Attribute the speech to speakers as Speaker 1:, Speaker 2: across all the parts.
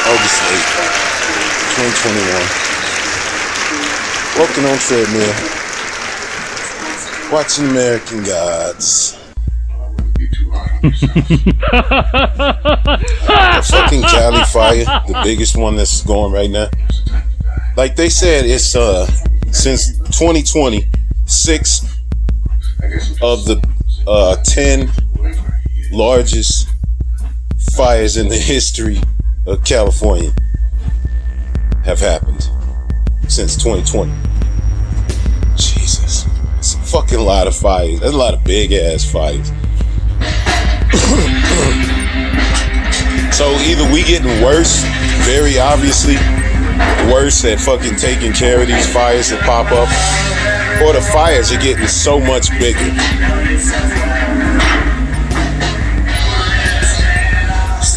Speaker 1: August 8th, 2021. Walking on treadmill. Watching American Gods. The fucking Cali fire, the biggest one that's going right now. Like they said, it's since 2020, 6 of the 10 largest fires in the history of California have happened since 2020. Jesus, it's a fucking lot of fires. That's a lot of big ass fires. So either we getting worse, very obviously worse at fucking taking care of these fires that pop up, or the fires are getting so much bigger.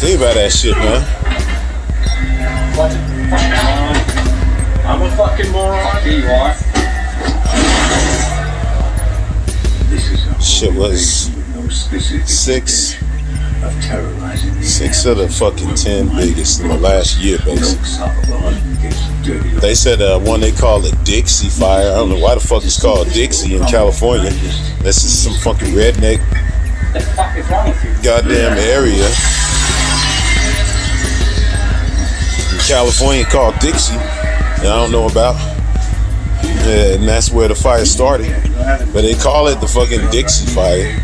Speaker 1: Think about that shit, man.
Speaker 2: I'm a fucking moron. You are.
Speaker 1: Shit was 6 of the fucking 10 biggest in the last year, basically. They said one they call it Dixie fire. I don't know why the fuck it's called Dixie in California. This is some fucking redneck goddamn area in California called Dixie that I don't know about. Yeah, and that's where the fire started. But they call it the fucking Dixie fire.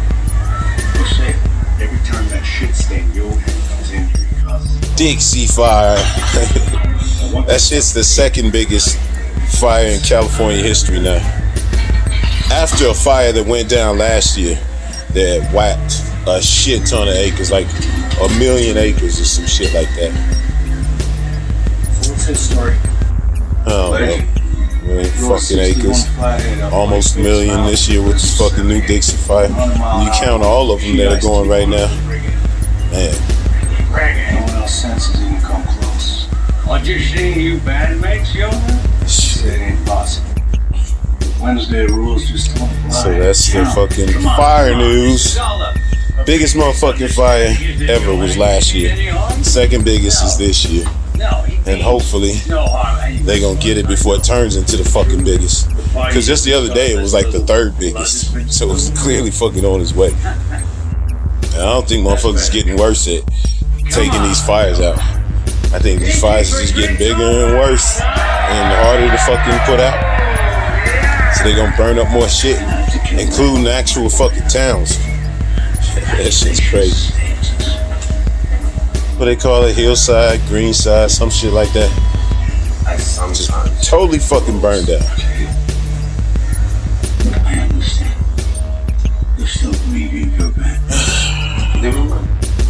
Speaker 1: Dixie fire. That shit's the second biggest fire in California history now. After a fire that went down last year that whacked a shit ton of acres, like 1 million acres or some shit like that.
Speaker 2: What's his story?
Speaker 1: Oh, man. Fucking acres. Almost 1 million this year with this fucking new Dixie fire. You count all of them that are going right now. Man.
Speaker 2: No one else senses even come close. What you see, you bandmates, yo? Shit, it ain't possible. Wednesday rules just don't apply.
Speaker 1: So that's the fucking fire news. Biggest motherfucking fire ever was last year. Second biggest is this year. And hopefully they gonna get it before it turns into the fucking biggest. Cause just the other day it was like the third biggest. So it was clearly fucking on its way. And I don't think motherfuckers getting worse at taking these fires out. I think these fires are just getting bigger and worse and harder to fucking put out. So they gonna burn up more shit, including actual fucking towns. That shit's crazy. What they call it, hillside, green side, some shit like that. Just totally fucking burned out.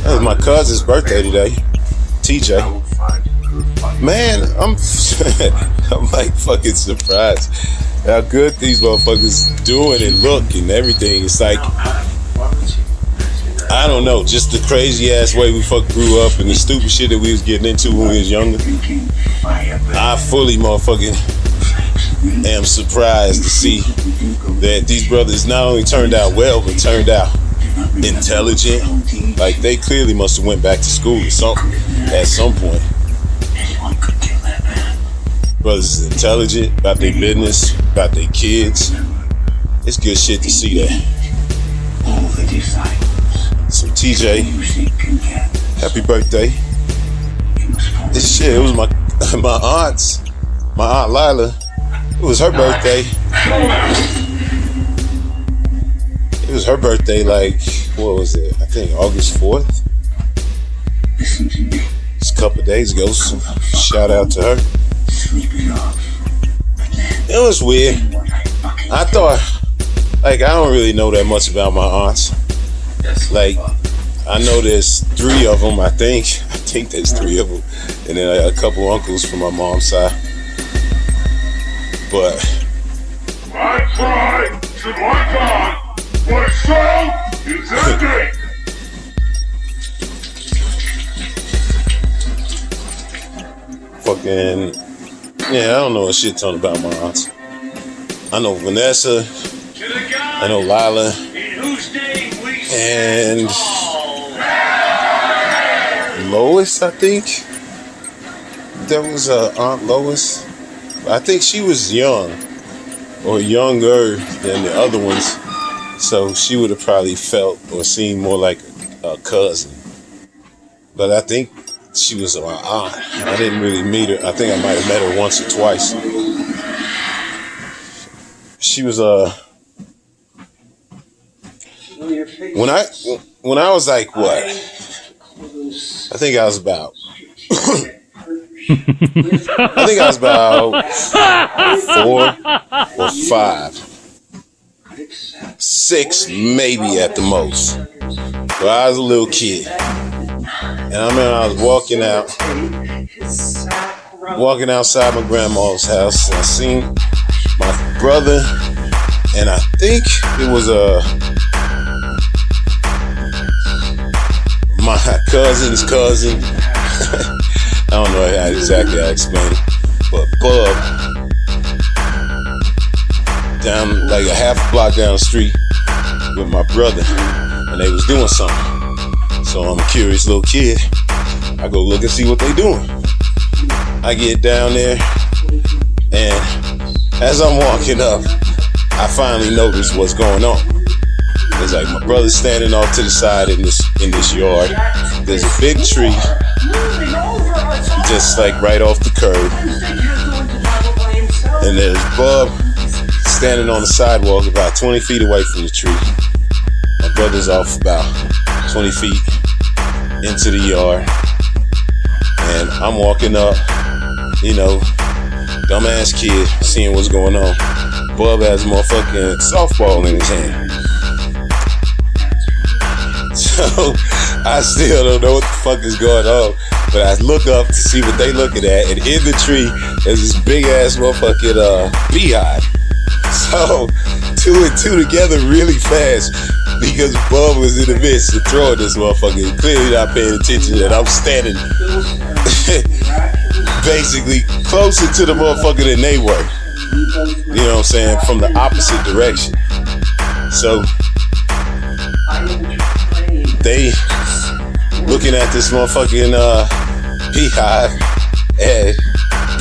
Speaker 1: That was my cousin's birthday today, TJ. Man, I'm like fucking surprised how good these motherfuckers doing and look and everything. It's like, I don't know, just the crazy ass way we fucking grew up and the stupid shit that we was getting into when we was younger. I fully motherfucking am surprised to see that these brothers not only turned out well, but turned out intelligent. Like they clearly must have went back to school or something at some point. Brothers is intelligent about their business, about their kids. It's good shit to see that. So TJ, happy birthday. This shit, it was my aunt's, my aunt Lila. It was her birthday. It was her birthday, like, what was it? I think August 4th. Just a couple of days ago, so shout out to her. It was weird. I thought, like, I don't really know that much about my aunts. Like, I know there's 3 of them, I think. I think there's 3 of them. And then a couple uncles from my mom's side. But
Speaker 3: my tribe should march on, but so is ending.
Speaker 1: Fucking, yeah, I don't know a shit ton about my aunts. I know Vanessa, I know Lila, and Lois, I think. There was Aunt Lois. I think she was young or younger than the other ones, so she would have probably felt or seemed more like a cousin. But I think she was my aunt. I didn't really meet her. I think I might have met her once or twice. She was when I was like what? I think I was about I think I was about 4 or 5. 6 maybe at the most. But I was a little kid. And I remember I was walking outside my grandma's house, and I seen my brother, and I think it was my cousin's cousin. I don't know exactly how to explain it, but Bub, down like a half a block down the street with my brother, and they was doing something. So I'm a curious little kid. I go look and see what they doing. I get down there, and as I'm walking up, I finally notice what's going on. It's like my brother's standing off to the side in this yard. There's a big tree, just like right off the curb. And there's Bub standing on the sidewalk about 20 feet away from the tree. My brother's off about 20 feet into the yard. And I'm walking up, dumbass kid, seeing what's going on. Bub has a motherfucking softball in his hand. So I still don't know what the fuck is going on, but I look up to see what they looking at, and in the tree is this big ass motherfucking beehive. So 2 and 2 together really fast, because Bub was in the midst of throwing this motherfucker, clearly not paying attention that I'm standing basically closer to the motherfucker than they were. You know what I'm saying? From the opposite direction. So they looking at this motherfucking beehive, and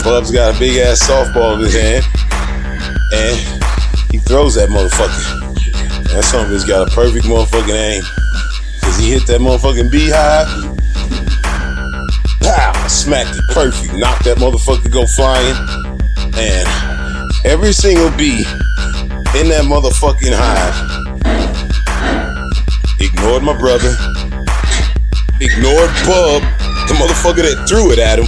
Speaker 1: Bub's got a big ass softball in his hand, and he throws that motherfucker. That son of a bitch got a perfect motherfucking aim, cause he hit that motherfucking beehive. Pow! Smacked it perfect. Knocked that motherfucker go flying, and every single bee in that motherfucking hive ignored my brother, ignored Bub, the motherfucker that threw it at him,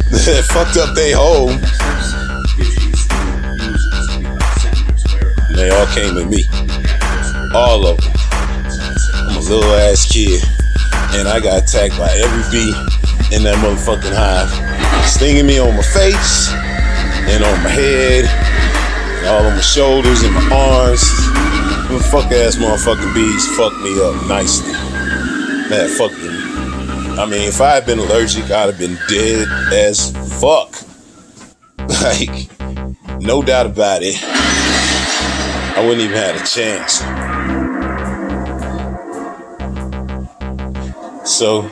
Speaker 1: that fucked up their hole. And they all came at me. All of them. I'm a little ass kid, and I got attacked by every bee in that motherfucking hive, stinging me on my face, and on my head, and all on my shoulders and my arms. Them fuck ass motherfucking bees fucked me up nicely. Man, if I had been allergic, I'd have been dead as fuck. Like, no doubt about it. I wouldn't even have a chance. So,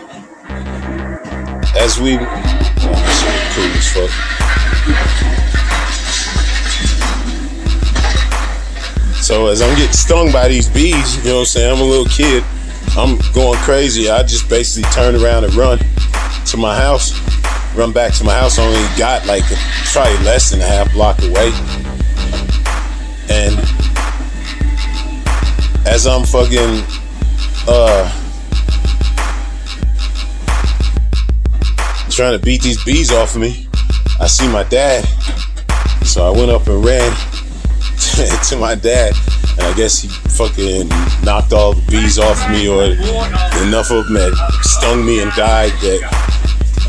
Speaker 1: as we... cool as fuck. So as I'm getting stung by these bees, you know what I'm saying? I'm a little kid. I'm going crazy. I just basically turn around and run to my house. Run back to my house. I only got like probably less than a half block away. And as I'm fucking trying to beat these bees off of me, I see my dad. So I went up and ran to my dad, and I guess he fucking knocked all the bees off me, or enough of them had stung me and died that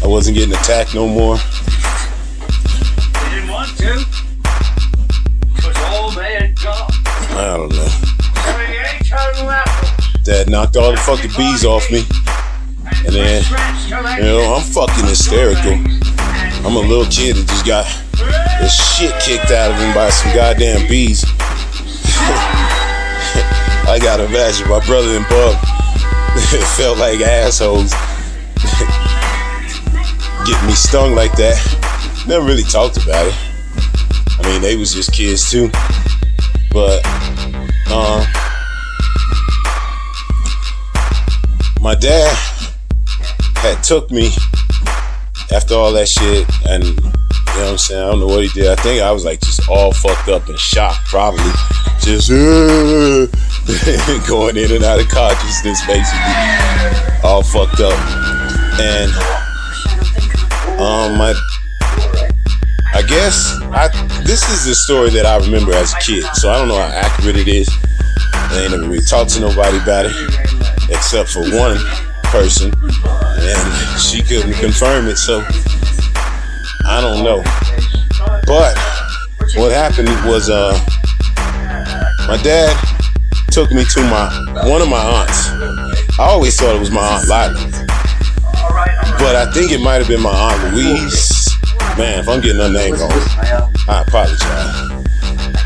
Speaker 1: I wasn't getting attacked no more.
Speaker 2: They didn't want to. It was all they had got.
Speaker 1: I don't know.
Speaker 2: So he ate total apples.
Speaker 1: Dad knocked all the fucking bees off me, and then, I'm fucking hysterical. I'm a little kid that just got the shit kicked out of him by some goddamn bees. I gotta imagine my brother and Bub, it felt like assholes getting me stung like that. Never really talked about it. I mean, they was just kids too. But my dad had took me after all that shit, and you know what I'm saying, I don't know what he did. I think I was like just all fucked up and shocked, probably just going in and out of consciousness, basically all fucked up. And I guess this is the story that I remember as a kid, so I don't know how accurate it is. I ain't never really talked to nobody about it except for one person, and she couldn't confirm it, so I don't know. But what happened was my dad took me to one of my aunts. I always thought it was my Aunt Lila, but I think it might have been my Aunt Louise. Man, if I'm getting her name wrong, I apologize.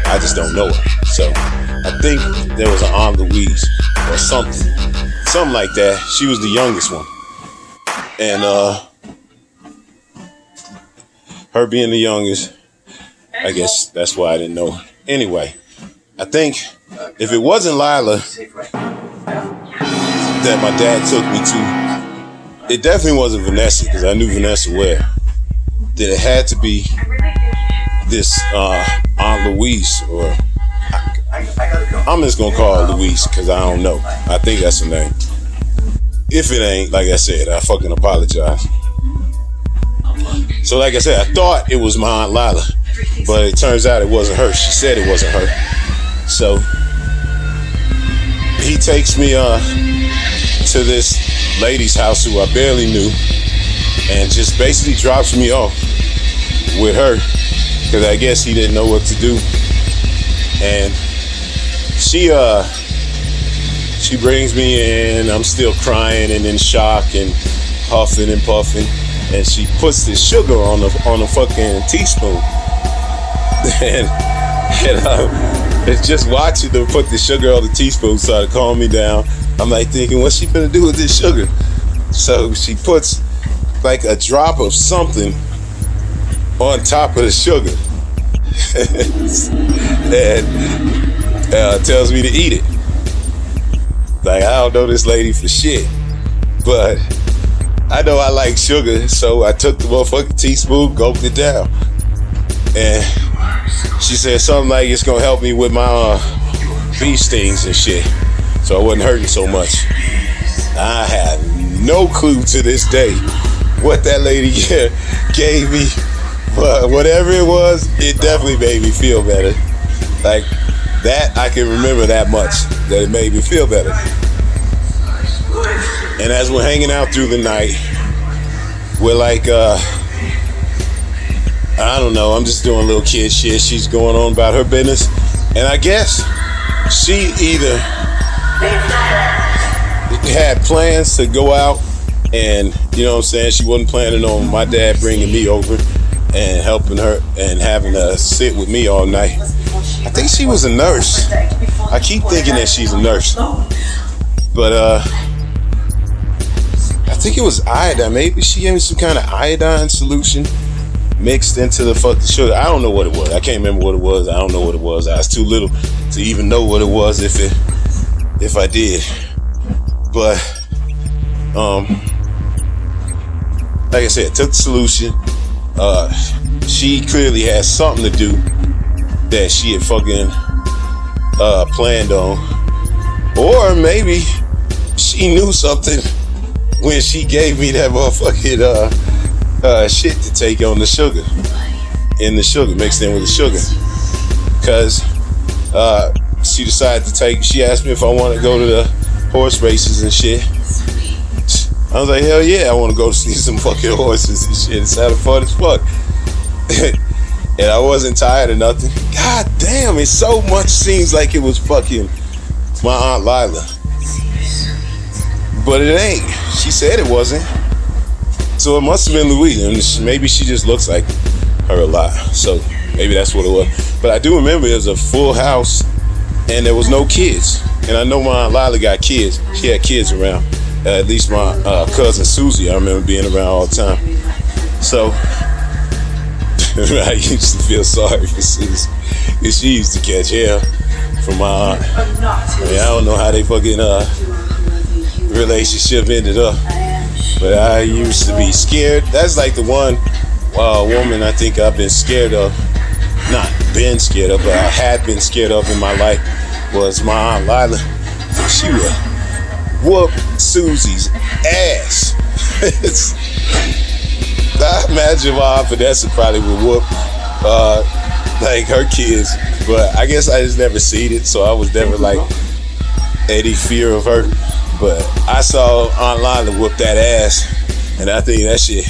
Speaker 1: I just don't know her. So I think there was an Aunt Louise or something like that. She was the youngest one, and her being the youngest, I guess that's why I didn't know her. Anyway, I think if it wasn't Lila that my dad took me to, it definitely wasn't Vanessa, because I knew Vanessa well. That it had to be this Aunt Louise, or I'm just gonna call her Louise because I don't know. I think that's her name. If it ain't, like I said, I fucking apologize. So like I said, I thought it was my Aunt Lila, but it turns out it wasn't her. She said it wasn't her. So he takes me to this lady's house who I barely knew, and just basically drops me off with her, because I guess he didn't know what to do. And she brings me in. I'm still crying and in shock and huffing and puffing, and she puts this sugar on a fucking teaspoon. and it's just watching her put the sugar on the teaspoon started calming me down. I'm like thinking, what's she gonna do with this sugar? So she puts like a drop of something on top of the sugar and tells me to eat it. Like, I don't know this lady for shit, but I know I like sugar, so I took the motherfucking teaspoon, gulped it down, and she said something like it's gonna help me with my bee stings and shit, so I wasn't hurting so much. I had no clue to this day what that lady gave me, but whatever it was, it definitely made me feel better. Like that, I can remember that much, that it made me feel better. And as we're hanging out through the night, we're like, I don't know, I'm just doing little kid shit. She's going on about her business, and I guess she either had plans to go out, and you know what I'm saying, she wasn't planning on my dad bringing me over and helping her and having her sit with me all night. I think she was a nurse. I keep thinking that she's a nurse, but I think it was iodine. Maybe she gave me some kind of iodine solution mixed into the fucking sugar. I don't know what it was. I can't remember what it was. I don't know what it was. I was too little to even know what it was if I did. But like I said, took the solution. She clearly had something to do that she had fucking planned on, or maybe she knew something when she gave me that motherfucking shit to take on the sugar, mixed in with the sugar, because she decided to take. She asked me if I want to go to the horse races and shit. I was like, hell yeah, I want to go see some fucking horses and shit. It sounded fun as fuck. And I wasn't tired or nothing. God damn, it so much seems like it was fucking my Aunt Lila. But it ain't. She said it wasn't. So it must have been Louise. And maybe she just looks like her a lot. So maybe that's what it was. But I do remember it was a full house and there was no kids. And I know my Aunt Lila got kids. She had kids around. At least my cousin Susie, I remember being around all the time. So I used to feel sorry for Susie, because she used to catch hell from my aunt. I mean, I don't know how they fucking relationship ended up, but I used to be scared. That's like the one woman I think I've been scared of. Not been scared of, but I had been scared of in my life was my Aunt Lila. I think she would whoop Susie's ass. I imagine my Aunt Vanessa probably would whoop like her kids, but I guess I just never seen it, so I was never like any fear of her. But I saw Aunt Lila whoop that ass, and I think that shit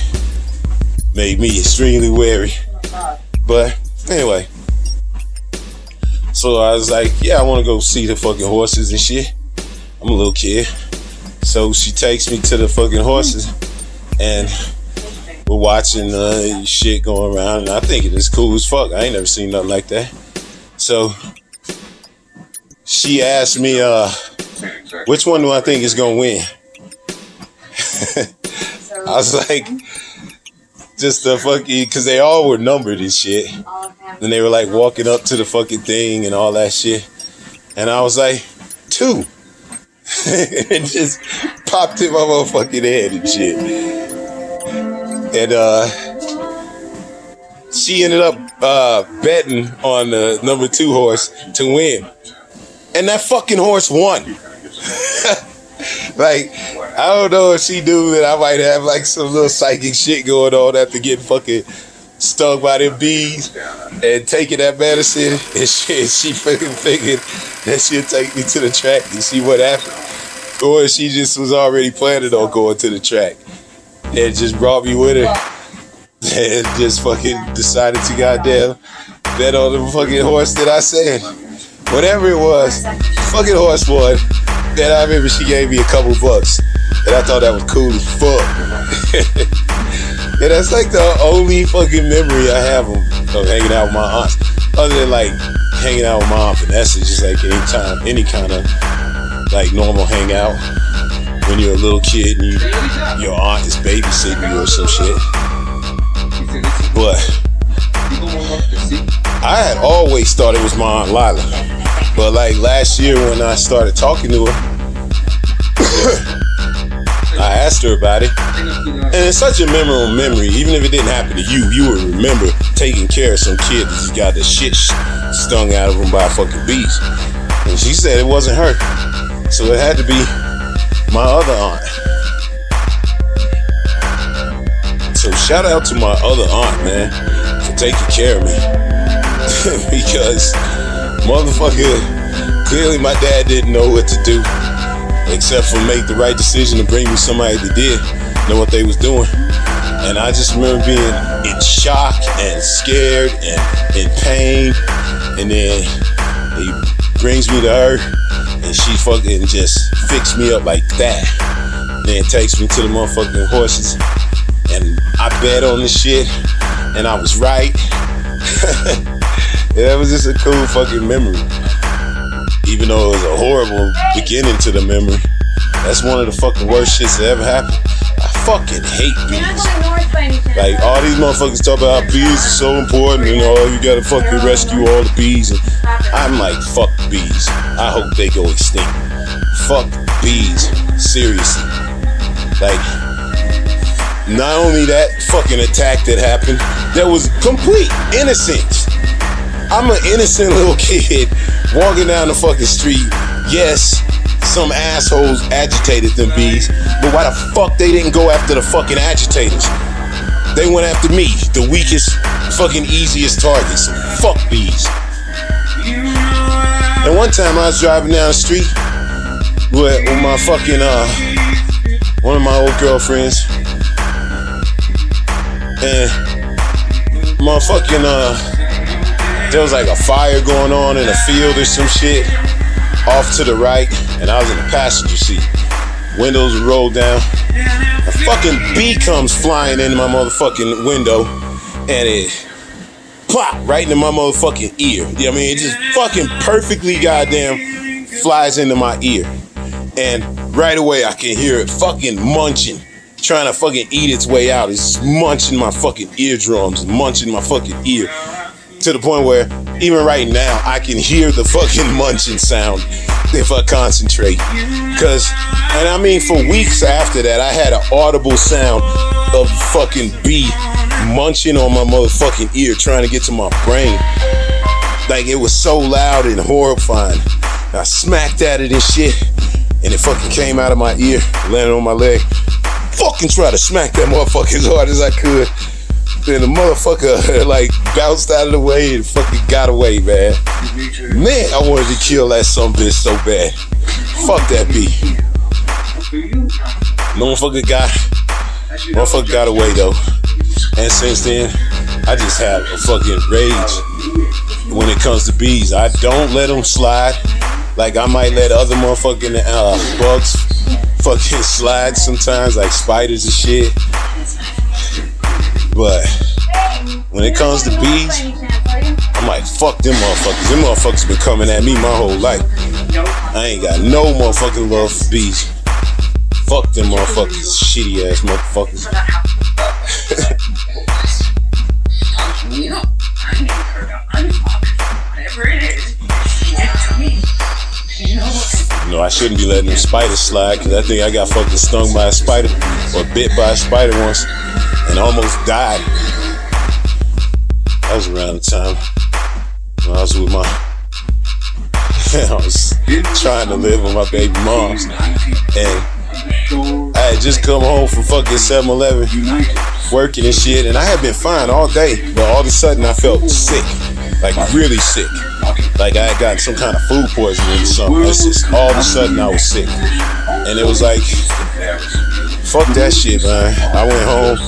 Speaker 1: made me extremely wary. But anyway, so I was like, yeah, I want to go see the fucking horses and shit. I'm a little kid. So she takes me to the fucking horses, and we're watching shit going around, and I think it is cool as fuck. I ain't never seen nothing like that. So she asked me, which one do I think is gonna win? I was like, just the fucking, because they all were numbered and shit. And they were like walking up to the fucking thing and all that shit. And I was like, 2. And just popped in my motherfucking head and shit. And she ended up betting on the number 2 horse to win. And that fucking horse won. Like, I don't know if she knew that I might have like some little psychic shit going on after getting fucking stung by them bees and taking that medicine, and she fucking figured that she'd take me to the track and see what happened. Or she just was already planning on going to the track and just brought me with her and just fucking decided to goddamn bet on the fucking horse that I said. Whatever it was, fucking horse won. And I remember she gave me a couple bucks, and I thought that was cool as fuck. And that's like the only fucking memory I have of hanging out with my aunts, other than like hanging out with my Aunt Vanessa, just like any kind of like normal hangout when you're a little kid and your aunt is babysitting you or some shit. But I had always thought it was my Aunt Lila. But like last year when I started talking to her, I asked her about it. And it's such a memorable memory. Even if it didn't happen to you, you would remember taking care of some kid that just got the shit stung out of him by fucking bees. And she said it wasn't her. So it had to be my other aunt. So shout out to my other aunt, man, for taking care of me. Because motherfucker, clearly my dad didn't know what to do except for make the right decision to bring me somebody that did know what they was doing. And I just remember being in shock and scared and in pain. And then he brings me to her and she fucking just fixed me up like that. Then takes me to the motherfucking horses and I bet on this shit and I was right. Yeah, that was just a cool fucking memory. Even though it was a horrible beginning to the memory, that's one of the fucking worst shits that ever happened. I fucking hate bees. Like, all these motherfuckers talk about how bees are so important and you gotta fucking rescue all the bees. And I'm like, fuck bees. I hope they go extinct. Fuck bees. Seriously. Like, not only that fucking attack that happened, that was complete innocence. I'm an innocent little kid walking down the fucking street. Yes, some assholes agitated them bees, but why the fuck they didn't go after the fucking agitators? They went after me, the weakest, fucking easiest target. So fuck bees. And one time I was driving down the street with my fucking one of my old girlfriends, and motherfucking there was like a fire going on in a field or some shit off to the right, and I was in the passenger seat. Windows were rolled down. A fucking bee comes flying into my motherfucking window, and it plop right into my motherfucking ear. You know what I mean? It just fucking perfectly goddamn flies into my ear. And Right away, I can hear it fucking munching, trying to fucking eat its way out. It's munching my fucking eardrums, munching my fucking ear, to the point where even right now I can hear the fucking munching sound if I concentrate. And I mean, for weeks after that, I had an audible sound of fucking bee munching on my motherfucking ear, trying to get to my brain. Like, it was so loud and horrifying. I smacked at it and shit, and it fucking came out of my ear, landed on my leg. Fucking try to smack that motherfucker as hard as I could. Then the motherfucker like bounced out of the way and fucking got away, man. Man, I wanted to kill that sumbitch so bad. Fuck that bee. Motherfucker got away though. And since then, I just have a fucking rage when it comes to bees. I don't let them slide. Like, I might let other motherfucking bugs fucking slide sometimes, like spiders and shit. But when it comes to bees, I'm like, fuck them motherfuckers. Them motherfuckers been coming at me my whole life. I ain't got no motherfucking love for bees. Fuck them motherfuckers, shitty ass motherfuckers. You know, I shouldn't be letting them spiders slide, because I think I got fucking stung by a spider or bit by a spider once and almost died. That was around the time when I was with I was trying to live with my baby moms, and I had just come home from fucking 7-Eleven working and shit, and I had been fine all day, but all of a sudden I felt sick, like really sick. Like I had gotten some kind of food poisoning or something. It's just all of a sudden I was sick. And it was like, fuck that shit, man. I went home.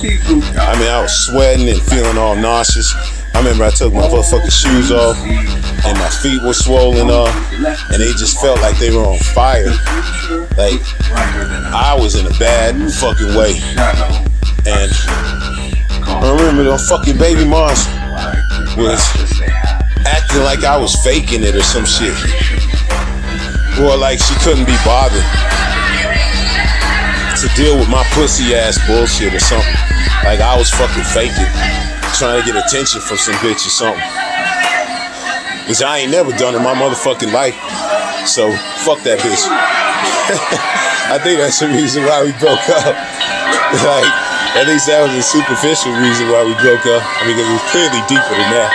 Speaker 1: I mean, I was sweating and feeling all nauseous. I remember I took my motherfucking shoes off and my feet were swollen up, and they just felt like they were on fire. Like I was in a bad fucking way. And I remember the fucking baby moms was acting like I was faking it or some shit. Or like she couldn't be bothered to deal with my pussy ass bullshit or something. Like I was fucking faking, trying to get attention from some bitch or something. Which I ain't never done in my motherfucking life. So fuck that bitch. I think that's the reason why we broke up. Like, at least that was a superficial reason why we broke up. I mean, it was clearly deeper than that.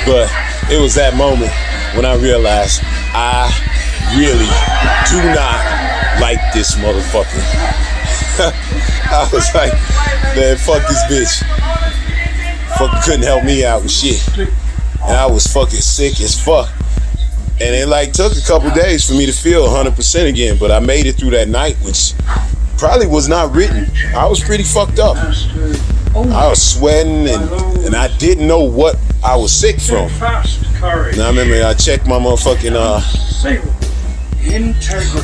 Speaker 1: But it was that moment when I realized I really do not like this motherfucker. I was like, man, fuck this bitch. Fucking couldn't help me out with shit. And I was fucking sick as fuck. And it like took a couple days for me to feel 100% again, but I made it through that night, which probably was not written. I was pretty fucked up. I was sweating and I didn't know what I was sick from. And I remember I checked my motherfucking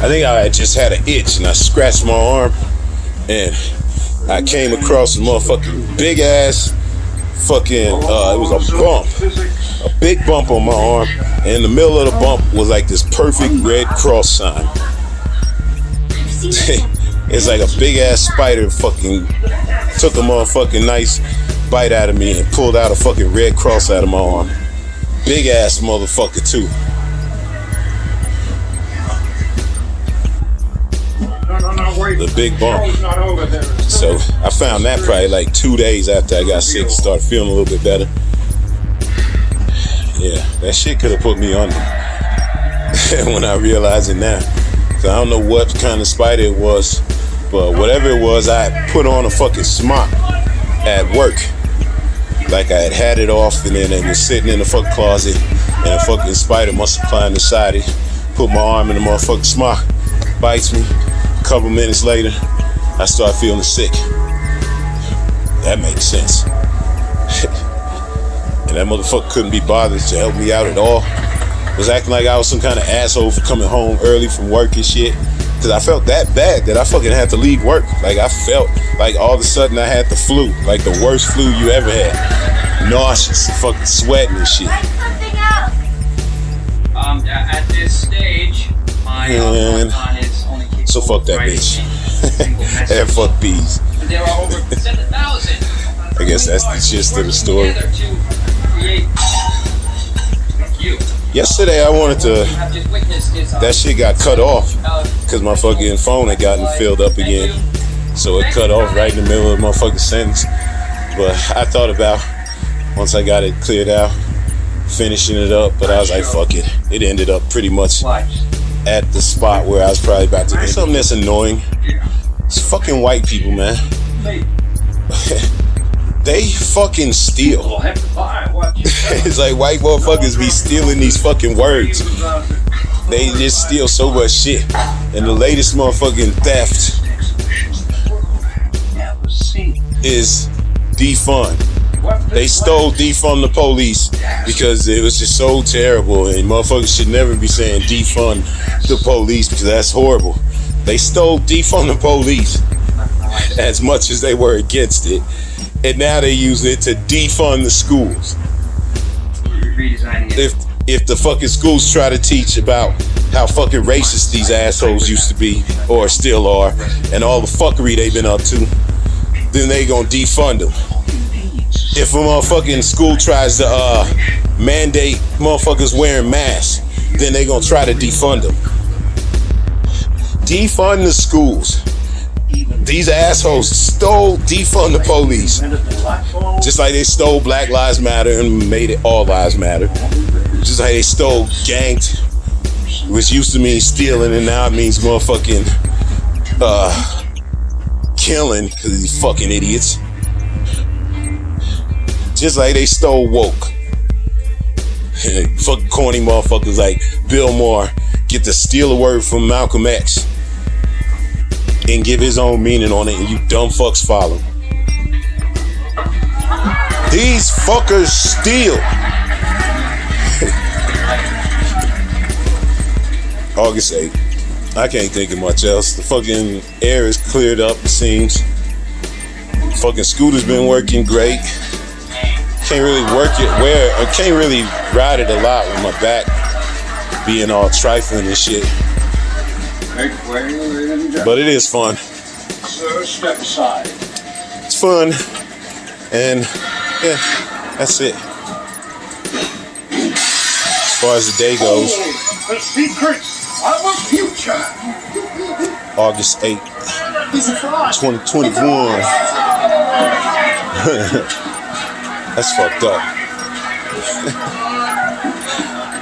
Speaker 1: I think I just had an itch and I scratched my arm and I came across a motherfucking big ass fucking it was a bump. A big bump on my arm, and in the middle of the bump was like this perfect red cross sign. It's like a big ass spider fucking took a motherfucking nice bite out of me and pulled out a fucking red cross out of my arm. Big ass motherfucker too. The big bump. So I found that probably like 2 days after I got sick, started feeling a little bit better. Yeah, that shit could have put me under when I realize it now. So I don't know what kind of spider it was, but whatever it was, I put on a fucking smock at work. Like I had it off and then it was sitting in the fucking closet and a fucking spider must have climbed inside it, put my arm in the motherfucking smock, bites me. A couple minutes later, I start feeling sick. That makes sense. And that motherfucker couldn't be bothered to help me out at all. Was acting like I was some kind of asshole for coming home early from work and shit. Cause I felt that bad that I fucking had to leave work. Like I felt like all of a sudden I had the flu. Like the worst flu you ever had. Nauseous, fucking sweating and shit.
Speaker 4: At this stage, my is only
Speaker 1: So fuck that bitch. And fuck bees.
Speaker 4: There are over 7,000.
Speaker 1: I guess that's the gist of the story. Yesterday I wanted to, that shit got cut off because my fucking phone had gotten filled up again. So it cut off right in the middle of my fucking sentence. But I thought about, once I got it cleared out, finishing it up, but I was like, fuck it. It ended up pretty much at the spot where I was probably about to end. Something that's annoying. It's fucking white people, man. They fucking steal. It's like white motherfuckers be stealing these fucking words. They just steal so much shit. And the latest motherfucking theft is defund. They stole defund the police because it was just so terrible, and motherfuckers should never be saying defund the police because that's horrible. They stole defund the police as much as they were against it, and now they use it to defund the schools. If the fucking schools try to teach about how fucking racist these assholes used to be, or still are, and all the fuckery they've been up to, then they gonna defund them. If a motherfucking school tries to mandate motherfuckers wearing masks, then they gonna try to defund them. Defund the schools. These assholes stole defund the police. Just like they stole Black Lives Matter and made it All Lives Matter. Just like they stole ganked, which used to mean stealing, and now it means motherfucking killing, because these fucking idiots. Just like they stole woke. Fucking corny motherfuckers like Bill Maher get to steal a word from Malcolm X and give his own meaning on it, and you dumb fucks follow. These fuckers steal. August 8th. I can't think of much else. The fucking air is cleared up, it seems. Fucking scooter's been working great. Can't really work it I can't really ride it a lot with my back being all trifling and shit. But it is fun.
Speaker 2: Sir, step aside.
Speaker 1: It's fun. And yeah, that's it. As far as the day goes.
Speaker 2: The secrets of a future.
Speaker 1: August 8th, 2021. That's fucked up.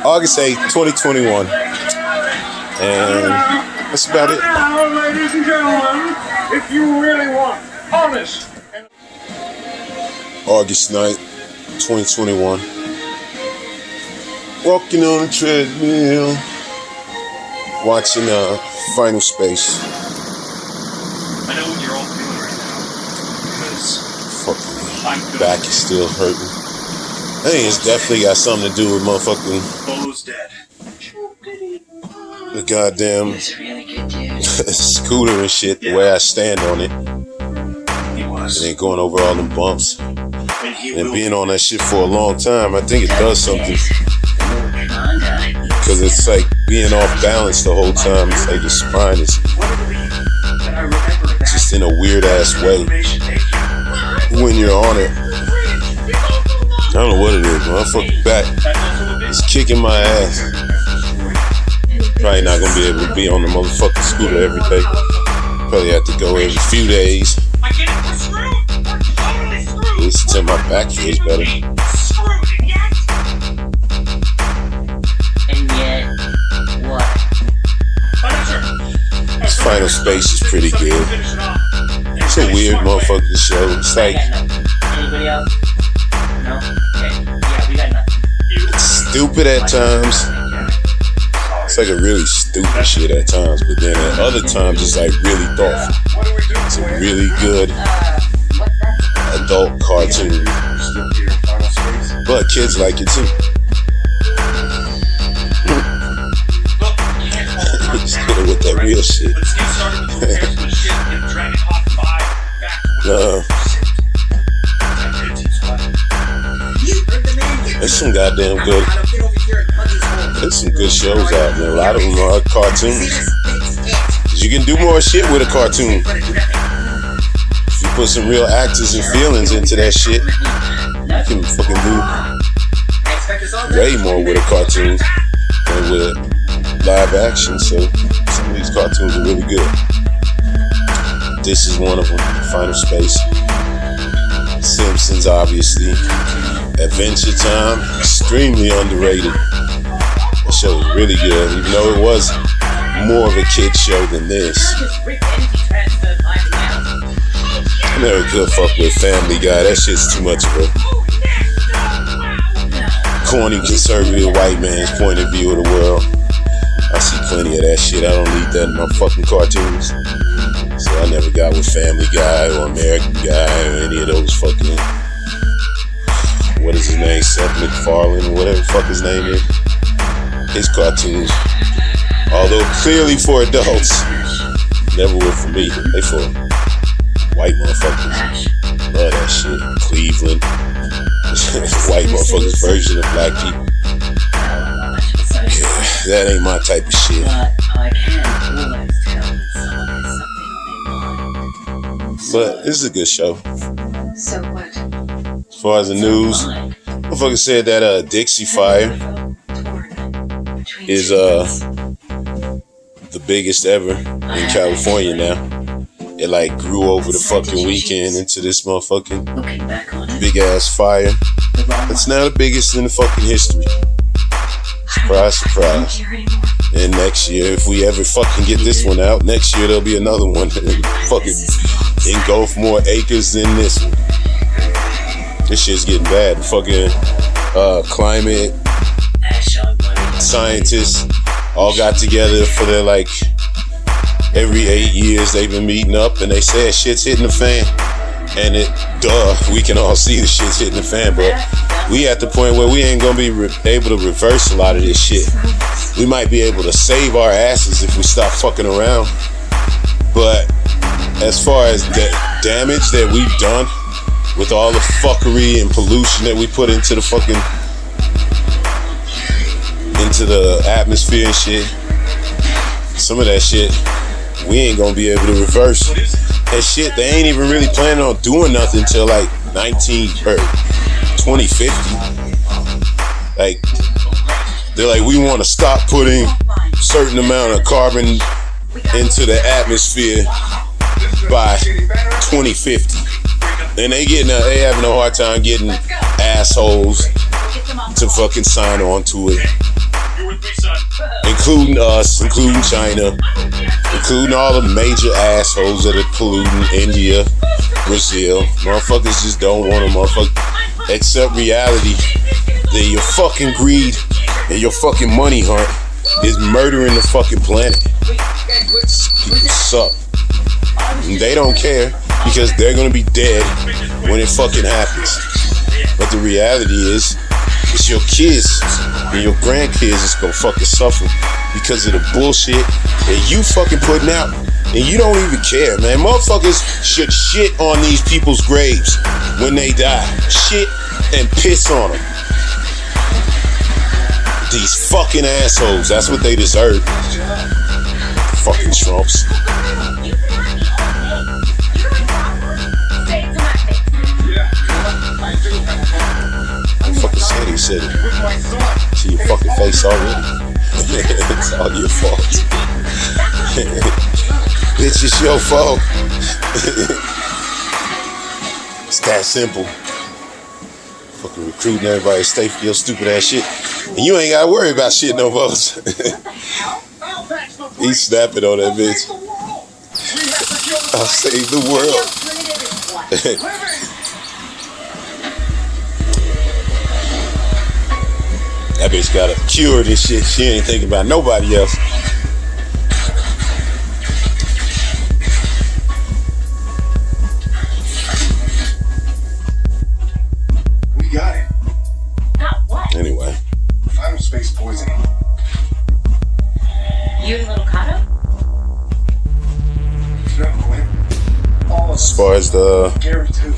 Speaker 1: August 8th, 2021. And that's about it.
Speaker 2: Now, ladies and gentlemen, if you really want honest.
Speaker 1: August 9th, 2021. Walking on a treadmill. Watching Final Space.
Speaker 4: I know what you're all feeling right now. Because
Speaker 1: fucking back is still hurting. I think it's definitely got something to do with motherfucking
Speaker 4: Bo's dead.
Speaker 1: the goddamn scooter and shit, the way I stand on it. It ain't going over all them bumps. And being on that shit for a long time, I think it does something. Because it's like being off balance the whole time. It's like your spine is just in a weird ass way when you're on it. I don't know what it is, my fucking back is kicking my ass. Probably not gonna be able to be on the motherfucking scooter every day. Probably have to go every few days. At least until my back feels better. This Final Space is pretty good. It's a weird motherfucking show. It's like it's stupid at times. It's like a really stupid shit at times, but then at other times it's like really thoughtful. It's a really good adult cartoon. But kids like it too. Just hit it with that real shit. There's some goddamn good. There's some good shows out there. A lot of them are cartoons. You can do more shit with a cartoon. If you put some real actors and feelings into that shit, you can fucking do way more with a cartoon than with live action. So some of these cartoons are really good. This is one of them. Final Space. Simpsons, obviously. Adventure Time, extremely underrated. That show was really good, even though it was more of a kid show than this. I never could fuck with Family Guy. That shit's too much of a corny, conservative white man's point of view of the world. I see plenty of that shit. I don't need that in my fucking cartoons. So I never got with Family Guy or American Guy or any of those fucking, what is his name, Seth MacFarlane or whatever the fuck his name is. His cartoons, although clearly for adults, never were for me. They for white motherfuckers. Love that shit. Cleveland. White motherfuckers version of black people. Yeah, that ain't my type of shit. But this is a good show.
Speaker 5: So what?
Speaker 1: As far as the news, motherfucker said that Dixie Fire is the biggest ever in California now. It like grew over the fucking weekend into this motherfucking big ass fire. It's now the biggest in the fucking history. Surprise, surprise. And next year, if we ever fucking get this one out, next year there'll be another one. Fucking engulf more acres than this one. This shit's getting bad. Fucking climate scientists all got together for their like every 8 years they've been meeting up and they said shit's hitting the fan. And we can all see the shit's hitting the fan, but we at the point where we ain't gonna be able to reverse a lot of this shit. We might be able to save our asses if we stop fucking around. But as far as the damage that we've done with all the fuckery and pollution that we put into the fucking into the atmosphere and shit, some of that shit we ain't gonna be able to reverse. And shit, they ain't even really planning on doing nothing till like 2050. Like, they're like, we want to stop putting certain amount of carbon into the atmosphere by 2050. And they having a hard time getting assholes to fucking sign on to it. Including us, including China, including all the major assholes that are polluting India, Brazil. Motherfuckers just don't want to accept reality that your fucking greed and your fucking money hunt is murdering the fucking planet. People suck. And they don't care because they're gonna be dead when it fucking happens. But the reality is, it's your kids and your grandkids that's gonna fucking suffer because of the bullshit that you fucking putting out. And you don't even care, man. Motherfuckers should shit on these people's graves when they die. Shit and piss on them. These fucking assholes, that's what they deserve. Fucking Trumps. Fucking said he said it. See your fucking face already. It's all your fault. Bitch, it's your fault. It's that simple. Fucking recruiting everybody to stay for your stupid ass shit. And you ain't gotta worry about shit no votes. He's snapping on that bitch. I'll save the world. That bitch got a cure this shit. She ain't thinking about nobody else.
Speaker 2: We got it.
Speaker 5: Got what?
Speaker 1: Anyway.
Speaker 2: Final space poisoning.
Speaker 5: You and little Kato?
Speaker 2: No, Quinn. All of
Speaker 1: As
Speaker 2: us.
Speaker 1: far as
Speaker 2: Gary too.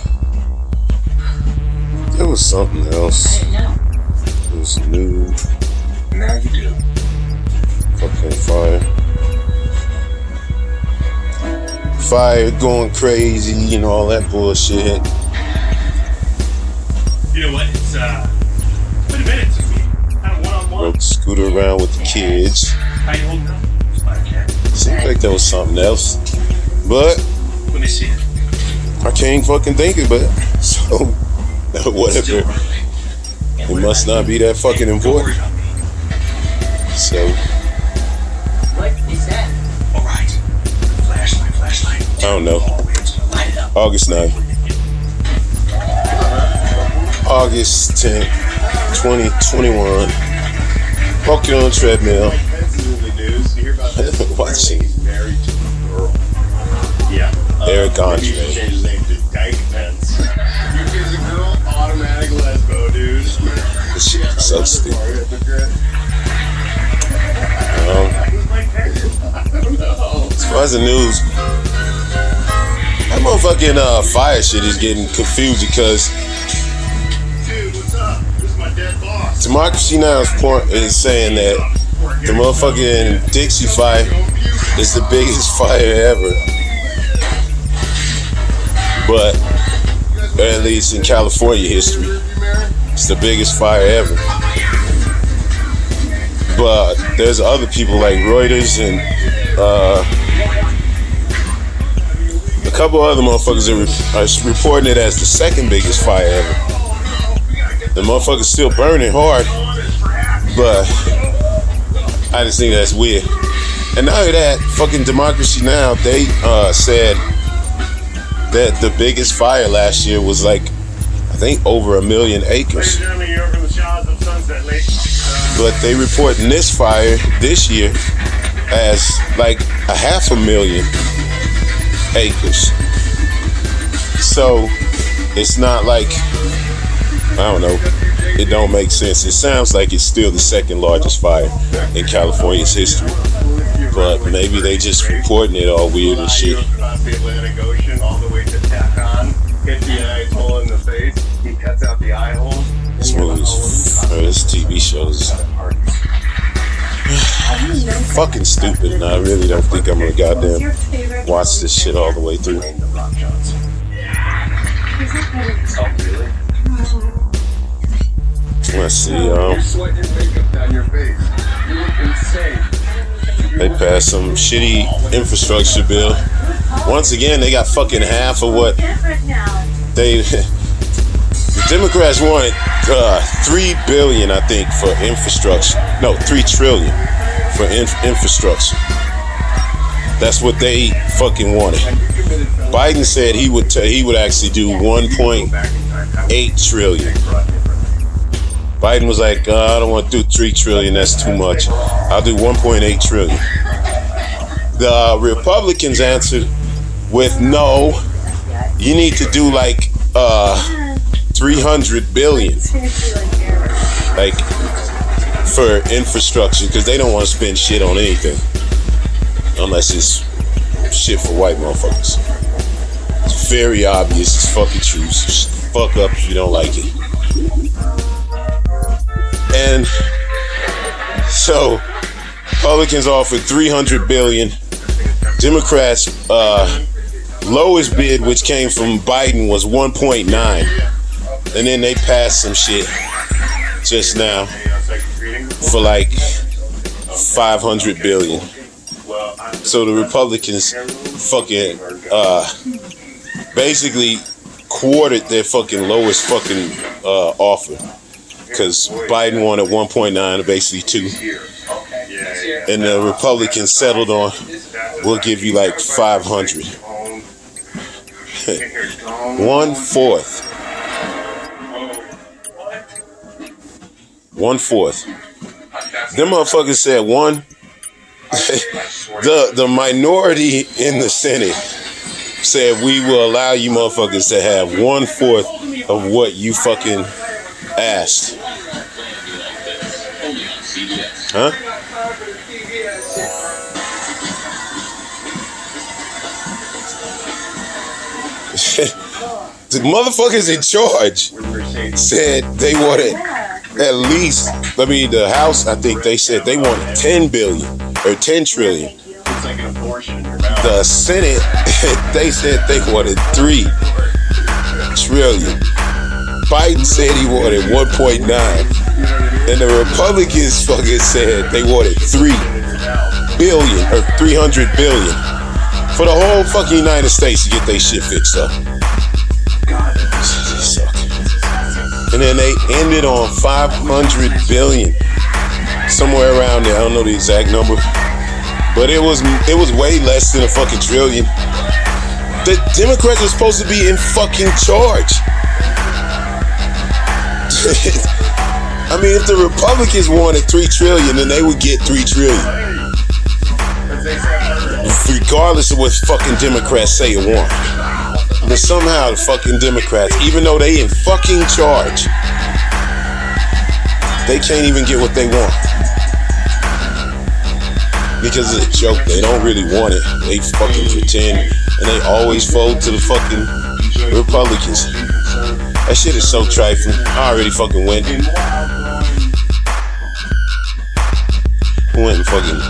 Speaker 1: there was something
Speaker 5: I
Speaker 1: else.
Speaker 5: didn't know.
Speaker 1: It was new.
Speaker 2: Now you do.
Speaker 1: Fucking fire. fire going crazy and all that bullshit.
Speaker 4: You know what? It's been a minute since we had a one-on-one.
Speaker 1: Rode the scooter around with the kids.
Speaker 4: How you holding up?
Speaker 1: Seemed like there was something else. But
Speaker 4: Let me see it.
Speaker 1: I can't fucking think of it. So, whatever. It must not be that fucking important. So,
Speaker 5: What is that?
Speaker 4: All right. Flashlight.
Speaker 1: I don't know.
Speaker 4: Light it up.
Speaker 1: August 9th. August 10th, 2021. Walking on a treadmill. Watching Eric Andre.
Speaker 3: Changed his name to Dyke Pence. You kiss a girl, automatic lesbo, dude.
Speaker 1: This shit is so stupid. As far as the news, that motherfucking fire shit is getting confused because
Speaker 3: Dude, what's up? This is my dead boss.
Speaker 1: Democracy Now! is saying that the motherfucking Dixie fire is the biggest fire ever. But, or at least in California history, it's the biggest fire ever. But there's other people like Reuters and a couple other motherfuckers are reporting it as the second biggest fire ever. The motherfucker's still burning hard, but I just think that's weird. And not only that, fucking Democracy Now! They said that the biggest fire last year was like, I think over 1 million acres. But they reporting this fire this year as like 500,000 acres. So it's not like, I don't know, it don't make sense. It sounds like it's still the second largest fire in California's history. But maybe they just reporting it all weird and shit.
Speaker 3: Across the Atlantic Ocean all the way to Tacon, hit the eye hole in the face. He cuts out the eye hole.
Speaker 1: This movie's, or this TV show is fucking stupid, and I really don't think I'm gonna goddamn watch this shit all the way through. Let's see, they passed some shitty infrastructure bill. Once again, they got fucking half of what they. The Democrats wanted $3 billion, I think, for infrastructure. No, $3 trillion for infrastructure. That's what they fucking wanted. Biden said he would actually do 1.8 trillion. Biden was like, I don't want to do 3 trillion. That's too much. I'll do 1.8 trillion. The Republicans answered with no. You need to do like 300 billion, like for infrastructure, because they don't want to spend shit on anything unless it's shit for white motherfuckers. It's very obvious. It's fucking true. So just fuck up if you don't like it. And so Republicans offered 300 billion. Democrats lowest bid, which came from Biden, was 1.9. And then they passed some shit just now for like 500 billion. So the Republicans fucking basically quartered their fucking lowest fucking offer, because Biden wanted 1.9, basically 2, and the Republicans settled on, we'll give you like 500. 1/4. 1/4. Them motherfuckers said one. The minority in the Senate said we will allow you motherfuckers to have 1/4 of what you fucking asked. Huh? The motherfuckers in charge said they wanted at least, the House, I think they said they wanted 10 billion or 10 trillion.
Speaker 3: It's like an abortion in your mouth.
Speaker 1: The Senate, they said they wanted 3 trillion. Biden said he wanted 1.9. And the Republicans fucking said they wanted 3 billion or 300 billion for the whole fucking United States to get their shit fixed up. And then they ended on 500 billion. Somewhere around there. I don't know the exact number. But it was way less than a fucking trillion. The Democrats are supposed to be in fucking charge. I mean, if the Republicans wanted 3 trillion, then they would get 3 trillion. Regardless of what fucking Democrats say it want. But somehow the fucking Democrats, even though they in fucking charge, they can't even get what they want. Because it's a joke. They don't really want it. They fucking pretend. And they always fold to the fucking Republicans. That shit is so trifling. I already fucking went. Went and fucking.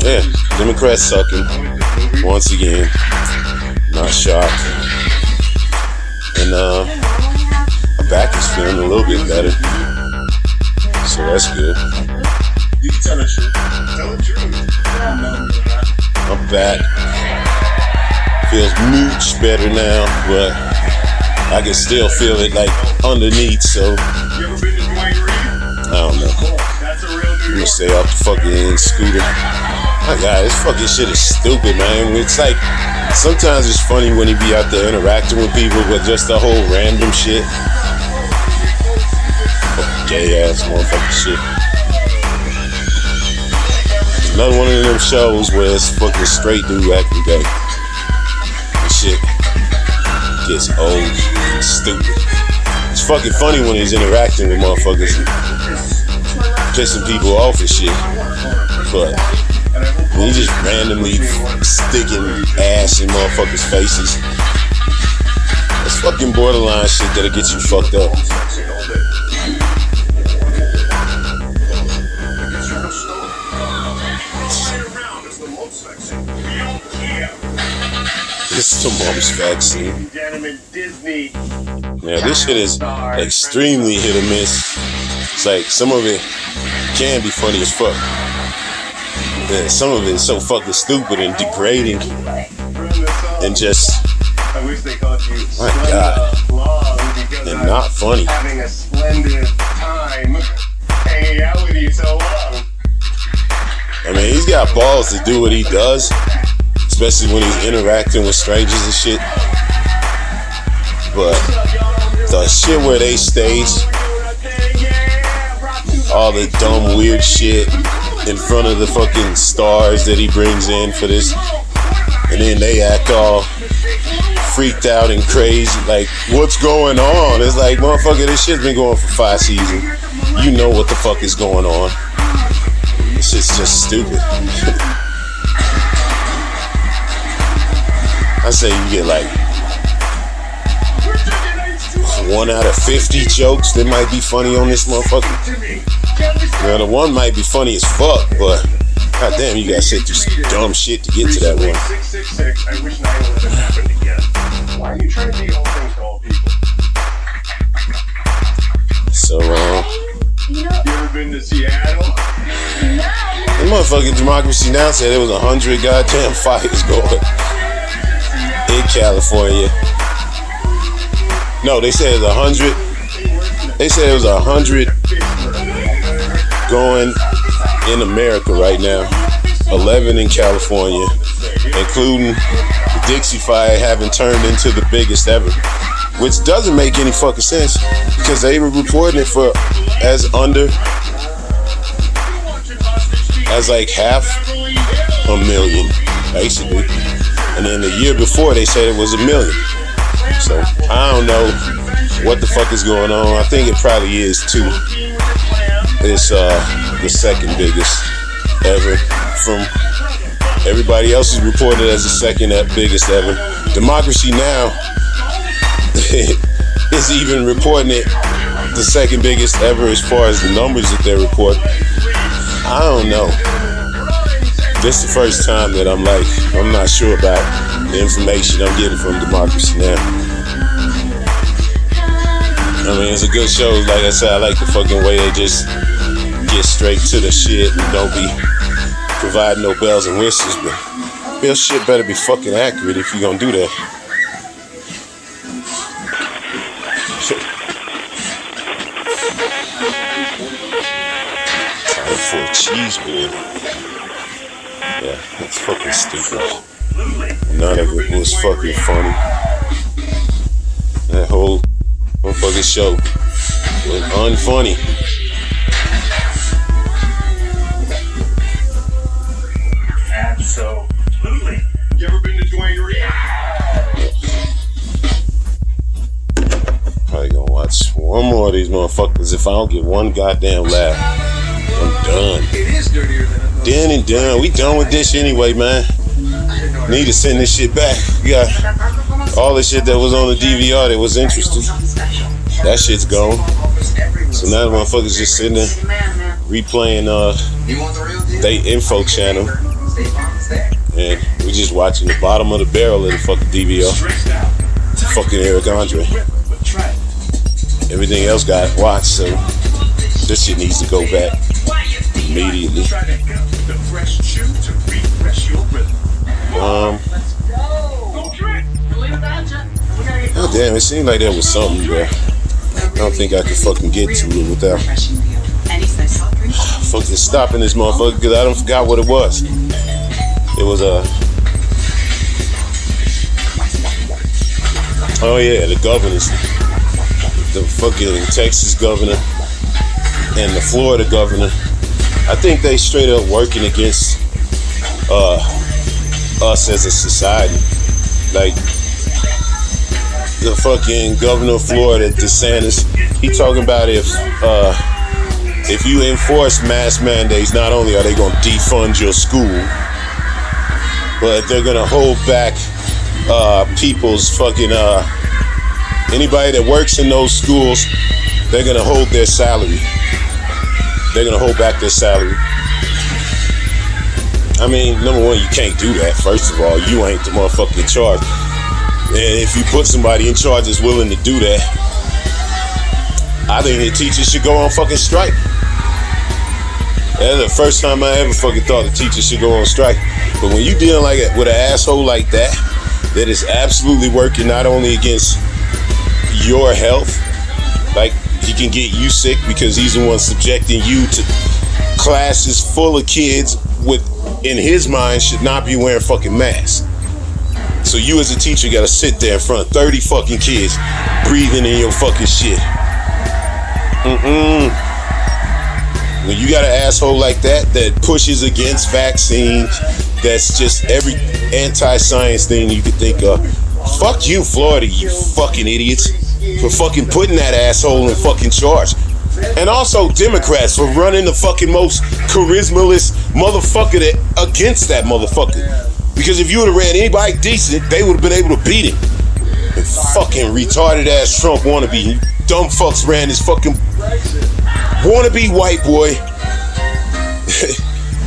Speaker 1: Yeah, Democrats sucking. Once again. Not shocked. And my back is feeling a little bit better. So that's good.
Speaker 3: You can tell the truth. Tell the truth.
Speaker 1: My back feels much better now, but I can still feel it like underneath, so
Speaker 3: You ever been to Dwayne Reed?
Speaker 1: I don't know.
Speaker 3: That's a real
Speaker 1: I'm gonna stay off the fucking scooter. My God, this fucking shit is stupid, man. It's like, sometimes it's funny when he be out there interacting with people, but just the whole random shit. Fucking gay ass motherfucking shit. Another one of them shows where it's fucking straight dude acting gay. And shit gets old and stupid. It's fucking funny when he's interacting with motherfuckers and pissing people off and shit. But when he just randomly sticking ass in motherfuckers' faces, it's fucking borderline shit that'll get you fucked up. This is the mom's vaccine. Yeah, this shit is extremely hit or miss. It's like some of it can be funny as fuck. Yeah, some of it is so fucking stupid and degrading and just, my God, and not funny.
Speaker 3: Having a splendid time hanging out with you so long.
Speaker 1: I mean, he's got balls to do what he does, especially when he's interacting with strangers and shit. But the shit where they stage all the dumb, weird shit in front of the fucking stars that he brings in for this, and then they act all freaked out and crazy, like, what's going on? It's like, motherfucker, this shit's been going for 5 seasons. You know what the fuck is going on. This shit's just stupid. I say you get like 1 out of 50 jokes that might be funny on this motherfucker. Now the one might be funny as fuck, but goddamn, you gotta sit through some dumb shit to get to that one.
Speaker 3: 666, I wish 9/11 happened again. Why are you trying to be all things to all people?
Speaker 1: So,
Speaker 3: You ever been to Seattle?
Speaker 1: the motherfucking Democracy Now! Said there was 100 goddamn fires going in California. No, they said it was 100. They said it was 100 going in America right now. 11 in California, including the Dixie Fire having turned into the biggest ever, which doesn't make any fucking sense because they were reporting it for as like 500,000 basically, and then the year before they said it was 1 million. So I don't know what the fuck is going on. I think it probably is too. It's the second biggest ever. From everybody else is reported as the second biggest ever. Democracy Now! is even reporting it the second biggest ever as far as the numbers that they report. I don't know. This is the first time that I'm not sure about the information I'm getting from Democracy Now! I mean, it's a good show. Like I said, I like the fucking way they just get straight to the shit and don't be providing no bells and whistles. But your shit better be fucking accurate if you're gonna do that. Time for a cheese board. Yeah, that's fucking stupid. None of it was fucking funny. That whole motherfucking show was unfunny.
Speaker 3: Absolutely. You ever been to Dwayne Reed?
Speaker 1: Probably gonna watch one more of these motherfuckers. If I don't get one goddamn laugh, I'm done.
Speaker 2: It is dirtier than it looks.
Speaker 1: Done and done. We done with this anyway, man. Need to send this shit back. We got all the shit that was on the DVR that was interesting. That shit's gone. So now the motherfuckers just sitting there replaying they info channel. And we just watching the bottom of the barrel of the fucking DVR. Fucking Eric Andre. Everything else got watched, so this shit needs to go back immediately. Oh damn, it seemed like there was something there. I don't think I could fucking get to it without fucking stopping this motherfucker because I don't forgot what it was. It was oh yeah, the governors, the fucking Texas governor and the Florida governor. I think they straight up working against us as a society. Like the fucking governor of Florida, DeSantis, he talking about if you enforce mask mandates, not only are they gonna defund your school, but they're gonna hold back people's fucking anybody that works in those schools, they're gonna hold their salary. They're gonna hold back their salary. I mean, number one, you can't do that. First of all, you ain't the motherfucker in charge. And if you put somebody in charge that's willing to do that, I think the teachers should go on fucking strike. That's the first time I ever fucking thought the teachers should go on strike. But when you dealing like with an asshole like that is absolutely working not only against your health, like he can get you sick because he's the one subjecting you to classes full of kids with, in his mind, should not be wearing fucking masks. So you as a teacher gotta sit there in front of 30 fucking kids breathing in your fucking shit. When you got an asshole like that pushes against vaccines, that's just every anti-science thing you could think of. Fuck you, Florida, you fucking idiots, for fucking putting that asshole in fucking charge. And also Democrats for running the fucking most charismaless motherfucker against that motherfucker. Because if you would have ran anybody decent, they would have been able to beat him. And fucking retarded ass Trump wannabe, you dumb fucks ran this fucking wannabe white boy.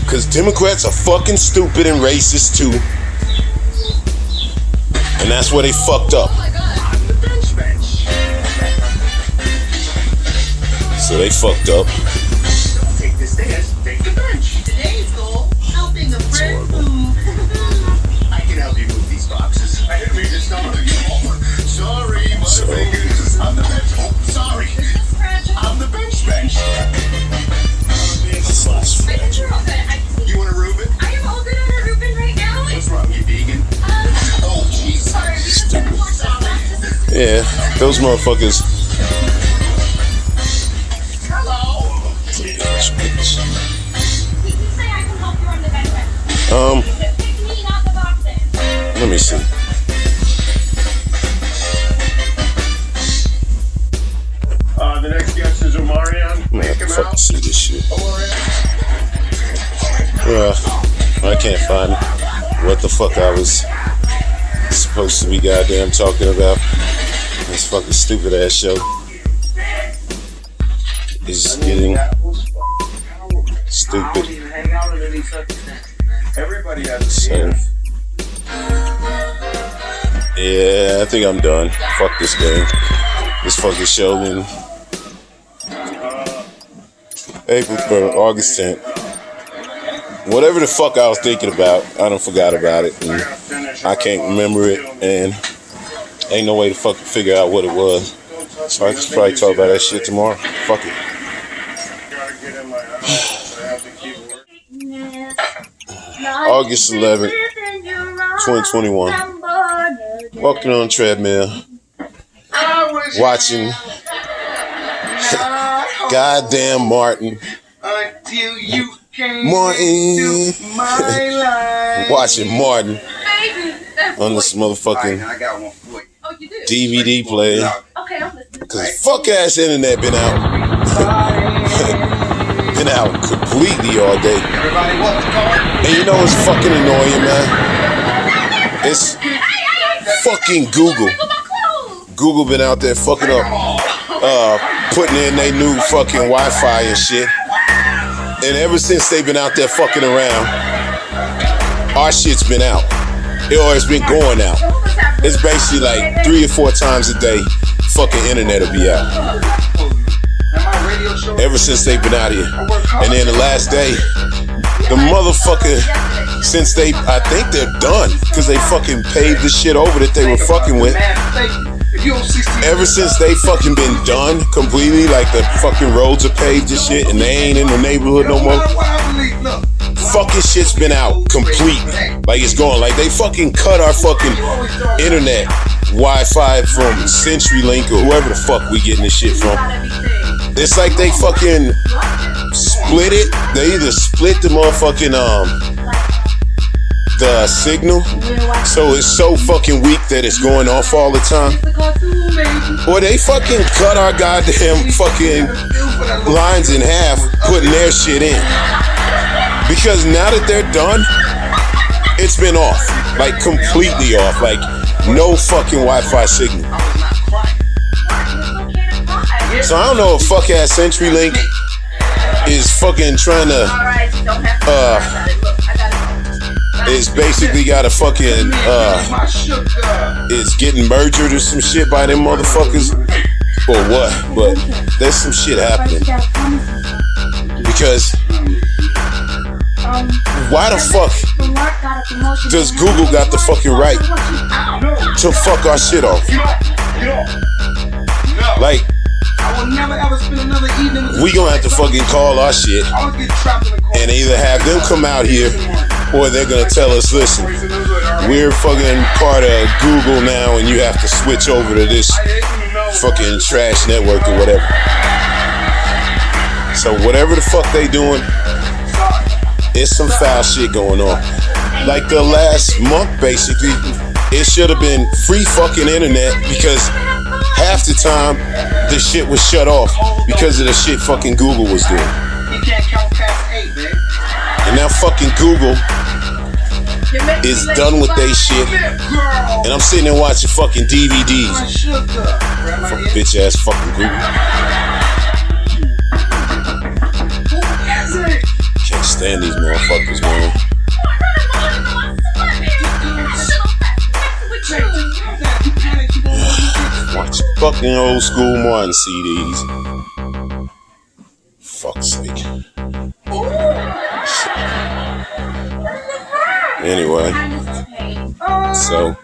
Speaker 1: Because Democrats are fucking stupid and racist too. And that's where they fucked up. So they fucked up.
Speaker 3: Take the stairs, take the bench.
Speaker 5: Today's goal, helping the friend move.
Speaker 3: I can help you move these boxes. I didn't mean to stomach you. Sorry, Butterfingers. I'm the bench. Oh, sorry. I'm the bench. You want a Reuben?
Speaker 5: I am all good on a Reuben right now.
Speaker 3: What's wrong, you vegan? Oh, jeez.
Speaker 1: Yeah, those motherfuckers. Let me see.
Speaker 3: The next guest is Omarion.
Speaker 1: I'm gonna have to fucking see this shit. I can't find what the fuck I was supposed to be goddamn talking about. This fucking stupid ass show is getting stupid.
Speaker 2: Everybody has a
Speaker 1: So, yeah, I think I'm done. Fuck this game. This fucking show in August 10th. Whatever the fuck I was thinking about, I done forgot about it. And I can't remember it, and ain't no way to fucking figure out what it was. So I just probably talk about that shit tomorrow. Fuck it. August 11th, 2021. Walking on the treadmill, watching goddamn Martin.
Speaker 3: Until you came
Speaker 1: Martin.
Speaker 3: into my life.
Speaker 1: Watching Martin on this motherfucking
Speaker 3: I got one for you.
Speaker 5: Oh, you did?
Speaker 1: DVD player.
Speaker 5: Okay, I'm listening.
Speaker 1: Cause fuck ass internet been out. Been out completely all day.
Speaker 3: Everybody want the card?
Speaker 1: And you know what's fucking annoying, man? It's fucking Google. Google been out there fucking up, putting in their new fucking Wi-Fi and shit. And ever since they've been out there fucking around, our shit's been out. Or it's been going out. It's basically like 3 or 4 times a day, fucking internet will be out. Ever since they've been out here. And then the last day, the motherfucker, since I think they're done, because they fucking paved the shit over that they were fucking with. Ever since they fucking been done completely, like the fucking roads are paved and shit, and they ain't in the neighborhood no more. Fucking shit's been out completely. Like it's gone. Like they fucking cut our fucking internet Wi-Fi from CenturyLink or whoever the fuck we getting this shit from. It's like they fucking split it. They either split the motherfucking the signal, so it's so fucking weak that it's going off all the time. Or they fucking cut our goddamn fucking lines in half, putting their shit in. Because now that they're done, it's been off. Like completely off. Like no fucking Wi-Fi signal. So I don't know if fuck ass CenturyLink is fucking trying to is basically got a fucking is getting merged or some shit by them motherfuckers or what, but there's some shit happening. Because why the fuck does Google got the fucking right to fuck our shit off? Like, we gonna have to fucking call our shit and either have them come out here or they're gonna tell us, listen, we're fucking part of Google now and you have to switch over to this fucking trash network or whatever. So whatever the fuck they doing, it's some foul shit going on. Like the last month basically, it should have been free fucking internet because half the time the shit was shut off because of the shit fucking Google was doing. And now fucking Google is done with they shit. And I'm sitting there watching fucking DVDs. Fucking bitch ass fucking Google. Can't stand these motherfuckers, man. Watch fucking old school Martin CDs. Fuck's sake. Anyway, so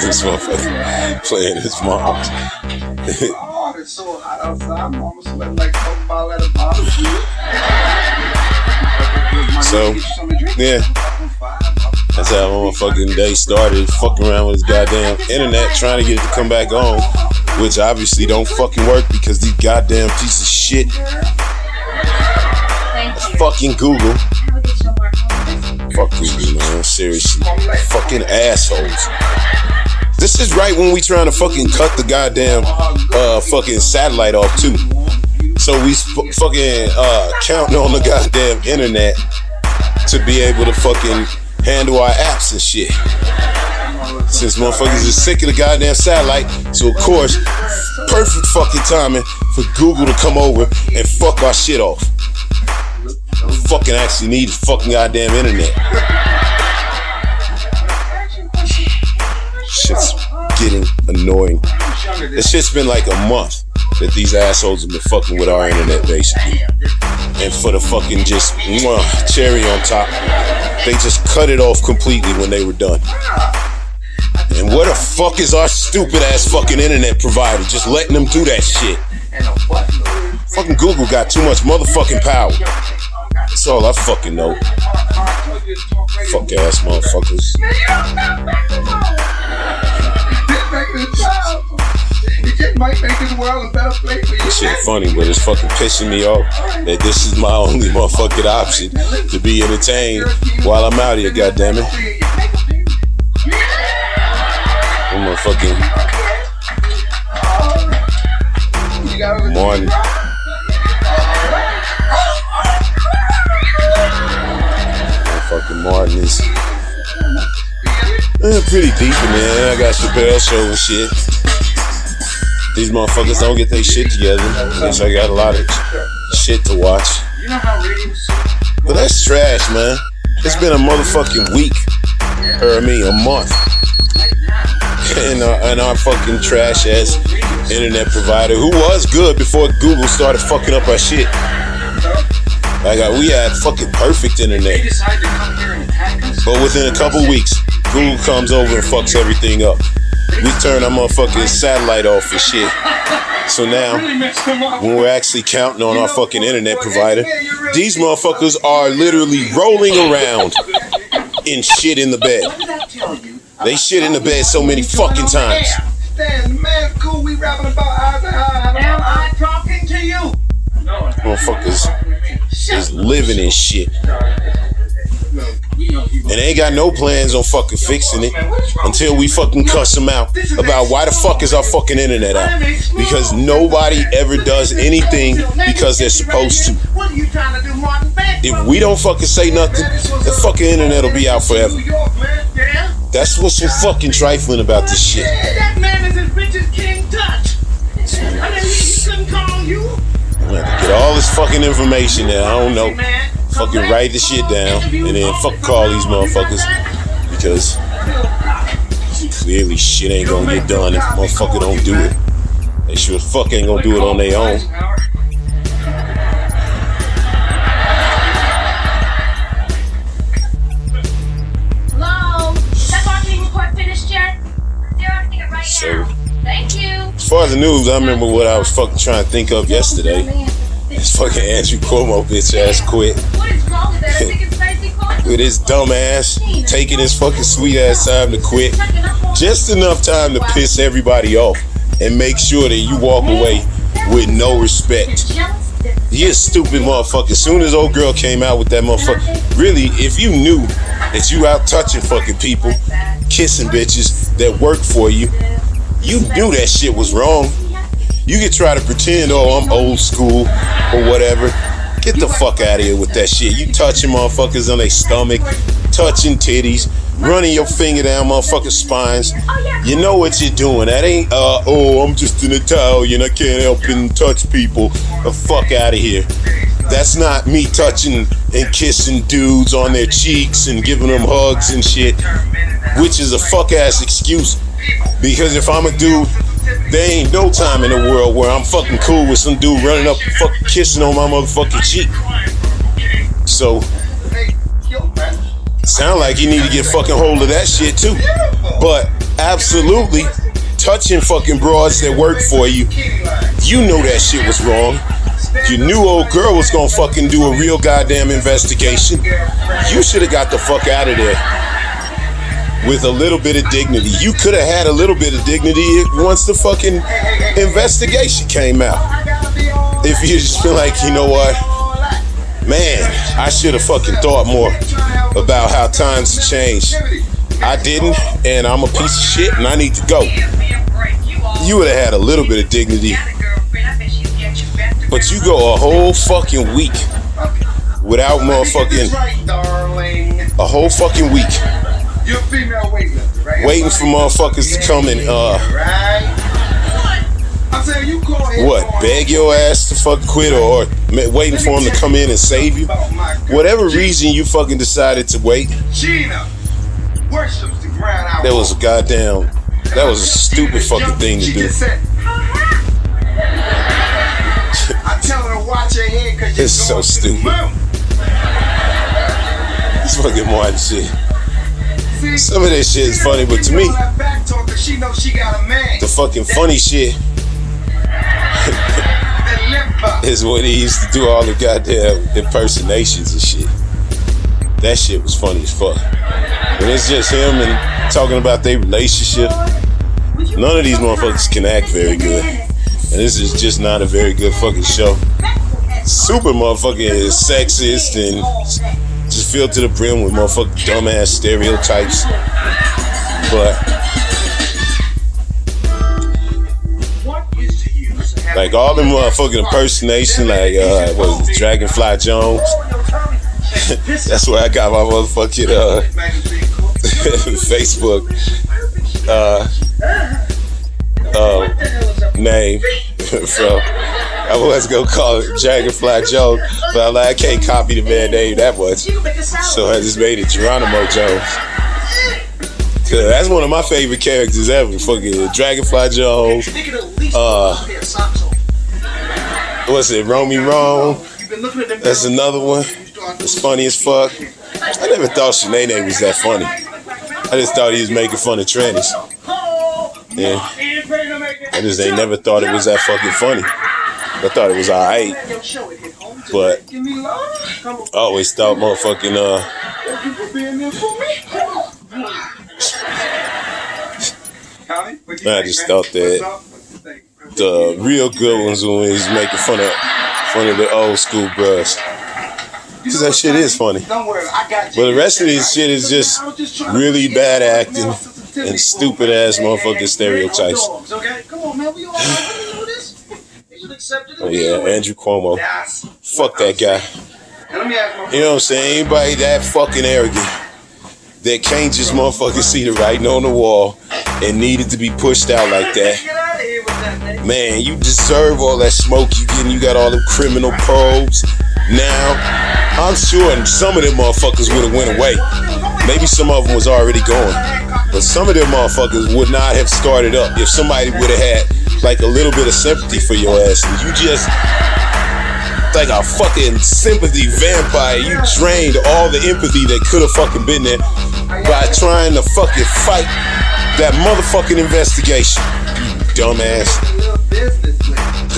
Speaker 1: this motherfucker playing his mom.
Speaker 3: It's so hot outside. I'm almost sweating like football at a barbecue.
Speaker 1: So, yeah. That's how my fucking day started. Fucking around with this goddamn internet, trying to get it to come back on, which obviously don't fucking work because these goddamn pieces of shit. Fucking Google. Fuck Google, man. Seriously. Fucking assholes. This is right when we trying to fucking cut the goddamn fucking satellite off too. So we fucking counting on the goddamn internet to be able to fucking handle our apps and shit. Since motherfuckers is sick of the goddamn satellite, so of course, perfect fucking timing for Google to come over and fuck our shit off. We fucking actually need fucking goddamn internet. Shit's getting annoying. This shit's been like a month that these assholes have been fucking with our internet, basically. And for the fucking just cherry on top, they just cut it off completely when they were done. And where the fuck is our stupid ass fucking internet provider just letting them do that shit? Fucking Google got too much motherfucking power. That's all I fucking know. Fuck ass motherfuckers. This shit funny, but it's fucking pissing me off that this is my only motherfucking option to be entertained while I'm out here, goddammit. I'm motherfucking Martin. Motherfucking Martin is pretty deep in there. I got Chappelle's show and shit. These motherfuckers don't get their shit together. Guess I got a lot of shit to watch. But that's trash, man. It's been a motherfucking week. Or a month. And our fucking trash ass internet provider, who was good before Google started fucking up our shit. We had fucking perfect internet. But within a couple weeks, Google comes over and fucks everything up. We turn our motherfucking satellite off and shit. So now, when we're actually counting on our fucking internet provider, these motherfuckers are literally rolling around in shit in the bed. They shit in the bed so many fucking times.
Speaker 3: Am I talking to you?
Speaker 1: Motherfuckers is living in shit. And they ain't got no plans on fucking fixing it until we fucking cuss them out about why the fuck is our fucking internet out. Because nobody ever does anything because they're supposed to. If we don't fucking say nothing, the fucking internet will be out forever. That's what's so fucking trifling about this shit.
Speaker 3: That man is as rich as King Tut. I mean, he couldn't call you.
Speaker 1: I'm gonna have to get all this fucking information there. I don't know. Fucking write the shit down and then fuck call these motherfuckers because clearly shit ain't gonna get done if motherfucker don't do it. They sure as fuck ain't gonna do it on their own.
Speaker 5: Hello? Is that marketing report finished yet? They're acting it right now. Thank you.
Speaker 1: As far as the news, I remember what I was fucking trying to think of yesterday. This fucking Andrew Cuomo bitch ass quit.
Speaker 5: What is wrong with that? I think it's spicy coffee.
Speaker 1: With his dumb ass taking his fucking sweet ass time to quit. Just enough time to piss everybody off and make sure that you walk away with no respect. You're a stupid motherfucker. As soon as old girl came out with that motherfucker, really, if you knew that you out touching fucking people, kissing bitches that work for you, you knew that shit was wrong. You can try to pretend, oh, I'm old school or whatever. Get the fuck out of here with that shit. You touching motherfuckers on their stomach, touching titties, running your finger down motherfuckers' spines. You know what you're doing. That ain't, oh, I'm just an Italian. I can't help and touch people. The fuck out of here. That's not me touching and kissing dudes on their cheeks and giving them hugs and shit, which is a fuck ass excuse. Because if I'm a dude, there ain't no time in the world where I'm fucking cool with some dude running up and fucking kissing on my motherfucking cheek. So, sound like you need to get fucking hold of that shit too. But absolutely, touching fucking broads that work for you, you know that shit was wrong. You knew old girl was gonna fucking do a real goddamn investigation. You should have got the fuck out of there with a little bit of dignity. You could have had a little bit of dignity once the fucking investigation came out. If you just feel like, you know what, man, I should have fucking thought more about how times change. I didn't, and I'm a piece of shit, and I need to go. You would have had a little bit of dignity. But you go a whole fucking week without motherfucking, a whole fucking week
Speaker 3: You're a female weightlifter, right?
Speaker 1: waiting for motherfuckers to come and
Speaker 3: Right? I'm saying you call him.
Speaker 1: what, beg your ass to fucking quit or waiting for him to come in and save you. Whatever reason you fucking decided to wait,
Speaker 3: Gina worships the ground out.
Speaker 1: that was a goddamn, that was a stupid fucking thing to do.
Speaker 3: I tell her to watch her head because
Speaker 1: It's so stupid. It's fucking Martin shit. Some of that shit is funny, but to me, the fucking funny shit is when he used to do all the goddamn impersonations and shit. That shit was funny as fuck. When it's just him and talking about their relationship, none of these motherfuckers can act very good. And this is just not a very good fucking show. Super motherfucking sexist and just filled to the brim with motherfucking dumbass stereotypes. But like all them motherfucking impersonation, like what was it, Dragonfly Jones? That's where I got my motherfucking Facebook name from. I was gonna call it Dragonfly Jones, but I'm like, I can't copy the man name that much, so I just made it Geronimo Jones. Cause that's one of my favorite characters ever. Fucking Dragonfly Jones. What's it, Romy Rome? That's another one. It's funny as fuck. I never thought Shanae was that funny. I just thought he was making fun of trannies. Yeah. I just ain't never thought it was that fucking funny. I thought it was alright. But I always thought motherfucking I just thought that the real good ones when he's making fun of the old school bros. Cause that shit is funny. But the rest of this shit is just really bad acting and stupid ass motherfucking stereotypes. Oh yeah, Andrew Cuomo. Fuck that guy. You know what I'm saying? Anybody that fucking arrogant that can't just motherfucking see the writing on the wall and needed to be pushed out like that. Man, you deserve all that smoke you getting. You got all them criminal probes. Now, I'm sure some of them motherfuckers would have went away. Maybe some of them was already going. But some of them motherfuckers would not have started up if somebody would have had like a little bit of sympathy for your ass. And you just, like a fucking sympathy vampire, you drained all the empathy that could have fucking been there by trying to fucking fight that motherfucking investigation. You dumbass.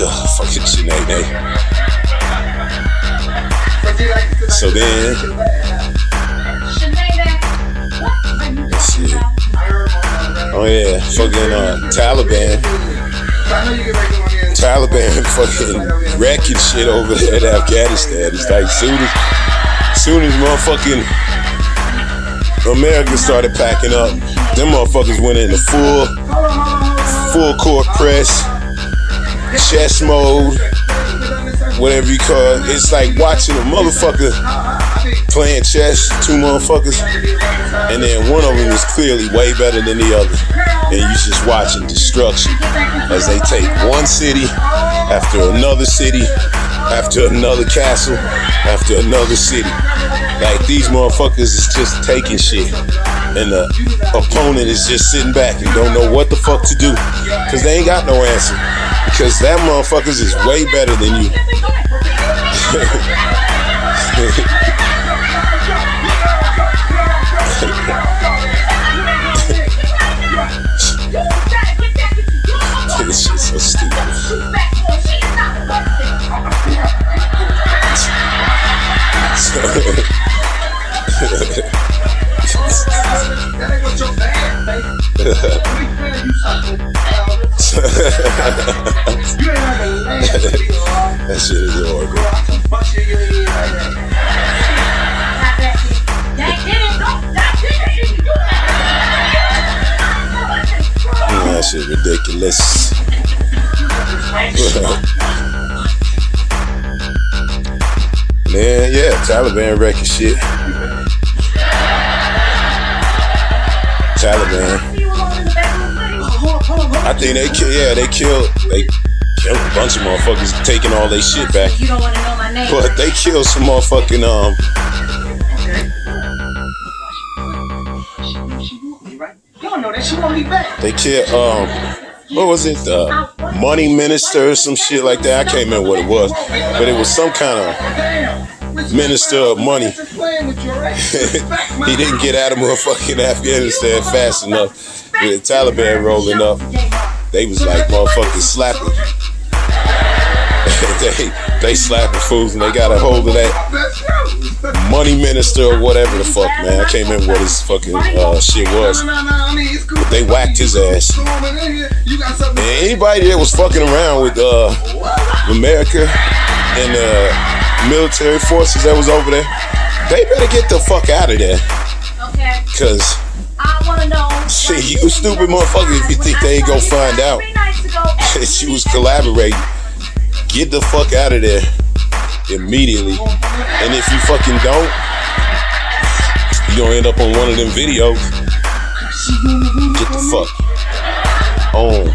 Speaker 1: Ugh, fucking Sinead. So then, let's see. Oh yeah, fucking Taliban fucking wrecking shit over there in Afghanistan. It's like soon as motherfucking America started packing up, them motherfuckers went into full court press, chess mode, whatever you call it. It's like watching a motherfucker playing chess, two motherfuckers, and then one of them is clearly way better than the other. And you just watching destruction as they take one city after another city, after another castle, after another city. Like these motherfuckers is just taking shit. And the opponent is just sitting back and don't know what the fuck to do. Cause they ain't got no answer. Because that motherfuckers is way better than you. This shit's so stupid. That shit is horrible. That shit ridiculous. Man, yeah, Taliban wrecking shit. Taliban. I think they killed a bunch of motherfuckers taking all their shit back.
Speaker 5: You don't want to know my name.
Speaker 1: But they killed some motherfucking
Speaker 2: You don't know that she won't be back.
Speaker 1: they killed what was it? Money minister or some shit like that. I can't remember what it was. But it was some kind of minister of money. He didn't get out of motherfucking Afghanistan fast enough. With the Taliban rolling up, they was like motherfucking slapping. they slapping fools, and they got a hold of that money minister or whatever the fuck, man. I can't remember what his fucking shit was. But they whacked his ass. And anybody that was fucking around with America and the military forces that was over there, they better get the fuck out of there.
Speaker 5: Okay.
Speaker 1: Cause
Speaker 5: I want to know.
Speaker 1: shit, you stupid motherfucker if you think they ain't gonna find out that she was collaborating. Get the fuck out of there immediately. And if you fucking don't, you gonna end up on one of them videos. Get the fuck on.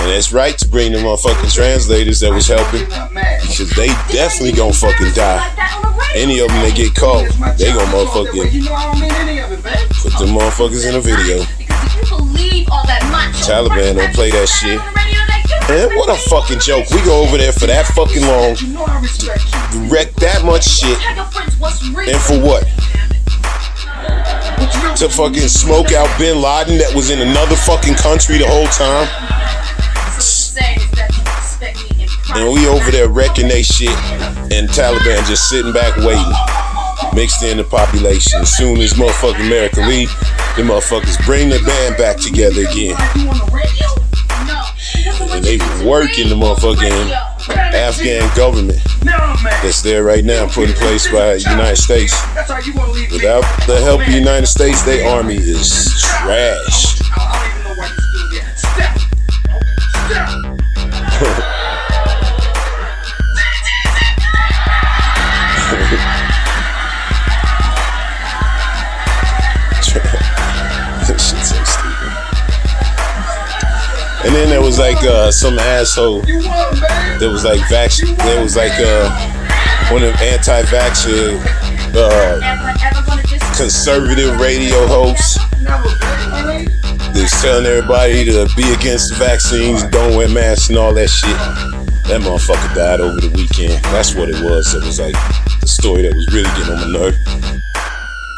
Speaker 1: And that's right to bring the motherfucking translators that was helping, because they definitely gonna fucking die. Any of them that get caught, they gonna motherfucking put them motherfuckers in a video. Taliban don't play that shit. Man, what a fucking joke. We go over there for that fucking long, wreck that much shit, and for what? To fucking smoke out Bin Laden that was in another fucking country the whole time? And we over there wrecking they shit, and Taliban just sitting back waiting, mixed in the population. As soon as motherfucking America leave, the motherfuckers bring the band back together again. And they working the motherfucking Afghan government that's there right now, put in place by the United States. Without the help of the United States, their army is trash. And then there was like some asshole that was like one of them anti-vaxxer conservative radio hosts that's telling everybody to be against the vaccines, don't wear masks and all that shit. That motherfucker died over the weekend. That's what it was. It was like the story that was really getting on my nerve.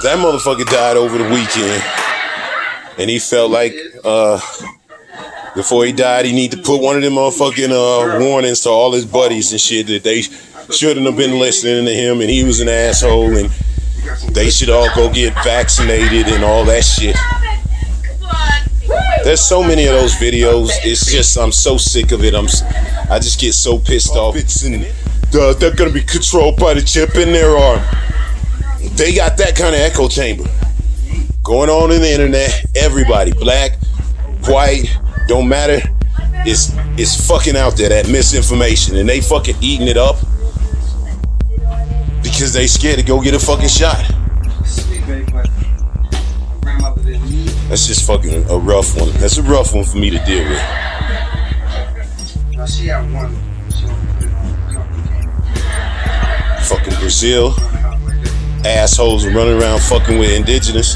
Speaker 1: That motherfucker died over the weekend, and he felt like before he died, he need to put one of them motherfucking warnings to all his buddies and shit that they shouldn't have been listening to him, and he was an asshole, and they should all go get vaccinated and all that shit. There's so many of those videos. It's just, I'm so sick of it. I just get so pissed off. They're gonna be controlled by the chip in their arm. They got that kind of echo chamber going on in the internet. Everybody, black, white, don't matter. It's fucking out there, that misinformation, and they fucking eating it up because they scared to go get a fucking shot. That's just fucking a rough one. That's a rough one for me to deal with. Fucking Brazil. Assholes are running around fucking with indigenous.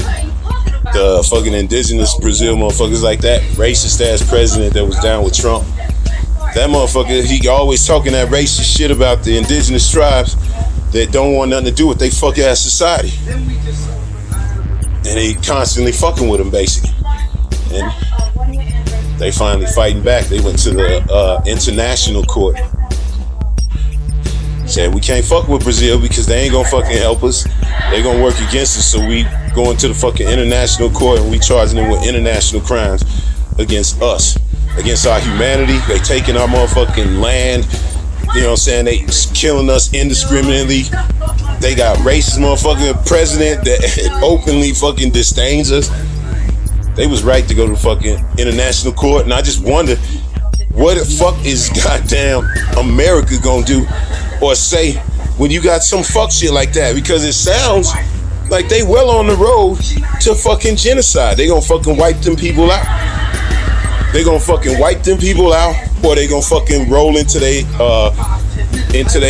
Speaker 1: The fucking indigenous Brazil motherfuckers like that. Racist ass president that was down with Trump. That motherfucker, he always talking that racist shit about the indigenous tribes that don't want nothing to do with they fuck ass society. And they constantly fucking with them, basically. And they finally fighting back. They went to the international court. Said we can't fuck with Brazil because they ain't gonna fucking help us. They gonna work against us. So we going to the fucking international court and we charging them with international crimes against us, against our humanity. They taking our motherfucking land. You know what I'm saying? They killing us indiscriminately. They got racist motherfucking president that openly fucking disdains us. They was right to go to the fucking international court, and I just wonder what the fuck is goddamn America gonna do or say when you got some fuck shit like that, because it sounds Like, they well on the road to fucking genocide. They gonna fucking wipe them people out. They gonna fucking wipe them people out, or they gonna fucking roll into their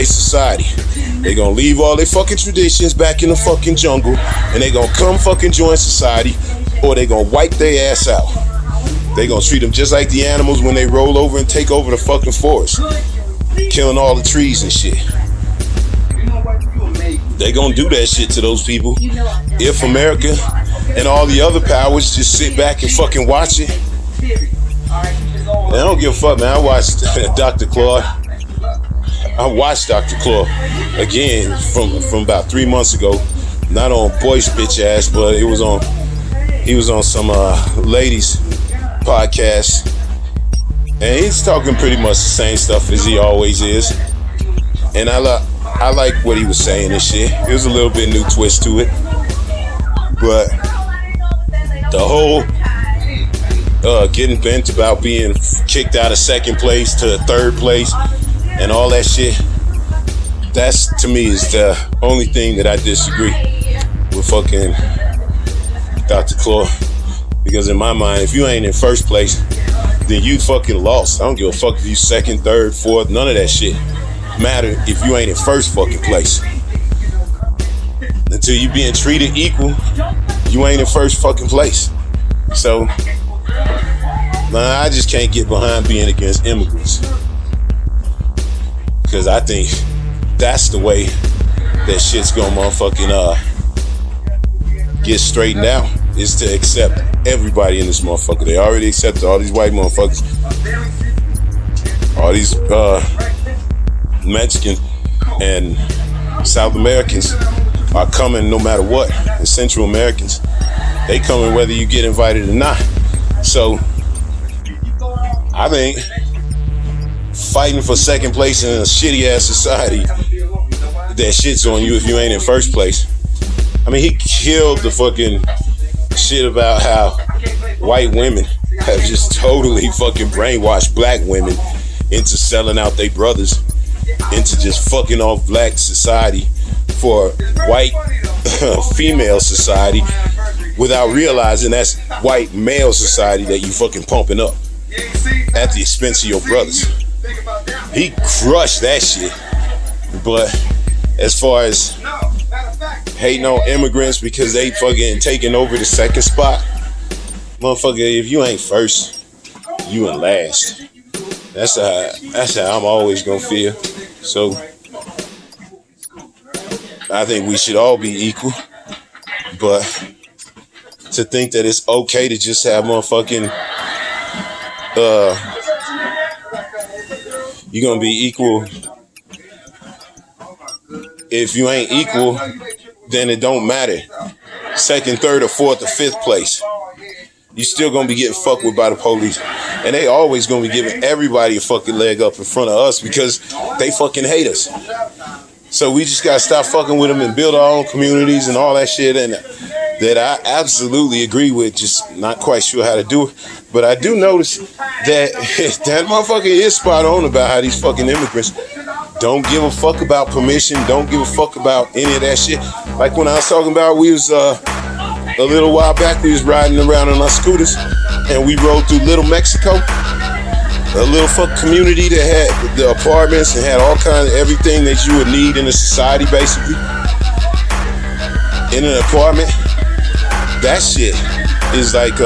Speaker 1: society. They gonna leave all their fucking traditions back in the fucking jungle, and they gonna come fucking join society, or they gonna wipe their ass out. They gonna treat them just like the animals when they roll over and take over the fucking forest, killing all the trees and shit. They gonna do that shit to those people. If America and all the other powers just sit back and fucking watch it. And I don't give a fuck, man. I watched Dr. Claude. I watched Dr. Claude again from about 3 months ago. Not on Boy's bitch ass, but he was on some ladies podcast, and he's talking pretty much the same stuff as he always is. And I like what he was saying and shit. It was a little bit new twist to it, but the whole getting bent about being kicked out of second place to third place and all that shit, that's, to me, is the only thing that I disagree with fucking Dr. Claude. Because in my mind, if you ain't in first place, then you fucking lost. I don't give a fuck if you second, third, fourth, none of that shit matter if you ain't in first fucking place. Until you being treated equal, you ain't in first fucking place. So, nah, I just can't get behind being against immigrants. Because I think that's the way that shit's gonna motherfucking get straightened out, is to accept everybody in this motherfucker. They already accepted all these white motherfuckers. All these Mexican and South Americans are coming no matter what. And Central Americans, they coming whether you get invited or not. So I think fighting for second place in a shitty ass society that shits on you if you ain't in first place. I mean, he killed the fucking shit about how white women have just totally fucking brainwashed black women into selling out their brothers, into just fucking off black society for white female society, without realizing that's white male society that you fucking pumping up at the expense of your brothers. He crushed that shit. But as far as hating on immigrants because they fucking taking over the second spot, motherfucker, if you ain't first, you in last. That's how I'm always gonna feel. So I think we should all be equal, but to think that it's okay to just have motherfucking you're gonna be equal. If you ain't equal, then it don't matter. Second, third, or fourth, or fifth place, you still gonna be getting fucked with by the police. And they always gonna be giving everybody a fucking leg up in front of us because they fucking hate us. So we just gotta stop fucking with them and build our own communities and all that shit. And that I absolutely agree with, just not quite sure how to do it. But I do notice that that motherfucker is spot on about how these fucking immigrants don't give a fuck about permission, don't give a fuck about any of that shit. Like when I was talking about, we was a little while back, we was riding around on our scooters and we rode through Little Mexico, a little fuck community that had the apartments and had all kinds of everything that you would need in a society, basically, in an apartment. That shit is like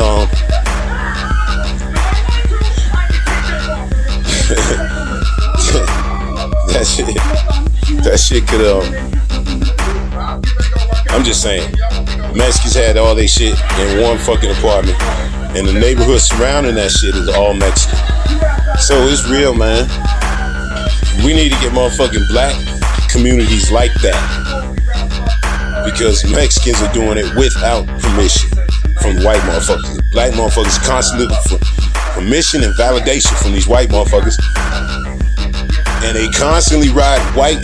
Speaker 1: that shit could I'm just saying, Mexicans had all their shit in one fucking apartment, and the neighborhood surrounding that shit is all Mexican. So it's real, man. We need to get motherfucking black communities like that, because Mexicans are doing it without permission from white motherfuckers. Black motherfuckers constantly looking for permission and validation from these white motherfuckers, and they constantly ride white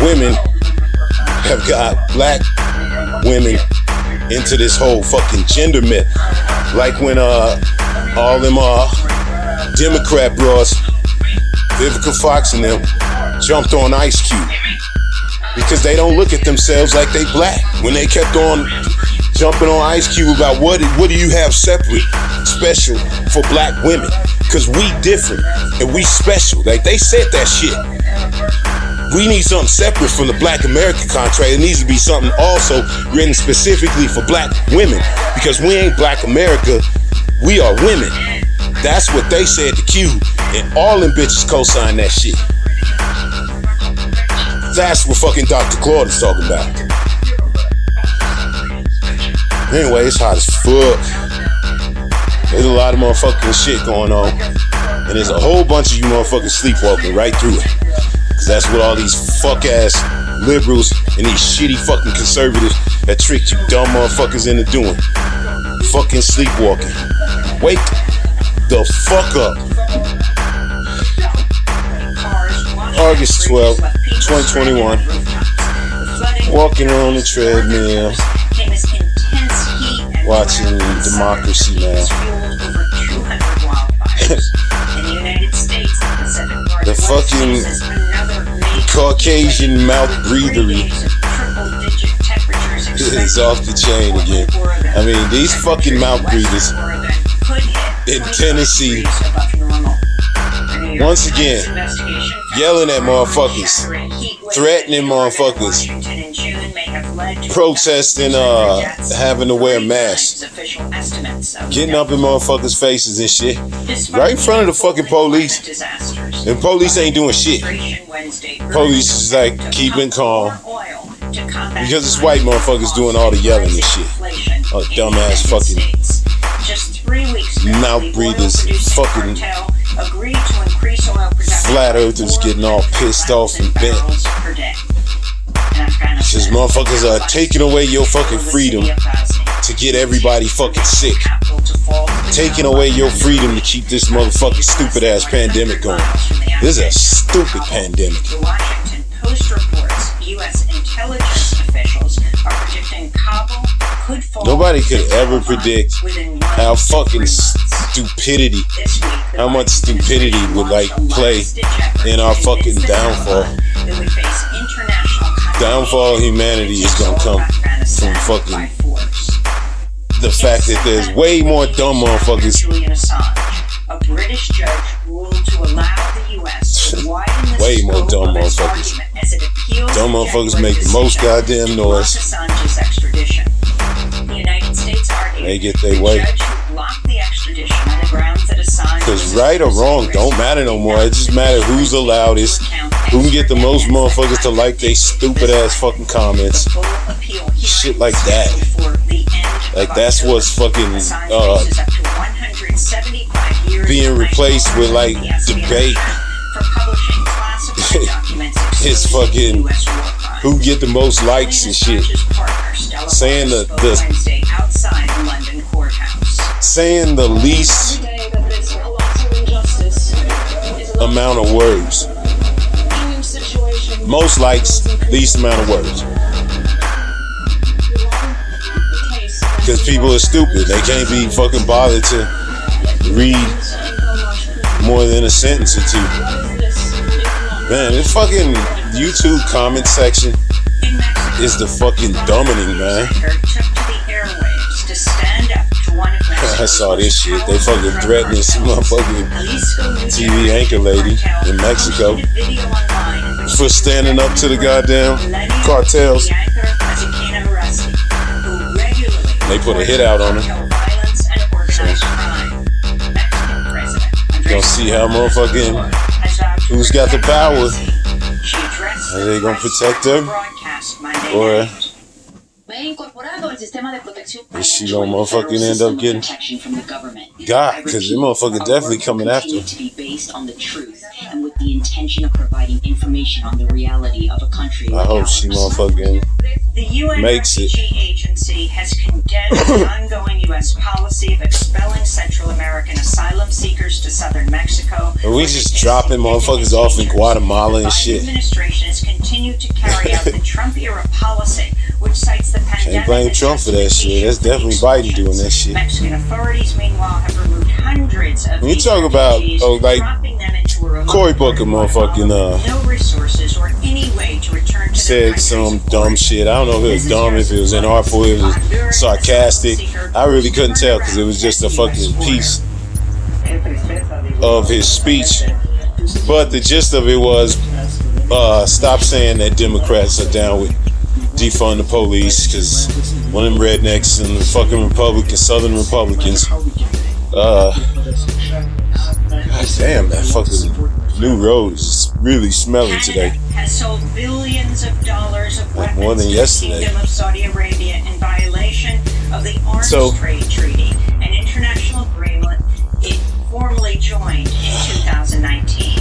Speaker 1: women have got black women into this whole fucking gender myth. Like when all them Democrat bros, Vivica Fox and them, jumped on Ice Cube because they don't look at themselves like they black. When they kept on jumping on Ice Cube about what do you have separate, special for black women? Because we different and we special. Like they said that shit. We need something separate from the Black American contract. It needs to be something also written specifically for black women. Because we ain't Black America, we are women. That's what they said to Q, and all them bitches co-signed that shit. That's what fucking Dr. Claude is talking about. Anyway, it's hot as fuck. There's a lot of motherfucking shit going on. And there's a whole bunch of you motherfuckers sleepwalking right through it. Cause that's what all these fuck ass liberals and these shitty fucking conservatives that tricked you dumb motherfuckers into doing. Fucking sleepwalking. Wake the fuck up. August 12th, 2021. Walking on the treadmill. Watching Democracy Now. The fucking Caucasian mouth breathery is off the chain again. I mean, these fucking mouth breathers in Tennessee, once again, yelling at motherfuckers, threatening motherfuckers, protesting, having to wear masks, getting up in motherfuckers' faces and shit, right in front of the fucking police. And police ain't doing shit. Police is like keeping calm because it's white motherfuckers doing all the yelling and shit. Oh, dumbass fucking mouth breathers, fucking flat earthers getting all pissed off and bent. Because motherfuckers are taking away your fucking freedom to get everybody fucking sick. Taking away your freedom to keep this motherfucking stupid ass pandemic going. This is a stupid pandemic.
Speaker 6: The Washington Post reports U.S. intelligence officials are predicting Kabul could fall.
Speaker 1: Nobody could ever predict how fucking stupidity, how much stupidity would like play in our fucking downfall. Downfall of humanity is gonna come from fucking the fact that there's way more dumb motherfuckers.
Speaker 6: A British judge ruled to allow the U.S. to widen the
Speaker 1: way more dumb
Speaker 6: scope of its
Speaker 1: motherfuckers.
Speaker 6: argument as it appeals
Speaker 1: Dumb motherfuckers make the most goddamn noise.
Speaker 6: Assange's extradition. The United States argued
Speaker 1: They get their way.
Speaker 6: the judge who blocked the extradition on the grounds that Assange
Speaker 1: Because right or wrong don't matter no more. It just matters who's the loudest, who can get the most motherfuckers to like they stupid ass fucking comments. Shit like that. Like that's what's fucking being replaced with like debate. It's fucking who get the most likes and shit. Saying saying the least amount of words. Most likes, least amount of words. Because people are stupid. They can't be fucking bothered to read more than a sentence or two. Man, this fucking YouTube comment section is the fucking dominating, man. I saw this shit. They fucking threatening some motherfucking TV anchor lady in Mexico for standing up to the goddamn cartels. They put a hit out on her. So, gonna see how motherfucking who's got the power. Are they gonna protect her? Or is she gonna motherfucking end up getting God? Because the motherfucker definitely coming after her.
Speaker 6: To be based on the truth and with the intention of providing information on the reality of a country.
Speaker 1: I hope she motherfucking
Speaker 6: The UN
Speaker 1: makes it.
Speaker 6: Refugee Agency has condemned the ongoing U.S. policy of expelling Central American asylum seekers to southern Mexico.
Speaker 1: And we just dropping motherfuckers off in Guatemala and shit.
Speaker 6: The Biden administration has continued to carry out the Trump-era policy, which cites the pandemic.
Speaker 1: Can't blame Trump for that shit. That's definitely Biden doing that shit.
Speaker 6: Mexican authorities, meanwhile, have removed hundreds of
Speaker 1: When you
Speaker 6: these
Speaker 1: talk about,
Speaker 6: refugees,
Speaker 1: oh, like
Speaker 6: dropping them into a remote
Speaker 1: Cory Booker, motherfucking,
Speaker 6: no resources or any way to return to
Speaker 1: said some dumb shit. I don't know if it was dumb, if it was inartful, if it was sarcastic. I really couldn't tell because it was just a fucking piece of his speech. But the gist of it was, stop saying that Democrats are down with defund the police, because one of them rednecks and the fucking Republicans, Southern Republicans, God damn, that fucking new road is really smelling today.
Speaker 6: Has sold billions of dollars of
Speaker 1: like
Speaker 6: weapons
Speaker 1: more than
Speaker 6: to
Speaker 1: yesterday.
Speaker 6: the Kingdom of Saudi Arabia in violation of the Arms Trade Treaty, an international agreement it formally joined in 2019.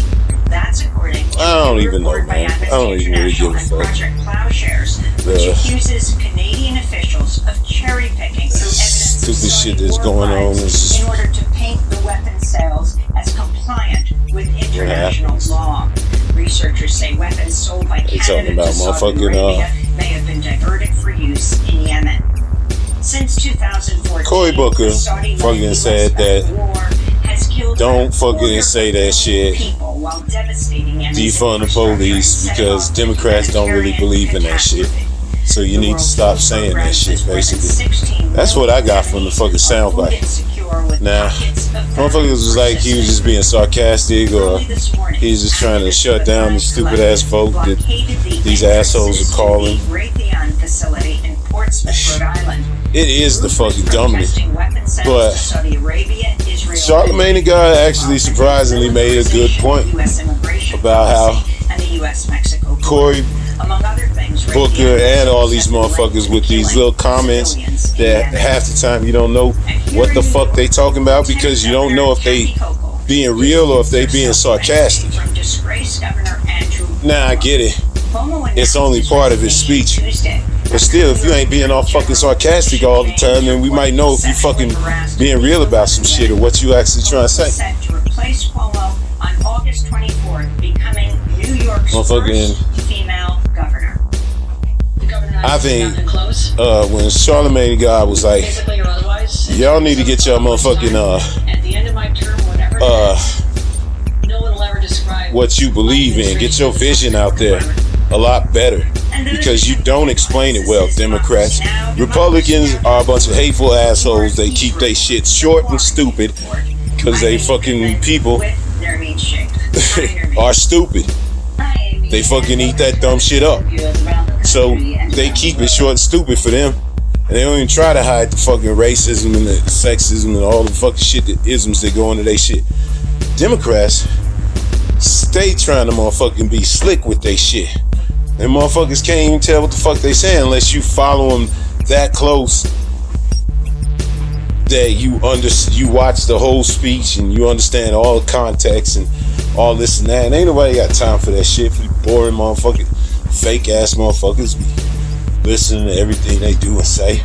Speaker 6: That's according to
Speaker 1: I don't
Speaker 6: a
Speaker 1: even know,
Speaker 6: report by
Speaker 1: man. I
Speaker 6: Amnesty
Speaker 1: don't even really give a
Speaker 6: International and
Speaker 1: fuck.
Speaker 6: Project Plowshares, which accuses Canadian officials of cherry picking through evidence of
Speaker 1: Stupid
Speaker 6: Saudi
Speaker 1: shit that's
Speaker 6: war
Speaker 1: going on
Speaker 6: crimes
Speaker 1: is just-
Speaker 6: in order to paint the weapons sales as compliant with international law. Researchers say weapons sold by
Speaker 1: talking
Speaker 6: Canada
Speaker 1: about
Speaker 6: to Saudi
Speaker 1: motherfucking,
Speaker 6: Arabia may have been diverted for use in Yemen. Since 2014,
Speaker 1: Cory Booker
Speaker 6: the Saudi-led
Speaker 1: fucking said that
Speaker 6: war has killed
Speaker 1: don't fucking say that shit.
Speaker 6: people while devastating Yemen's
Speaker 1: Defund the police, because Democrats don't really believe in that shit. So you need to stop saying that shit, basically. That's what I got from the fucking soundbite. Now, motherfuckers was like he was just being sarcastic, or he's just trying to shut down the stupid ass vote that these assholes are calling. It is the fucking dumbness. But Charlemagne the God actually surprisingly made a good point about how Cory Booker and all these motherfuckers with these little comments that half the time you don't know what the fuck they talking about, because you don't know if they being real or if they being sarcastic. Now I get it. It's only part of his speech. But still, if you ain't being all fucking sarcastic all the time, then we might know if you fucking being real about some shit or what you actually trying to say. Motherfucking, I think when Charlemagne the God was like, y'all need to get your motherfucking what you believe in, get your vision out there a lot better, because you don't explain it well. Democrats, Republicans are a bunch of hateful assholes. They keep their shit short and stupid because they fucking people are stupid. They fucking eat that dumb shit up. So they keep it short and stupid for them. And they don't even try to hide the fucking racism and the sexism and all the fucking shit, the isms that go into their shit. Democrats stay trying to motherfucking be slick with their shit. And motherfuckers can't even tell what the fuck they saying unless you follow them that close that you watch the whole speech and you understand all the context and all this and that. And ain't nobody got time for that shit. For you boring motherfuckers, fake ass motherfuckers be listening to everything they do and say.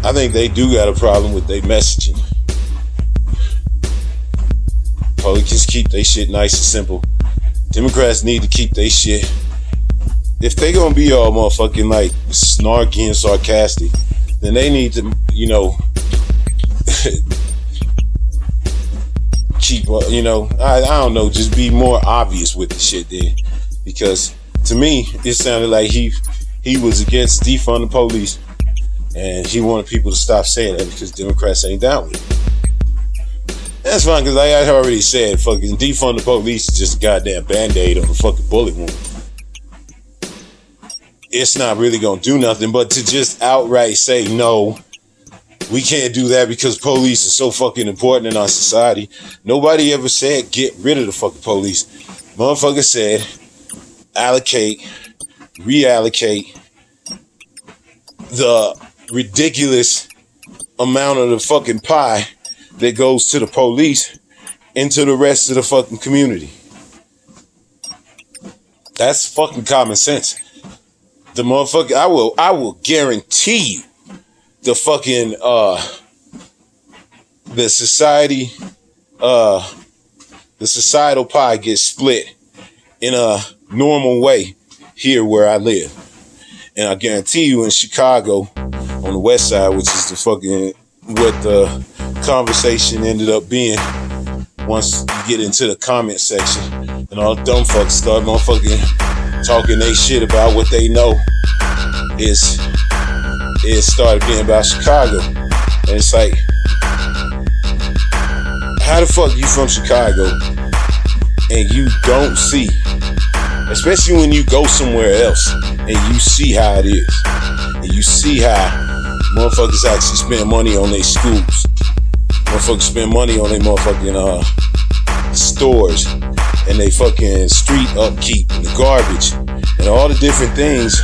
Speaker 1: I think they do got a problem with their messaging. Republicans keep their shit nice and simple. Democrats need to keep their shit. If they gonna be all motherfucking like snarky and sarcastic, then they need to, keep, I don't know, just be more obvious with the shit then. Because to me, it sounded like he was against defund the police, and he wanted people to stop saying that because Democrats ain't down with it. That's fine, because like I already said, fucking defund the police is just a goddamn band-aid on a fucking bullet wound. It's not really gonna do nothing, but to just outright say, no, we can't do that because police is so fucking important in our society. Nobody ever said get rid of the fucking police. Motherfucker said reallocate the ridiculous amount of the fucking pie that goes to the police into the rest of the fucking community. That's fucking common sense. The motherfucker, I will guarantee you, the fucking the societal pie gets split in a normal way here where I live. And I guarantee you in Chicago on the west side, which is the fucking what the conversation ended up being once you get into the comment section, and all the dumb fucks start motherfucking talking they shit about what they know, it started being about Chicago. And it's like, how the fuck you from Chicago and you don't see, especially when you go somewhere else and you see how it is, and you see how motherfuckers actually spend money on their schools, motherfuckers spend money on their motherfucking stores and they fucking street upkeep and the garbage and all the different things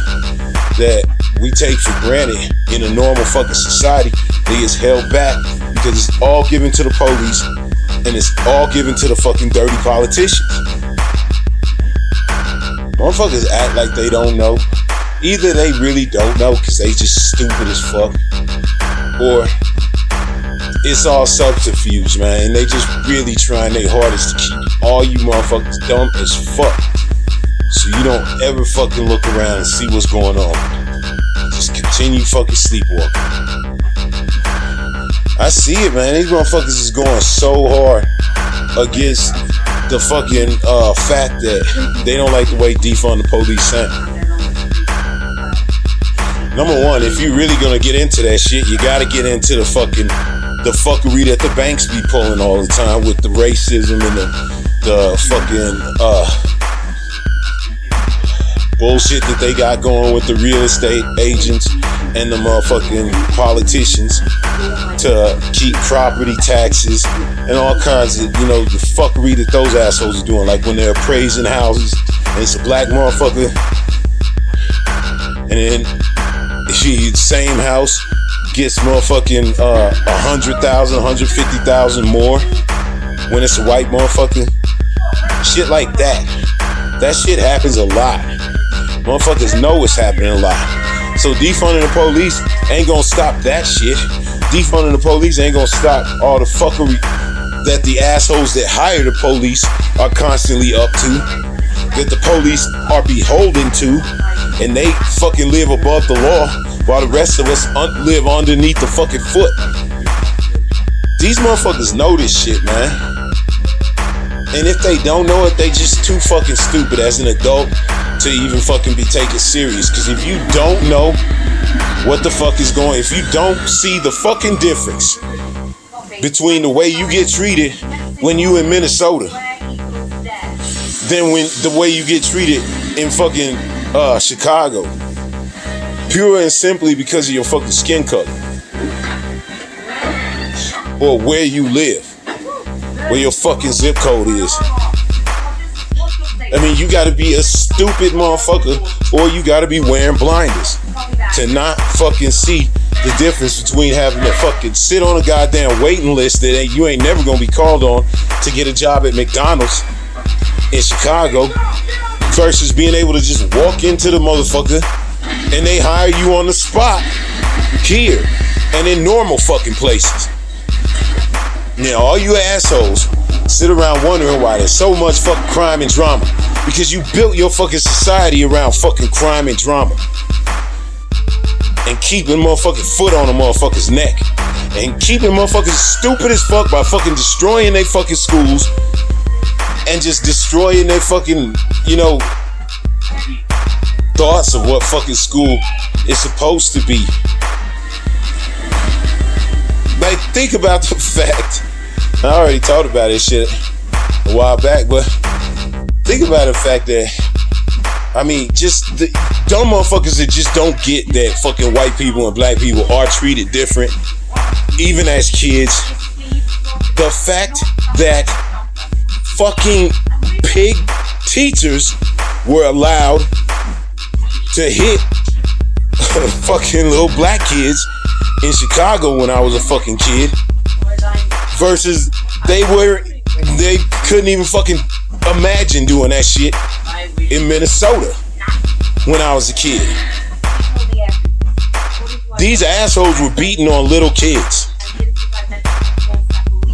Speaker 1: that we take for granted in a normal fucking society. They is held back because it's all given to the police and it's all given to the fucking dirty politicians. Motherfuckers act like they don't know. Either they really don't know because they just stupid as fuck, or it's all subterfuge, man, and they just really trying their hardest to keep all you motherfuckers dumb as fuck, so you don't ever fucking look around and see what's going on. Just continue fucking sleepwalking. I see it, man. These motherfuckers is going so hard against the fucking fact that they don't like the way defund the police sound. Number one, if you really gonna get into that shit, you gotta get into the fuckery that the banks be pulling all the time with the racism and the fucking bullshit that they got going with the real estate agents and the motherfucking politicians to keep property taxes and all kinds of, the fuckery that those assholes are doing. Like when they're appraising houses and it's a black motherfucker, and then the same house gets motherfucking 100,000, 150,000 more when it's a white motherfucker. Shit like that. That shit happens a lot. Motherfuckers know it's happening a lot. So defunding the police ain't gonna stop that shit. Defunding the police ain't gonna stop all the fuckery that the assholes that hire the police are constantly up to, that the police are beholden to, and they fucking live above the law while the rest of us live underneath the fucking foot. These motherfuckers know this shit, man. And if they don't know it, they just too fucking stupid as an adult to even fucking be taken serious. Because if you don't know what the fuck is going, if you don't see the fucking difference between the way you get treated when you in Minnesota than when the way you get treated in fucking Chicago, pure and simply because of your fucking skin color or where you live, where your fucking zip code is. I mean, you gotta be a stupid motherfucker or you gotta be wearing blinders to not fucking see the difference between having to fucking sit on a goddamn waiting list that you ain't never gonna be called on to get a job at McDonald's in Chicago versus being able to just walk into the motherfucker and they hire you on the spot here and in normal fucking places. Now, all you assholes sit around wondering why there's so much fucking crime and drama. Because you built your fucking society around fucking crime and drama. And keeping motherfucking foot on a motherfucker's neck. And keeping motherfuckers stupid as fuck by fucking destroying their fucking schools. And just destroying their fucking, thoughts of what fucking school is supposed to be. Like, think about the fact, I already talked about this shit a while back, but think about the fact that, just the dumb motherfuckers that just don't get that fucking white people and black people are treated different, even as kids. The fact that fucking pig teachers were allowed to hit fucking little black kids in Chicago when I was a fucking kid, versus they couldn't even fucking imagine doing that shit in Minnesota when I was a kid. These assholes were beating on little kids.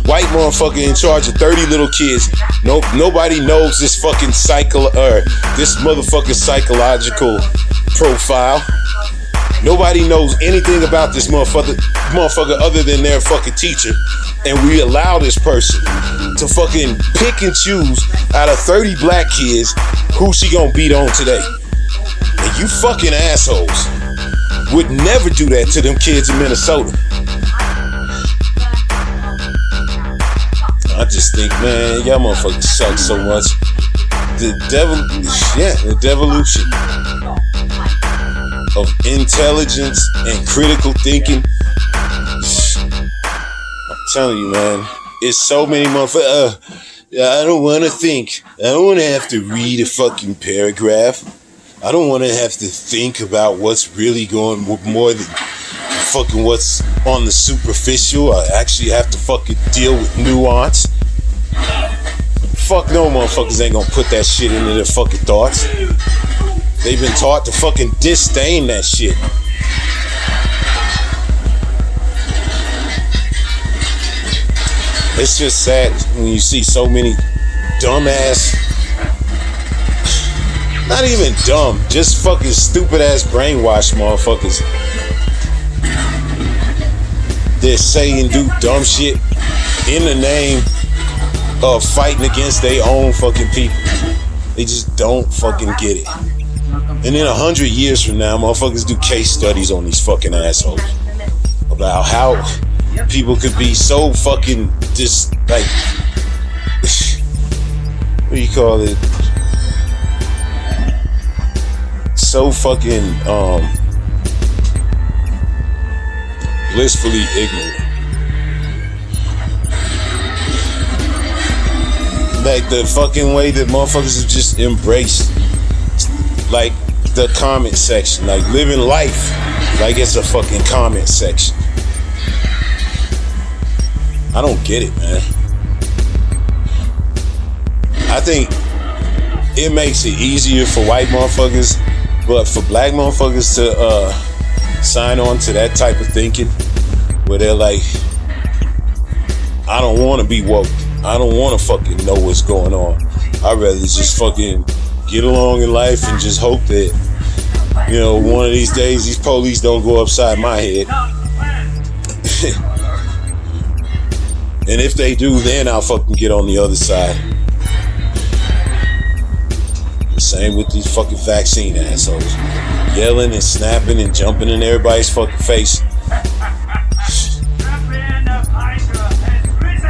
Speaker 1: White motherfucker in charge of 30 little kids. Nobody knows this fucking this motherfucking psychological profile. Nobody knows anything about this motherfucker other than their fucking teacher, and we allow this person to fucking pick and choose out of 30 black kids who she gonna beat on today. And you fucking assholes would never do that to them kids in Minnesota. I just think, man, y'all motherfuckers suck so much. The devolution of intelligence and critical thinking. I'm telling you, man, it's so many motherfuckers. I don't want to think. I don't want to have to read a fucking paragraph. I don't want to have to think about what's really going more than fucking what's on the superficial. I actually have to fucking deal with nuance. Fuck no, motherfuckers ain't gonna put that shit into their fucking thoughts. They've been taught to fucking disdain that shit. It's just sad when you see so many dumbass, not even dumb, just fucking stupid ass brainwashed motherfuckers. They say and do dumb shit in the name of fighting against their own fucking people. They just don't fucking get it. And then 100 years from now, motherfuckers do case studies on these fucking assholes about how people could be so fucking just like, what do you call it? So fucking blissfully ignorant. Like the fucking way that motherfuckers have just embraced, like, the comment section, like living life like it's a fucking comment section. I don't get it, man. I think it makes it easier for white motherfuckers, but for black motherfuckers to sign on to that type of thinking, where they're like, I don't want to be woke. I don't want to fucking know what's going on. I'd rather just fucking get along in life and just hope that, you know, one of these days these police don't go upside my head. And if they do, then I'll fucking get on the other side. Same with these fucking vaccine assholes. Yelling and snapping and jumping in everybody's fucking face.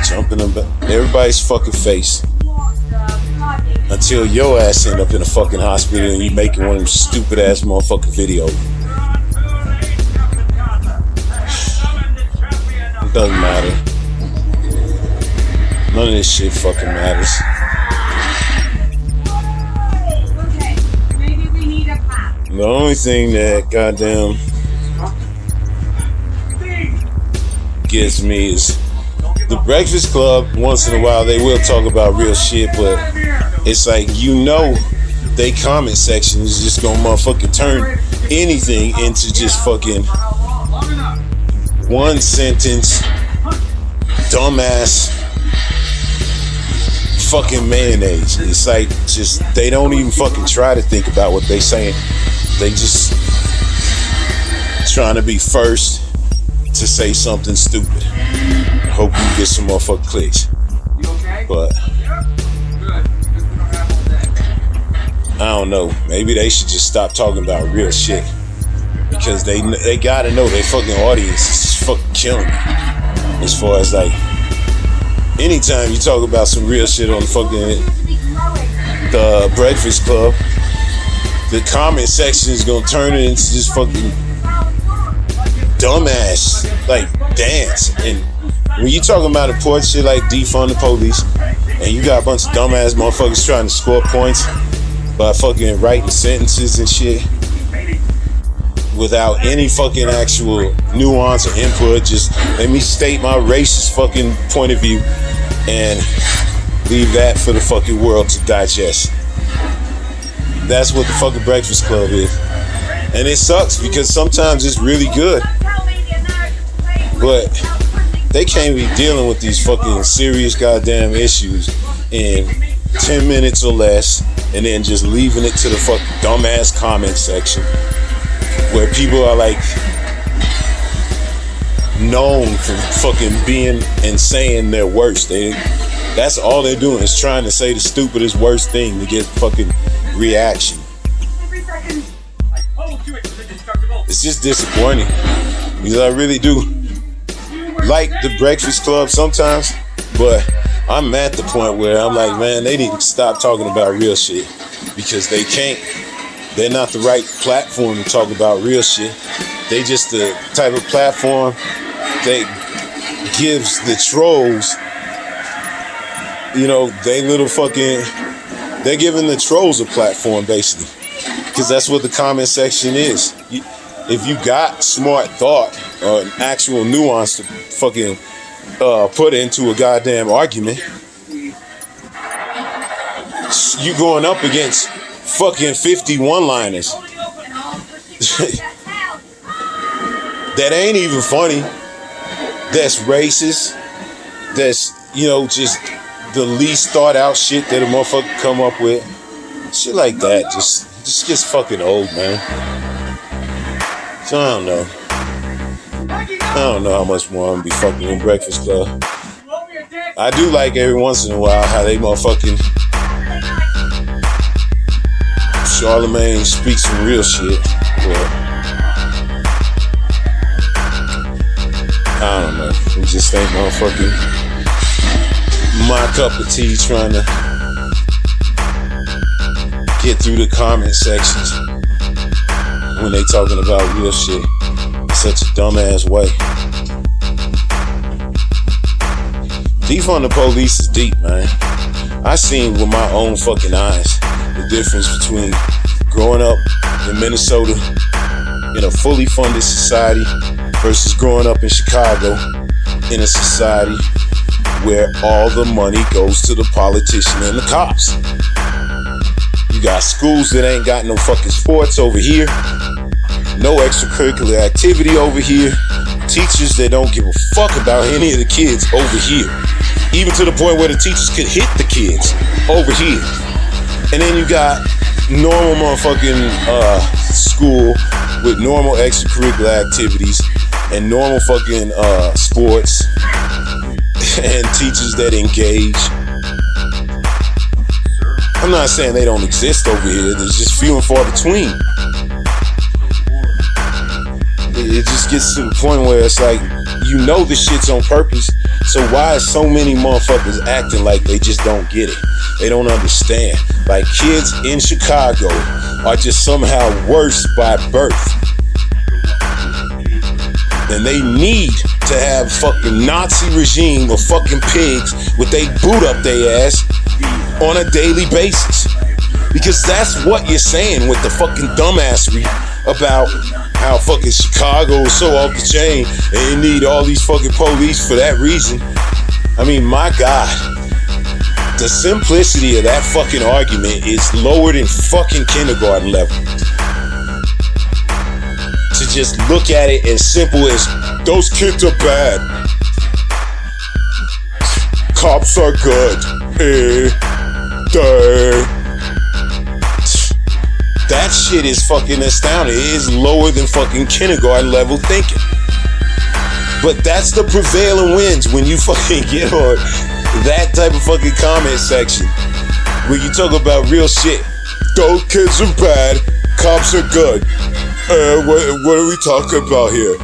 Speaker 1: Jumping in everybody's fucking face. Until your ass end up in a fucking hospital and you making one of them stupid ass motherfucking videos. It doesn't matter. None of this shit fucking matters. The only thing that goddamn gets me is the Breakfast Club. Once in a while they will talk about real shit, but it's like, you know, they comment section is just gonna motherfucking turn anything into just fucking one sentence dumbass fucking mayonnaise. It's like, just, they don't even fucking try to think about what they saying. They just trying to be first to say something stupid. I hope you get some motherfucking clicks. But I don't know. Maybe they should just stop talking about real shit, because they gotta know their fucking audience is just fucking killing me. As far as like, anytime you talk about some real shit on fucking the Breakfast Club, the comment section is gonna turn it into just fucking dumbass like dance. And when you talking about important shit like defund the police, and you got a bunch of dumbass motherfuckers trying to score points by fucking writing sentences and shit without any fucking actual nuance or input, just let me state my racist fucking point of view and leave that for the fucking world to digest. That's what the fucking Breakfast Club is. And it sucks because sometimes it's really good, but they can't be dealing with these fucking serious goddamn issues in 10 minutes or less, and then just leaving it to the fucking dumbass comment section where people are like known for fucking being and saying their worst. That's all they're doing is trying to say the stupidest, worst thing to get fucking reaction. It's just disappointing because I really do like the Breakfast Club sometimes, but I'm at the point where I'm like, man, they need to stop talking about real shit because they're not the right platform to talk about real shit. They just the type of platform that gives the trolls, they're giving the trolls a platform basically, because that's what the comment section is. If you got smart thought or an actual nuance to fucking put into a goddamn argument, you going up against fucking 50 one-liners that ain't even funny, that's racist, that's, just the least thought out shit that a motherfucker come up with. Shit like that just gets fucking old, man. So I don't know how much more I'm gonna be fucking in Breakfast Club. I do like every once in a while how they motherfucking Charlemagne speaks some real shit, but I don't know. It just ain't motherfucking my cup of tea trying to get through the comment sections when they talking about real shit in such a dumbass way. Defund the police is deep, man. I seen with my own fucking eyes the difference between growing up in Minnesota in a fully funded society versus growing up in Chicago in a society where all the money goes to the politician and the cops. You got schools that ain't got no fucking sports over here, no extracurricular activity over here, teachers that don't give a fuck about any of the kids over here, even to the point where the teachers could hit the kids over here. And then you got normal motherfucking school with normal extracurricular activities and normal fucking sports and teachers that engage. I'm not saying they don't exist over here. There's just few and far between. It just gets to the point where it's like, this shit's on purpose. So why is so many motherfuckers acting like they just don't get it? They don't understand. Like, kids in Chicago are just somehow worse by birth. And they need to have fucking Nazi regime of fucking pigs with they boot up their ass on a daily basis. Because that's what you're saying with the fucking dumbassery about how fucking Chicago is so off the chain and you need all these fucking police for that reason. I mean, my God. The simplicity of that fucking argument is lower than fucking kindergarten level. To just look at it as simple as, those kids are bad, cops are good. That shit is fucking astounding. It is lower than fucking kindergarten level thinking. But that's the prevailing winds when you fucking get on that type of fucking comment section where you talk about real shit. Those kids are bad, cops are good. What are we talking about here?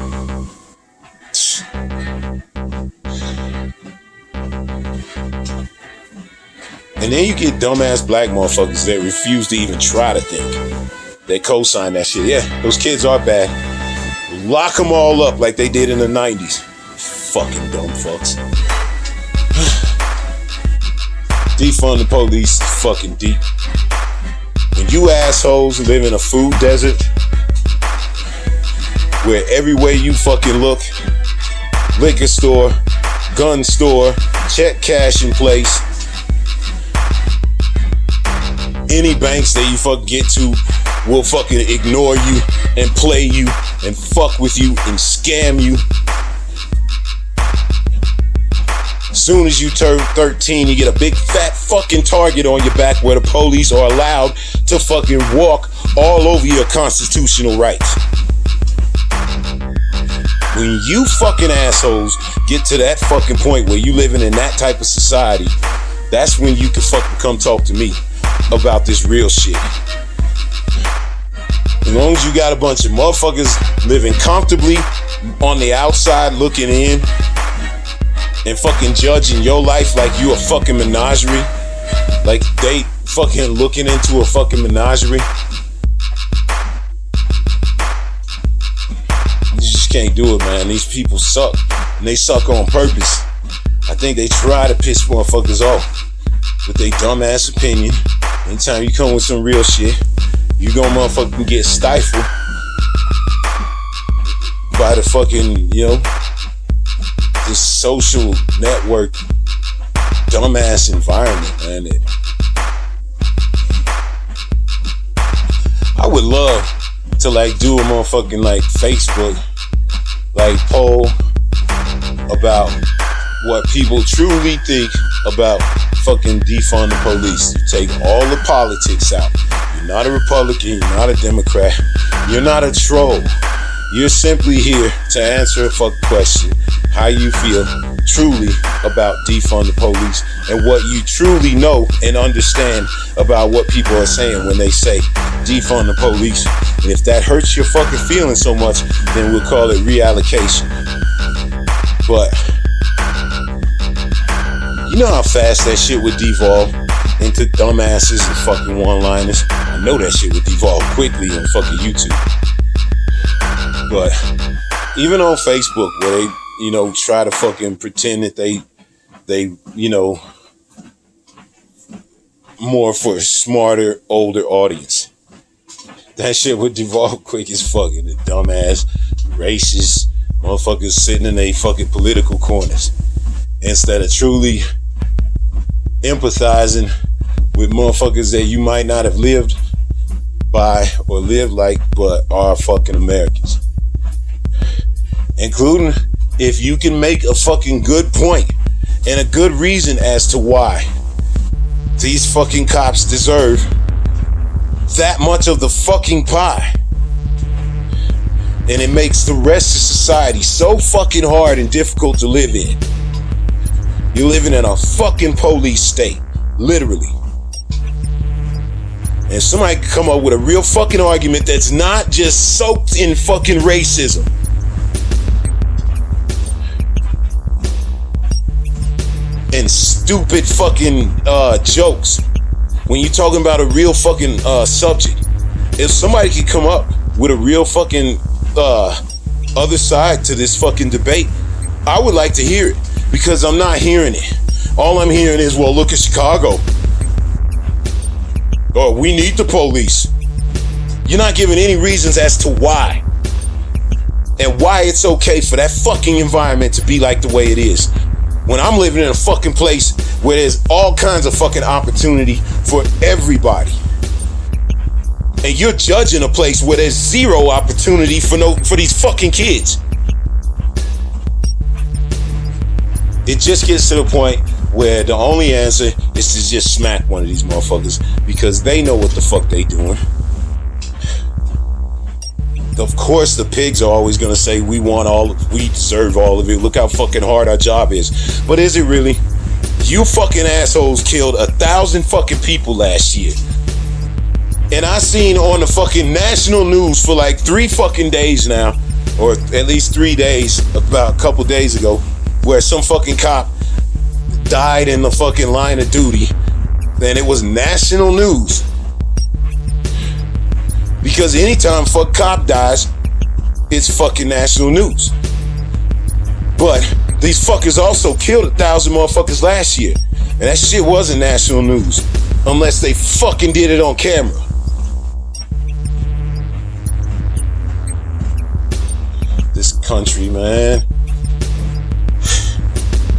Speaker 1: And then you get dumbass black motherfuckers that refuse to even try to think. They co-sign that shit. Yeah, those kids are bad. Lock them all up like they did in the 90s. Fucking dumb fucks. Defund the police is fucking deep. When you assholes live in a food desert where every way you fucking look, liquor store, gun store, check cashing place, any banks that you fucking get to will fucking ignore you and play you and fuck with you and scam you. Soon as you turn 13, you get a big fat fucking target on your back where the police are allowed to fucking walk all over your constitutional rights. When you fucking assholes get to that fucking point where you living in that type of society, that's when you can fucking come talk to me about this real shit. As long as you got a bunch of motherfuckers living comfortably on the outside looking in and fucking judging your life like you a fucking menagerie, like they fucking looking into a fucking menagerie, you just can't do it, man. These people suck, and they suck on purpose. I think they try to piss motherfuckers off with their dumbass opinion. Anytime you come with some real shit, you gonna motherfucking get stifled by the fucking, this social network dumbass environment, man. I would love to do a motherfucking Facebook poll about what people truly think about fucking defund the police. You take all the politics out. You're not a Republican, you're not a Democrat, you're not a troll. You're simply here to answer a fucking question. How you feel truly about defund the police, and what you truly know and understand about what people are saying when they say defund the police. And if that hurts your fucking feelings so much, then we'll call it reallocation. But you know how fast that shit would devolve into dumbasses and fucking one-liners. I know that shit would devolve quickly on fucking YouTube. But even on Facebook, where they, try to fucking pretend that they, more for a smarter, older audience, that shit would devolve quick as fucking. The dumbass, racist motherfuckers sitting in their fucking political corners instead of truly empathizing with motherfuckers that you might not have lived by or lived like, but are fucking Americans. Including if you can make a fucking good point and a good reason as to why these fucking cops deserve that much of the fucking pie. And it makes the rest of society so fucking hard and difficult to live in. You're living in a fucking police state, literally. And somebody can come up with a real fucking argument that's not just soaked in fucking racism. And stupid fucking jokes. When you're talking about a real fucking subject. If somebody could come up with a real fucking other side to this fucking debate, I would like to hear it. Because I'm not hearing it. All I'm hearing is, well, look at Chicago. Oh, we need the police. You're not giving any reasons as to why. And why it's okay for that fucking environment to be like the way it is. When I'm living in a fucking place where there's all kinds of fucking opportunity for everybody. And you're judging a place where there's zero opportunity for these fucking kids. It just gets to the point where the only answer is to just smack one of these motherfuckers because they know what the fuck they doing. Of course, the pigs are always gonna say we deserve all of it. Look how fucking hard our job is. But is it really? You fucking assholes killed 1,000 fucking people last year. And I seen on the fucking national news for 3 fucking days now, or at least 3 days, about a couple days ago, where some fucking cop died in the fucking line of duty. And it was national news. Because anytime a fuck cop dies, it's fucking national news. But these fuckers also killed 1,000 motherfuckers last year. And that shit wasn't national news. Unless they fucking did it on camera. This country, man.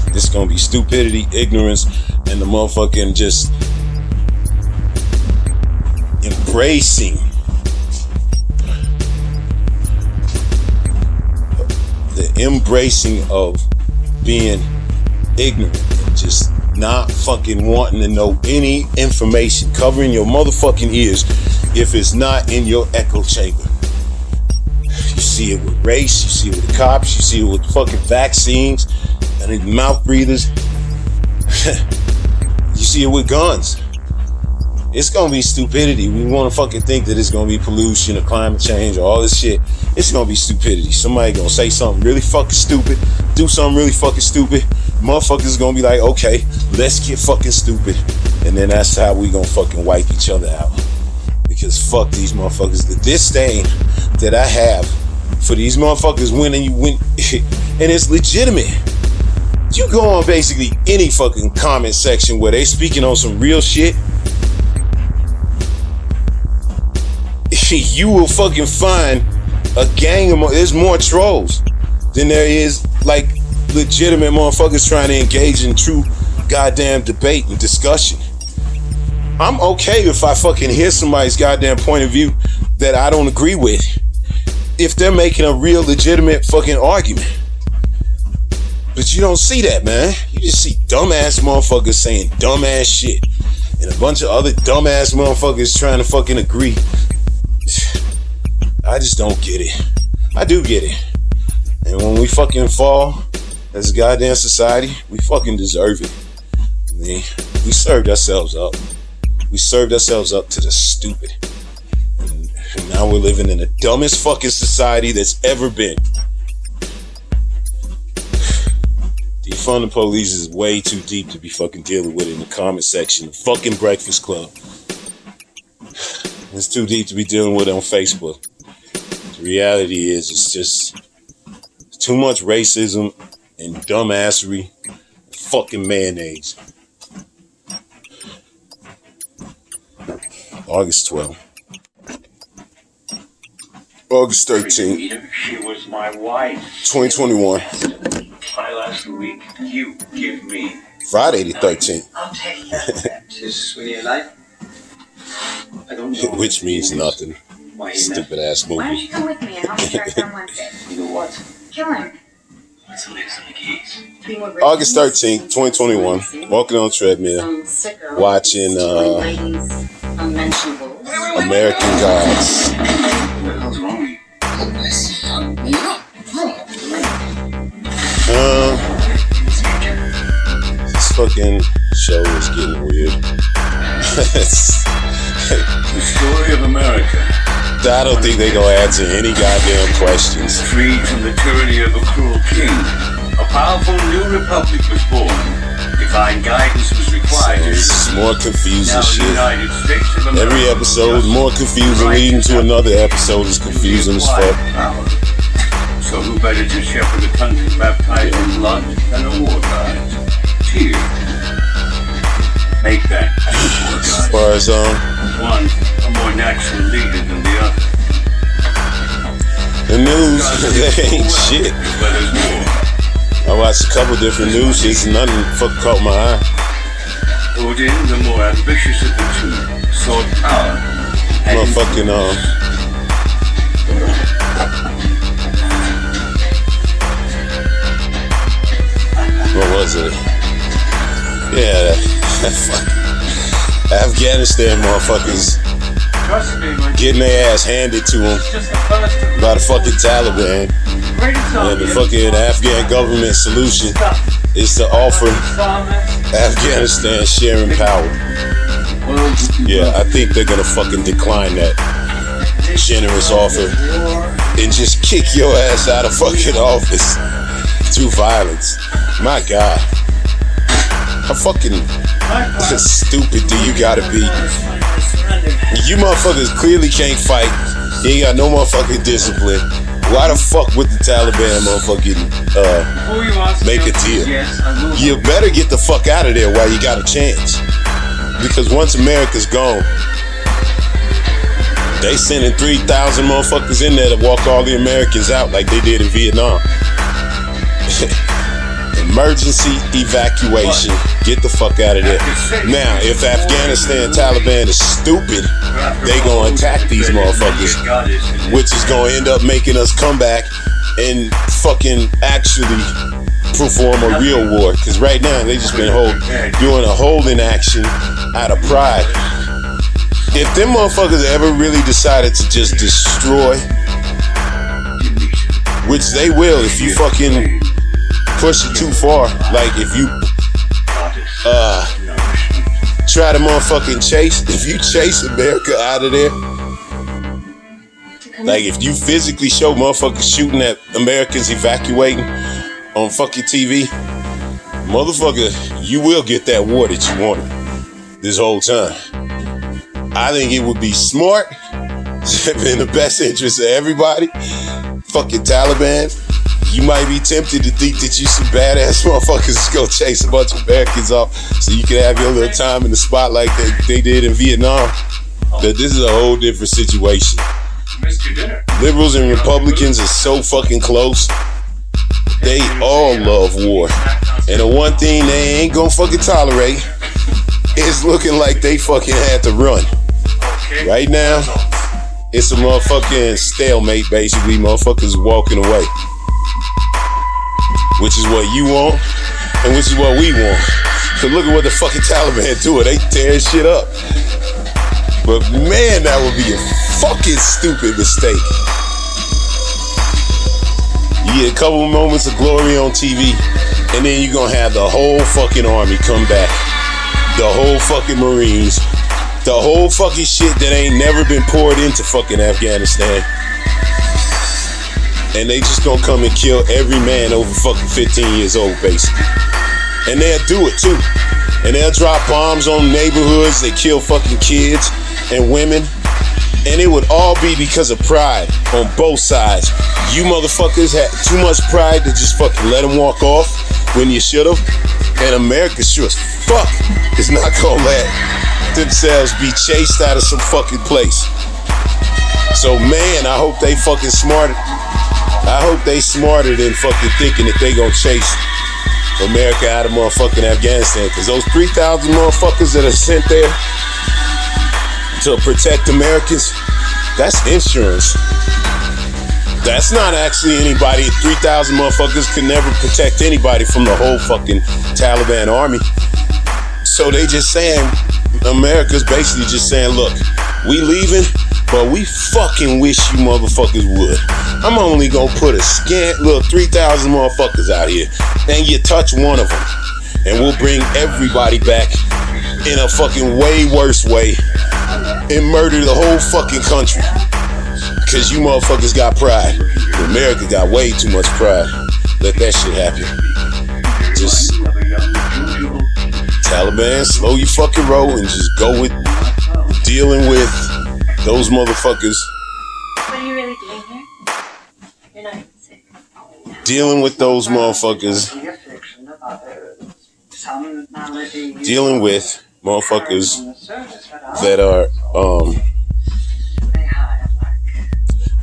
Speaker 1: It's gonna be stupidity, ignorance, and the motherfucking just embracing of being ignorant and just not fucking wanting to know any information, covering your motherfucking ears if it's not in your echo chamber. You see it with race, you see it with the cops, you see it with fucking vaccines and the mouth breathers. You see it with guns. It's gonna be stupidity. We wanna fucking think that it's gonna be pollution or climate change or all this shit. It's gonna be stupidity. Somebody gonna say something really fucking stupid, do something really fucking stupid. Motherfuckers gonna be like, okay, let's get fucking stupid. And then that's how we gonna fucking wipe each other out. Because fuck these motherfuckers. The disdain that I have for these motherfuckers when you win, and it's legitimate. You go on basically any fucking comment section where they speaking on some real shit, you will fucking find a gang of there's more trolls than there is like legitimate motherfuckers trying to engage in true goddamn debate and discussion. I'm okay if I fucking hear somebody's goddamn point of view that I don't agree with, if they're making a real legitimate fucking argument. But you don't see that, man. You just see dumbass motherfuckers saying dumbass shit and a bunch of other dumbass motherfuckers trying to fucking agree. I just don't get it. I do get it. And when we fucking fall as a goddamn society, we fucking deserve it. I mean, we served ourselves up. We served ourselves up to the stupid. And now we're living in the dumbest fucking society that's ever been. Defund the police is way too deep to be fucking dealing with in the comment section of fucking Breakfast Club. It's too deep to be dealing with on Facebook. The reality is, it's just too much racism and dumbassery, fucking mayonnaise. August 12th. August 13th.
Speaker 2: She was my wife.
Speaker 1: 2021.
Speaker 2: My last week, you give me.
Speaker 1: Friday the 13th.
Speaker 2: I'll take that. Is when you're alive? I don't know.
Speaker 1: Which means nothing. Stupid ass
Speaker 5: Why don't
Speaker 1: movie.
Speaker 5: you come with me and help me track down Wednesday?
Speaker 2: You know what?
Speaker 5: Kill him.
Speaker 2: What's the latest on the case?
Speaker 1: August 13th, 2021. Walking on treadmill. Watching American Gods.
Speaker 2: What the hell's wrong with you?
Speaker 1: This fucking show is getting weird.
Speaker 2: The story of America.
Speaker 1: I don't think they gonna answer any goddamn questions.
Speaker 2: Freed from the tyranny of a cruel king, a powerful new republic was born. Divine guidance was required.
Speaker 1: It's more confusing
Speaker 2: Now,
Speaker 1: shit.
Speaker 2: United States of America.
Speaker 1: Every episode is more confusing, leading to another episode is confusing as fuck.
Speaker 2: Power. So who better to shepherd a country baptized in blood than a war god? Tears. Make that war god.
Speaker 1: As far as
Speaker 2: One, a more natural leader than the other.
Speaker 1: the news, that ain't shit.
Speaker 2: But there's more.
Speaker 1: I watched a couple different news shits and nothing fucking caught my eye.
Speaker 2: Odin, the more ambitious of the two, sought power. And
Speaker 1: Motherfucking what was it? Yeah, fuck. Afghanistan motherfuckers
Speaker 2: Trust me, my
Speaker 1: getting their ass handed to them
Speaker 2: just the first of
Speaker 1: by the fucking Taliban.
Speaker 2: greatest
Speaker 1: And the fucking Afghan government solution is to offer Afghanistan sharing power. Yeah, I think they're gonna fucking decline that generous offer and just kick your ass out of fucking office through violence. My God. How fucking stupid do you gotta be? You motherfuckers clearly can't fight. You ain't got no motherfucking discipline. Why the fuck would the Taliban motherfucking make a deal? You better get the fuck out of there while you got a chance. Because once America's gone, they sending 3,000 motherfuckers in there to walk all the Americans out like they did in Vietnam. Emergency evacuation. Get the fuck out of there. Now, if Afghanistan Taliban is stupid, they gonna attack these motherfuckers, which is gonna end up making us come back and fucking actually perform a real war. Cause right now they just been doing a holding action out of pride. If them motherfuckers ever really decided to just destroy which they will if you fucking push it too far. Like if you try to motherfucking chase, if you chase America out of there, like if you physically show motherfuckers shooting at Americans evacuating on fucking TV, motherfucker, you will get that war that you wanted this whole time. I think it would be smart, in the best interest of everybody. Fucking Taliban, you might be tempted to think that you some badass motherfuckers to go chase a bunch of Americans off so you can have your little time in the spotlight like they did in Vietnam. But this is a whole different situation. Liberals and Republicans are so fucking close. They all love war. And the one thing they ain't gonna fucking tolerate is looking like they fucking had to run. Right now, it's a motherfucking stalemate, basically. Motherfuckers walking away. Which is what you want, and which is what we want. So look at what the fucking Taliban doing. They tearing shit up. But man, that would be a fucking stupid mistake. You get a couple of moments of glory on TV, and then you're gonna have the whole fucking army come back. The whole fucking Marines. The whole fucking shit that ain't never been poured into fucking Afghanistan. And they just gonna come and kill every man over fucking 15 years old, basically. And they'll do it too. And they'll drop bombs on neighborhoods. They kill fucking kids and women. And it would all be because of pride on both sides. You motherfuckers had too much pride to just fucking let them walk off when you should've. And America sure as fuck is not gonna let themselves be chased out of some fucking place. So man, I hope they fucking smart. I hope they smarter than fucking thinking that they gonna chase America out of motherfucking Afghanistan. Cause those 3,000 motherfuckers that are sent there to protect Americans, that's insurance. That's not actually anybody. 3,000 motherfuckers can never protect anybody from the whole fucking Taliban army. So they just saying, America's basically just saying, look, we leaving, but we fucking wish you motherfuckers would. I'm only gonna put a scant little 3,000 motherfuckers out here, and you touch one of them, and we'll bring everybody back in a fucking way worse way and murder the whole fucking country. Cause you motherfuckers got pride. America got way too much pride. Let that shit happen. Just Taliban, slow your fucking roll and just go with dealing with those motherfuckers.
Speaker 6: What are you really doing here? You're not even sick.
Speaker 1: Dealing with those motherfuckers. Dealing with motherfuckers that are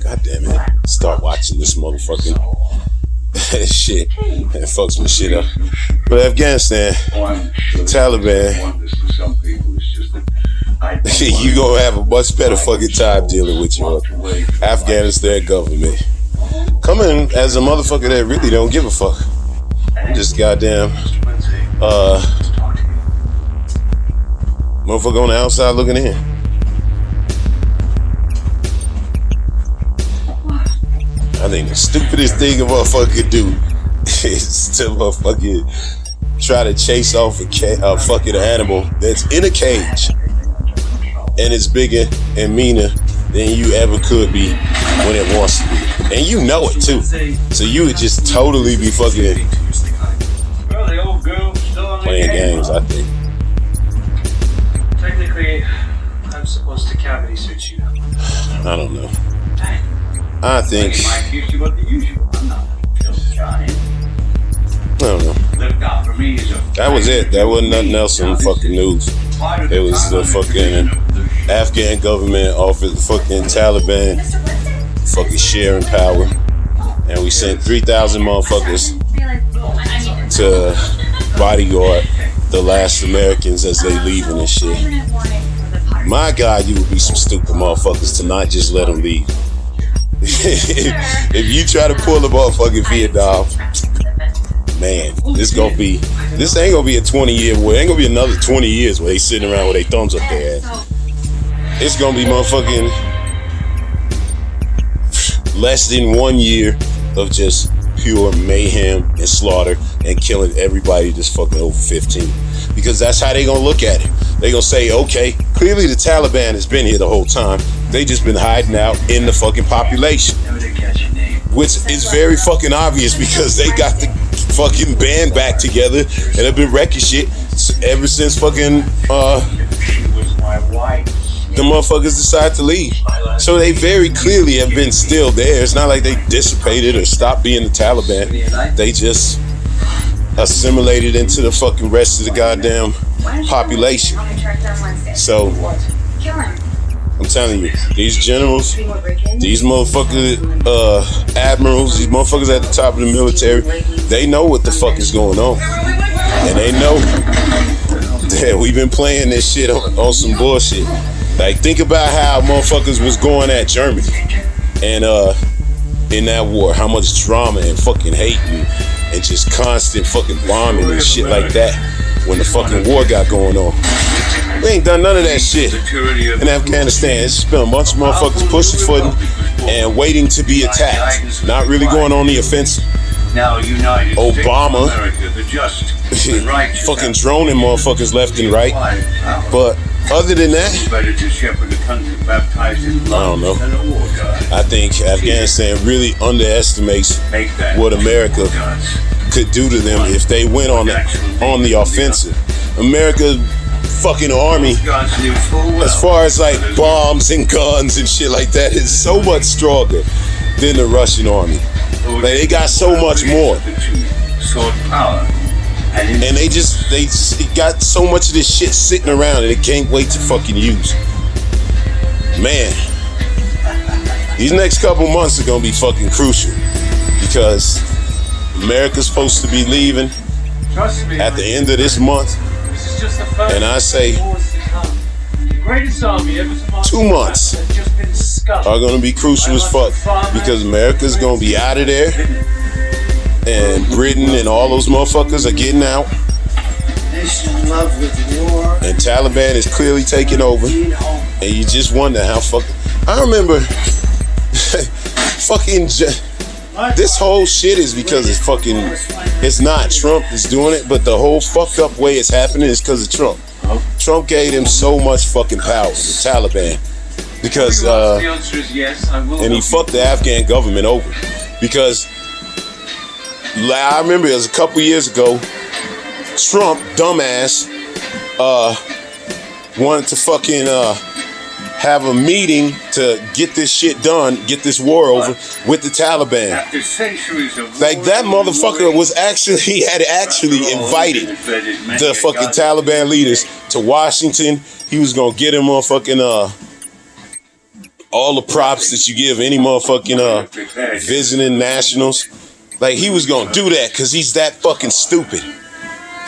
Speaker 1: God damn it. Start watching this motherfucking shit and fucks my shit up. But Afghanistan, Taliban, you gonna have a much better fucking time dealing with your Afghanistan government. Coming as a motherfucker that really don't give a fuck. I'm just goddamn motherfucker on the outside looking in. I think the stupidest thing a motherfucker could do is to motherfucking try to chase off a fucking animal that's in a cage and it's bigger and meaner than you ever could be when it wants to be. And you know it too. So you would just totally be fucking playing games, I think.
Speaker 4: Technically, I'm supposed to cavity search you.
Speaker 1: I don't know. I think. I don't know. That was it. That wasn't nothing else on the fucking news. It was the fucking Afghan government offered the fucking Taliban fucking sharing power. And we sent 3,000 motherfuckers to bodyguard the last Americans as they leaving and shit. My God, you would be some stupid motherfuckers to not just let them leave. If you try to pull a motherfucking Vietnam, man, this ain't gonna be a 20-year war. It ain't gonna be another 20 years where they sitting around with their thumbs up their ass. It's gonna be motherfucking less than 1 year of just pure mayhem and slaughter and killing everybody that's fucking over 15. Because that's how they gonna look at it. They gonna say, okay, clearly the Taliban has been here the whole time. They just been hiding out in the fucking population. Which is very fucking obvious because they got the fucking band back together and have been wrecking shit ever since fucking the motherfuckers decided to leave. So they very clearly have been still there. It's not like they dissipated or stopped being the Taliban. They just assimilated into the fucking rest of the goddamn population. So I'm telling you, these generals, these motherfuckers, admirals, these motherfuckers at the top of the military, they know what the fuck is going on. And they know that we've been playing this shit on some bullshit. Like, think about how motherfuckers was going at Germany and in that war, how much drama and fucking hate and just constant fucking bombing and shit like that when the fucking war got going on. We ain't done none of that shit in Afghanistan. It's just been a bunch of motherfuckers pussyfooting and waiting to be attacked, not really going on the offensive. Obama fucking droning motherfuckers left and right, but other than that, I don't know. I think Afghanistan really underestimates what America could do to them if they went on the offensive. America's fucking army, as far as like bombs and guns and shit like that, is so much stronger than the Russian army. Like, they got so much more. And they got so much of this shit sitting around and they can't wait to fucking use. Man, these next couple months are gonna be fucking crucial because America's supposed to be leaving at the end of this month. And I say 2 months are gonna be crucial as fuck because America's gonna be out of there. And Britain and all those motherfuckers are getting out. And Taliban is clearly taking over. And you just wonder how fucking... I remember... fucking... This whole shit is because it's fucking... It's not Trump that's doing it, but the whole fucked up way it's happening is because of Trump. Trump gave him so much fucking power, the Taliban. Because... and he fucked the Afghan government over. Because... I remember it was a couple years ago, Trump, dumbass, wanted to fucking have a meeting to get this shit done, get this war over with the Taliban. Like, that motherfucker he had actually invited the fucking Taliban leaders to Washington. He was gonna get him motherfucking all the props that you give any motherfucking visiting nationals. Like, he was gonna do that because he's that fucking stupid.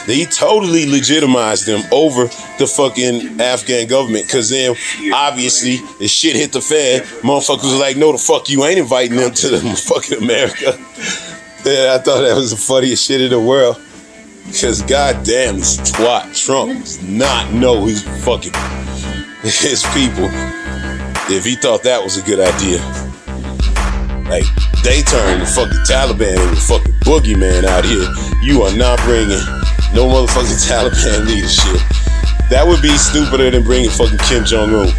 Speaker 1: He totally legitimized them over the fucking Afghan government because then, obviously, the shit hit the fan. Motherfuckers was like, no, the fuck, you ain't inviting them to the fucking America. Yeah, I thought that was the funniest shit in the world. Because goddamn, this twat Trump does not know his fucking his people if he thought that was a good idea. Like, they turned the fucking Taliban into fucking boogeyman out here. You are not bringing no motherfucking Taliban leadership. That would be stupider than bringing fucking Kim Jong-un.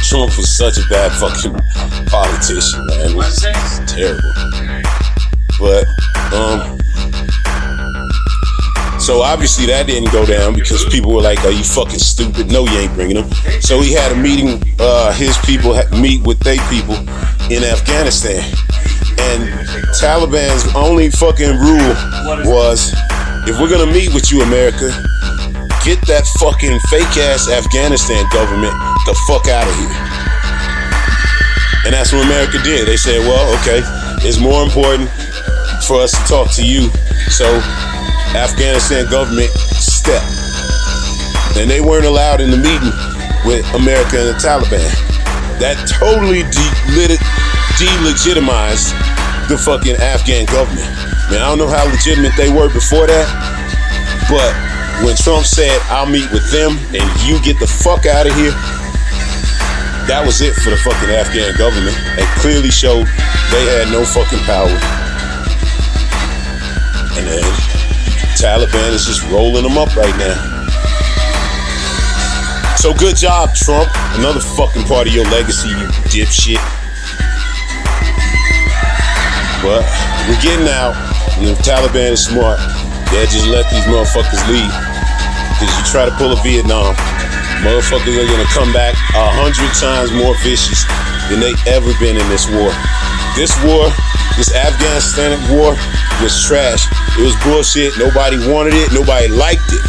Speaker 1: Trump was such a bad fucking politician, man. It was terrible. But, so obviously that didn't go down because people were like, are you fucking stupid? No, you ain't bringing them. So he had a meeting, his people meet with their people in Afghanistan. And Taliban's only fucking rule was, if we're gonna meet with you, America, get that fucking fake ass Afghanistan government the fuck out of here. And that's what America did. They said, well, okay, it's more important for us to talk to you. So Afghanistan government step. And they weren't allowed in the meeting with America and the Taliban. That totally delegitimized the fucking Afghan government. Man, I don't know how legitimate they were before that, but when Trump said, I'll meet with them and you get the fuck out of here, that was it for the fucking Afghan government. It clearly showed they had no fucking power. And then Taliban is just rolling them up right now. So good job, Trump. Another fucking part of your legacy, you dipshit. But we're getting out, and the Taliban is smart. They'll just let these motherfuckers leave. Because you try to pull a Vietnam, motherfuckers are gonna come back 100 times more vicious than they ever been in this war. This war, this Afghanistan war, was trash. It was bullshit. Nobody wanted it. Nobody liked it.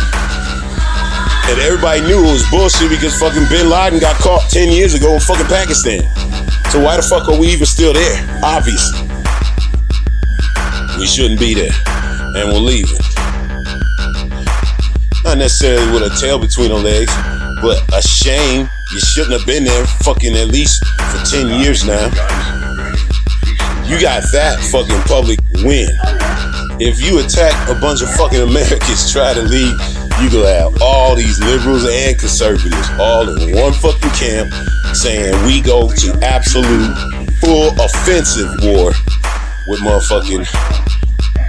Speaker 1: And everybody knew it was bullshit because fucking Bin Laden got caught 10 years ago in fucking Pakistan. So why the fuck are we even still there? Obviously. We shouldn't be there. And we're leaving. Not necessarily with a tail between our legs, but a shame. You shouldn't have been there fucking at least for 10 years now. You got that fucking public win. If you attack a bunch of fucking Americans try to leave, you gonna have all these liberals and conservatives all in one fucking camp saying we go to absolute full offensive war with motherfucking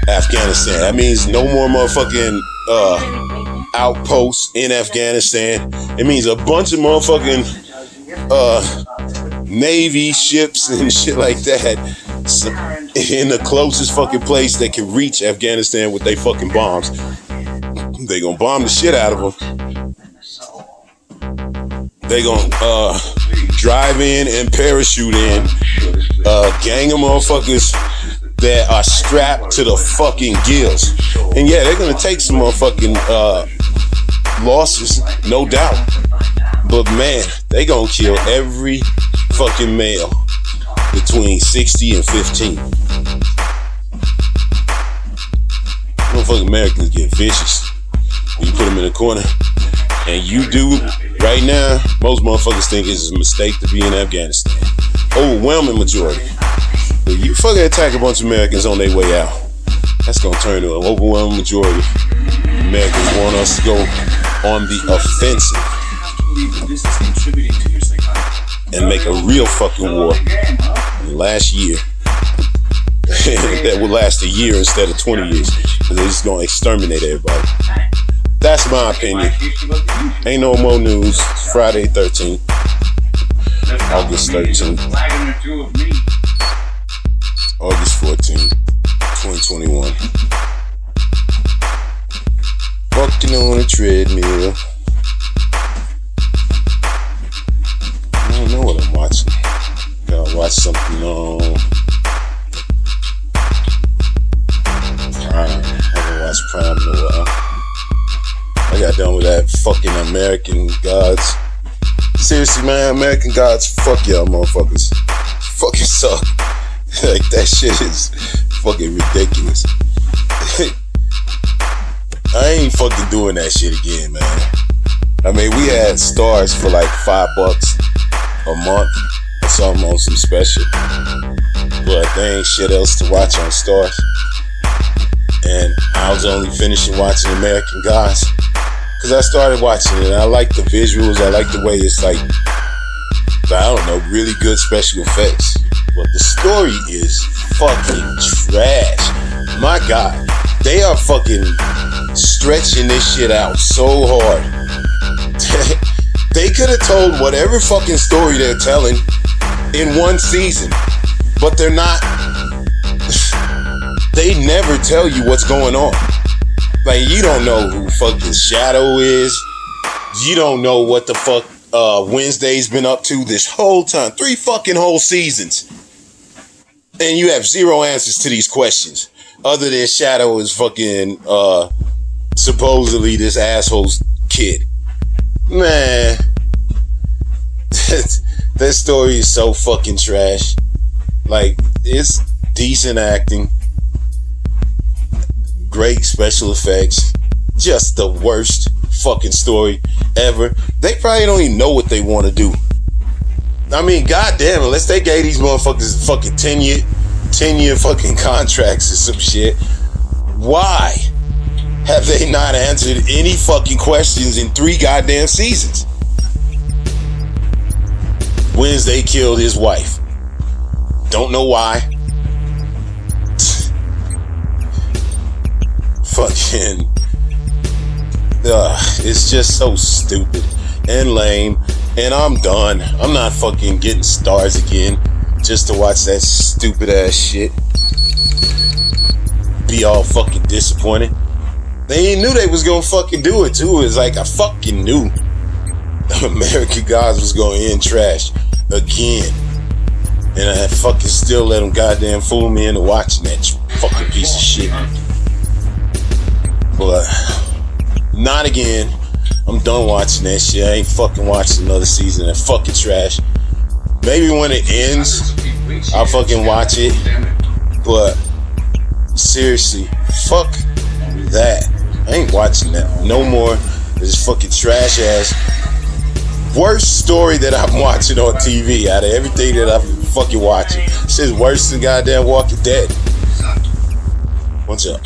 Speaker 1: Afghanistan. That means no more motherfucking outposts in Afghanistan. It means a bunch of motherfucking Navy ships and shit like that in the closest fucking place they can reach Afghanistan with their fucking bombs. They gonna bomb the shit out of them. They gonna drive in and parachute in, gang of motherfuckers that are strapped to the fucking gills. And yeah, they're gonna take some motherfucking losses, no doubt. But man, they gonna kill every fucking male between 60 and 15. Motherfucking Americans get vicious. You put them in a corner, and you do right now. Most motherfuckers think it's a mistake to be in Afghanistan. Overwhelming majority. But you fucking attack a bunch of Americans on their way out, that's gonna turn to an overwhelming majority. Americans want us to go on the offensive and make a real fucking war. Last year, that will last a year instead of 20 years, because they're just gonna exterminate everybody. That's my opinion. Ain't no more news. Friday 13th. August 13th. August 14th, 2021. Walking on a treadmill. I don't know what I'm watching. Gotta watch something on Prime. I haven't watched Prime in a while. I got done with that fucking American Gods. Seriously, man, American Gods, fuck y'all motherfuckers. Fucking suck. Like, that shit is fucking ridiculous. I ain't fucking doing that shit again, man. I mean, we had Stars for like $5 a month or something on some special. But there ain't shit else to watch on Stars. And I was only finishing watching American Gods because I started watching it and I like the visuals. I like the way it's like, I don't know, really good special effects. But the story is fucking trash. My God, they are fucking stretching this shit out so hard. They could have told whatever fucking story they're telling in one season, but they're not. They never tell you what's going on. Like, you don't know who fucking Shadow is. You don't know what the fuck Wednesday's been up to this whole time. 3 fucking whole seasons. And you have zero answers to these questions. Other than Shadow is fucking supposedly this asshole's kid. Man. That story is so fucking trash. Like, it's decent acting. Great special effects. Just the worst fucking story ever. They probably don't even know what they want to do. I mean, goddamn, unless they gave these motherfuckers fucking 10-year fucking contracts or some shit, why have they not answered any fucking questions in 3 goddamn seasons? Wednesday killed his wife. Don't know why. Fucking it's just so stupid and lame, and I'm done. I'm not fucking getting stars again just to watch that stupid ass shit. Be all fucking disappointed. They knew they was gonna fucking do it too. It's like I fucking knew American Gods was gonna end trash again, and I fucking still let them goddamn fool me into watching that fucking piece of shit. But not again. I'm done watching that shit. I ain't fucking watching another season of fucking trash. Maybe when it ends, I'll fucking watch it. But seriously, fuck that. I ain't watching that no more. This fucking trash ass. Worst story that I'm watching on TV out of everything that I'm fucking watching. Shit's worse than goddamn Walking Dead. Bunch of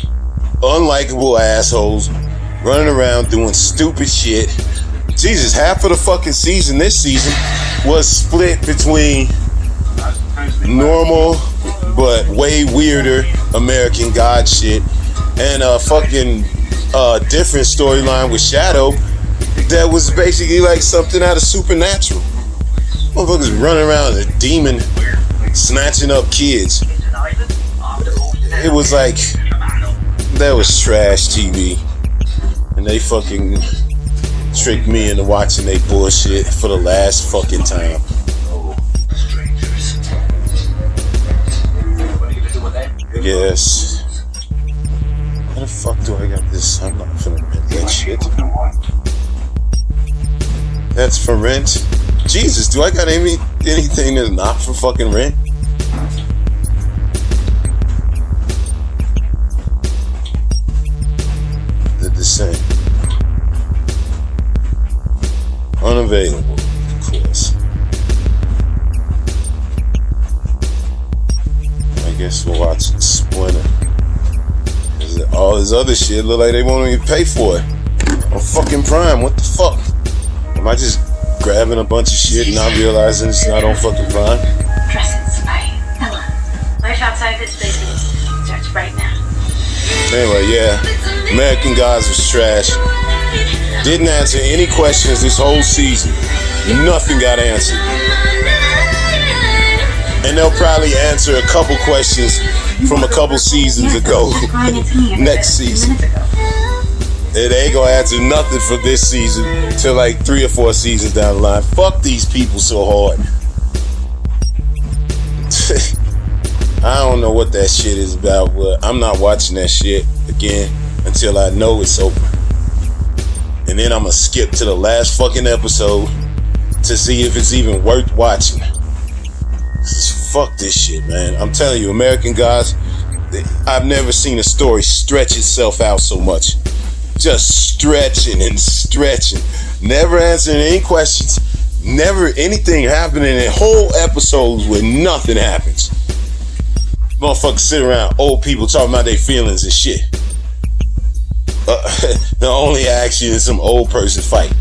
Speaker 1: unlikable assholes running around doing stupid shit. Jesus, half of the fucking season this season was split between normal but way weirder American God shit and a fucking different storyline with Shadow that was basically like something out of Supernatural. Motherfuckers running around as a demon snatching up kids. It was like, that was trash TV. And they fucking tricked me into watching they bullshit for the last fucking time. Yes. How the fuck do I got this? I'm not finna rent that shit. That's for rent? Jesus, do I got anything that's not for fucking rent? The Descent. Unavailable, of course. I guess we'll watch Splinter. All this other shit look like they won't even pay for it. On fucking Prime, what the fuck? Am I just grabbing a bunch of shit and not realizing it's not on fucking Prime?
Speaker 5: Presence, Hello. Life outside this business starts right now.
Speaker 1: Anyway, yeah. American Gods was trash. Didn't answer any questions this whole season. Nothing got answered. And they'll probably answer a couple questions from a couple seasons ago. Next season. They ain't gonna answer nothing for this season till like 3 or 4 seasons down the line. Fuck these people so hard. I don't know what that shit is about, but I'm not watching that shit again until I know it's over. And then I'm gonna skip to the last fucking episode to see if it's even worth watching. Fuck this shit, man. I'm telling you, American Gods, I've never seen a story stretch itself out so much. Just stretching and stretching. Never answering any questions. Never anything happening in whole episodes where nothing happens. Motherfuckers sit around, old people talking about their feelings and shit. The only action is some old person fight.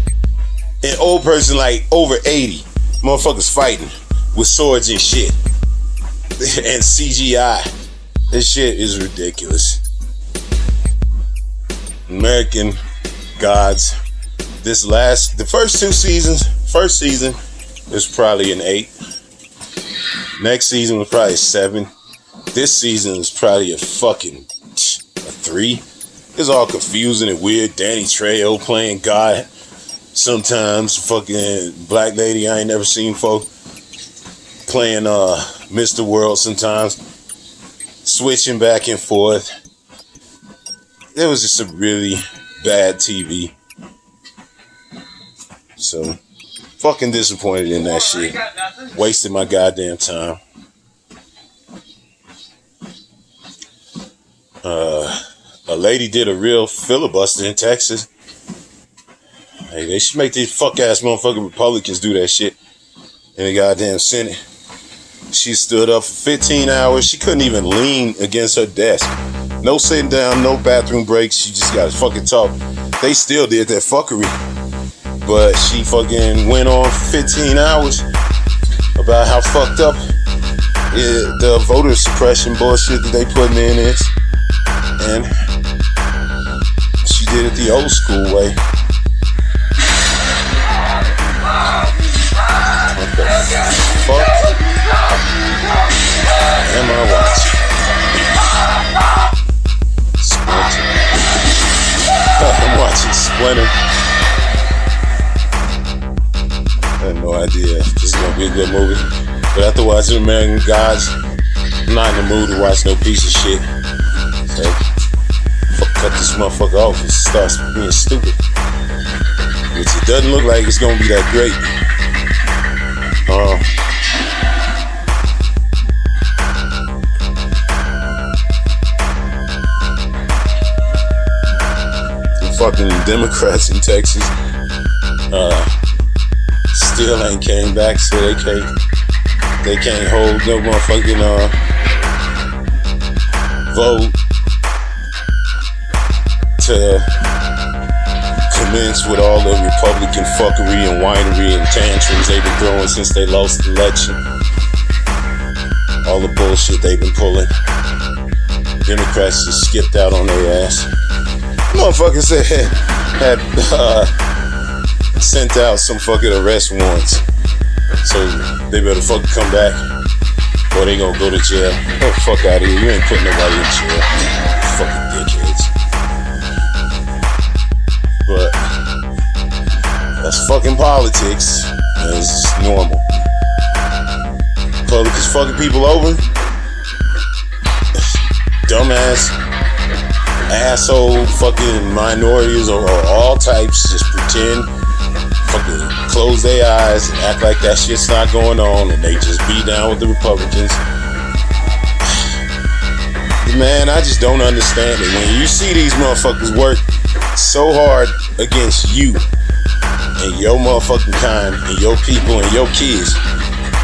Speaker 1: An old person like over 80. Motherfuckers fighting with swords and shit. And CGI. This shit is ridiculous. American Gods. The first 2 seasons, first season was probably an 8. Next season was probably a 7. This season is probably a fucking a 3. It's all confusing and weird. Danny Trejo playing God. Sometimes fucking black lady I ain't never seen folk playing Mr. World sometimes. Switching back and forth. It was just a really bad TV. So, fucking disappointed in that shit. Wasted my goddamn time. A lady did a real filibuster in Texas. Hey, they should make these fuck ass motherfucking Republicans do that shit in the goddamn Senate. She stood up for 15 hours. She couldn't even lean against her desk. No sitting down, no bathroom breaks. She just got to fucking talk. They still did that fuckery. But she fucking went on for 15 hours about how fucked up the voter suppression bullshit that they putting in is. And she did it the old school way. What the fuck am I watching? Splinter. I'm watching Splinter. I have no idea if this is gonna be a good movie. But after watching American Gods, I'm not in the mood to watch no piece of shit. So, cut this motherfucker off and starts being stupid. Which it doesn't look like it's gonna be that great. The fucking Democrats in Texas still ain't came back, so they can't hold no motherfucking vote to commence with all the Republican fuckery and whinery and tantrums they've been throwing since they lost the election. All the bullshit they've been pulling. Democrats just skipped out on their ass. Motherfuckers had sent out some fucking arrest warrants. So they better fucking come back or they gonna go to jail. Oh, fuck out of here. You ain't putting nobody in jail. Fucking dickheads. But that's fucking politics. And it's just normal. Republicans fucking people over. Dumbass, asshole, fucking minorities or all types just pretend, fucking close their eyes and act like that shit's not going on and they just be down with the Republicans. Man, I just don't understand it. When you see these motherfuckers work so hard against you and your motherfucking kind and your people and your kids,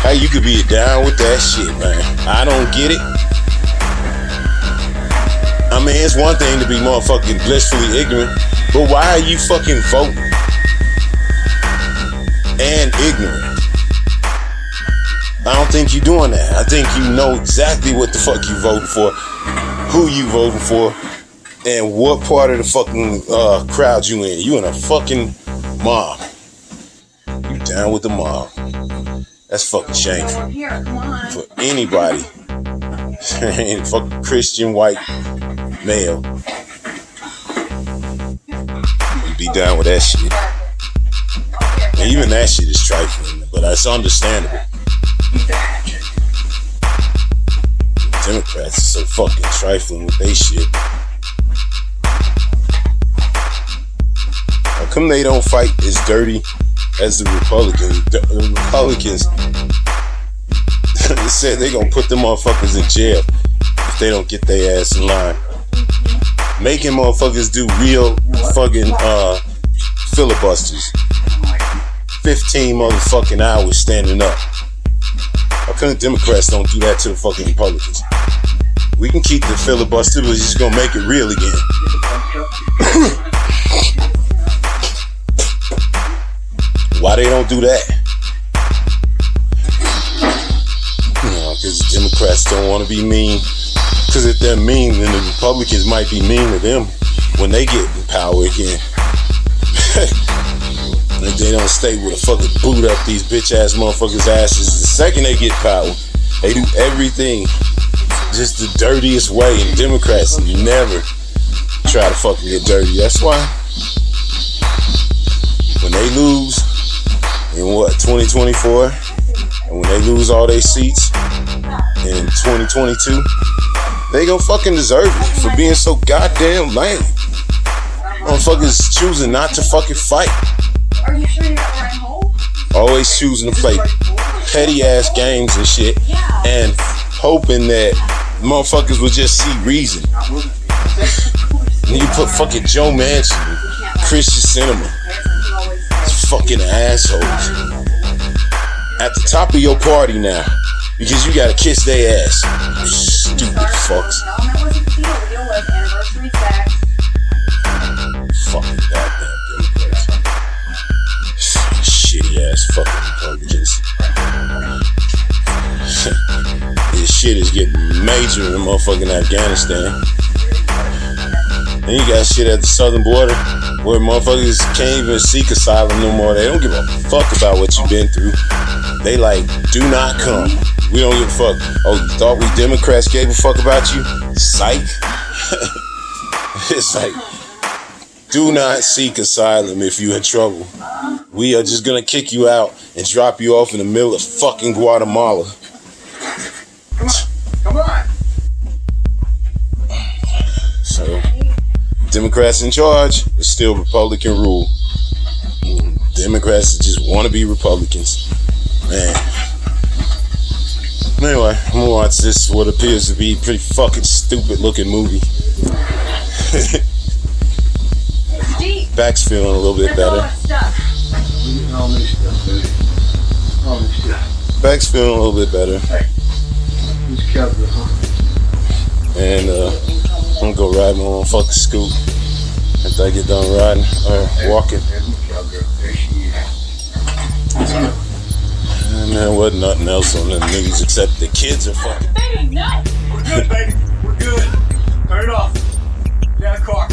Speaker 1: how you could be down with that shit, man. I don't get it. I mean, it's one thing to be motherfucking blissfully ignorant, but why are you fucking voting? And ignorant. I don't think you're doing that. I think you know exactly what the fuck you voting for, who you voting for, and what part of the fucking crowd you in. You in a fucking mob. You down with the mob. That's fucking shameful. For anybody. Fucking Christian white male. You be down with that shit. And even that shit is trifling, but it's understandable. Democrats are so fucking trifling with they shit. How come they don't fight as dirty as the Republicans? The Republicans they said they gonna put them motherfuckers in jail if they don't get their ass in line. Making motherfuckers do real fucking filibusters. 15 motherfucking hours standing up. How come the Democrats don't do that to the fucking Republicans? We can keep the filibuster, but it's just gonna make it real again. Why they don't do that? Because the Democrats don't want to be mean. Because if they're mean, then the Republicans might be mean to them when they get in power again. If they don't stay with a fucking boot up these bitch ass motherfuckers' asses, the second they get power, they do everything just the dirtiest way. And Democrats never try to fucking get dirty. That's why when they lose in 2024, and when they lose all their seats in 2022, they gon' fucking deserve it for being so goddamn lame. Motherfuckers choosing not to fucking fight.
Speaker 5: Are you sure you're not right home?
Speaker 1: Always choosing to play petty ass games and shit, and hoping that motherfuckers will just see reason. And you put fucking Joe Manchin, Christian Cinema, fucking assholes at the top of your party now because you gotta kiss their ass. Stupid fucks.
Speaker 5: No, that wasn't the deal. The deal was anniversary sex.
Speaker 1: Fucking goddamn Democrats. Shitty ass fucking Republicans. major in motherfucking Afghanistan. And you got shit at the southern border where motherfuckers can't even seek asylum no more. They don't give a fuck about what you've been through. They like, do not come. We don't give a fuck. Oh, you thought we Democrats gave a fuck about you? Psych. It's like, do not seek asylum if you're in trouble. We are just gonna kick you out and drop you off in the middle of fucking Guatemala.
Speaker 2: Come on.
Speaker 1: So, Democrats in charge, it's still Republican rule. Democrats just want to be Republicans. Man. Anyway, I'm gonna watch this, what appears to be a pretty fucking stupid looking movie. Back's feeling a little bit better. Back's feeling a little bit better. And I'm gonna go ride my own fucking scoot after I get done riding or walking. And there wasn't nothing else on the news except the kids are fucking.
Speaker 5: Baby, no!
Speaker 2: We're good, baby. We're good. Turn it off. Get out of the car.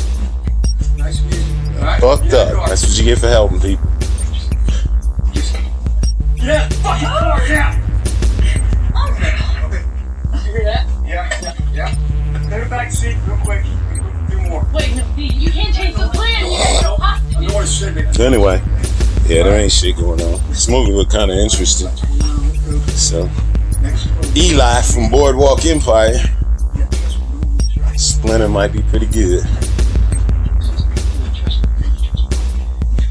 Speaker 2: Nice music. All right?
Speaker 1: Fucked up. That's what you get for helping people.
Speaker 2: Get out of the fucking car now! Okay. You hear that? Yeah. Turn it back seat real quick. Do more.
Speaker 5: Wait, no, you can't change the plan. You
Speaker 2: No, I know what it should be.
Speaker 1: So anyway, yeah, there ain't shit going on. This movie looked kind of interesting. So, Eli from Boardwalk Empire. Splinter might be pretty good.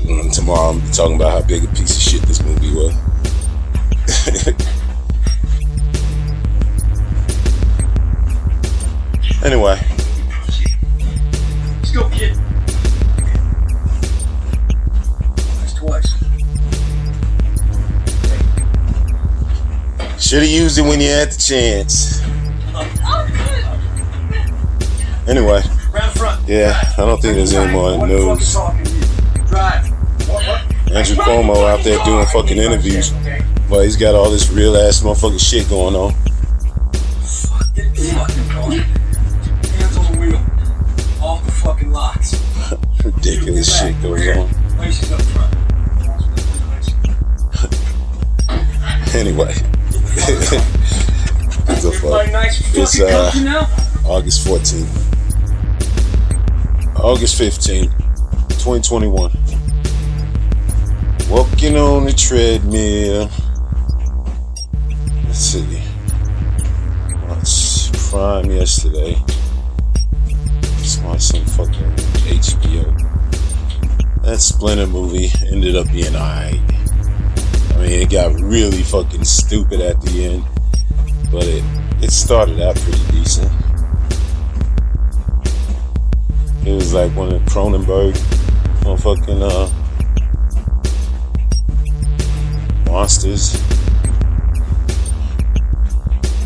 Speaker 1: And tomorrow I'm gonna be talking about how big a piece of shit this movie was. Anyway.
Speaker 2: Let's go, kid. That's twice.
Speaker 1: Should have used it when you had the chance. Anyway.
Speaker 2: Round front.
Speaker 1: Yeah, I don't think there's any more in the news.
Speaker 2: Drive.
Speaker 1: Andrew Cuomo out there doing fucking interviews. But he's got all this real ass motherfucking shit going on.
Speaker 2: Fuck, get the fucking car. Hands on the wheel. Off the fucking locks.
Speaker 1: Ridiculous shit goes on.
Speaker 2: Laces up front.
Speaker 1: Anyway. The fuck. It's August 14th. August 15th, 2021. Walking on the treadmill. Let's see. Watched Prime yesterday. Just watched some fucking HBO. That Splinter movie ended up being alright. I mean, it got really fucking stupid at the end, but it started out pretty decent. It was like one of Cronenberg motherfucking monsters.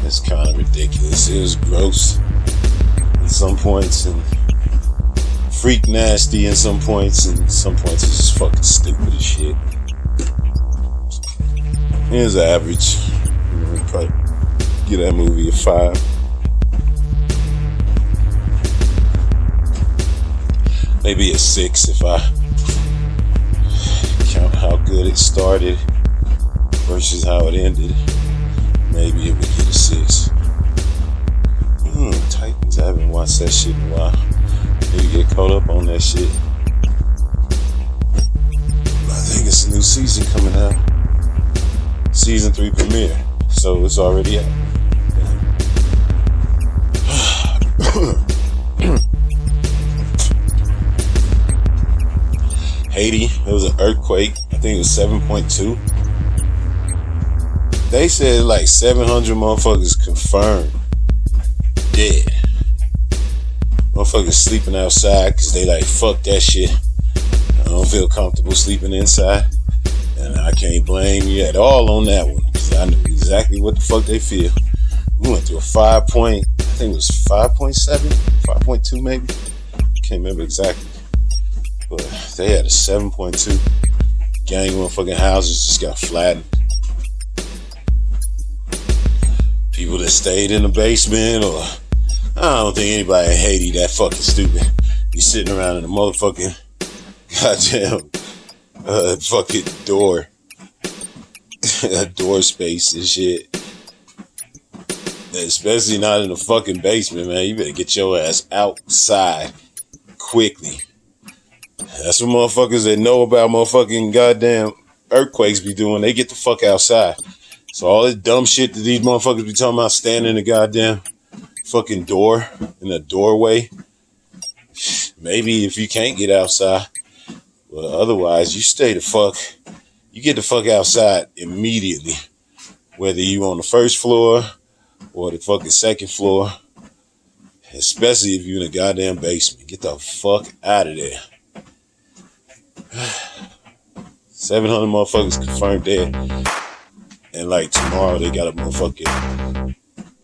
Speaker 1: It's kind of ridiculous. It was gross at some points and freak nasty in some points, and some points it's just fucking stupid as shit. It was average. I'd probably give that movie a 5. Maybe a 6 if I count how good it started versus how it ended. Maybe it would get a 6. Titans, I haven't watched that shit in a while. Need to get caught up on that shit. I think it's a new season coming out. Season 3 premiere. So it's already out. Haiti, there was an earthquake. I think it was 7.2. They said like 700 motherfuckers confirmed dead. Motherfuckers sleeping outside because they like, fuck that shit. I don't feel comfortable sleeping inside. And I can't blame you at all on that one, because I knew exactly what the fuck they feel. We went through a 5 point, I think it was 5.7, 5.2 maybe. Can't remember exactly. But they had a 7.2. Gang of motherfucking houses just got flattened. People people that stayed in the basement, or I don't think anybody in Haiti that fucking stupid. You sitting around in a motherfucking goddamn fucking door space and shit. Especially not in the fucking basement, man. You better get your ass outside quickly. That's what motherfuckers that know about motherfucking goddamn earthquakes be doing. They get the fuck outside. So all this dumb shit that these motherfuckers be talking about, standing in the goddamn fucking door, in the doorway. Maybe if you can't get outside. But otherwise, you get the fuck outside immediately. Whether you on the first floor or the fucking second floor. Especially if you in a goddamn basement. Get the fuck out of there. 700 motherfuckers confirmed dead. And like tomorrow they got a motherfucking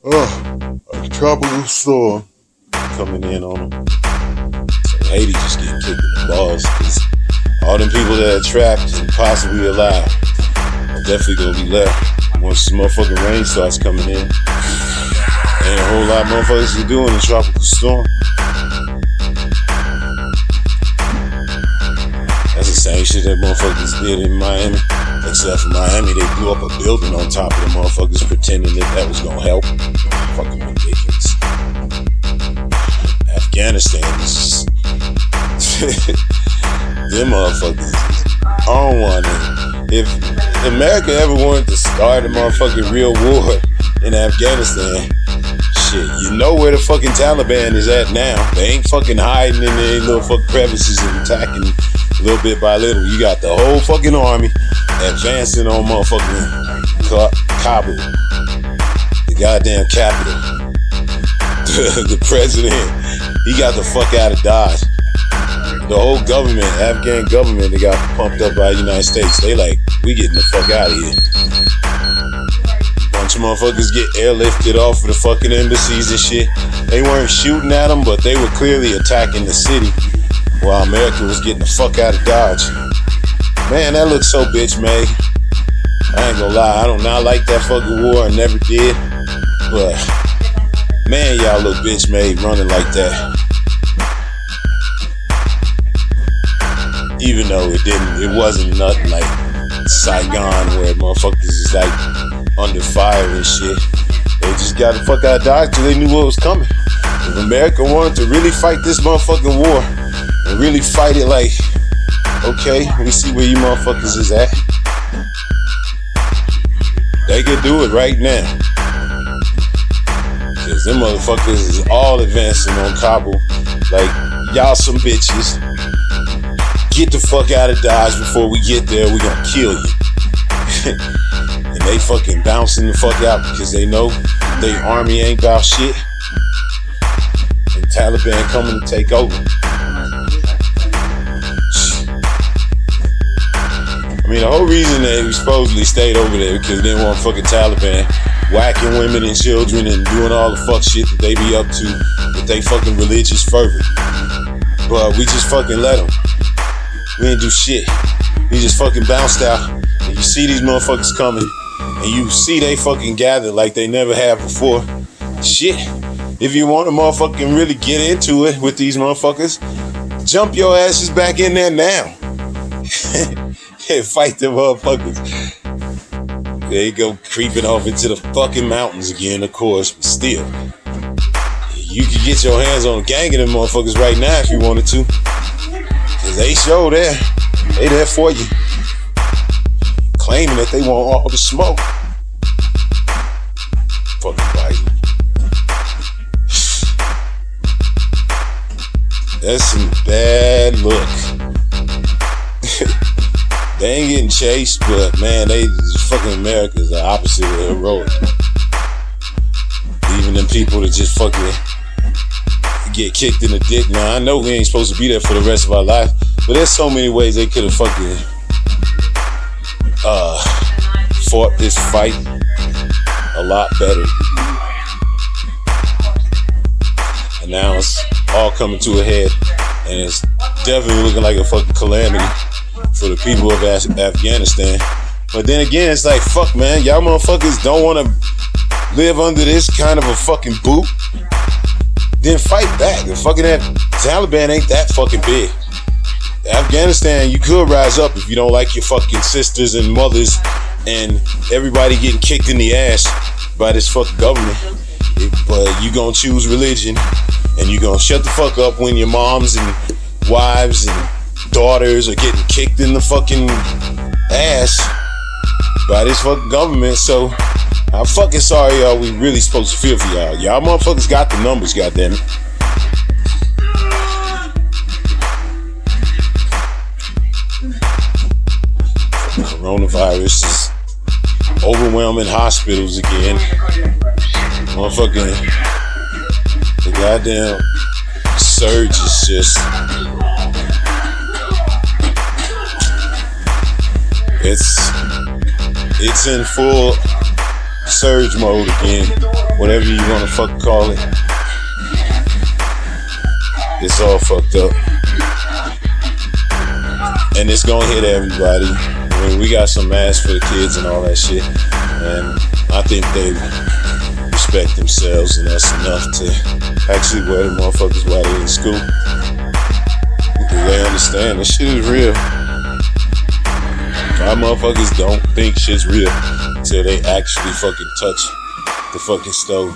Speaker 1: a tropical storm coming in on them. So Haiti just getting kicked in the balls. All them people that are trapped and possibly alive are definitely gonna be left once this motherfucking rain starts coming in. Ain't a whole lot of motherfuckers can do in a tropical storm. That's the same shit that motherfuckers did in Miami. Except for Miami, they blew up a building on top of the motherfuckers pretending that was gonna help. Fucking ridiculous. Afghanistan is just... them motherfuckers on one. If America ever wanted to start a motherfucking real war in Afghanistan, shit, you know where the fucking Taliban is at now. They ain't fucking hiding in their little fucking crevices and attacking little bit by little. You got the whole fucking army advancing on motherfucking Kabul, the goddamn capital. The president, he got the fuck out of Dodge. The whole government, Afghan government, they got pumped up by the United States. They like, we getting the fuck out of here. Bunch of motherfuckers get airlifted off of the fucking embassies and shit. They weren't shooting at them, but they were clearly attacking the city while America was getting the fuck out of Dodge. Man, that looks so bitch made. I ain't gonna lie, I do not like that fucking war. I never did. But man, y'all look bitch made running like that. Even though it wasn't nothing like Saigon where motherfuckers is like under fire and shit. They just got the fuck out of Dodge till they knew what was coming. If America wanted to really fight this motherfucking war and really fight it like, okay, we see where you motherfuckers is at. They could do it right now. Cause them motherfuckers is all advancing on Kabul. Like, y'all some bitches. Get the fuck out of Dodge before we get there. We gonna kill you. And they fucking bouncing the fuck out because they know they army ain't about shit. And Taliban coming to take over. I mean, the whole reason they supposedly stayed over there because they didn't want fucking Taliban whacking women and children and doing all the fuck shit that they be up to with they fucking religious fervor. But we just fucking let them. We didn't do shit. We just fucking bounced out. And you see these motherfuckers coming. And you see they fucking gathered like they never have before. Shit. If you want to motherfucking really get into it with these motherfuckers, jump your asses back in there now. And fight them motherfuckers. They go creeping off into the fucking mountains again, of course. But still, you can get your hands on a gang of them motherfuckers right now if you wanted to. Cause they show there. They there for you. Claiming that they want all the smoke. Fucking Biden. That's some bad look. They ain't getting chased, but man, fucking America is the opposite of heroic. Even them people that just fucking get kicked in the dick. Now, I know we ain't supposed to be there for the rest of our life, but there's so many ways they could have fucking fought this fight a lot better. And now it's all coming to a head, and it's definitely looking like a fucking calamity for the people of Afghanistan. But then again, it's like, fuck, man, y'all motherfuckers don't want to live under this kind of a fucking boot, then fight back. The fucking Taliban ain't that fucking big. Afghanistan, you could rise up if you don't like your fucking sisters and mothers and everybody getting kicked in the ass by this fucking government. But you gonna choose religion and you gonna shut the fuck up when your moms and wives and daughters are getting kicked in the fucking ass by this fucking government. So I'm fucking sorry, y'all. We really supposed to feel for y'all. Y'all motherfuckers got the numbers, goddammit. Coronavirus is overwhelming hospitals again. Motherfucking the goddamn surge is just it's in full surge mode again, whatever you want to fucking call it. It's all fucked up, and it's gonna hit everybody. I mean, we got some masks for the kids and all that shit, and I think they respect themselves and that's enough to actually wear the motherfuckers while they're in school, because they understand this shit is real. My motherfuckers don't think shit's real until they actually fucking touch the fucking stove.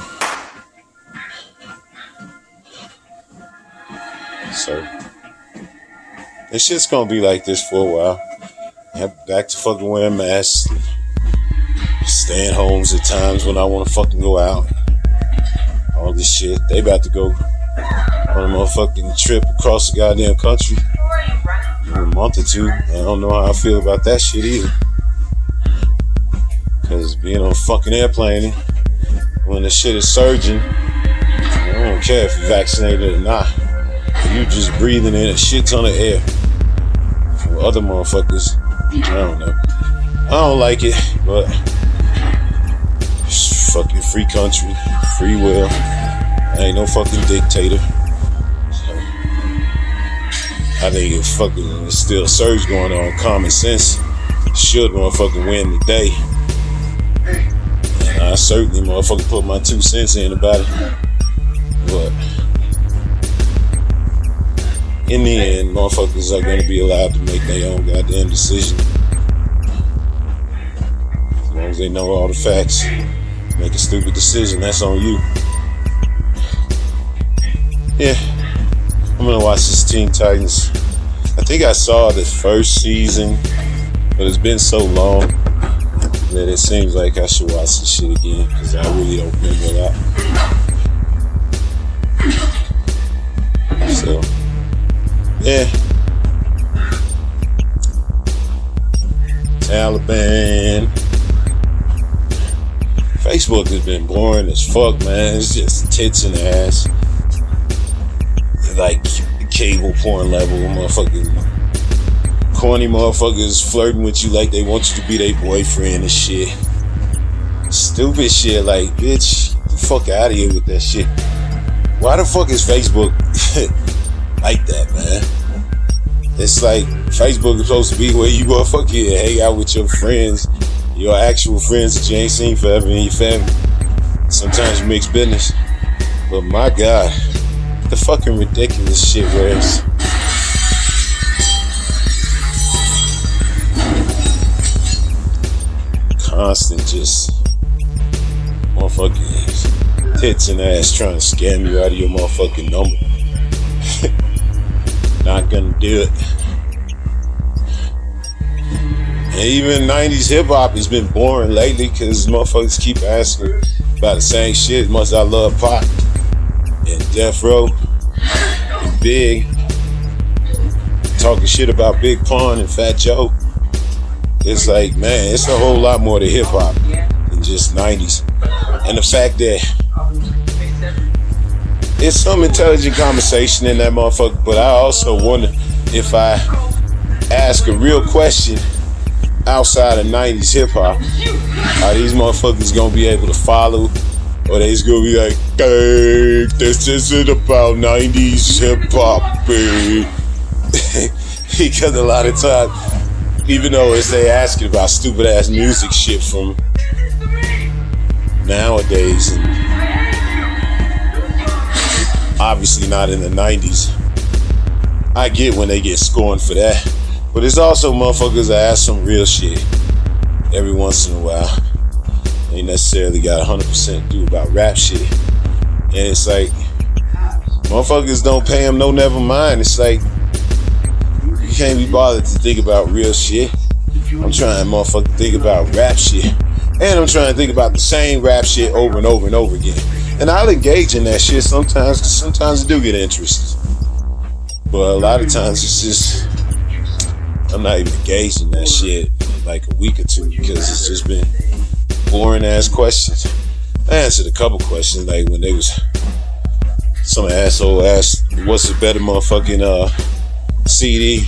Speaker 1: So this shit's gonna be like this for a while. Back to fucking wearing masks, staying homes at times when I want to fucking go out. All this shit. They about to go on a motherfucking trip across the goddamn country in a month or two. I don't know how I feel about that shit either. Because being on a fucking airplane when the shit is surging, I don't care if you're vaccinated or not. You just breathing in a shit ton of air. For other motherfuckers, I don't know. I don't like it, but it's fucking free country, free will. I ain't no fucking dictator. So I think if fucking there's still a surge going on, common sense should motherfucking win the day. And I certainly motherfucking put my 2 cents in about it. But in the end, motherfuckers are gonna be allowed to make their own goddamn decision. As long as they know all the facts, make a stupid decision, that's on you. Yeah, I'm gonna watch this Teen Titans. I think I saw the first season, but it's been so long that it seems like I should watch this shit again, because I really don't remember a lot. So yeah. Taliban. Facebook has been boring as fuck, man. It's just tits and ass. Like cable porn level, motherfucking corny motherfuckers flirting with you like they want you to be their boyfriend and shit. Stupid shit, like, bitch, get the fuck out of here with that shit. Why the fuck is Facebook like that, man? It's like Facebook is supposed to be where you motherfucking hang out with your friends, your actual friends that you ain't seen forever in your family. Sometimes you mix business, but my God, the fucking ridiculous shit where it's constant just motherfucking tits and ass trying to scam you out of your motherfucking number. Not gonna do it. And even 90s hip hop has been boring lately because motherfuckers keep asking about the same shit. Much I love Pop and Death Row and Big, talking shit about Big Pun and Fat Joe. It's like, man, it's a whole lot more to hip hop than just 90s. And the fact that it's some intelligent conversation in that motherfucker, but I also wonder if I ask a real question outside of 90s hip hop, are these motherfuckers gonna be able to follow, or they just gonna be like, hey, this isn't about 90s hip hop, babe? Because a lot of times, even though it's they asking about stupid ass music shit from nowadays, and obviously not in the 90s. I get when they get scorned for that, but it's also motherfuckers that ask some real shit every once in a while. Ain't necessarily got 100% do about rap shit. And it's like, motherfuckers don't pay them no never mind. It's like, you can't be bothered to think about real shit. I'm trying to motherfucking think about rap shit. And I'm trying to think about the same rap shit over and over and over again. And I'll engage in that shit sometimes, because sometimes I do get interested. But a lot of times it's just, I'm not even engaged in that shit in like a week or two, because it's just been boring ass questions. I answered a couple questions, like when they was, some asshole asked, what's a better motherfucking CD?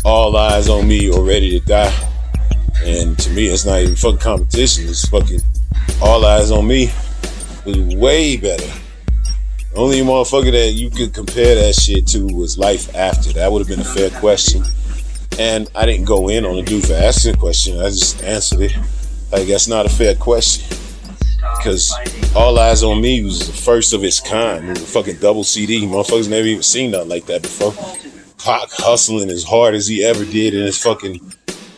Speaker 1: All Eyes on Me or Ready to Die? And to me, it's not even fucking competition. It's fucking All Eyes on Me was way better. The only motherfucker that you could compare that shit to was Life After. That would have been a fair question. And I didn't go in on the dude for asking a question. I just answered it. Like, that's not a fair question. Because All Eyes on Me was the first of its kind. It was a fucking double CD. Motherfuckers never even seen nothing like that before. Pac hustling as hard as he ever did in his fucking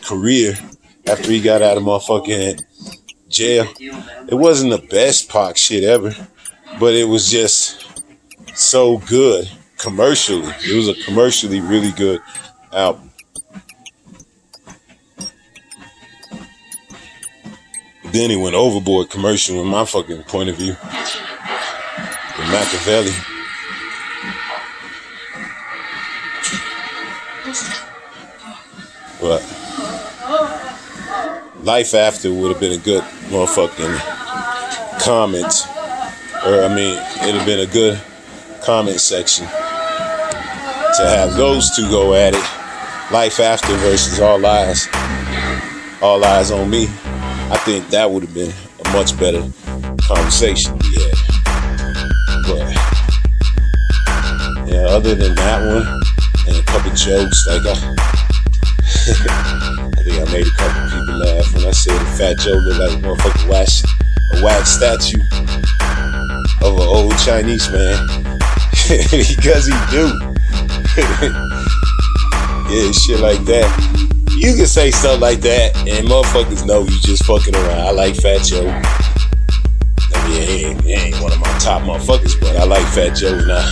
Speaker 1: career after he got out of motherfucking jail. It wasn't the best Pac shit ever, but it was just so good commercially. It was a commercially really good album. Then he went overboard commercial in my fucking point of view. With Machiavelli. But Life After would have been a good motherfucking comment. Or I mean, it'd have been a good comment section to have those two go at it. Life After versus All Eyes. All Eyes on Me. I think that would have been a much better conversation we had. But yeah, other than that one and a couple jokes, like I think I made a couple people laugh when I said that Fat Joe looked like a motherfucking wax statue of an old Chinese man. Because he do. Yeah, shit like that. You can say stuff like that, and motherfuckers know you just fucking around. I like Fat Joe. I mean, he ain't one of my top motherfuckers, but I like Fat Joe now.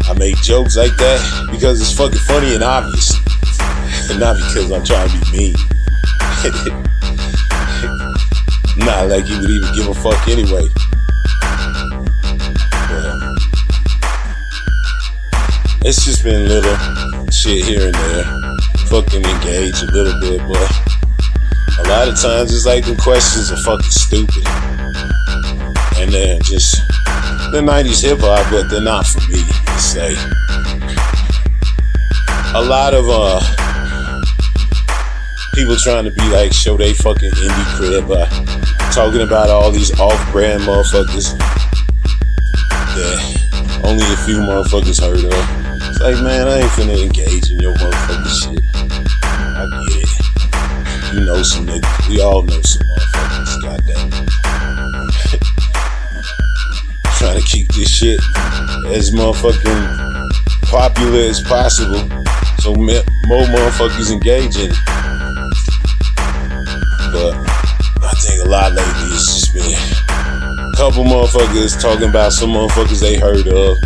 Speaker 1: I make jokes like that because it's fucking funny and obvious, and not because I'm trying to be mean. Not like he would even give a fuck anyway. But it's just been little shit here and there. Fucking engage a little bit, but a lot of times it's like the questions are fucking stupid. And they're just, they're 90s hip hop, but they're not for me. It's like a lot of people trying to be like, show they fucking indie cred by talking about all these off-brand motherfuckers that only a few motherfuckers heard of. It's like, man, I ain't finna engage in your motherfucking shit. I get it. You know some niggas. We all know some motherfuckers. Goddamn. Trying to keep this shit as motherfucking popular as possible so more motherfuckers engage in it. But I think a lot lately it's just been a couple motherfuckers talking about some motherfuckers they heard of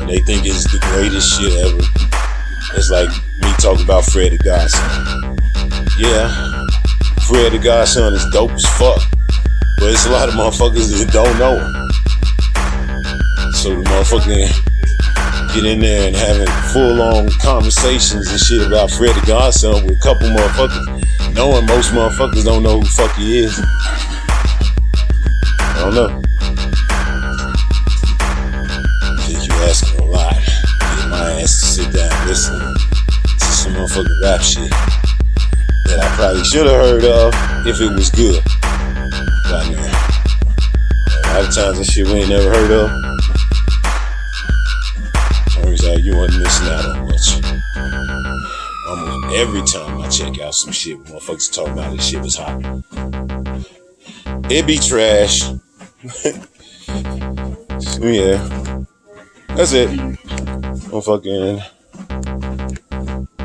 Speaker 1: and they think it's the greatest shit ever. It's like me talking about Fred the Godson. Yeah, Fred the Godson is dope as fuck, but it's a lot of motherfuckers that don't know him. So the motherfucking get in there and having full-on conversations and shit about Fred the Godson with a couple motherfuckers, knowing most motherfuckers don't know who the fuck he is. I don't know. I think you asking a lot. Get my ass to sit down and listen to some motherfucking rap shit that I probably should have heard of if it was good. But a lot of times that shit we ain't never heard of. Turns out you wasn't missing out on much. Almost every time I check out some shit, motherfuckers talking about this shit was hot. it be trash. Yeah, that's it. On fucking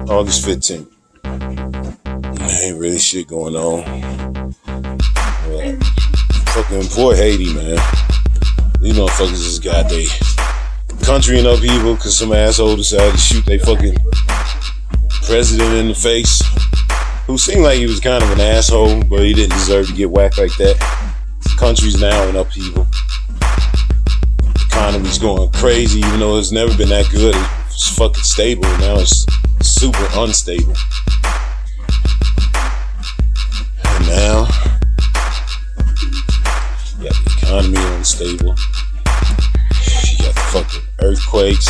Speaker 1: August 15th. Ain't really shit going on. Fucking poor Haiti, man. These motherfuckers just got their country in upheaval because some asshole decided to shoot their fucking president in the face, who seemed like he was kind of an asshole, but he didn't deserve to get whacked like that. The country's now in upheaval. The economy's going crazy, even though it's never been that good. It's fucking stable. Now it's super unstable. And now, you got the economy unstable. You got the fucking earthquakes.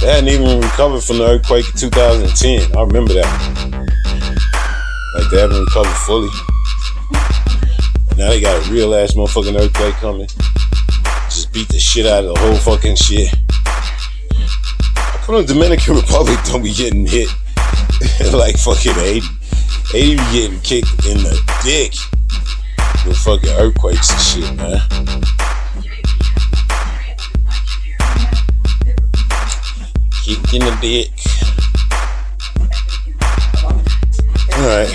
Speaker 1: They hadn't even recovered from the earthquake in 2010. I remember that. Like, they haven't recovered fully. Now they got a real ass motherfucking earthquake coming. Just beat the shit out of the whole fucking shit. How come the Dominican Republic don't be getting hit like fucking Haiti? Haiti be getting kicked in the dick with fucking earthquakes and shit, man. Kick in the dick. Alright.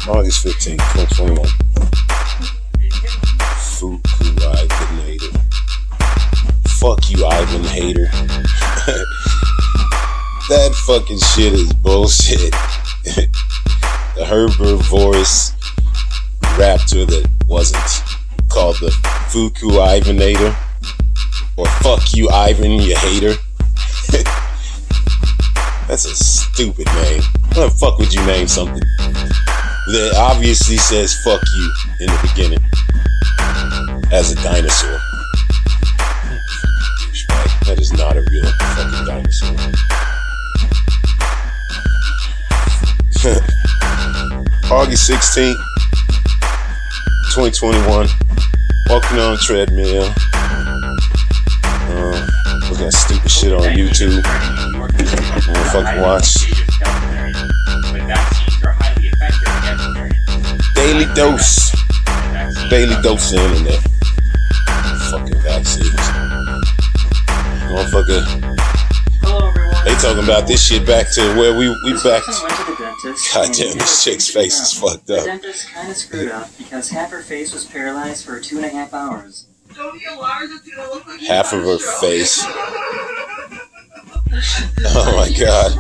Speaker 1: August 15th, 2021. Fuku Ivan hater. Fuck you, Ivan hater. That fucking shit is bullshit. The herbivorous raptor that wasn't called the Fuku Ivanator. Or fuck you, Ivan, you hater. That's a stupid name. How the fuck would you name something that obviously says fuck you in the beginning as a dinosaur? That is not a real fucking dinosaur. August 16th, 2021. Walking on a treadmill. Looking at stupid shit on YouTube. I'm gonna fucking watch. Daily dose. Daily dose of internet. Fucking vaccines. Motherfucker. They talking about this shit back to where we back. God damn, this chick's face is fucked up.
Speaker 7: The dentist kind of screwed up because half her face was paralyzed for 2.5 hours.
Speaker 1: Half of her face. Oh my god.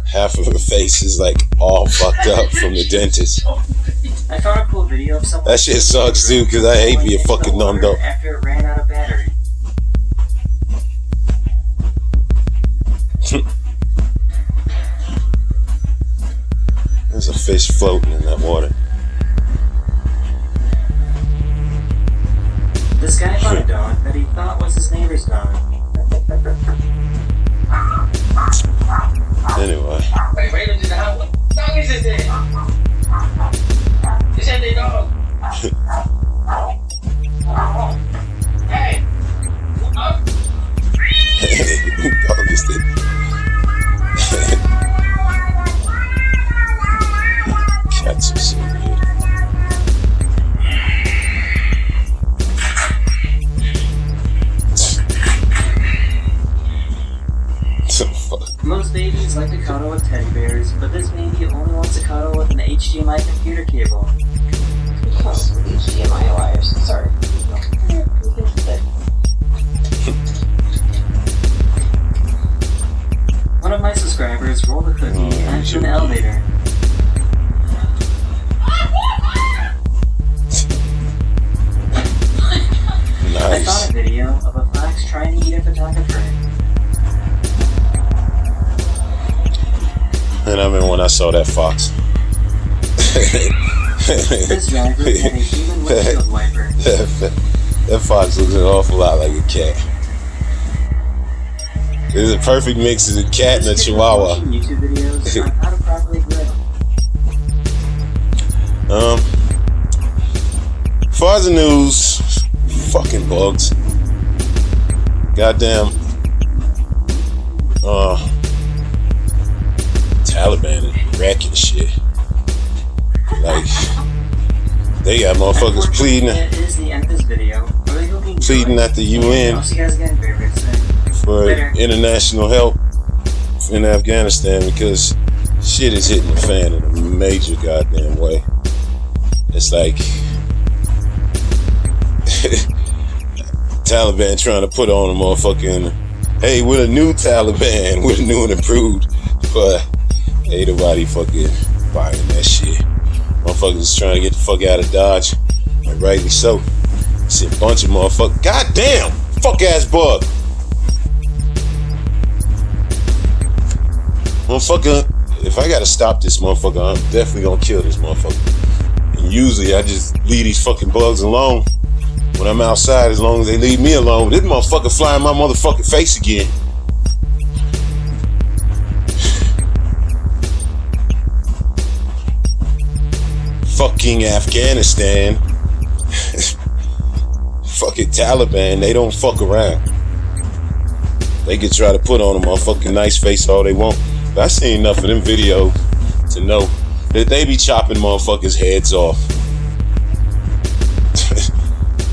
Speaker 1: Half of her face is like all fucked up from the dentist.
Speaker 7: I found a cool video of someone.
Speaker 1: That shit sucks too, because I hate being fucking numbed up.
Speaker 7: After it ran out of battery.
Speaker 1: There's a fish floating in that water.
Speaker 7: This guy found a dog that he thought was his neighbor's dog.
Speaker 1: Anyway. Dog is dead. Cats are so weird.
Speaker 7: Most babies like to cuddle with teddy bears, but this baby only wants to cuddle with an HDMI computer cable.
Speaker 8: HDMI wires, sorry.
Speaker 7: One of my subscribers rolled a cookie into an elevator.
Speaker 1: Nice.
Speaker 7: I saw a video of a fox trying to eat a photographer.
Speaker 1: And I remember when I saw that fox.
Speaker 7: This driver had a human windshield wiper.
Speaker 1: That fox looks an awful lot like a cat. It's a perfect mix of a cat and a chihuahua.
Speaker 7: YouTube videos on how to properly grill.
Speaker 1: As far as the news, fucking bugs. Goddamn. Taliban and wrecking shit. Like, they got motherfuckers pleading at the UN for international help in Afghanistan because shit is hitting the fan in a major goddamn way. It's like Taliban trying to put on a motherfucking, hey, we're the new Taliban, we're the new and improved, but ain't nobody fucking buying that shit. Motherfuckers trying to get the fuck out of Dodge, and rightly so. It's a bunch of motherfuckers. Goddamn, fuck ass bug. Motherfucker, if I gotta stop this motherfucker, I'm definitely gonna kill this motherfucker. And usually I just leave these fucking bugs alone when I'm outside, as long as they leave me alone. This motherfucker fly in my motherfucking face again. Fucking Afghanistan. Fucking Taliban, they don't fuck around. They can try to put on a motherfucking nice face all they want. But I seen enough of them videos to know that they be chopping motherfuckers' heads off.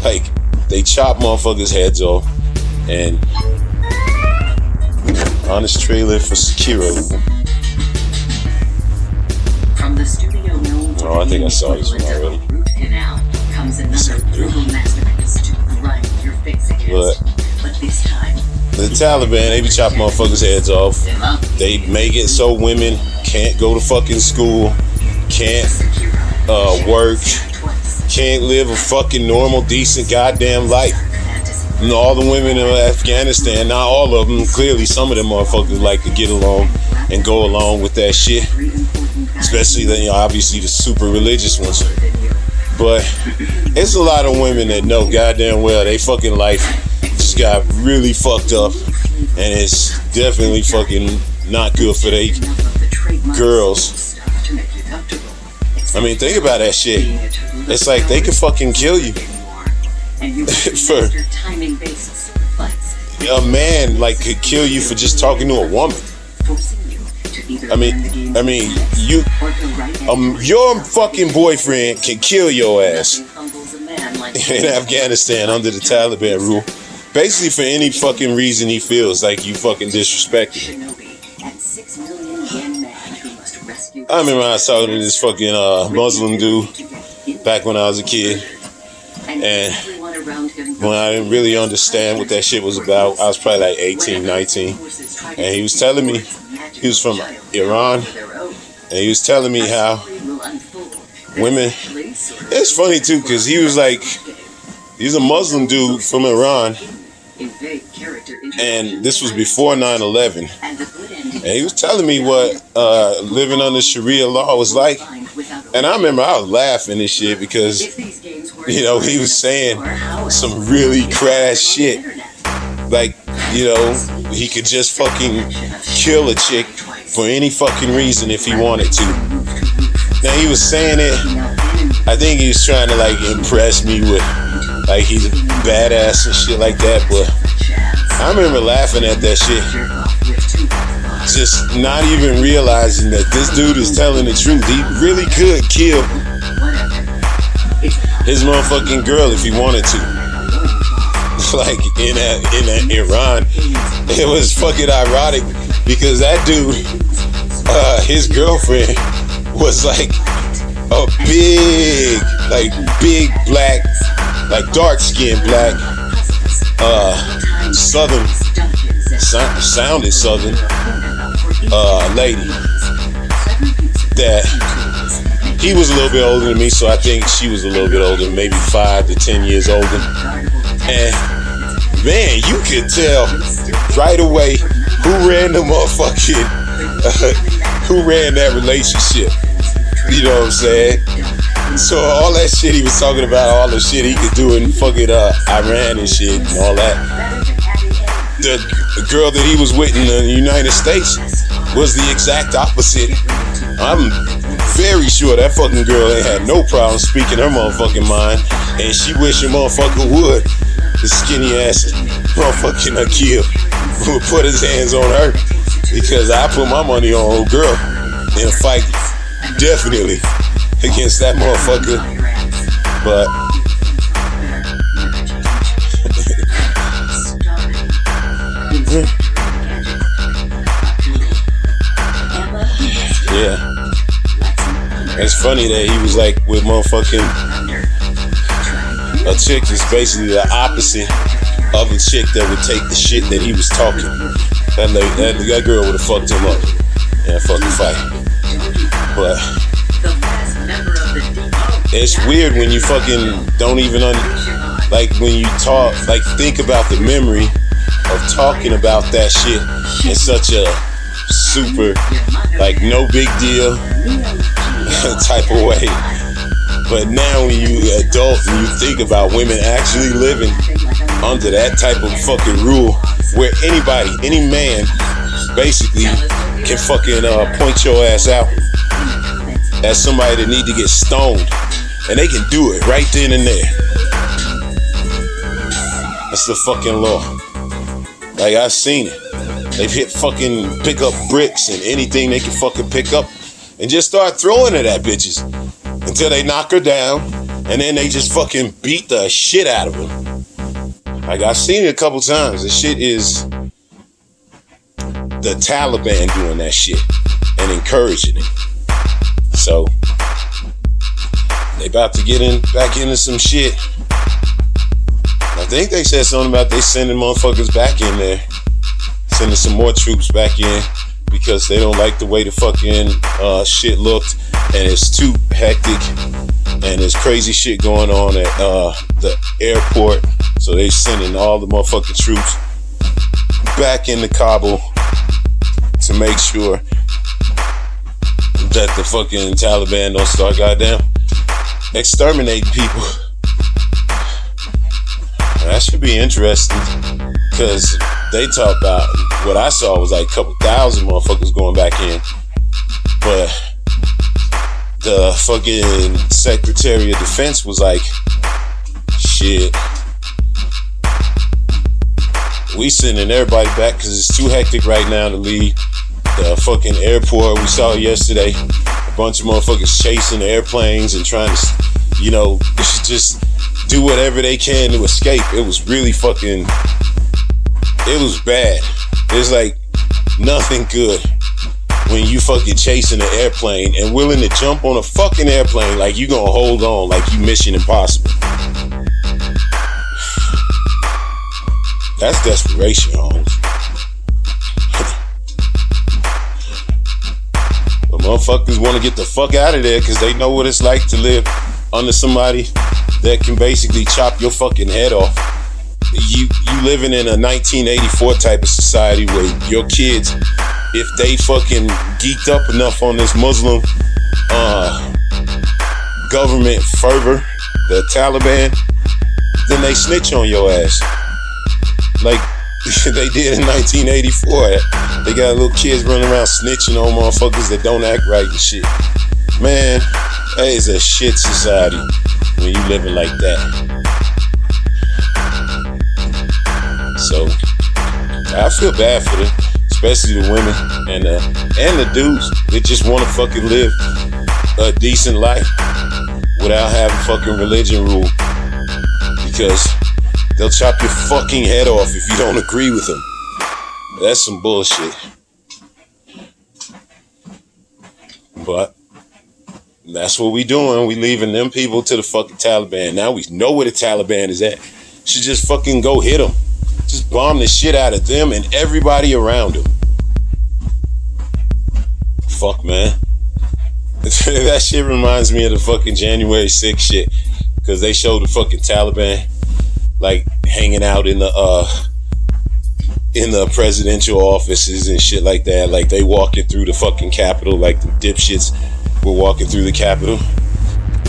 Speaker 1: Like, they chop motherfuckers' heads off. And honest trailer for Sekiro.
Speaker 6: From the studio known for
Speaker 1: I think I saw this one already.
Speaker 6: root canal comes another brutal masterpiece to grind your face against. But this time,
Speaker 1: the Taliban, they be chopping motherfuckers' heads off. They make it so women can't go to fucking school, can't work, can't live a fucking normal, decent goddamn life. And all the women in Afghanistan, not all of them, clearly some of them motherfuckers like to get along and go along with that shit. Especially, obviously the super religious ones. But it's a lot of women that know goddamn well they fucking life just got really fucked up, and it's definitely fucking not good for they girls. I mean, think about that shit. It's like they could fucking kill you. For a man, like, could kill you for just talking to a woman. I mean, your fucking boyfriend can kill your ass in Afghanistan under the Taliban rule. Basically for any fucking reason he feels like you fucking disrespected him. I remember I saw this fucking Muslim dude back when I was a kid. And when I didn't really understand what that shit was about, I was probably like 18, 19. And he was telling me, he was from Iran, and he was telling me how women, it's funny too, because he was like, he's a Muslim dude from Iran, and this was before 9/11. And he was telling me what living under Sharia law was like. And I remember I was laughing and shit because, you know, he was saying some really crass shit. Like, you know, he could just fucking kill a chick for any fucking reason if he wanted to. Now, he was saying it, I think he was trying to, like, impress me with, like, he's a badass and shit like that. But I remember laughing at that shit. Just not even realizing that this dude is telling the truth. He really could kill his motherfucking girl if he wanted to. Like in Iran, it was fucking ironic because that dude, his girlfriend was like a big black, like dark skinned black, southern, sounded southern lady that he was a little bit older than me, so I think she was a little bit older, maybe 5 to 10 years older. And man, you could tell right away who ran the motherfucking who ran that relationship. You know what I'm saying? So all that shit he was talking about, all the shit he could do in fucking Iran and shit and all that. The girl that he was with in the United States was the exact opposite. I'm very sure that fucking girl ain't had no problem speaking her motherfucking mind, and she wish a motherfucker would. The skinny ass motherfucking Akil would put his hands on her, because I put my money on old girl in a fight, definitely. against that motherfucker. But yeah. It's funny that he was like with motherfucking a chick that's basically the opposite of a chick that would take the shit that he was talking. That girl would have fucked him up in a fucking fight. But it's weird when you fucking don't even like when you talk, like think about the memory of talking about that shit in such a super, like no big deal type of way. But now when you adult and you think about women actually living under that type of fucking rule where anybody, any man basically can fucking point your ass out as somebody that need to get stoned, and they can do it right then and there. That's the fucking law. Like, I've seen it. They've hit fucking pick up bricks and anything they can fucking pick up and just start throwing it at bitches until they knock her down, and then they just fucking beat the shit out of her. Like, I've seen it a couple times. The shit is the Taliban doing that shit and encouraging it. So they about to get back into some shit. I think they said something about they sending motherfuckers back in there, sending some more troops back in because they don't like the way the fucking shit looked, and it's too hectic, and there's crazy shit going on at the airport. So they sending all the motherfucking troops back into Kabul to make sure that the fucking Taliban don't start goddamn exterminating people. That should be interesting, because they talk about, what I saw was like a couple thousand motherfuckers going back in, but the fucking Secretary of Defense was like, shit, we sending everybody back because it's too hectic right now to leave the fucking airport. We saw yesterday a bunch of motherfuckers chasing the airplanes and trying to, you know, just do whatever they can to escape. It was really fucking, it was bad. There's like nothing good when you fucking chasing an airplane and willing to jump on a fucking airplane like you gonna hold on like you Mission Impossible. That's desperation, Holmes. But motherfuckers want to get the fuck out of there because they know what it's like to live under somebody that can basically chop your fucking head off. You living in a 1984 type of society where your kids, if they fucking geeked up enough on this Muslim government fervor, the Taliban, then they snitch on your ass. Like they did in 1984. They got little kids running around snitching on motherfuckers that don't act right and shit. Man, that is a shit society when you living like that. So I feel bad for them, especially the women and the dudes that just want to fucking live a decent life without having fucking religion rule, because they'll chop your fucking head off if you don't agree with them. That's some bullshit. But that's what we doing. We leaving them people to the fucking Taliban. Now we know where the Taliban is at. Should just fucking go hit them. Just bomb the shit out of them and everybody around them. Fuck, man. That shit reminds me of the fucking January 6th shit, because they showed the fucking Taliban like hanging out in the presidential offices and shit like that. Like they walking through the fucking Capitol, like the dipshits were walking through the Capitol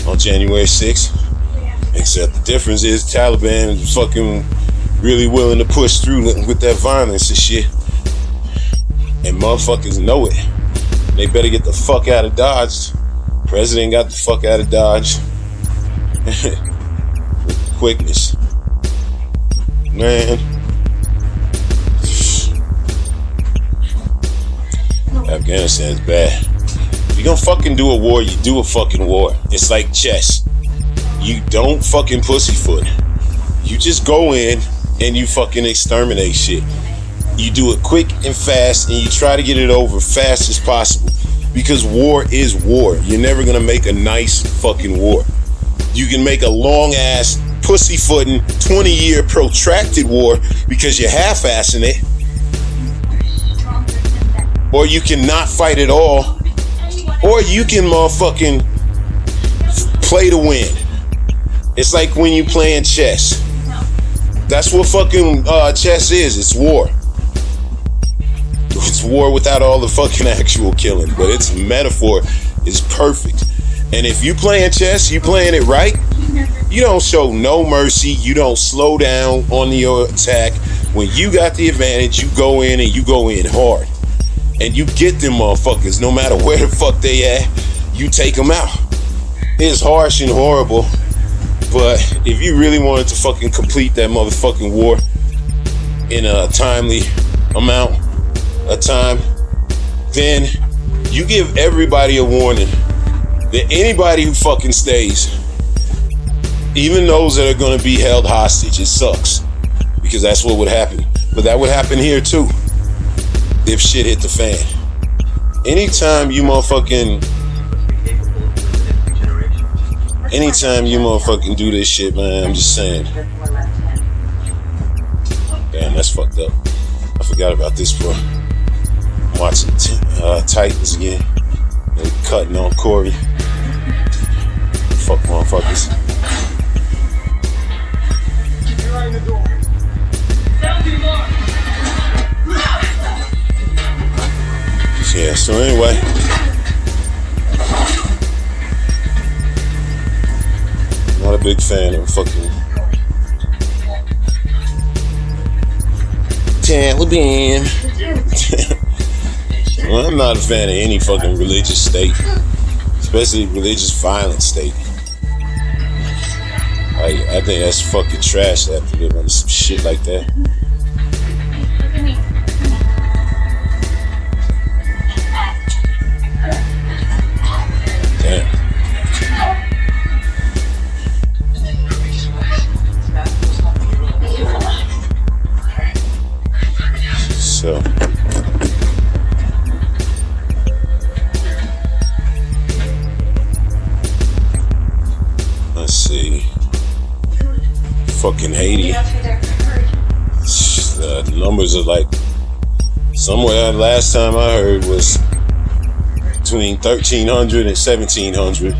Speaker 1: on January 6th. Except the difference is Taliban is fucking really willing to push through with that violence and shit. And motherfuckers know it. They better get the fuck out of Dodge. President got the fuck out of Dodge. With quickness. Man. Afghanistan's bad. you're gonna fucking do a war, you do a fucking war. It's like chess. You don't fucking pussyfoot. You just go in and you fucking exterminate shit. You do it quick and fast, and you try to get it over fast as possible. Because war is war. You're never gonna make a nice fucking war. You can make a long ass pussyfooting 20-year protracted war because you're half-assing it. Or you can not fight at all. Or you can motherfucking play to win. It's like when you playing chess. That's what fucking chess is. It's war. It's war without all the fucking actual killing. But its metaphor is perfect. And if you playing chess, you playing it right, you don't show no mercy. You don't slow down on your attack. When you got the advantage, you go in and you go in hard. And you get them motherfuckers, no matter where the fuck they at, you take them out. It's harsh and horrible, but if you really wanted to fucking complete that motherfucking war in a timely amount of time, then you give everybody a warning that anybody who fucking stays, even those that are gonna be held hostage, it sucks, because that's what would happen. But that would happen here too, if shit hit the fan. Anytime you motherfucking do this shit, man, I'm just saying. Damn, that's fucked up. I forgot about this, bro. I'm watching Titans again. They cutting on Corey. Fuck motherfuckers. Yeah, so anyway, not a big fan of fucking Taliban. Well, I'm not a fan of any fucking religious state, especially religious violent state. I think that's fucking trash that to live under some shit like that. Damn. So let's see. Fucking Haiti. The numbers are like, somewhere last time I heard was between 1,300 and 1,700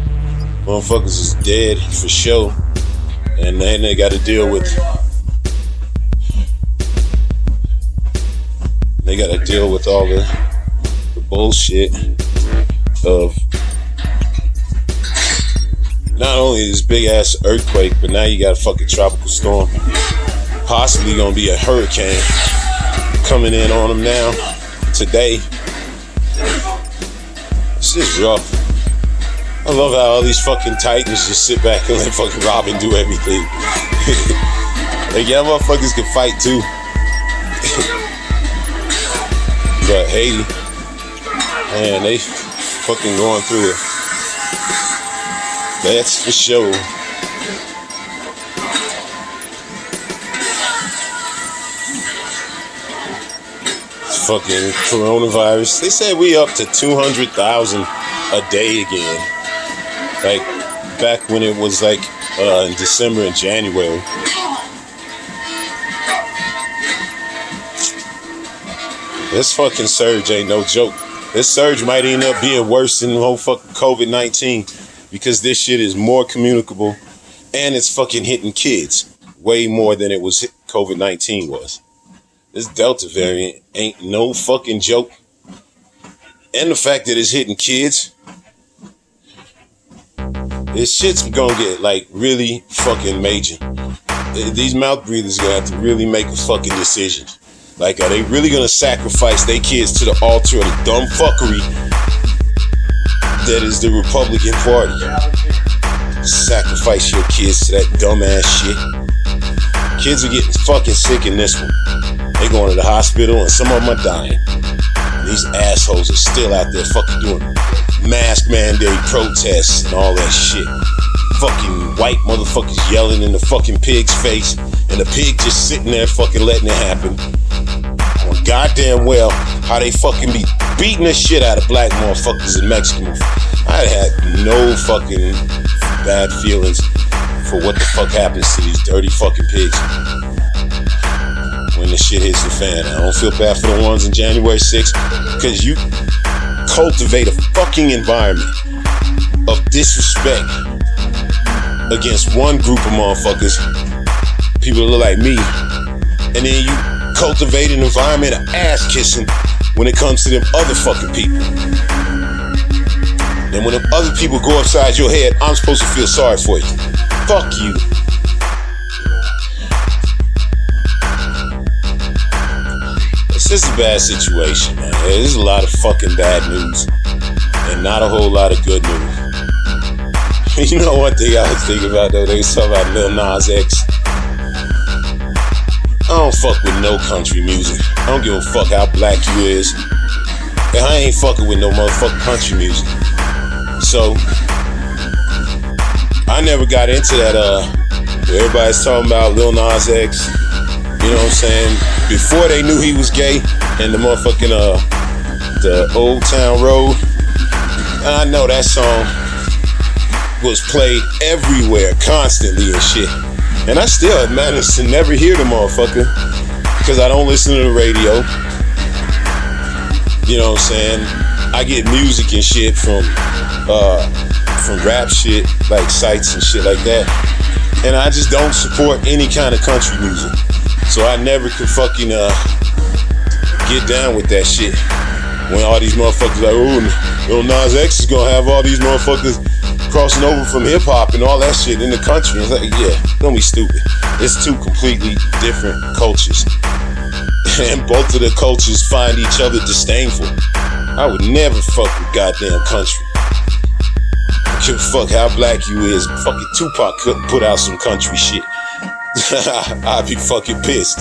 Speaker 1: motherfuckers is dead for sure. And then they got to deal with all the bullshit of not only this big ass earthquake, but now you got a fucking tropical storm, possibly gonna be a hurricane coming in on them now today. It's just rough. I love how all these fucking titans just sit back and let fucking Robin do everything. Like, yeah, motherfuckers can fight too. But Haiti, man, they fucking going through it. That's for sure. It's fucking coronavirus. They said we up to 200,000 a day again. Like back when it was like in December and January. This fucking surge ain't no joke. This surge might end up being worse than the whole fucking COVID-19 because this shit is more communicable and it's fucking hitting kids way more than it was COVID-19 was. This Delta variant ain't no fucking joke. And the fact that it's hitting kids, this shit's gonna get like really fucking major. These mouth breathers gonna have to really make a fucking decision. Like, are they really gonna sacrifice their kids to the altar of the dumb fuckery that is the Republican Party? Sacrifice your kids to that dumbass shit. Kids are getting fucking sick in this one. They going to the hospital and some of them are dying. These assholes are still out there fucking doing mask mandate protests and all that shit. Fucking white motherfuckers yelling in the fucking pig's face, and the pig just sitting there fucking letting it happen. Well, goddamn well how they fucking be beating the shit out of black motherfuckers in Mexico. I had no fucking bad feelings for what the fuck happens to these dirty fucking pigs when the shit hits the fan. I don't feel bad for the ones on January 6th, because you cultivate a fucking environment of disrespect against one group of motherfuckers, people that look like me, and then you cultivate an environment of ass kissing when it comes to them other fucking people. And when them other people go upside your head, I'm supposed to feel sorry for you. Fuck you. It's just a bad situation, man. There's a lot of fucking bad news and not a whole lot of good news. You know one thing I was thinking about though? They was talking about Lil Nas X. I don't fuck with no country music. I don't give a fuck how black you is. And I ain't fucking with no motherfucking country music. So I never got into that where everybody's talking about Lil Nas X. You know what I'm saying? Before they knew he was gay and the motherfucking the Old Town Road. And I know that song was played everywhere, constantly and shit. And I still have managed to never hear the motherfucker because I don't listen to the radio. You know what I'm saying? I get music and shit from rap shit, like sites and shit like that. And I just don't support any kind of country music. So I never could fucking get down with that shit. When all these motherfuckers like, oh, Lil Nas X is gonna have all these motherfuckers crossing over from hip hop and all that shit in the country. It's like, yeah, don't be stupid. It's two completely different cultures. And both of the cultures find each other disdainful. I would never fuck with goddamn country. I give a fuck how black you is. Fucking Tupac couldn't put out some country shit. I'd be fucking pissed.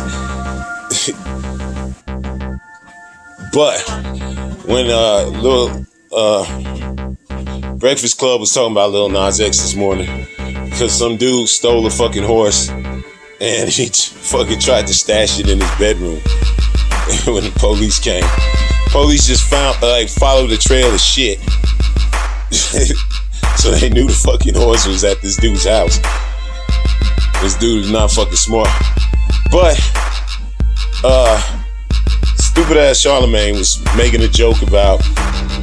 Speaker 1: But when Lil Breakfast Club was talking about Lil Nas X this morning, because some dude stole a fucking horse and he fucking tried to stash it in his bedroom when the police came. Police just followed the trail of shit. So they knew the fucking horse was at this dude's house. This dude is not fucking smart. But stupid ass Charlemagne was making a joke about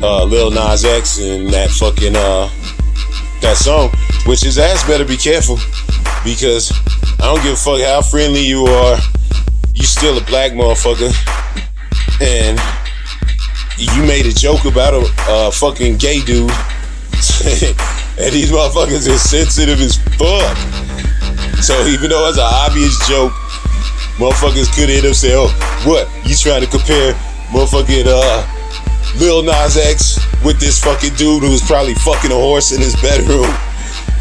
Speaker 1: Lil Nas X and that fucking that song, which his ass better be careful, because I don't give a fuck how friendly you are, you still a black motherfucker, and you made a joke about a fucking gay dude, and these motherfuckers are sensitive as fuck. So even though it's an obvious joke, motherfuckers could hit up and say, oh, what? You trying to compare motherfucking Lil Nas X with this fucking dude who was probably fucking a horse in his bedroom?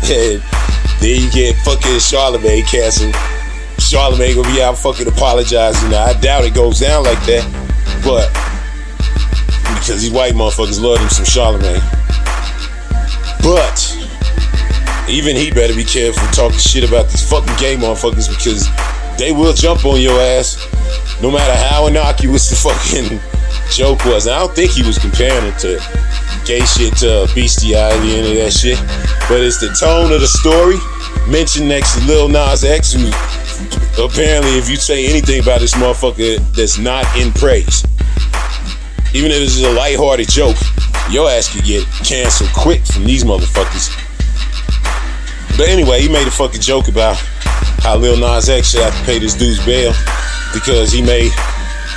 Speaker 1: And then you get fucking Charlemagne canceled. Charlemagne gonna be out fucking apologizing. Now, I doubt it goes down like that, but because these white motherfuckers love them some Charlemagne. But even he better be careful talking shit about these fucking gay motherfuckers, because they will jump on your ass no matter how innocuous the fucking joke was. And I don't think he was comparing it to gay shit to bestiality and any of that shit, but it's the tone of the story mentioned next to Lil Nas X, who apparently, if you say anything about this motherfucker that's not in praise, even if it's a lighthearted joke, your ass could get canceled quick from these motherfuckers. But anyway, he made a fucking joke about how Lil Nas X should have to pay this dude's bail because he made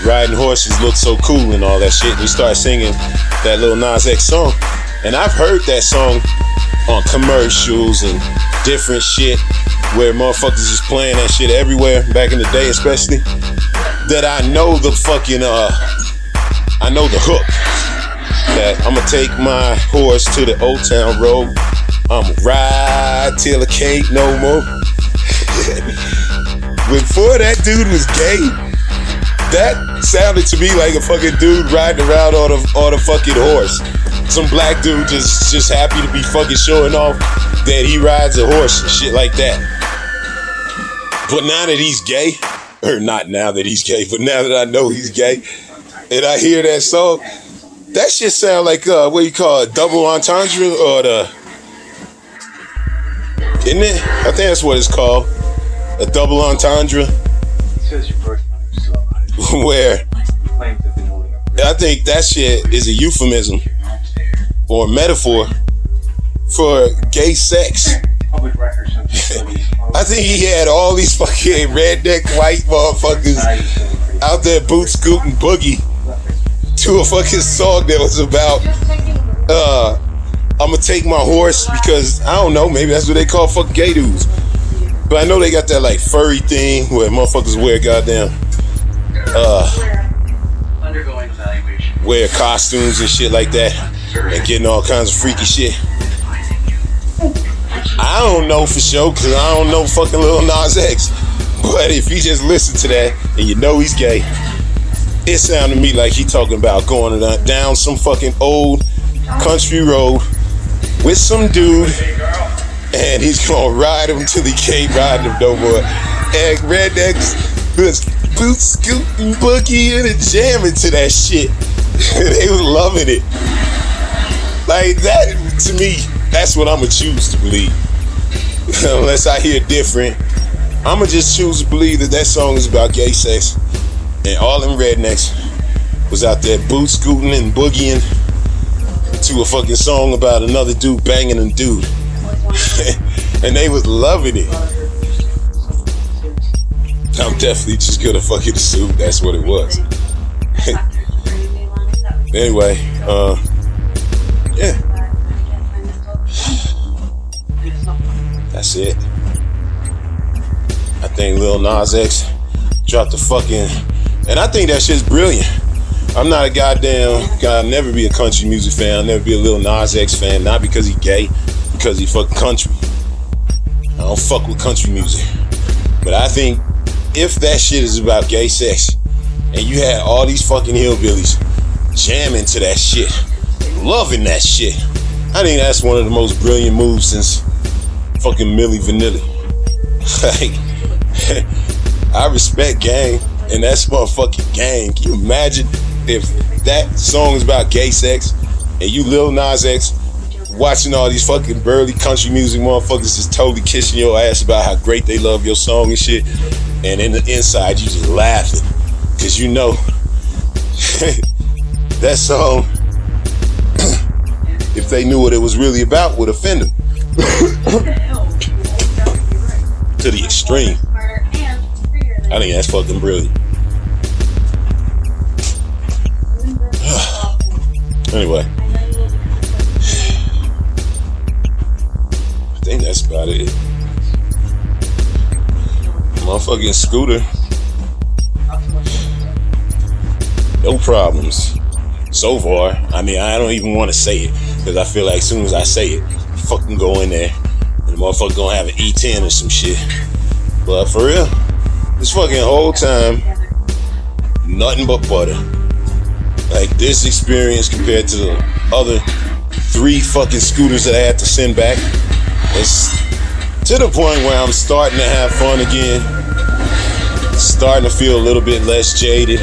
Speaker 1: riding horses look so cool and all that shit. And he started singing that Lil Nas X song. And I've heard that song on commercials and different shit where motherfuckers is playing that shit everywhere back in the day, especially. That I know the fucking, I know the hook. That I'm gonna take my horse to the Old Town Road. I'ma ride till I can't no more. Before that dude was gay, That sounded to me like a fucking dude riding around on a fucking horse. Some black dude just happy to be fucking showing off that he rides a horse and shit like that. But now that he's gay, or not now that he's gay, but now that I know he's gay, and I hear that song, that shit sound like what you call it, double entendre, or isn't it? I think that's what it's called, a double entendre.
Speaker 2: It says your birth mother, so
Speaker 1: Where
Speaker 2: claims have been holding up.
Speaker 1: I think that shit is a euphemism or a metaphor for gay sex.
Speaker 2: Public records of facilities.
Speaker 1: I think he had all these fucking redneck white motherfuckers out there boot scooting boogie to a fucking song that was about I'ma take my horse because I don't know, maybe that's what they call fucking gay dudes. But I know they got that like furry thing where motherfuckers wear goddamn
Speaker 2: Undergoing evaluation.
Speaker 1: wear costumes and shit like that and getting all kinds of freaky shit. I don't know for sure because I don't know fucking Lil Nas X. But if you just listen to that and you know he's gay, it sounded to me like he talking about going down some fucking old country road with some dude and he's gonna ride him till he can't ride him no more. And rednecks was boot scooting boogie and jamming to that shit. They was loving it. Like that, to me, that's what I'ma choose to believe. Unless I hear different, I'ma just choose to believe that song is about gay sex. And all them rednecks was out there boot scooting and boogieing to a fucking song about another dude banging a dude. And they was loving it. I'm definitely just gonna fucking assume that's what it was. Anyway, yeah. That's it. I think Lil Nas X dropped the fucking, and I think that shit's brilliant. I'm not a goddamn, I'll never be a country music fan. I'll never be a Lil Nas X fan. Not because he gay, because he fucking country. I don't fuck with country music. But I think if that shit is about gay sex, and you had all these fucking hillbillies jamming to that shit, loving that shit, I think that's one of the most brilliant moves since fucking Milli Vanilli. Like, I respect gang, and that's motherfucking gang. Can you imagine if that song is about gay sex and you Lil Nas X watching all these fucking burly country music motherfuckers just totally kissing your ass about how great they love your song and shit, and in the inside you just laughing because you know that song, if they knew what it was really about, would offend them to the extreme. I think that's fucking brilliant. Anyway, I think that's about it. Motherfucking Scooter, no problems so far. I mean, I don't even want to say it because I feel like as soon as I say it, fucking go in there and the motherfucker gonna have an E10 or some shit. But for real, this fucking whole time, nothing but butter. Like this experience compared to the other 3 fucking scooters that I had to send back, it's to the point where I'm starting to have fun again. Starting to feel a little bit less jaded.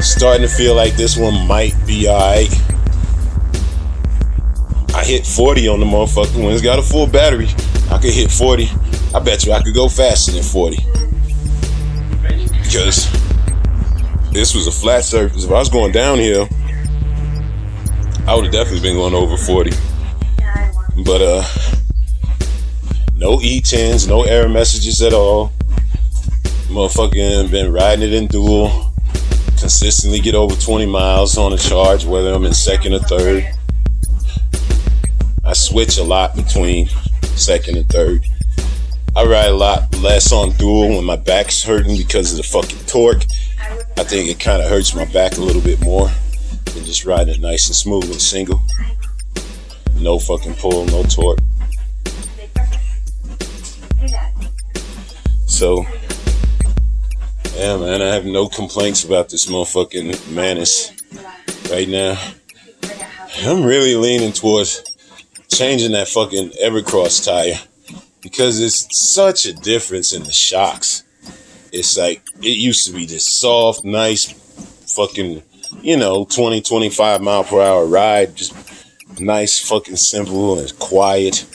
Speaker 1: Starting to feel like this one might be alright. I hit 40 on the motherfucker. When it's got a full battery, I could hit 40. I bet you I could go faster than 40. Because this was a flat surface. If I was going downhill, I would have definitely been going over 40. But no E10s, no error messages at all. Motherfucking been riding it in dual. Consistently get over 20 miles on a charge, whether I'm in second or third. I switch a lot between second and third. I ride a lot less on dual when my back's hurting because of the fucking torque. I think it kind of hurts my back a little bit more than just riding it nice and smooth and single. No fucking pull, no torque. So Yeah, man, I have no complaints about this motherfucking Manus right now. I'm really leaning towards changing that fucking Evercross tire because it's such a difference in the shocks. It's like, it used to be this soft, nice fucking, 20, 25 mile per hour ride. Just nice, fucking simple and quiet.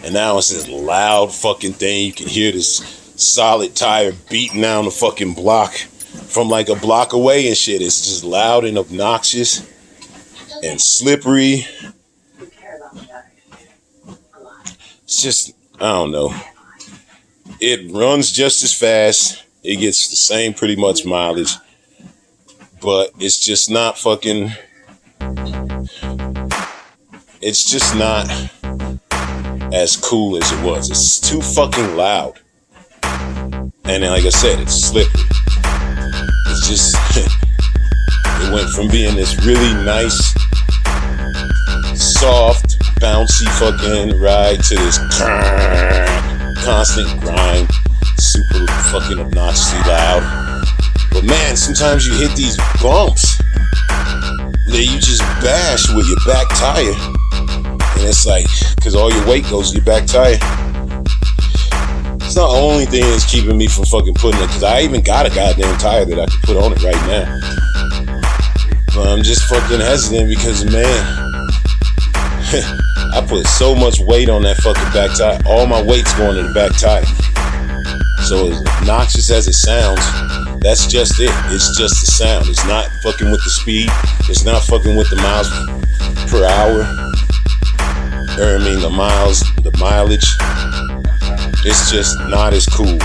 Speaker 1: And now it's this loud fucking thing. You can hear this solid tire beating down the fucking block from like a block away and shit. It's just loud and obnoxious and slippery. It's just, I don't know. It runs just as fast. It gets the same pretty much mileage. But it's just not fucking... It's just not as cool as it was. It's too fucking loud. And then, like I said, it's slippery. It's just... It went from being this really nice, soft, bouncy fucking ride to this constant grind, super fucking obnoxiously loud. But man, sometimes you hit these bumps that you just bash with your back tire, and it's like, because all your weight goes to your back tire. It's not the only thing that's keeping me from fucking putting it, because I even got a goddamn tire that I could put on it right now. But I'm just fucking hesitant because, man, I put so much weight on that fucking back tire. All my weight's going to the back tire. So as obnoxious as it sounds, that's just it. It's just the sound. It's not fucking with the speed. It's not fucking with the miles per hour. Or the mileage. It's just not as cool.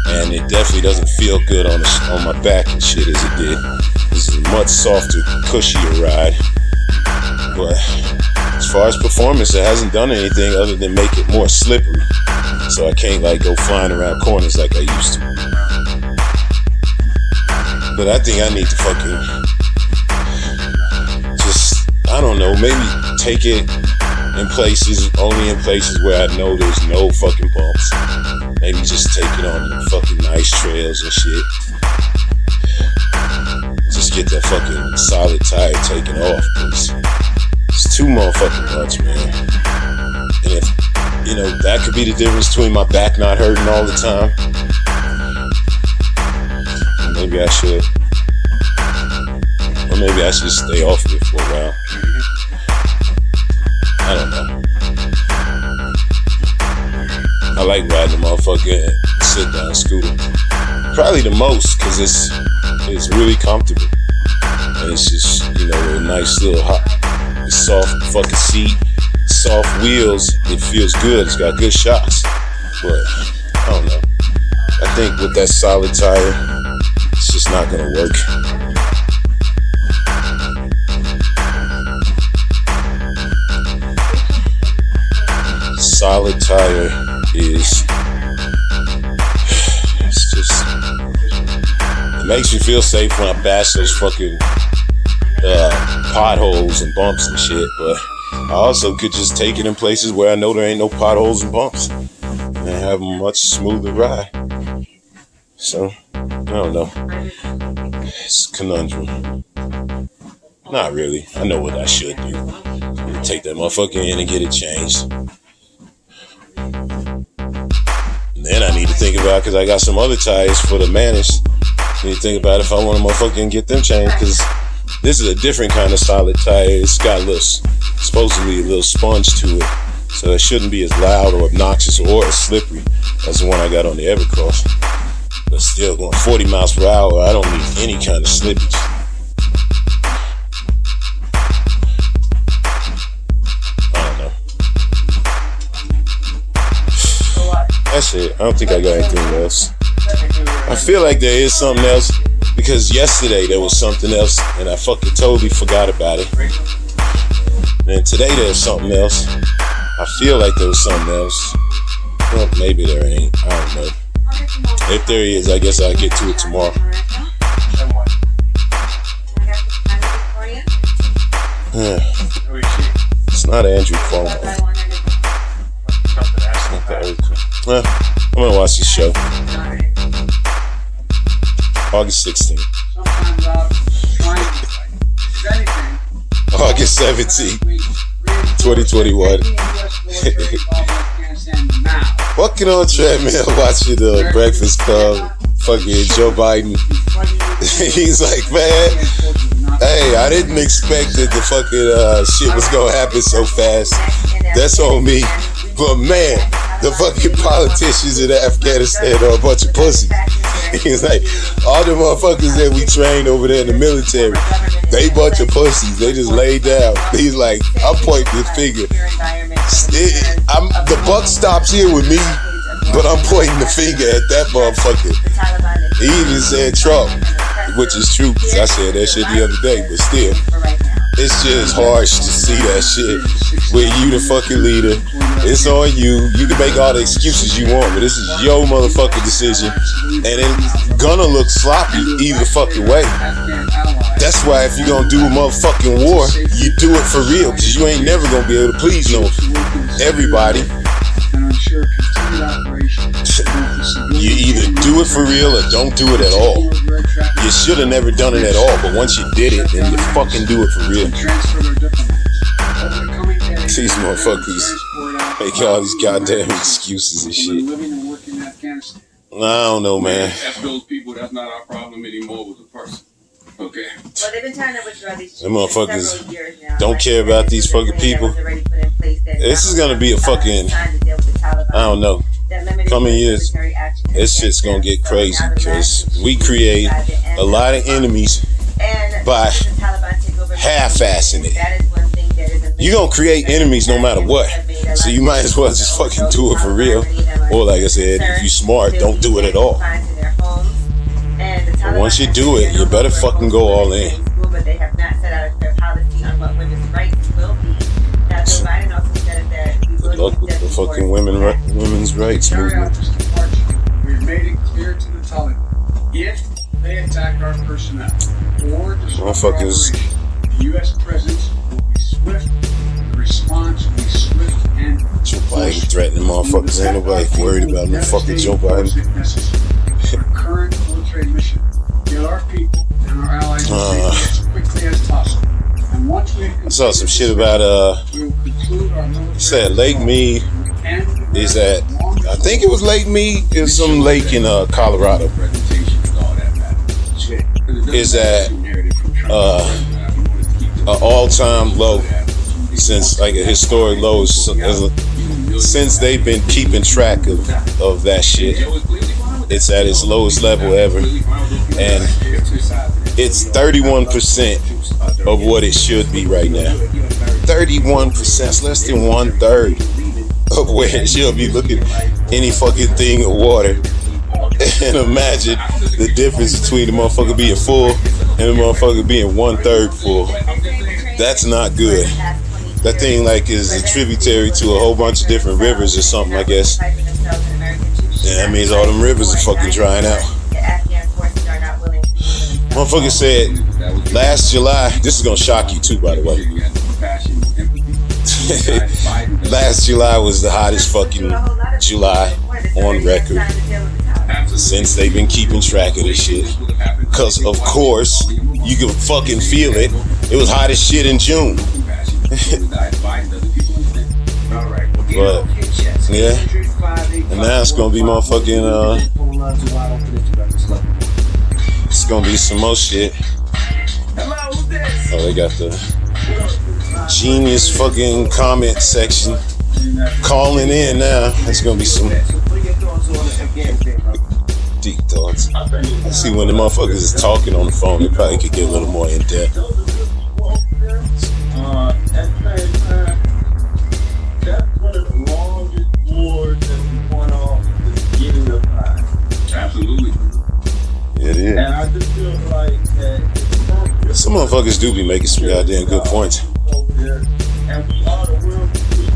Speaker 1: And it definitely doesn't feel good on my back and shit as it did. This is a much softer, cushier ride. But as far as performance, it hasn't done anything other than make it more slippery. So I can't like go flying around corners like I used to. But I think I need to fucking just, I don't know, maybe take it only in places where I know there's no fucking bumps. Maybe just take it on the fucking nice trails and shit. Just get that fucking solid tire taken off, please. It's too motherfucking much, man. And if, that could be the difference between my back not hurting all the time. Maybe I should. Or maybe I should stay off of it for a while. I don't know. I like riding the motherfucking sit-down scooter. Probably the most, because it's really comfortable. And it's just, a nice little soft fucking seat, soft wheels. It feels good. It's got good shocks. But, I don't know. I think with that solid tire, it's just not gonna work. Solid tire is, it's just, it makes me feel safe when I bash those fucking potholes and bumps and shit, but I also could just take it in places where I know there ain't no potholes and bumps and have a much smoother ride. So, I don't know. It's a conundrum. Not really. I know what I should do. Take that motherfucker in and get it changed. And then I need to think about, because I got some other tires for the Manus. I need to think about if I want to motherfucking get them changed, because this is a different kind of solid tire. It's got supposedly a little sponge to it. So it shouldn't be as loud or obnoxious or as slippery as the one I got on the Evercross. But still, going 40 miles per hour, I don't need any kind of slippage. I don't know. That's it. I don't think I got anything else. I feel like there is something else, because yesterday there was something else and I fucking totally forgot about it. And today there's something else. I feel like there was something else. Well, maybe there ain't. I don't know. If there is, I guess I'll get to it tomorrow. It's not Andrew Cuomo. It's not the Well, I'm gonna watch this show. August 16th.
Speaker 2: Sometimes out trying to fight. If anything,
Speaker 1: August 17th, 2021. Walking on treadmill, watching the Breakfast Club. Fucking Joe Biden. He's like, man, hey, I didn't expect that the fucking shit was gonna happen so fast. That's on me. But man, the fucking politicians in Afghanistan are a bunch of pussies. He's like, all the motherfuckers that we trained over there in the military, they bunch of pussies. They just laid down. He's like, I'm pointing the finger. The buck stops here with me, but I'm pointing the finger at that motherfucker. He even said Trump, which is true, because I said that shit the other day, but still, it's just harsh to see that shit with you the fucking leader. It's on you. You can make all the excuses you want, but this is your motherfucking decision, and it's gonna look sloppy either fucking way. That's why if you're gonna do a motherfucking war, you do it for real, because you ain't never gonna be able to please everybody. You either do it for real or don't do it at all. You should have never done it at all, but once you did it, then you fucking do it for real. These motherfuckers make all these goddamn excuses and shit. I don't know, man.
Speaker 8: That's those people. That's not our problem anymore with the person. Okay.
Speaker 6: Well, they've been trying to withdraw these
Speaker 1: them motherfuckers don't care about these fucking people. This is gonna be a fucking, I don't know, coming years, this shit's gonna get crazy because we create a lot of enemies by half-assing it. You're gonna create enemies no matter what, so you might as well just fucking do it for real. Or like I said, if you're smart, don't do it at all. But once you do it, you better fucking go all in.
Speaker 6: But they have not set out a clear policy on what women's rights will be. Now, Joe Biden also said that
Speaker 1: good luck with the fucking women's rights movement.
Speaker 2: We've made it clear to the Taliban, if they attack our personnel or disrupt our operation, the U.S. presence will be swift. The response will be swift and
Speaker 1: Joe Biden threatening motherfuckers. Ain't nobody worried about no fucking Joe Biden.
Speaker 2: Our current military mission, get our people and our allies as quickly as possible. And once we
Speaker 1: I saw some shit about said Lake Mead is at, I think it was Lake Mead, is some lake in Colorado. Is at an all-time low since, like a historic low since they've been keeping track of that shit. It's at its lowest level ever, and it's 31% of what it should be right now. 31%, that's less than 1/3 of where it should be. Looking any fucking thing of water, and imagine the difference between the motherfucker being full and the motherfucker being 1/3 full. That's not good. That thing like is a tributary to a whole bunch of different rivers or something, I guess. Yeah, that means all them rivers are fucking drying out. Motherfucker said last July, this is gonna shock you too, by the way. Last July was the hottest fucking July on record since they've been keeping track of this shit. Cause of course, you can fucking feel it. It was hot as shit in June. But yeah, and now it's gonna be motherfucking it's gonna be some more shit. Oh, they got the genius fucking comment section calling in now. It's gonna be some deep thoughts. I see when the motherfuckers is talking on the phone, they probably could get a little more in depth.
Speaker 9: That's one of the longest wars that we won off the beginning of time.
Speaker 8: Absolutely.
Speaker 1: It is.
Speaker 9: And I just feel like that
Speaker 1: some motherfuckers do be making some goddamn good points.
Speaker 9: over there, and we are the world's police.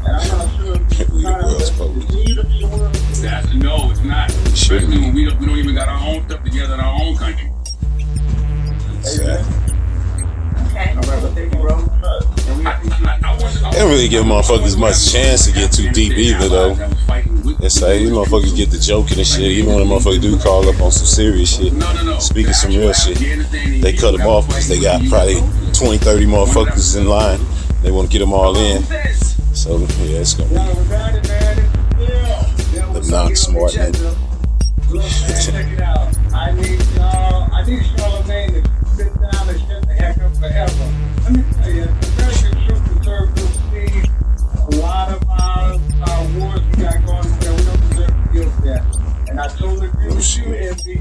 Speaker 9: And I'm not sure if
Speaker 1: We the world's police.
Speaker 9: continue to be the world's police.
Speaker 8: No, it's not. Especially when we don't even got our own stuff together in our own country.
Speaker 1: Exactly.
Speaker 6: Okay.
Speaker 9: All right, well, thank you, bro.
Speaker 1: They don't really give motherfuckers much chance to get too deep either, though. It's like these motherfuckers get the joking and shit. Even when the motherfuckers do call up on some serious shit, speaking some real shit, they cut them off because they got probably 20, 30 motherfuckers in line. They want to get them all in. So yeah, it's gonna be the non-smart man.
Speaker 9: Check it out. I need Charlamagne to sit down and shut the heck up forever. Let me tell you, American troops deserve to see a lot of our wars we got going on there. We don't deserve to deal with that. And I totally agree with you, Envy.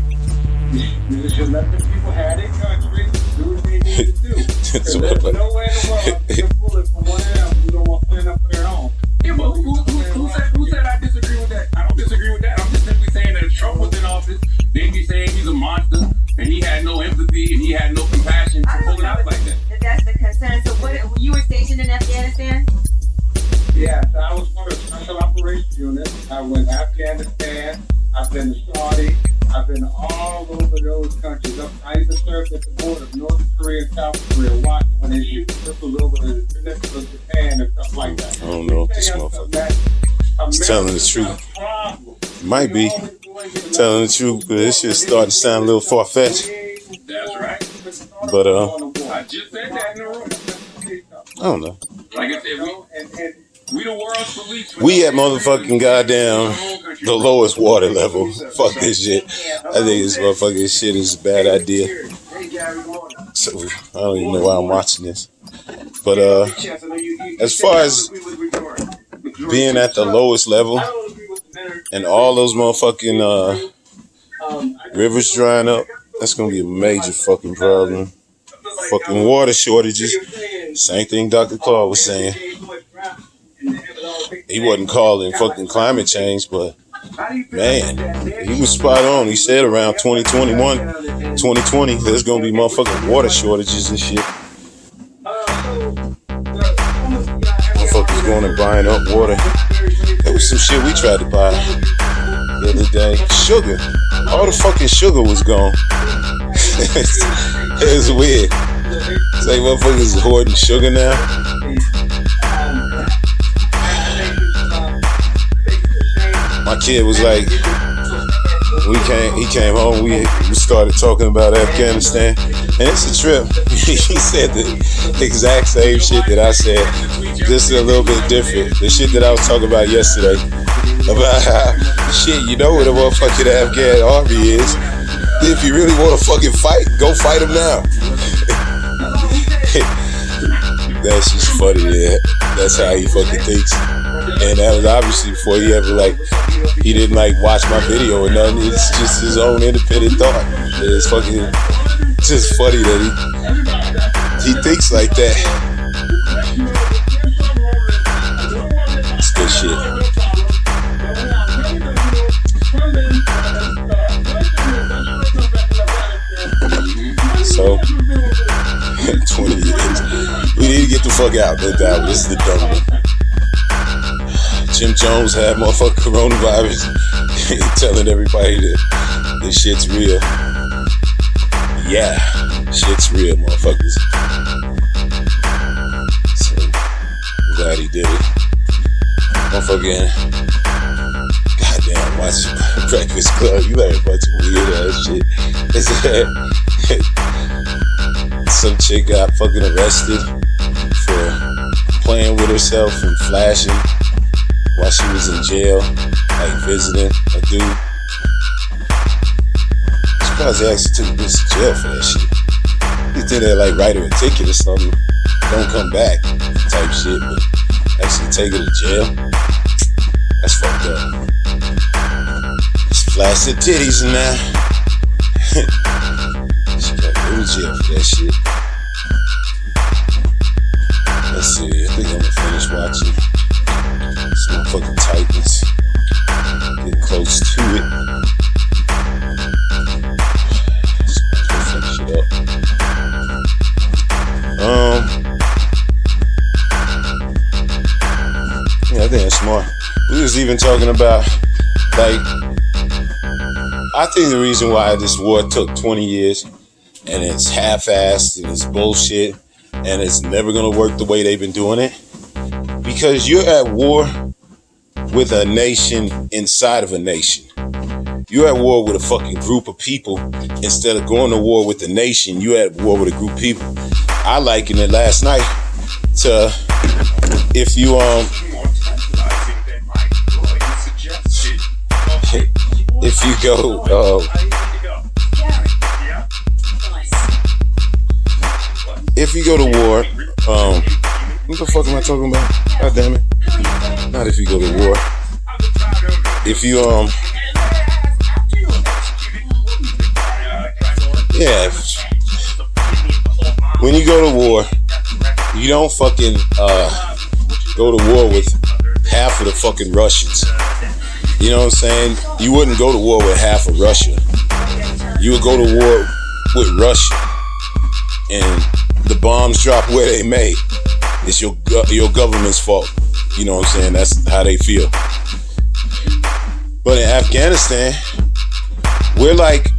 Speaker 9: You should let the people have their country, do what they need to do. There's no way in the world to get a bullet from one of them who don't want to stand up for their own.
Speaker 8: Yeah, but who said I disagree with that? I don't disagree with that. I'm just simply saying that if Trump was in office, they'd be saying he's a monster and he had no empathy and he had no compassion for pulling out like that.
Speaker 10: That's the concern. So what, you were stationed in Afghanistan?
Speaker 9: Yes, I was part of a special operations unit. I went to Afghanistan. I've been to Saudi. I've been all over those countries. I even served at the border of North Korea and South Korea, watching when they shoot missiles over the peninsula of Japan and stuff like that.
Speaker 1: I don't know if this motherfucker is telling the truth. Might be telling the truth, but this shit starting to sound a little far-fetched.
Speaker 8: That's right.
Speaker 1: But
Speaker 8: I just said that in the room.
Speaker 1: I don't know.
Speaker 8: Like I said, we the world's police.
Speaker 1: We at motherfucking goddamn the lowest water level. Fuck this shit. I think this motherfucking shit is a bad idea. So I don't even know why I'm watching this. But as far as being at the lowest level and all those motherfucking rivers drying up, that's gonna be a major fucking problem. Fucking water shortages. Same thing Dr. Claude was saying. He wasn't calling fucking climate change, but man, he was spot on. He said around 2021, 2020, there's gonna be motherfucking water shortages and shit. Motherfuckers going and buying up water. That was some shit we tried to buy the other day. Sugar. All the fucking sugar was gone. It was weird. It's like motherfuckers is hoarding sugar now. My kid was like, he came home, we started talking about Afghanistan, and it's a trip. He said the exact same shit that I said, just a little bit different. The shit that I was talking about yesterday, about how, shit, you know what a motherfucking Afghan army is. If you really want to fucking fight, go fight them now. That's just funny, yeah. That's how he fucking thinks. And that was obviously before he ever, he didn't, watch my video or nothing. It's just his own independent thought. It's fucking just funny that he thinks like that. It's good shit. So, 20 years. We need to get the fuck out, no doubt. This is the dumb one. Jim Jones had motherfucking coronavirus. Telling everybody that this shit's real. Yeah, shit's real, motherfuckers. So, I'm glad he did it. Motherfucking goddamn, watch Breakfast Club. You had a bunch of weird ass shit. Some chick got fucking arrested for playing with herself and flashing while she was in jail, visiting a dude. Surprised they actually took a bitch to jail for that shit. You think they write her a ticket or something, don't come back type shit, but actually take her to jail? That's fucked up. Just flash the titties and that. She got to go to jail for that shit. Let's see, I think I'm gonna finish watching some fucking Titans. Getting close to it. Just go finish it up. Yeah, I think that's smart. We was even talking about, I think the reason why this war took 20 years and it's half-assed and it's bullshit and it's never gonna work the way they've been doing it, because you're at war with a nation inside of a nation. You're at war with a fucking group of people. Instead of going to war with the nation, you're at war with a group of people. I likened it last night to if you go if you go to war, what the fuck am I talking about? God damn it. Not if you go to war. If you yeah, when you go to war, you don't fucking go to war with half of the fucking Russians. You know what I'm saying? You wouldn't go to war with half of Russia. You would go to war with Russia, and the bombs drop where they may. It's your government's fault. You know what I'm saying? That's how they feel. But in Afghanistan, we're like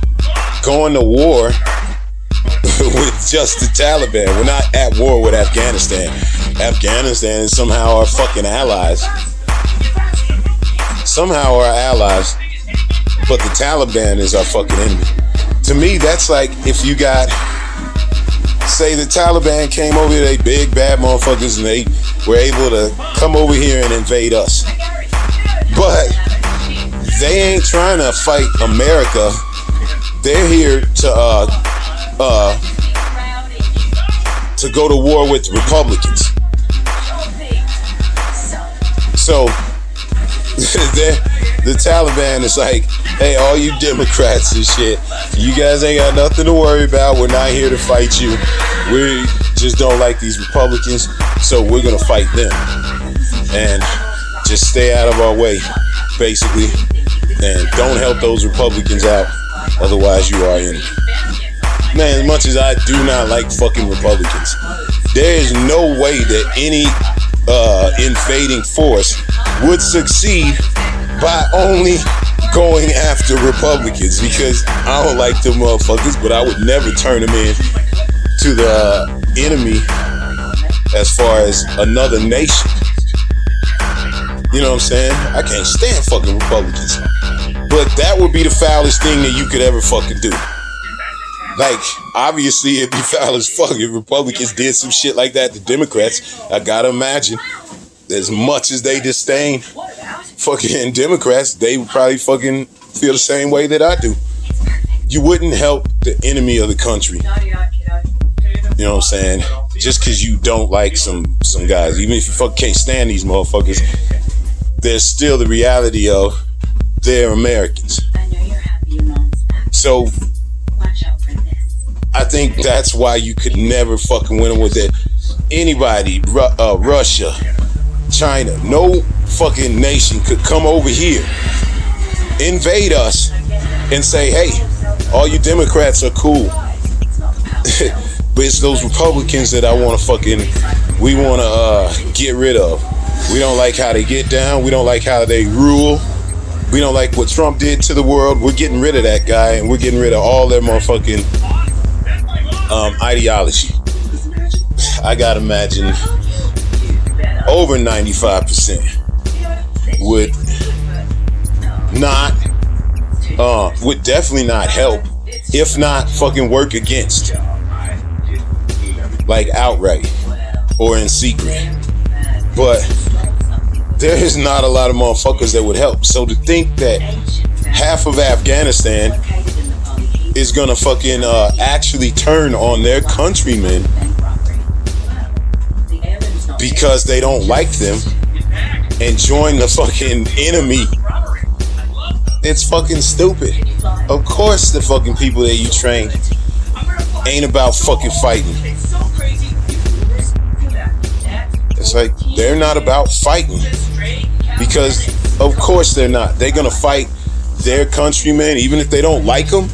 Speaker 1: going to war with just the Taliban. We're not at war with Afghanistan. Afghanistan is somehow our fucking allies. Somehow our allies, but the Taliban is our fucking enemy. To me, that's like if you got, say the Taliban came over here, they big bad motherfuckers, and they were able to come over here and invade us. But they ain't trying to fight America. They're here to go to war with Republicans. So the Taliban is like, hey, all you Democrats and shit, you guys ain't got nothing to worry about. We're not here to fight you. We just don't like these Republicans, so we're gonna fight them. And just stay out of our way, basically. And don't help those Republicans out. Otherwise, you are in. Man, as much as I do not like fucking Republicans, there is no way that any invading force would succeed by only going after Republicans, because I don't like them motherfuckers, but I would never turn them in to the enemy as far as another nation. You know what I'm saying? I can't stand fucking Republicans. But that would be the foulest thing that you could ever fucking do. Like, obviously it'd be foul as fuck if Republicans did some shit like that to Democrats. I gotta imagine, as much as they disdain fucking Democrats, they would probably fucking feel the same way that I do. You wouldn't help the enemy of the country. You know what I'm saying? Just because you don't like some guys, even if you fucking can't stand these motherfuckers, there's still the reality of they're Americans. So I think that's why you could never fucking win with it. Anybody, Russia, China, no fucking nation could come over here, invade us, and say, hey, all you Democrats are cool. But it's those Republicans that we want to get rid of. We don't like how they get down. We don't like how they rule. We don't like what Trump did to the world. We're getting rid of that guy, and we're getting rid of all their motherfucking ideology. I gotta imagine over 95% would definitely not help, if not fucking work against, like outright or in secret. But there is not a lot of motherfuckers that would help. So to think that half of Afghanistan is gonna fucking actually turn on their countrymen because they don't like them and join the fucking enemy, it's fucking stupid. Of course the fucking people that you train ain't about fucking fighting. It's like, they're not about fighting, because of course they're not. They're gonna fight their countrymen, even if they don't like them,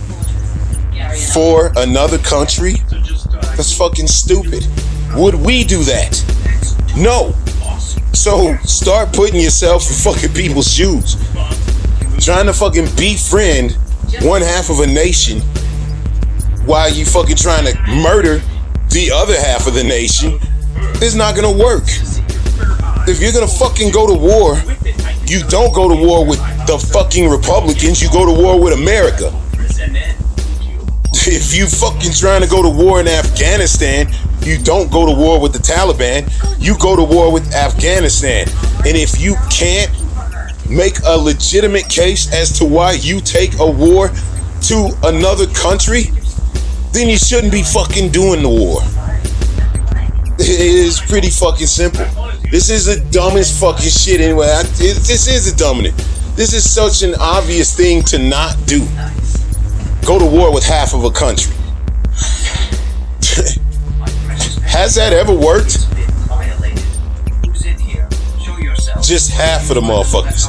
Speaker 1: for another country. That's fucking stupid. Would we do that? No. So start putting yourself in fucking people's shoes. Trying to fucking befriend one half of a nation while you fucking trying to murder the other half of the nation is not gonna work. If you're gonna fucking go to war You don't go to war with the fucking Republicans. You go to war with America. If you fucking trying to go to war in Afghanistan, you don't go to war with the Taliban. You go to war with Afghanistan. And if you can't make a legitimate case as to why you take a war to another country, then you shouldn't be fucking doing the war. It is pretty fucking simple. This is the dumbest fucking shit anyway. This is the dumbest. This is such an obvious thing to not do. Go to war with half of a country. Has that ever worked? Just half of the motherfuckers.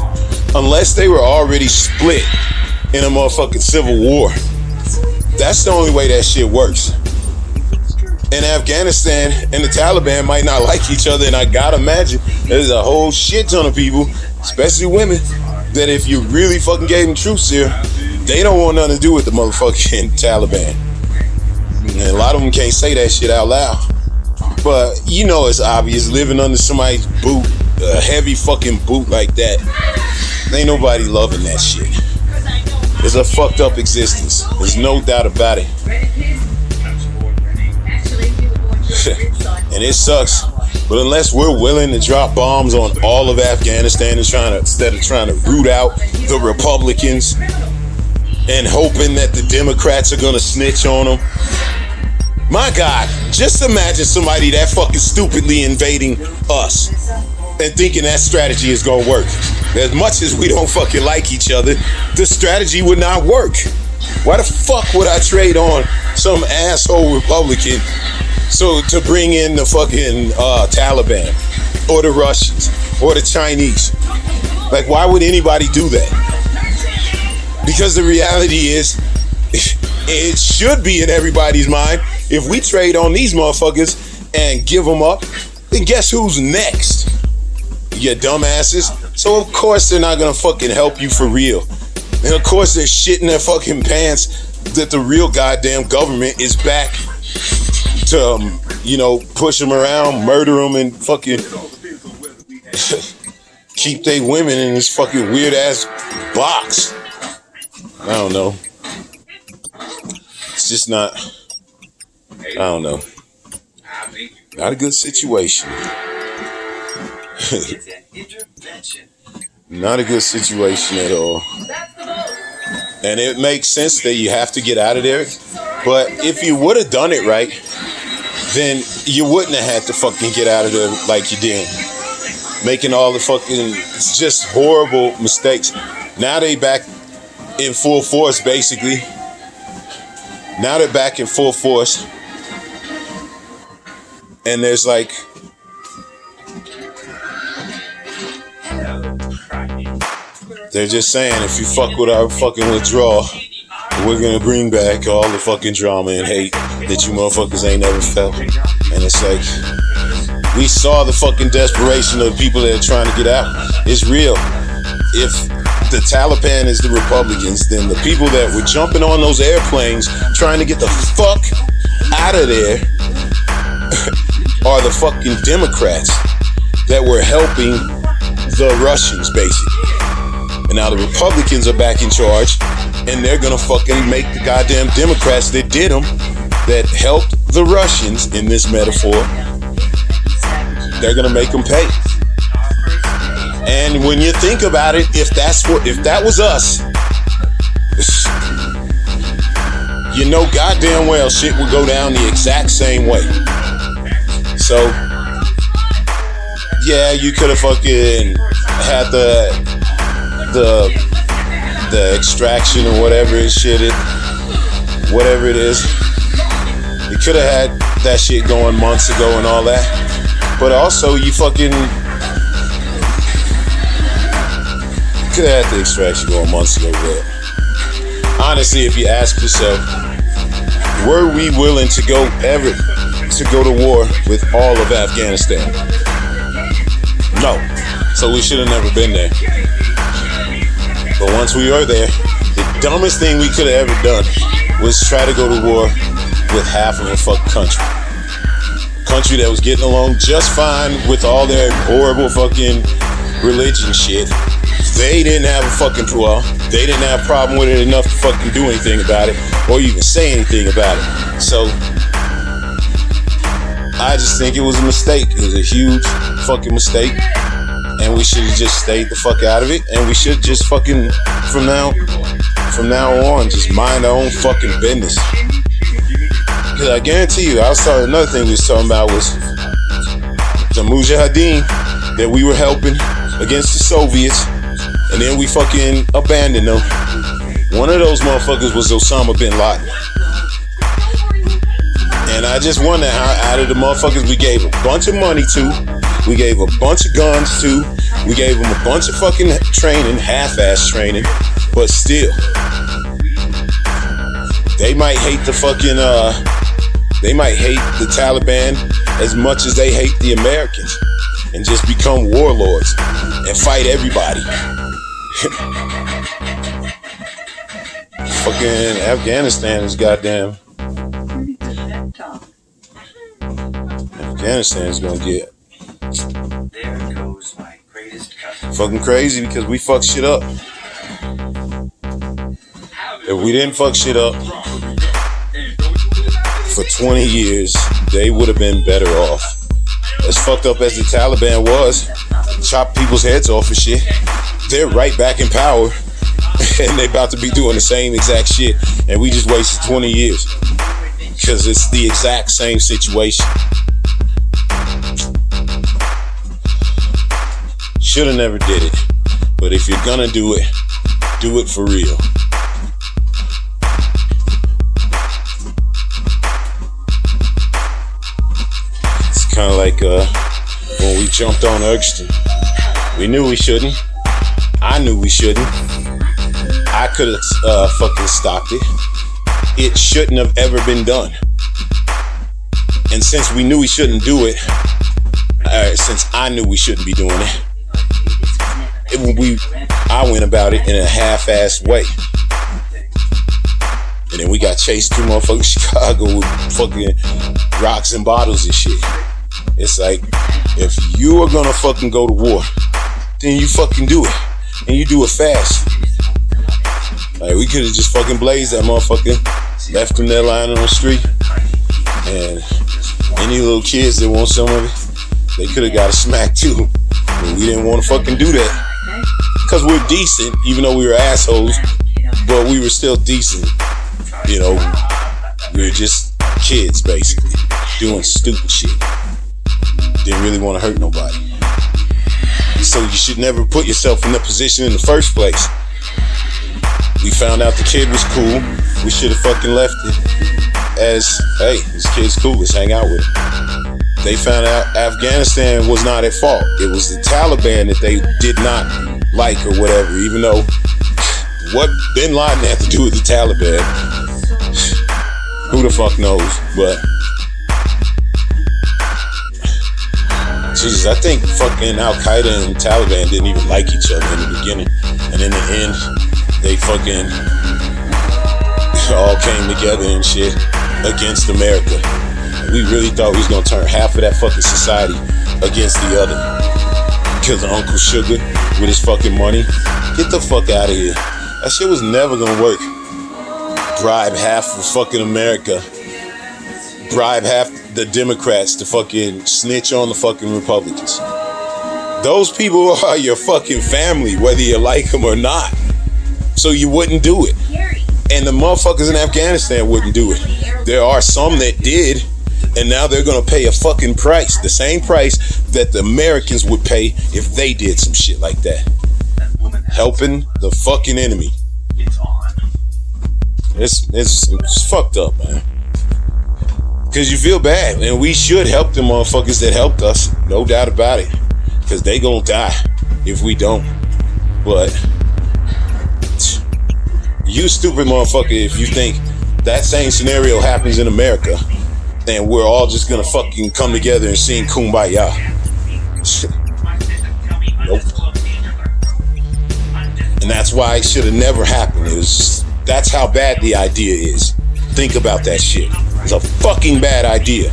Speaker 1: Unless they were already split in a motherfucking civil war. That's the only way that shit works. And Afghanistan and the Taliban might not like each other, and I gotta imagine there's a whole shit ton of people, especially women, that if you really fucking gave them troops here, they don't want nothing to do with the motherfucking Taliban. And a lot of them can't say that shit out loud. But you know it's obvious, living under somebody's boot, a heavy fucking boot like that, ain't nobody loving that shit. It's a fucked up existence. There's no doubt about it. And it sucks. But unless we're willing to drop bombs on all of Afghanistan instead of trying to root out the Republicans and hoping that the Democrats are gonna snitch on them. My God, just imagine somebody that fucking stupidly invading us and thinking that strategy is gonna work. As much as we don't fucking like each other, the strategy would not work. Why the fuck would I trade on some asshole Republican so to bring in the fucking Taliban or the Russians or the Chinese? Like, why would anybody do that? Because the reality is, it should be in everybody's mind, if we trade on these motherfuckers and give them up, then guess who's next? You dumbasses. So of course they're not gonna fucking help you for real. And of course they're shitting their fucking pants that the real goddamn government is back to, push them around, murder them, and fucking keep they women in this fucking weird ass box. I don't know. It's just not, I don't know. Not a good situation. Not a good situation at all. And it makes sense that you have to get out of there. But if you would have done it right, then you wouldn't have had to fucking get out of there like you did. Making all the fucking, it's just horrible mistakes. Now they back in full force, basically. Now they're back in full force. And there's like, they're just saying, if you fuck with our fucking withdrawal, we're gonna bring back all the fucking drama and hate that you motherfuckers ain't never felt. And it's like, we saw the fucking desperation of the people that are trying to get out. It's real. If the Taliban is the Republicans, then the people that were jumping on those airplanes trying to get the fuck out of there are the fucking Democrats that were helping the Russians, basically. And now the Republicans are back in charge, and they're gonna fucking make the goddamn Democrats that did them, that helped the Russians in this metaphor, they're gonna make them pay. And when you think about it, if that was us, you know goddamn well shit would go down the exact same way. So, yeah, you could have fucking had the extraction or whatever it is. You could have had that shit going months ago and all that. But also, you fucking could have had the extraction going months ago. But honestly, if you ask yourself, were we willing to go to war with all of Afghanistan? No. So we should have never been there. But once we were there, the dumbest thing we could have ever done was try to go to war with half of a fucking country. Country that was getting along just fine with all their horrible fucking religion shit. They didn't have a fucking they didn't have a problem with it enough to fucking do anything about it or even say anything about it. So I just think it was a mistake. It was a huge fucking mistake. And we should have just stayed the fuck out of it. And we should just fucking from now on just mind our own fucking business. Because I guarantee you, another thing we was talking about was the Mujahideen that we were helping against the Soviets, and then we fucking abandoned them. One of those motherfuckers was Osama bin Laden. And I just wonder how out of the motherfuckers we gave a bunch of money to, we gave a bunch of guns to, we gave them a bunch of fucking training, half-ass training, but still, they might hate the fucking, they might hate the Taliban as much as they hate the Americans and just become warlords and fight everybody. Fucking Afghanistan is goddamn. Afghanistan is gonna get
Speaker 7: There goes my greatest cousin.
Speaker 1: fucking crazy because we fucked shit up. If we didn't fuck shit up for 20 years, they would have been better off. As fucked up as the Taliban was, chop people's heads off and shit, they're right back in power. And they about to be doing the same exact shit. And we just wasted 20 years. Because it's the exact same situation. Shoulda never did it. But if you're gonna do it for real. It's kind of like when we jumped on Ergston. We knew we shouldn't. I knew we shouldn't. I could have fucking stopped it. It shouldn't have ever been done. And since we knew we shouldn't do it, since I knew we shouldn't be doing it, I went about it in a half-assed way. And then we got chased through motherfucking Chicago with fucking rocks and bottles and shit. It's like, if you are gonna fucking go to war, then you fucking do it. And you do it fast. Like, we could have just fucking blazed that motherfucker, left them there lying on the street, and any little kids that want some of it, they could have got a smack too. But we didn't want to fucking do that. Because we're decent, even though we were assholes, but we were still decent. You know, we were just kids, basically, doing stupid shit. Didn't really want to hurt nobody. So you should never put yourself in that position in the first place. We found out the kid was cool. We should have fucking left it as, hey, this kid's cool, let's hang out with him. They found out Afghanistan was not at fault. It was the Taliban that they did not like or whatever, even though what bin Laden had to do with the Taliban, who the fuck knows, but Jesus, I think fucking Al-Qaeda and Taliban didn't even like each other in the beginning, and in the end, they fucking all came together and shit against America. We really thought we was gonna turn half of that fucking society against the other because of Uncle Sugar with his fucking money. Get the fuck out of here. That shit was never gonna work. Bribe half of fucking America. Bribe half the Democrats to fucking snitch on the fucking Republicans. Those people are your fucking family, whether you like them or not. So you wouldn't do it. And the motherfuckers in Afghanistan wouldn't do it. There are some that did, and now they're gonna pay a fucking price. The same price that the Americans would pay if they did some shit like that. Helping the fucking enemy. It's fucked up, man. Cause you feel bad, and we should help the motherfuckers that helped us, no doubt about it. Cause they gonna die if we don't. But you stupid motherfucker if you think that same scenario happens in America and we're all just gonna fucking come together and sing Kumbaya. Nope. And that's why it should have never happened. That's how bad the idea is. Think about that shit. It's a fucking bad idea.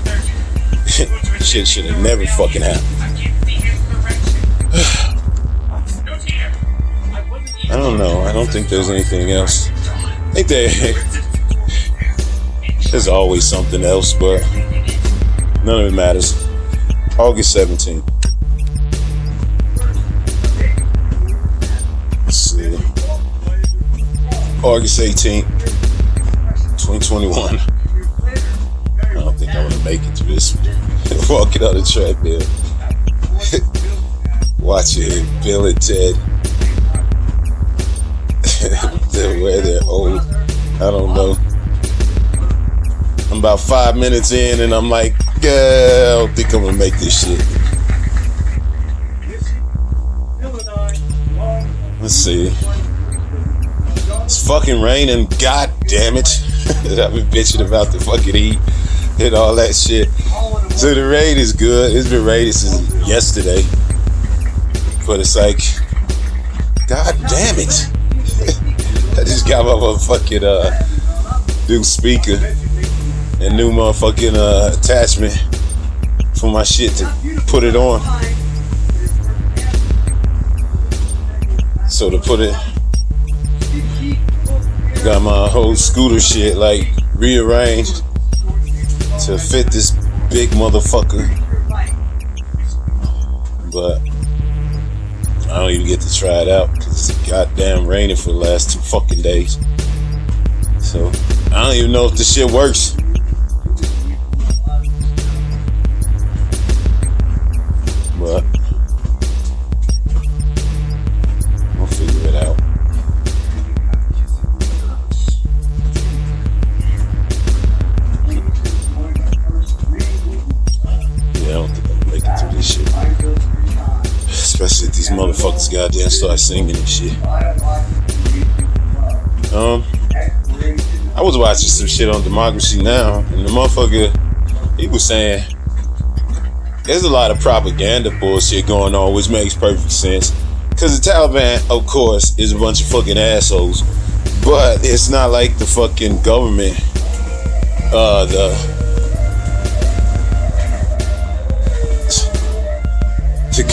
Speaker 1: Shit should have never fucking happened. I don't know. I don't think there's anything else. I think there's always something else, but none of it matters. August 17th. Let's see. August 18th, 2021. I don't think I'm gonna make it to this. Walking on the treadmill. Watching Bill and Ted. Where they're old. I don't know. I'm about 5 minutes in and I'm like, yeah, I don't think I'm gonna make this shit. Let's see. It's fucking raining, god damn it. I've been bitching about the fucking heat and all that shit. So the rain is good. It's been raining since yesterday. But it's like, god damn it. I just got my motherfucking new speaker and new motherfucking attachment for my shit to put it on. So to put it, got my whole scooter shit like rearranged to fit this big motherfucker. But I don't even get to try it out because it's goddamn raining for the last 2 fucking days. So I don't even know if this shit works. But we'll figure it out. Yeah, I don't think I'm gonna make it through this shit. Especially if these motherfuckers goddamn start singing and shit. I was watching some shit on Democracy Now! And the motherfucker, he was saying there's a lot of propaganda bullshit going on, which makes perfect sense. Cause the Taliban, of course, is a bunch of fucking assholes. But it's not like the fucking government, the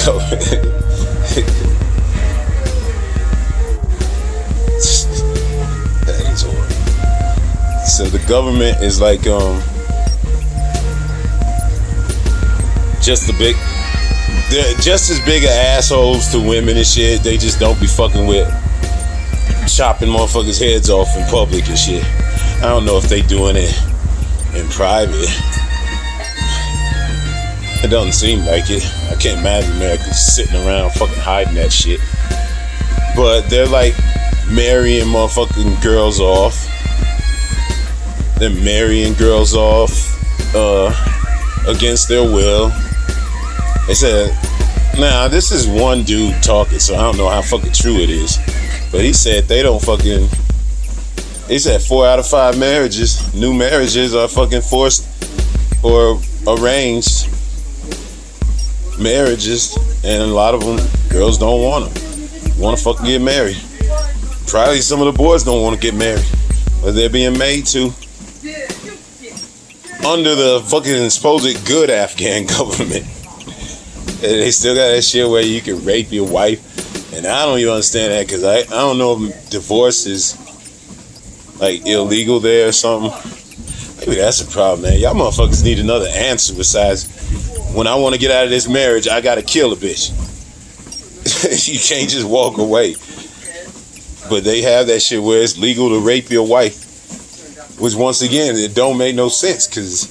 Speaker 1: government. That is horrible. So the government is like they're just as big of assholes to women and shit. They just don't be fucking with chopping motherfuckers' heads off in public and shit. I don't know if they doing it in private. It doesn't seem like it. I can't imagine Americans sitting around fucking hiding that shit. But they're like marrying motherfucking girls off. They're marrying girls off against their will. They said, now this is one dude talking, so I don't know how fucking true it is. But he said he said 4 out of 5 marriages, new marriages, are fucking forced or arranged marriages, and a lot of them, girls don't want them. Want to fucking get married. Probably some of the boys don't want to get married, but they're being made to under the fucking supposed good Afghan government. And they still got that shit where you can rape your wife, and I don't even understand that because I don't know if divorce is like illegal there or something. Maybe that's a problem, man. Y'all motherfuckers need another answer besides, when I want to get out of this marriage, I gotta kill a bitch. You can't just walk away. But they have that shit where it's legal to rape your wife, which once again, it don't make no sense because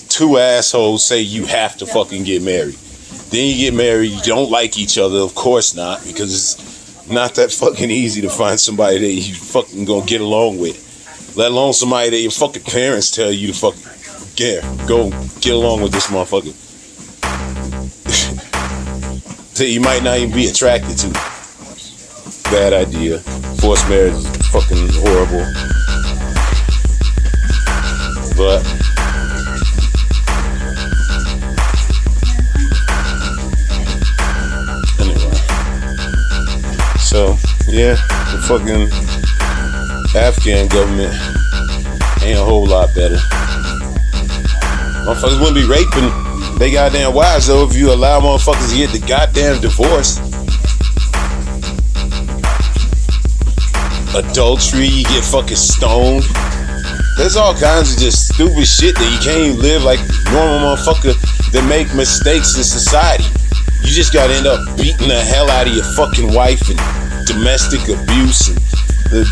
Speaker 1: 2 assholes say you have to fucking get married. Then you get married, you don't like each other, of course not, because it's not that fucking easy to find somebody that you fucking gonna get along with. Let alone somebody that your fucking parents tell you to fucking go get along with this motherfucker. That you might not even be attracted to. Bad idea. Forced marriage is fucking horrible. But anyway. So yeah, the fucking Afghan government ain't a whole lot better. Motherfuckers wouldn't be raping they goddamn wives though if you allow motherfuckers to get the goddamn divorce. adultery, you get fucking stoned. There's all kinds of just stupid shit that you can't even live like normal motherfucker that make mistakes in society. You just gotta end up beating the hell out of your fucking wife and domestic abuse. And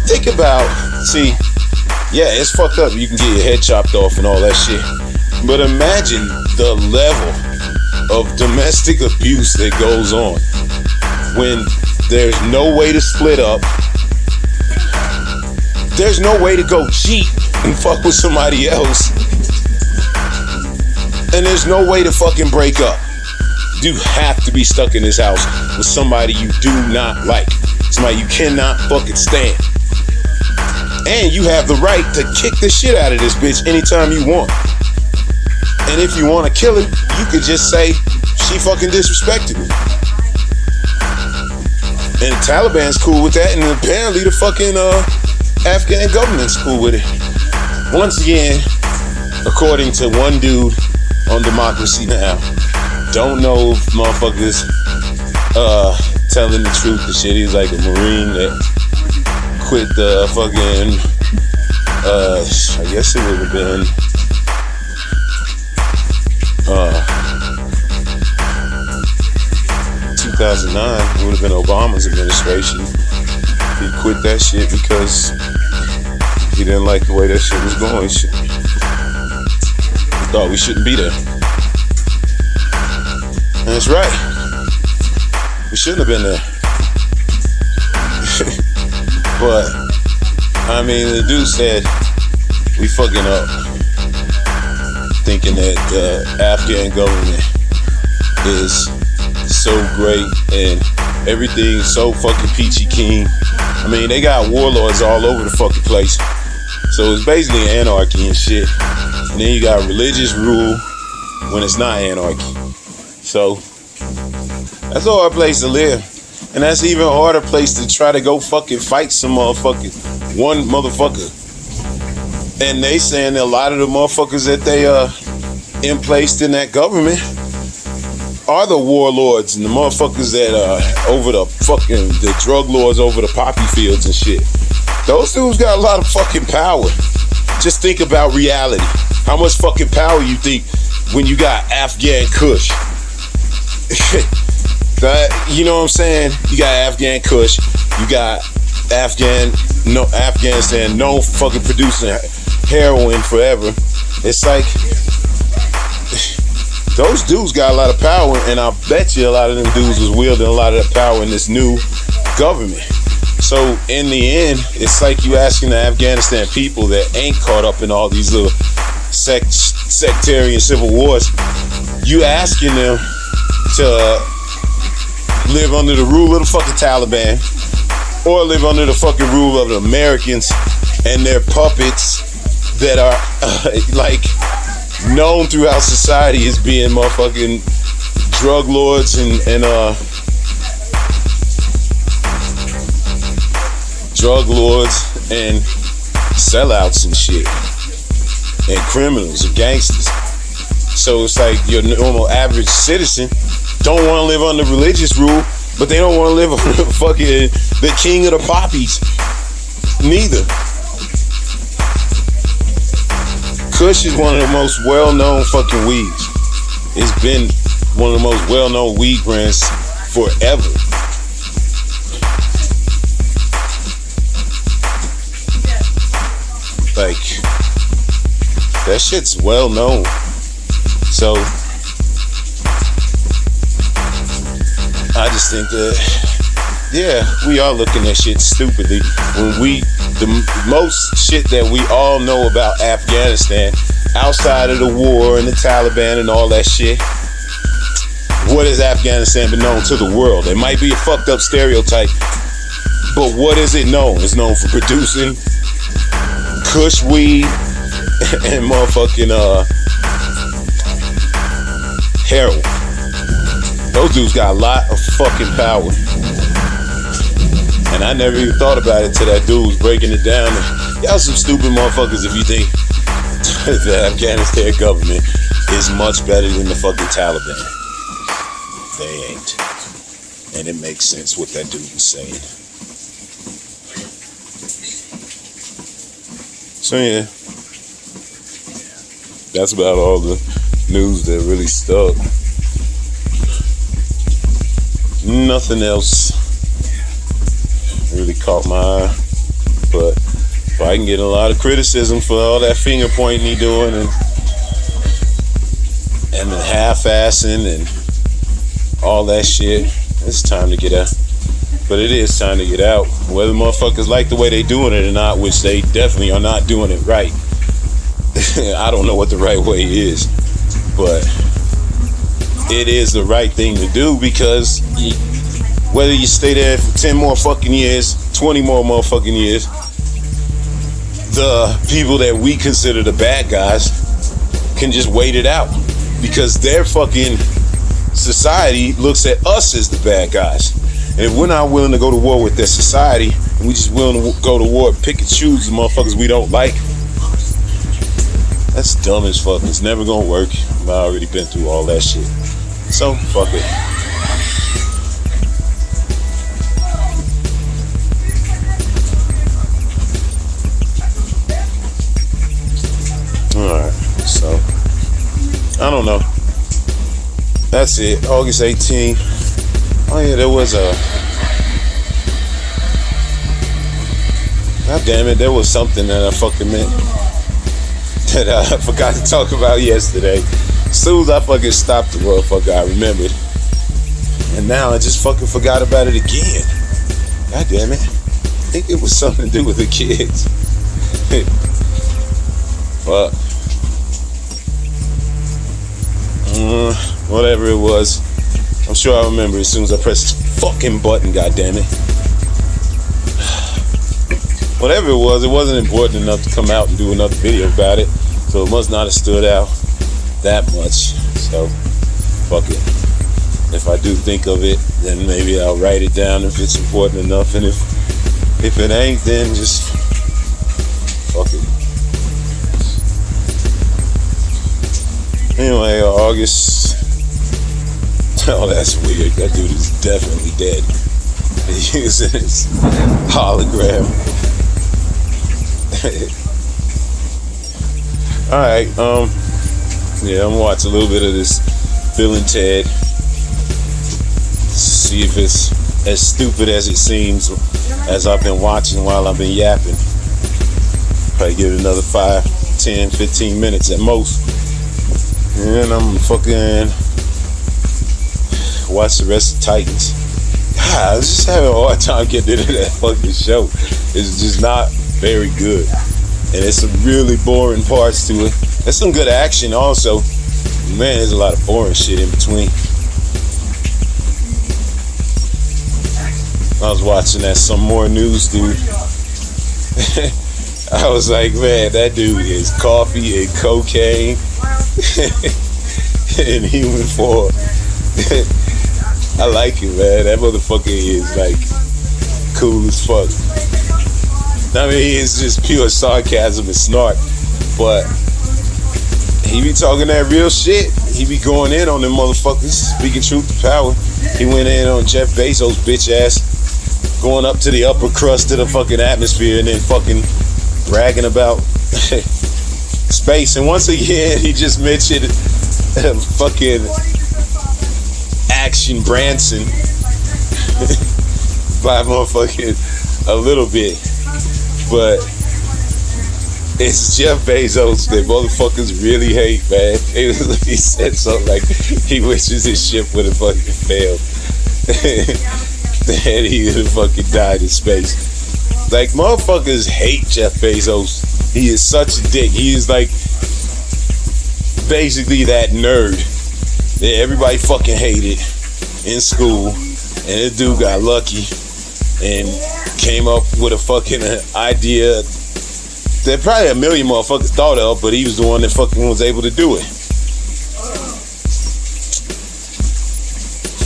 Speaker 1: think about, see, yeah, it's fucked up. You can get your head chopped off and all that shit. But imagine the level of domestic abuse that goes on when there's no way to split up. There's no way to go cheat and fuck with somebody else. And there's no way to fucking break up. You have to be stuck in this house with somebody you do not like. Somebody you cannot fucking stand. And you have the right to kick the shit out of this bitch anytime you want. And if you want to kill her, you could just say, she fucking disrespected me. And the Taliban's cool with that, and apparently the fucking Afghan government's cool with it. Once again, according to one dude on Democracy Now! Don't know if motherfuckers telling the truth and shit. He's like a Marine that quit the fucking I guess it would have been 2009. It would have been Obama's administration. He quit that shit because he didn't like the way that shit was going. He thought we shouldn't be there. And that's right. We shouldn't have been there. But, I mean, the dude said, we fucking up. Thinking that the Afghan government is so great and everything's so fucking peachy keen. I mean, they got warlords all over the fucking place. So it's basically anarchy and shit. And then you got religious rule when it's not anarchy. So that's a hard place to live. And that's an even harder place to try to go fucking fight some one motherfucker. And they saying a lot of the motherfuckers that they placed in that government are the warlords and the motherfuckers that over the drug lords over the poppy fields and shit. Those dudes got a lot of fucking power. Just think about reality. How much fucking power you think when you got Afghan Kush? You know what I'm saying? You got Afghan Kush. You got Afghanistan known for fucking producing heroin forever. It's like those dudes got a lot of power, and I bet you a lot of them dudes was wielding a lot of that power in this new government. So in the end, it's like you asking the Afghanistan people that ain't caught up in all these little sectarian civil wars, you asking them to live under the rule of the fucking Taliban or live under the fucking rule of the Americans and their puppets that are like known throughout society as being motherfucking drug lords and drug lords and sellouts and shit and criminals and gangsters. So it's like your normal average citizen don't want to live under religious rule, but they don't want to live under fucking the king of the poppies neither. Kush is one of the most well-known fucking weeds. It's been one of the most well-known weed brands forever. Like, that shit's well-known. So, I just think that, yeah, we are looking at shit stupidly when the most shit that we all know about Afghanistan, outside of the war and the Taliban and all that shit, what has Afghanistan been known to the world? It might be a fucked up stereotype, but what is it known? It's known for producing Kush weed and motherfucking heroin. Those dudes got a lot of fucking power. And I never even thought about it till that dude was breaking it down. Y'all some stupid motherfuckers if you think the Afghanistan government is much better than the fucking Taliban. They ain't. And it makes sense what that dude was saying. So yeah, that's about all the news that really stuck. Nothing else really caught my eye, but if I can get a lot of criticism for all that finger pointing he doing and the half-assing and all that shit, it's time to get out. But it is time to get out, whether motherfuckers like the way they doing it or not, which they definitely are not doing it right. I don't know what the right way is, but it is the right thing to do, because whether you stay there for 10 more fucking years, 20 more motherfucking years, the people that we consider the bad guys can just wait it out, because their fucking society looks at us as the bad guys. And if we're not willing to go to war with their society, and we just willing to go to war and pick and choose the motherfuckers we don't like, that's dumb as fuck. It's never gonna work. I've already been through all that shit. So, fuck it. Alright, so, I don't know. That's it. August 18th. Oh yeah, there was a... God damn it, there was something that I fucking meant that I forgot to talk about yesterday. As soon as I fucking stopped the motherfucker, I remembered. And now I just fucking forgot about it again. God damn it. I think it was something to do with the kids. Fuck. Whatever it was. I'm sure I remember as soon as I press this fucking button, goddammit. Whatever it wasn't important enough to come out and do another video about it. So it must not have stood out that much. So, fuck it. If I do think of it, then maybe I'll write it down if it's important enough. And if it ain't, then just fuck it. Anyway, August. Oh, that's weird. That dude is definitely dead. He's using his hologram. Alright, yeah, I'm gonna watch a little bit of this Bill and Ted. See if it's as stupid as it seems as I've been watching while I've been yapping. Probably give it another 5, 10, 15 minutes at most. And I'm fucking watch the rest of Titans. God, I was just having a hard time getting into that fucking show. It's just not very good. And there's some really boring parts to it. There's some good action also. Man, there's a lot of boring shit in between. I was watching that Some More News dude. I was like, man, that dude is coffee and cocaine in human form. I like it, man. That motherfucker is like cool as fuck. I mean, it's just pure sarcasm and snark, but he be talking that real shit. He be going in on them motherfuckers, speaking truth to power. He went in on Jeff Bezos' bitch ass, going up to the upper crust of the fucking atmosphere and then fucking bragging about space. And once again, he just mentioned fucking Action Branson by motherfucking a little bit. But it's Jeff Bezos that motherfuckers really hate, man. He said something like he wishes his ship would have fucking failed. And he would have fucking died in space. Like, motherfuckers hate Jeff Bezos. He is such a dick. He is like basically that nerd that everybody fucking hated in school. And this dude got lucky and came up with a fucking idea that probably a million motherfuckers thought of, but he was the one that fucking was able to do it.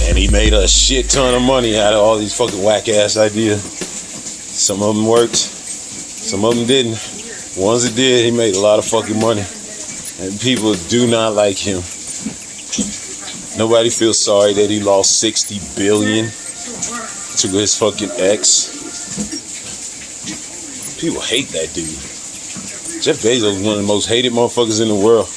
Speaker 1: And he made a shit ton of money out of all these fucking whack ass ideas. Some of them worked, some of them didn't. Ones that did, he made a lot of fucking money. And people do not like him. Nobody feels sorry that he lost $60 billion to his fucking ex. People hate that dude. Jeff Bezos is one of the most hated motherfuckers in the world.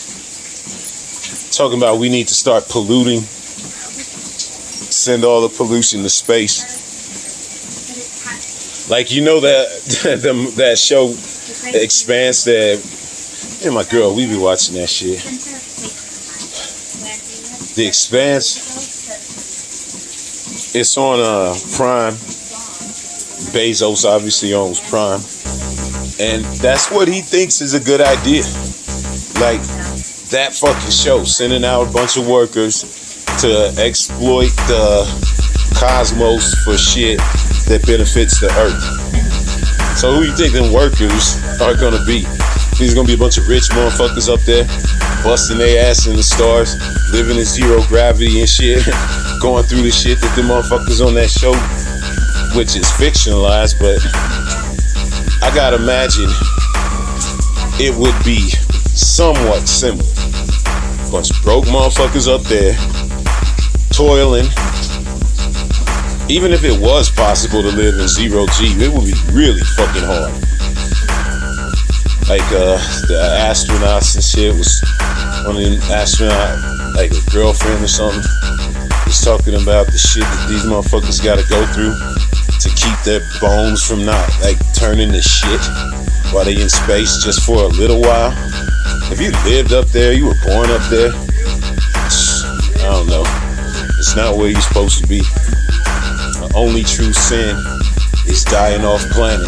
Speaker 1: Talking about we need to start polluting, send all the pollution to space. Like, you know that show, Expanse, that, me and my girl, we be watching that shit. The Expanse, it's on Prime. Bezos obviously owns Prime. And that's what he thinks is a good idea. Like, that fucking show, sending out a bunch of workers to exploit the cosmos for shit that benefits the earth. So who you think them workers are gonna be? There's gonna be a bunch of rich motherfuckers up there, busting their ass in the stars, living in zero gravity and shit, going through the shit that the motherfuckers on that show, which is fictionalized, but I gotta imagine it would be somewhat similar. A bunch of broke motherfuckers up there, toiling. Even if it was possible to live in zero G, it would be really fucking hard. Like the astronauts and shit, was one of them astronaut, like a girlfriend or something, was talking about the shit that these motherfuckers gotta go through to keep their bones from not like turning to shit while they in space just for a little while. If you lived up there, you were born up there, I don't know. It's not where you're supposed to be. The only true sin is dying off planet.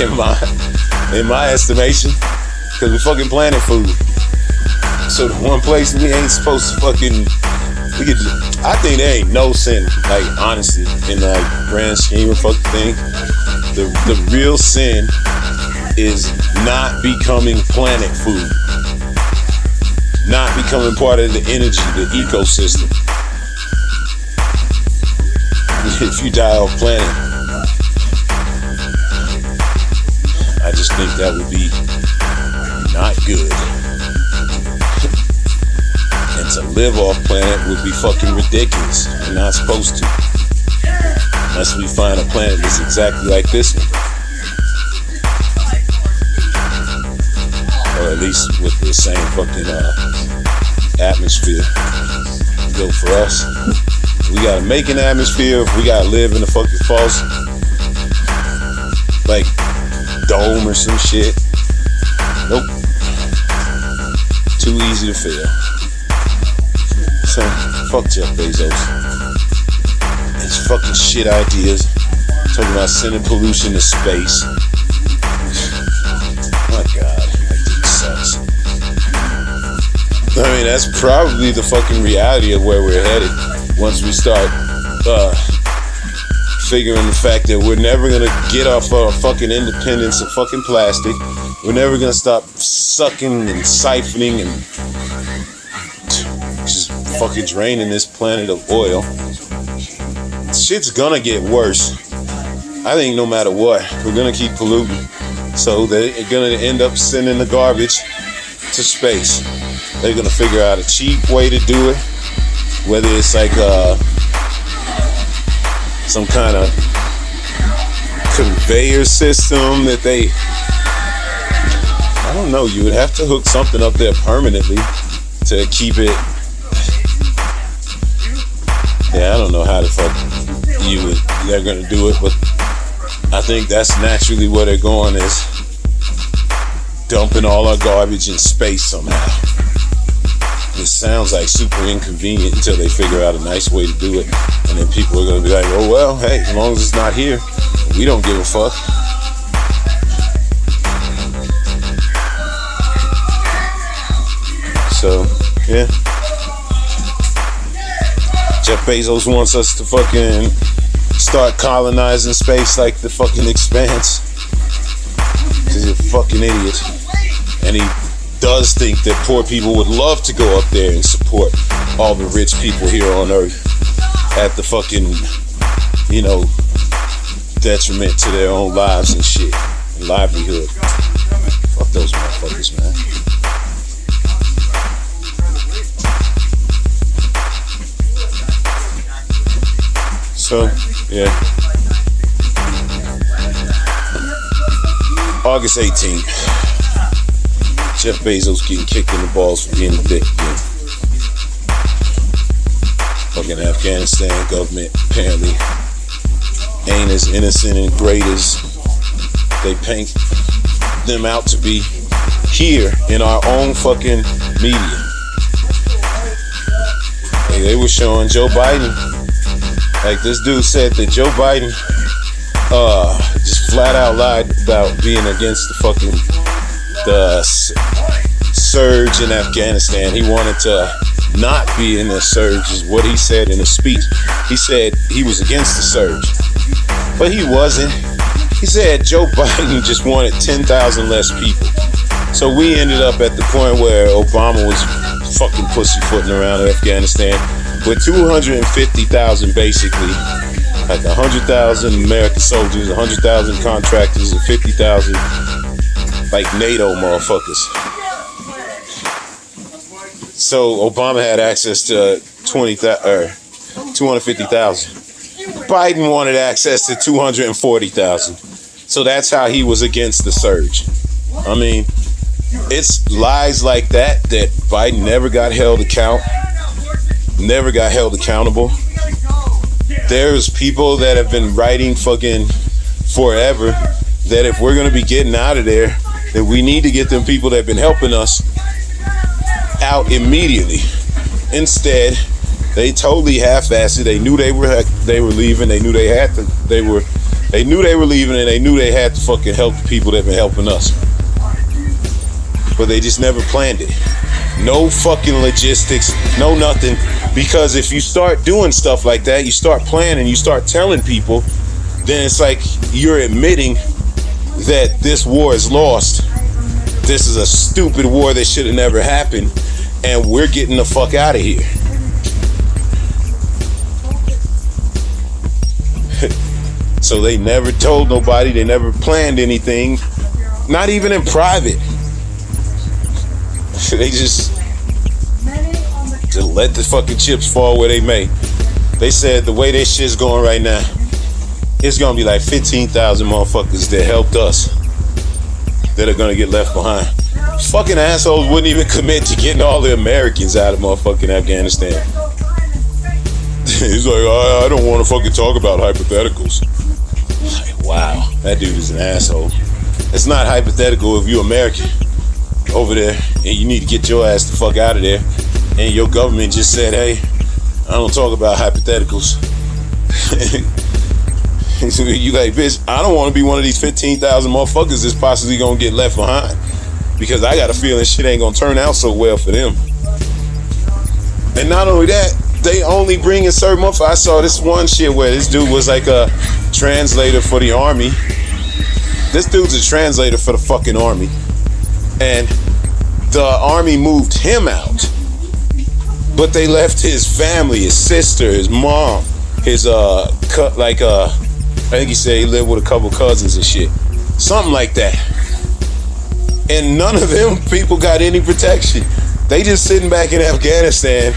Speaker 1: in my estimation, because we fucking planet food. So the one place we ain't supposed to fucking, I think there ain't no sin, like honestly, in the like grand scheme of fucking thing. The real sin is not becoming planet food, not becoming part of the energy, the ecosystem. If you die off planet, I just think that would be not good. And to live off planet would be fucking ridiculous. You're not supposed to. Unless we find a planet that's exactly like this one. Or at least with the same fucking atmosphere built for us. We gotta make an atmosphere. If we gotta live in a fucking false, like, dome or some shit. Nope. Too easy to fail. So, fuck Jeff Bezos. His fucking shit ideas. Talking about sending pollution to space. My God, that dude sucks. I mean, that's probably the fucking reality of where we're headed. Once we start figuring the fact that we're never gonna get off our fucking independence of fucking plastic, we're never gonna stop sucking and siphoning and just fucking draining this planet of oil. Shit's gonna get worse. I think no matter what, we're gonna keep polluting. So they're gonna end up sending the garbage to space. They're gonna figure out a cheap way to do it. Whether it's like some kind of conveyor system that they, I don't know, you would have to hook something up there permanently to keep it. Yeah, I don't know how the fuck they're gonna do it, but I think that's naturally where they're going, is dumping all our garbage in space somehow. It sounds like super inconvenient until they figure out a nice way to do it. And then people are going to be like, oh, well, hey, as long as it's not here, we don't give a fuck. So, yeah. Jeff Bezos wants us to fucking start colonizing space like the fucking Expanse. Because he's a fucking idiot. And he does think that poor people would love to go up there and support all the rich people here on Earth at the fucking, you know, detriment to their own lives and shit, and livelihood. Fuck those motherfuckers, man. So, yeah. August 18th. Jeff Bezos getting kicked in the balls for being a dick again. Fucking Afghanistan government apparently ain't as innocent and great as they paint them out to be here in our own fucking media. They were showing Joe Biden. Like this dude said that Joe Biden just flat out lied about being against the surge in Afghanistan. He wanted to not be in the surge is what he said in a speech. He said he was against the surge, but he wasn't. He said Joe Biden just wanted 10,000 less people. So we ended up at the point where Obama was fucking pussyfooting around Afghanistan with 250,000 basically, like 100,000 American soldiers, 100,000 contractors, and 50,000 like NATO motherfuckers. So Obama had access to 250,000. Biden wanted access to 240,000. So that's how he was against the surge. I mean, it's lies like that Biden never got held accountable. There's people that have been writing fucking forever that if we're gonna be getting out of there, then we need to get them people that have been helping us out immediately. Instead, they totally half-assed it. They knew they were leaving. They knew they were leaving, and they knew they had to fucking help the people that have been helping us. But they just never planned it. No fucking logistics, no nothing. Because if you start doing stuff like that, you start planning, you start telling people, then it's like you're admitting that this war is lost. This is a stupid war that should have never happened, and we're getting the fuck out of here. So they never told nobody, they never planned anything, not even in private. They just let the fucking chips fall where they may. They said the way this shit's going right now, it's gonna be like 15,000 motherfuckers that helped us that are gonna get left behind. Fucking assholes wouldn't even commit to getting all the Americans out of motherfucking Afghanistan. He's like, I don't want to fucking talk about hypotheticals. Like, wow, that dude is an asshole. It's not hypothetical if you're American over there and you need to get your ass the fuck out of there, and your government just said, hey, I don't talk about hypotheticals. You like, bitch, I don't want to be one of these 15,000 motherfuckers that's possibly gonna get left behind, because I got a feeling shit ain't gonna turn out so well for them. And not only that, they only bring in certain motherfuckers. I saw this one shit where this dude was like a translator for the army. This dude's a translator for the fucking army. And the army moved him out. But they left his family, his sister, his mom, his I think he said he lived with a couple cousins and shit. Something like that. And none of them people got any protection. They just sitting back in Afghanistan,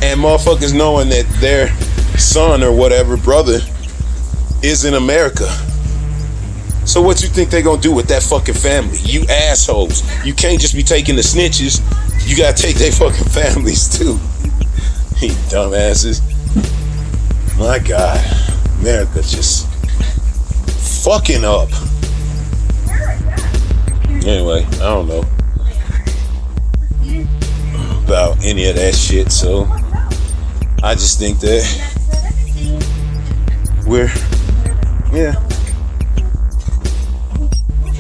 Speaker 1: and motherfuckers knowing that their son or whatever, brother, is in America. So what you think they gonna do with that fucking family? You assholes. You can't just be taking the snitches. You gotta take their fucking families too. You dumbasses. My God. America just fucking up. Anyway, I don't know about any of that shit, so I just think that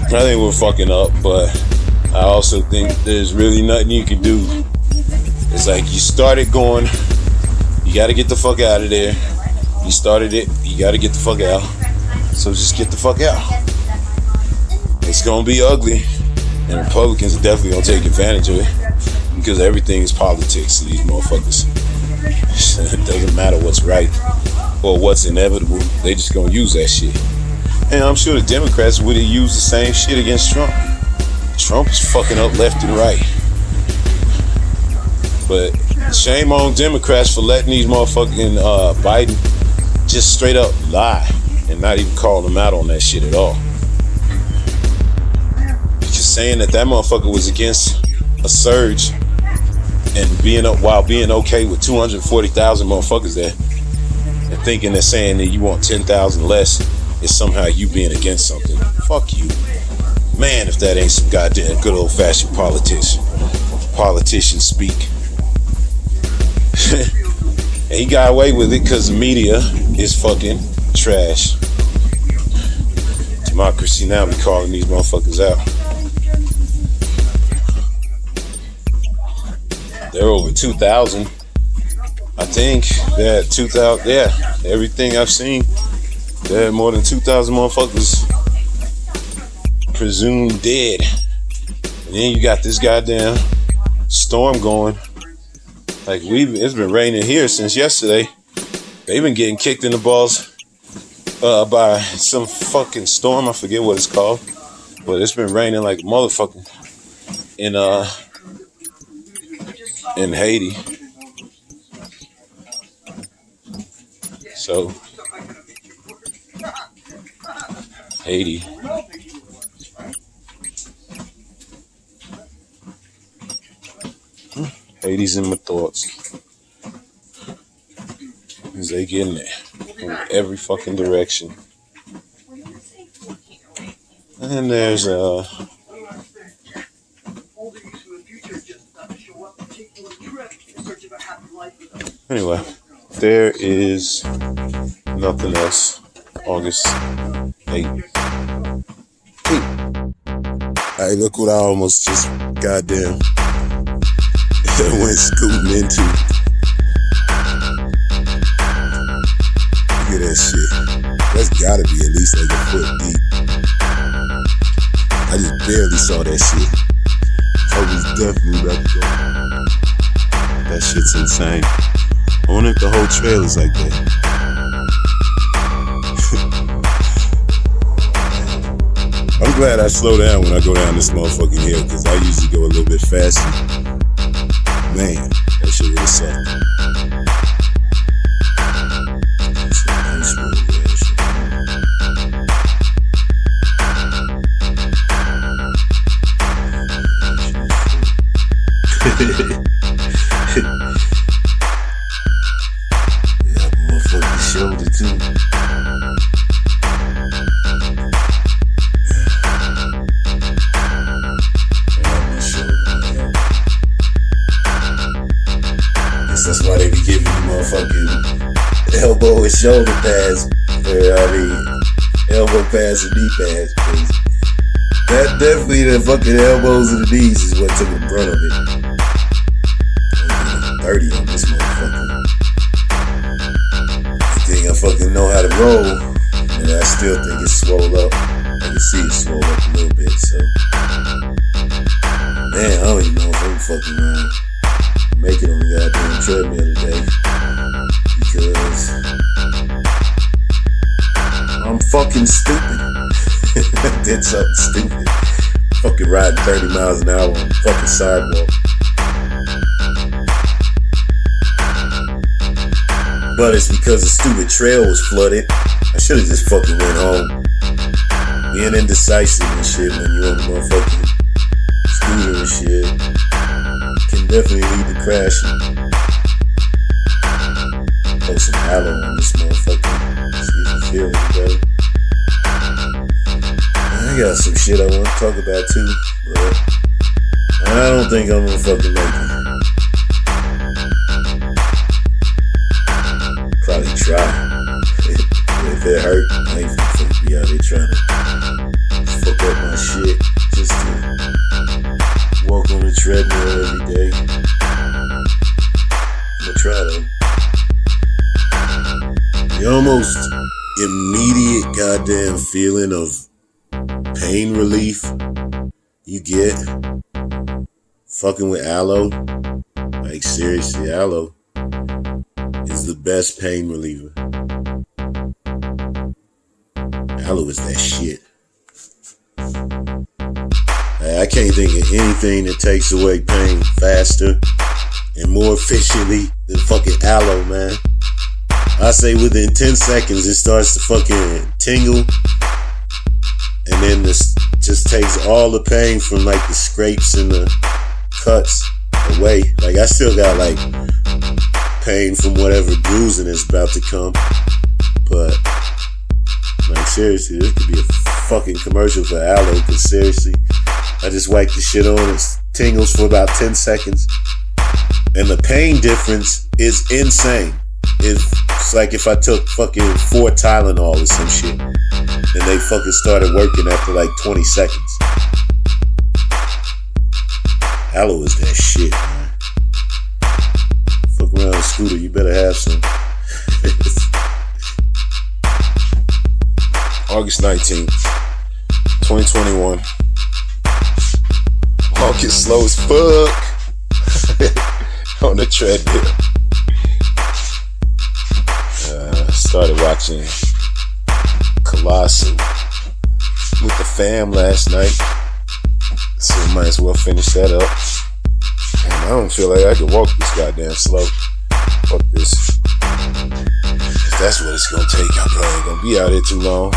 Speaker 1: I think we're fucking up, but I also think there's really nothing you can do. It's like you started going, you gotta get the fuck out of there. You started it, you gotta get the fuck out. So just get the fuck out. It's gonna be ugly, and Republicans are definitely gonna take advantage of it, because everything is politics to these motherfuckers. It doesn't matter what's right or what's inevitable. They just gonna use that shit. And I'm sure the Democrats would have used the same shit against Trump. Trump is fucking up left and right. But shame on Democrats for letting these motherfucking Biden just straight up lie and not even calling them out on that shit at all. saying that motherfucker was against a surge and while being okay with 240,000 motherfuckers there, and thinking that saying that you want 10,000 less is somehow you being against something. Fuck you. Man, if that ain't some goddamn good old-fashioned politician speak. And he got away with it because the media is fucking trash. Democracy now be calling these motherfuckers out. They're over 2,000. I think they're at 2,000. Yeah, everything I've seen, they're more than 2,000 motherfuckers presumed dead. And then you got this goddamn storm going. Like it's been raining here since yesterday. They've been getting kicked in the balls by some fucking storm. I forget what it's called, but it's been raining like a motherfucker in Haiti. So Haiti. Haiti's in my thoughts. Cause they getting it from every fucking direction. And there's anyway, there is nothing else. August 8th. Hey, look what I almost just goddamn went scooting into. Look at that shit. That's gotta be at least like a foot deep. I just barely saw that shit. I was definitely about to go. That shit's insane. I wonder if the whole trail is like that. I'm glad I slow down when I go down this motherfucking hill, because I usually go a little bit faster. Man, that shit really sucked. Yeah, motherfucking shoulder too. That's why they be giving you motherfucking elbow and shoulder pads, elbow pads and knee pads. That definitely, the fucking elbows and the knees is what took the brunt of it. 30 on this motherfucker. I think I fucking know how to roll, and I still think it's swole up. I can see it swole up a little bit, so. Man, I don't even know if I'm fucking around. Make it on the goddamn treadmill today, because I'm fucking stupid. I did something stupid. Fucking riding 30 miles an hour on the fucking sidewalk. But it's because the stupid trail was flooded. I should have just fucking went home. Being indecisive and shit when you on the motherfucking scooter and shit can definitely lead to crashing. Put some aloe on this motherfucker. See if you feel any better. I got some shit I want to talk about too, but I don't think I'm gonna fucking make it. Probably try. If it hurt, I ain't finna be out there trying to fuck up my shit just to walk on the treadmill every day. I'm gonna try though. The almost immediate goddamn feeling of pain relief you get fucking with aloe, like seriously, aloe is the best pain reliever. Aloe is that shit. I can't think of anything that takes away pain faster and more efficiently than fucking aloe, man. I say within 10 seconds it starts to fucking tingle, and then the just takes all the pain from like the scrapes and the cuts away. Like I still got like pain from whatever bruising is about to come, but like seriously, this could be a fucking commercial for aloe. Cause seriously, I just wiped the shit on. It tingles for about 10 seconds, and the pain difference is insane. It's like if I took fucking 4 Tylenol or some shit, and they fucking started working after like 20 seconds. Aloe is that shit, man. Fuck around, Scooter. You better have some. August 19th, 2021. Walking slow as fuck on the treadmill. Started watching Colossal with the fam last night, so might as well finish that up. Damn, I don't feel like I can walk this goddamn slow. Fuck this. If that's what it's gonna take, I'm probably gonna be out here too long.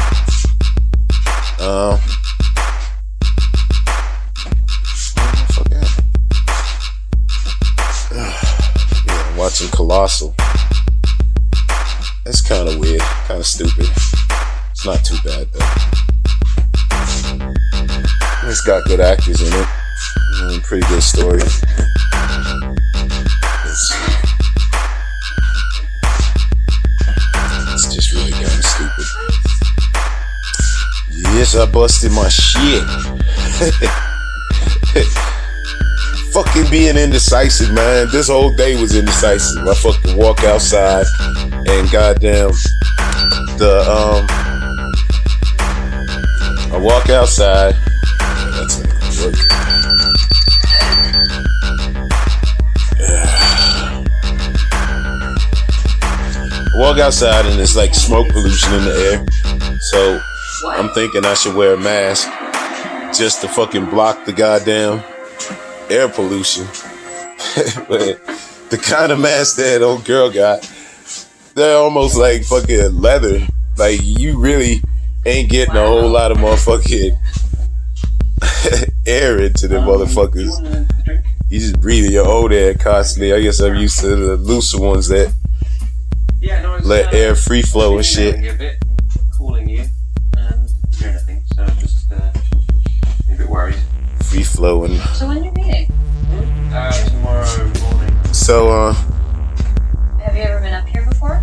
Speaker 1: Yeah, I'm watching Colossal. It's kind of weird, kind of stupid. It's not too bad though. It's got good actors in it. Pretty good story. It's just really kind of stupid. Yes, I busted my shit. Fucking being indecisive, man. This whole day was indecisive. I fucking walk outside and goddamn I walk outside. That's not gonna work. I walk outside and it's like smoke pollution in the air. So I'm thinking I should wear a mask just to fucking block the goddamn air pollution. But the kind of mask that old girl got, they're almost like fucking leather. Like you really ain't getting a whole lot of motherfucking air into them motherfuckers. You just breathing your own air constantly. I guess I'm used to the looser ones that let air free flow and shit.
Speaker 4: Calling you and doing nothing, so just a bit worried.
Speaker 1: Free flowing.
Speaker 5: So when are you meeting?
Speaker 4: Tomorrow morning.
Speaker 1: So
Speaker 5: Have you ever been up here before?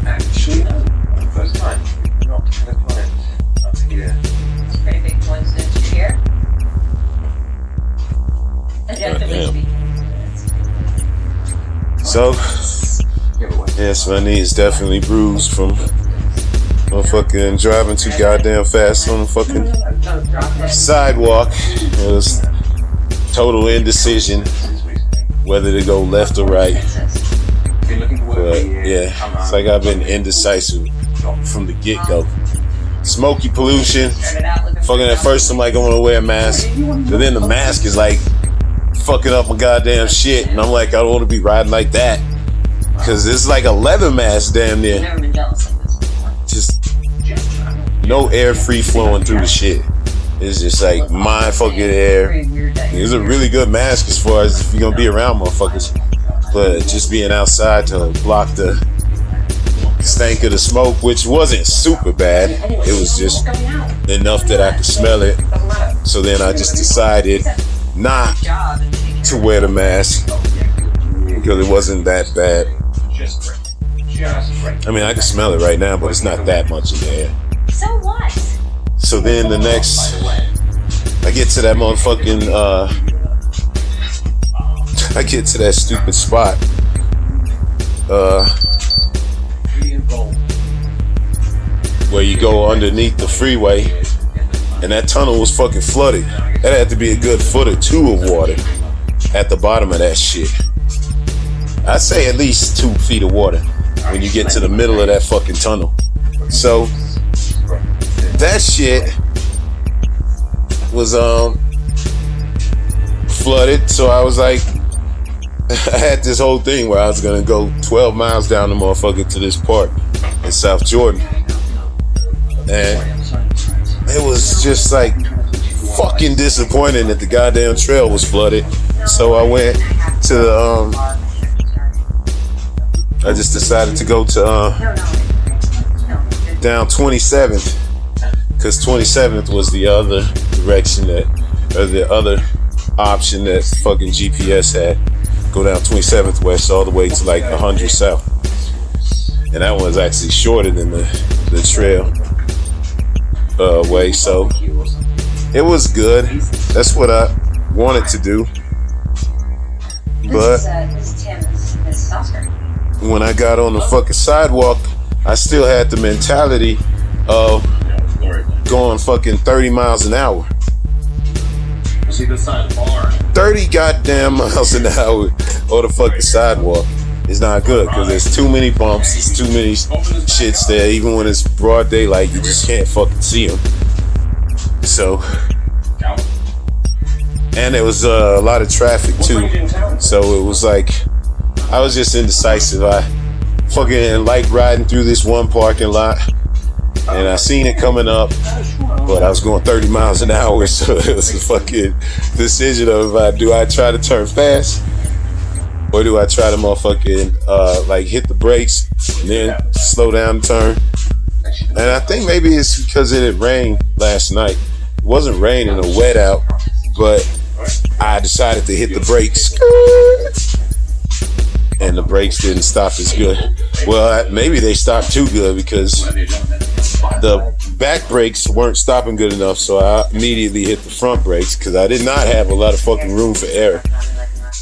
Speaker 4: Actually, no. First time. Not to the client. Up here.
Speaker 5: It's a pretty big coincidence you're here. Objectively speaking.
Speaker 1: So yes, my knee is definitely bruised from motherfucking driving too goddamn fast on the fucking sidewalk. It was total indecision whether to go left or right. But yeah, it's like I've been indecisive from the get-go. Smoky pollution. Fucking at first I'm like, I want to wear a mask. But then the mask is like fucking up my goddamn shit. And I'm like, I don't want to be riding like that. Cause it's like a leather mask damn near. Just no air free flowing through the shit. It's just like my fucking air. It's a really good mask as far as if you're gonna be around motherfuckers. But just being outside to block the stank of the smoke, which wasn't super bad. It was just enough that I could smell it. So then I just decided not to wear the mask because it wasn't that bad. I mean, I can smell it right now, but it's not that much in the air.
Speaker 5: So what?
Speaker 1: So then the next, I get to that motherfucking, I get to that stupid spot, where you go underneath the freeway, and that tunnel was fucking flooded. That had to be a good foot or two of water at the bottom of that shit. I'd say at least 2 feet of water when you get to the middle of that fucking tunnel. So that shit was flooded. So I was like, I had this whole thing where I was gonna go 12 miles down the motherfucker to this park in South Jordan. And it was just like fucking disappointing that the goddamn trail was flooded. So I went to the, I just decided to go to down 27th, because 27th was the other direction that, or the other option that fucking GPS had. Go down 27th west all the way to like 100 south. And that one was actually shorter than the trail way. So it was good. That's what I wanted to do. But when I got on the fucking sidewalk, I still had the mentality of going fucking 30 miles an hour. 30 goddamn miles an hour on the fucking sidewalk is not good, because there's too many bumps, there's too many shits there. Even when it's broad daylight, you just can't fucking see them. So, and there was a lot of traffic too. So it was like, I was just indecisive. I fucking like riding through this one parking lot, and I seen it coming up, but I was going 30 miles an hour, so it was a fucking decision of do I try to turn fast, or do I try to motherfucking like hit the brakes and then slow down the turn. And I think maybe it's because it had rained last night. It wasn't raining or wet out, but I decided to hit the brakes, and the brakes didn't stop as good. Well, maybe they stopped too good, because the back brakes weren't stopping good enough, so I immediately hit the front brakes, because I did not have a lot of fucking room for error.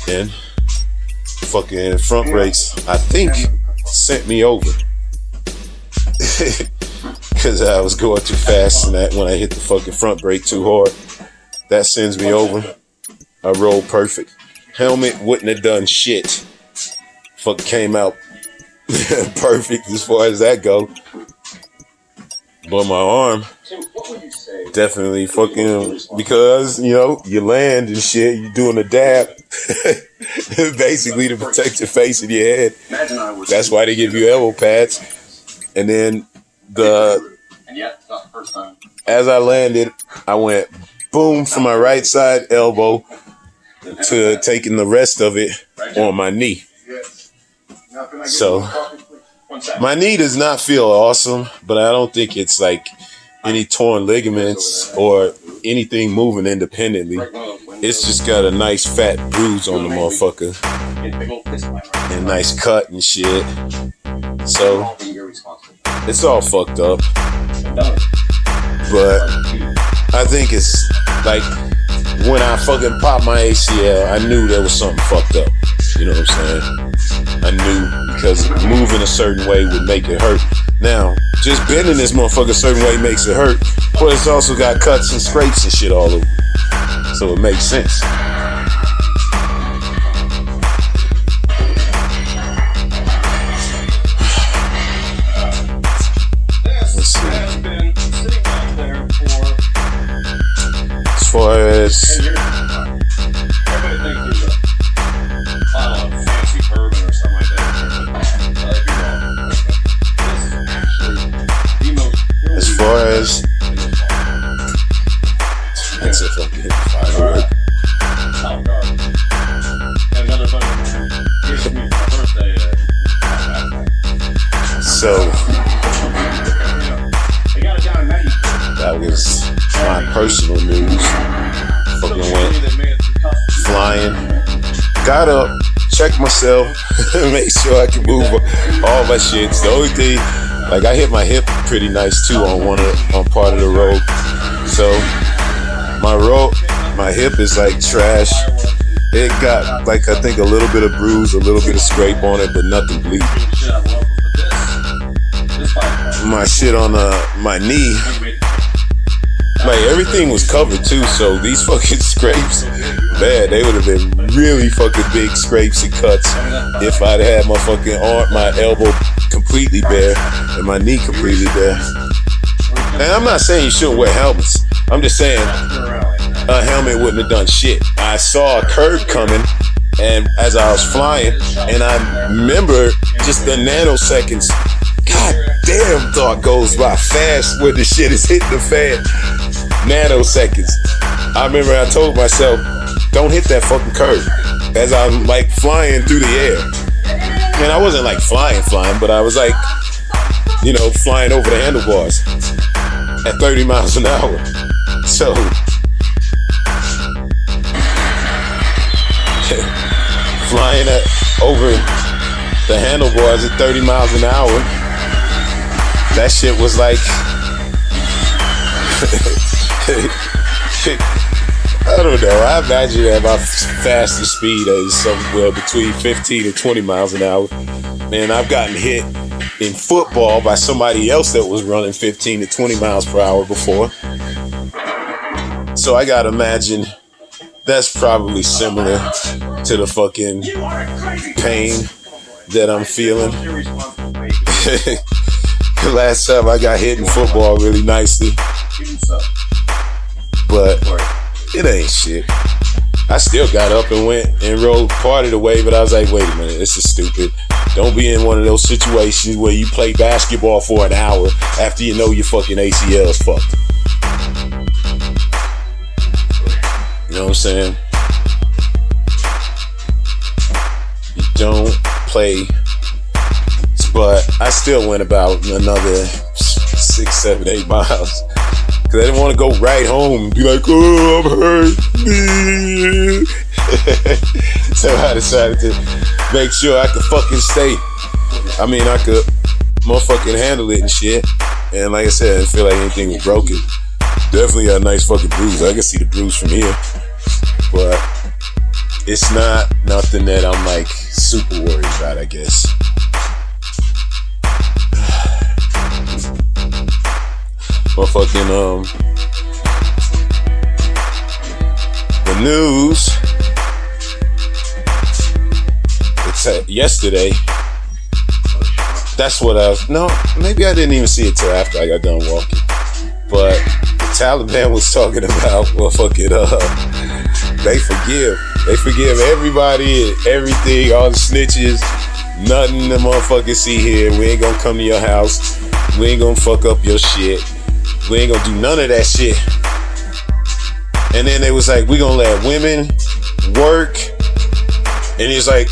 Speaker 1: And fucking front brakes, I think, sent me over. Because I was going too fast, and that when I hit the fucking front brake too hard, that sends me over. I rolled perfect. Helmet wouldn't have done shit. Fuck came out perfect as far as that go. But my arm definitely fucking, because, you know, you land and shit, you doing a dab. Basically to protect your face and your head. That's why they give you elbow pads. And then as I landed, I went boom from my right side elbow to taking the rest of it on my knee. So my knee does not feel awesome, but I don't think it's like any torn ligaments or anything moving independently. It's just got a nice fat bruise on the motherfucker and nice cut and shit. So it's all fucked up. But I think it's like when I fucking popped my ACL, I knew there was something fucked up. You know what I'm saying? I knew, because moving a certain way would make it hurt. Now, just bending this motherfucker a certain way makes it hurt, but it's also got cuts and scrapes and shit all over. So it makes sense. Let's see. As far as that's a fucking firework. So that was my personal news. Fucking went flying, got up, checked myself, make sure I can move all my shit. The only thing, like, I hit my hip pretty nice too on part of the road. So my hip is like trash. It got like, I think, a little bit of bruise, a little bit of scrape on it, but nothing bleeding. My shit on my knee, like, everything was covered too, so these fucking scrapes, man, they would have been really fucking big scrapes and cuts if I'd had my fucking arm, my elbow completely bare and my knee completely bare. And I'm not saying you shouldn't wear helmets. I'm just saying a helmet wouldn't have done shit. I saw a curve coming, and as I was flying, and I remember just the nanoseconds God damn, thought goes by fast when the shit is hitting the fan. Nanoseconds. I remember I told myself, don't hit that fucking curve. As I'm like flying through the air. And I wasn't like flying, but I was like, you know, flying over the handlebars at 30 miles an hour. So, flying over the handlebars at 30 miles an hour, that shit was like, I don't know. I imagine that my fastest speed is somewhere between 15 and 20 miles an hour. And I've gotten hit in football by somebody else that was running 15 to 20 miles per hour before. So I gotta imagine that's probably similar to the fucking pain that I'm feeling. The last time I got hit in football really nicely. But it ain't shit. I still got up and went and rode part of the way, but I was like, wait a minute, this is stupid. Don't be in one of those situations where you play basketball for an hour after you know your fucking ACL is fucked. You know what I'm saying? You don't play. But I still went about another 6, 7, 8 miles. Cause I didn't want to go right home and be like, oh, I'm hurt. So I decided to make sure I could fucking stay. I mean, I could motherfucking handle it and shit. And like I said, I didn't feel like anything was broken. Definitely got a nice fucking bruise. I can see the bruise from here. But it's not nothing that I'm like super worried about, I guess. Motherfucking the news. It's yesterday. That's what I was. No, maybe I didn't even see it till after I got done walking. But the Taliban was talking about motherfucking they forgive everybody and everything, all the snitches. Nothing the motherfuckers see here. We ain't gonna come to your house. We ain't gonna fuck up your shit. We ain't gonna do none of that shit. And then they was like, we gonna let women work. And he's like,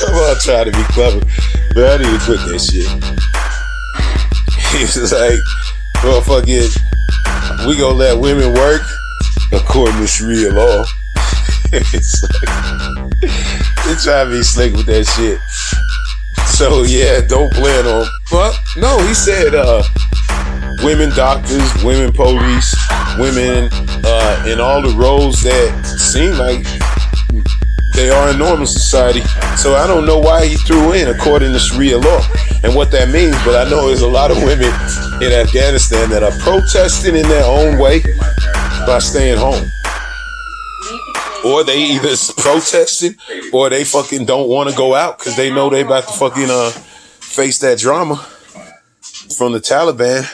Speaker 1: I'm all trying to be clever, but I need to quit that shit. He was like, motherfucking, we gonna let women work according to Sharia law. It's like, they try to be slick with that shit. So yeah, don't plan on. Well, no, he said women doctors, women police, women in all the roles that seem like they are in normal society. So I don't know why he threw in according to Sharia law and what that means, but I know there's a lot of women in Afghanistan that are protesting in their own way by staying home. Or they either protesting or they fucking don't want to go out because they know they about to fucking face that drama from the Taliban.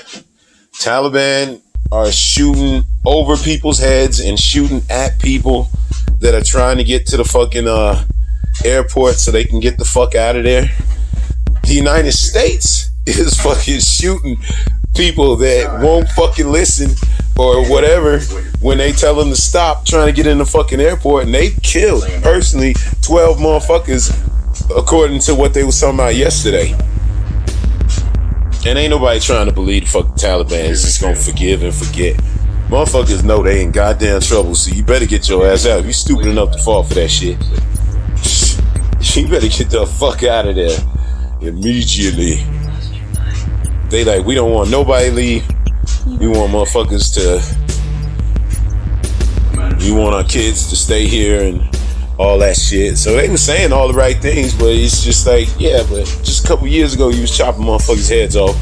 Speaker 1: Taliban are shooting over people's heads and shooting at people that are trying to get to the fucking airport so they can get the fuck out of there. The United States is fucking shooting people that won't fucking listen or whatever when they tell them to stop trying to get in the fucking airport, and they killed personally 12 motherfuckers according to what they was talking about yesterday. And ain't nobody trying to believe the fucking Taliban is just gonna forgive and forget. Motherfuckers know they in goddamn trouble, so you better get your ass out. If you stupid enough to fall for that shit, you better get the fuck out of there immediately. They like, we don't want nobody to leave. We want motherfuckers we want our kids to stay here and all that shit. So they were saying all the right things, but it's just like, yeah, but just a couple years ago you was chopping motherfuckers' heads off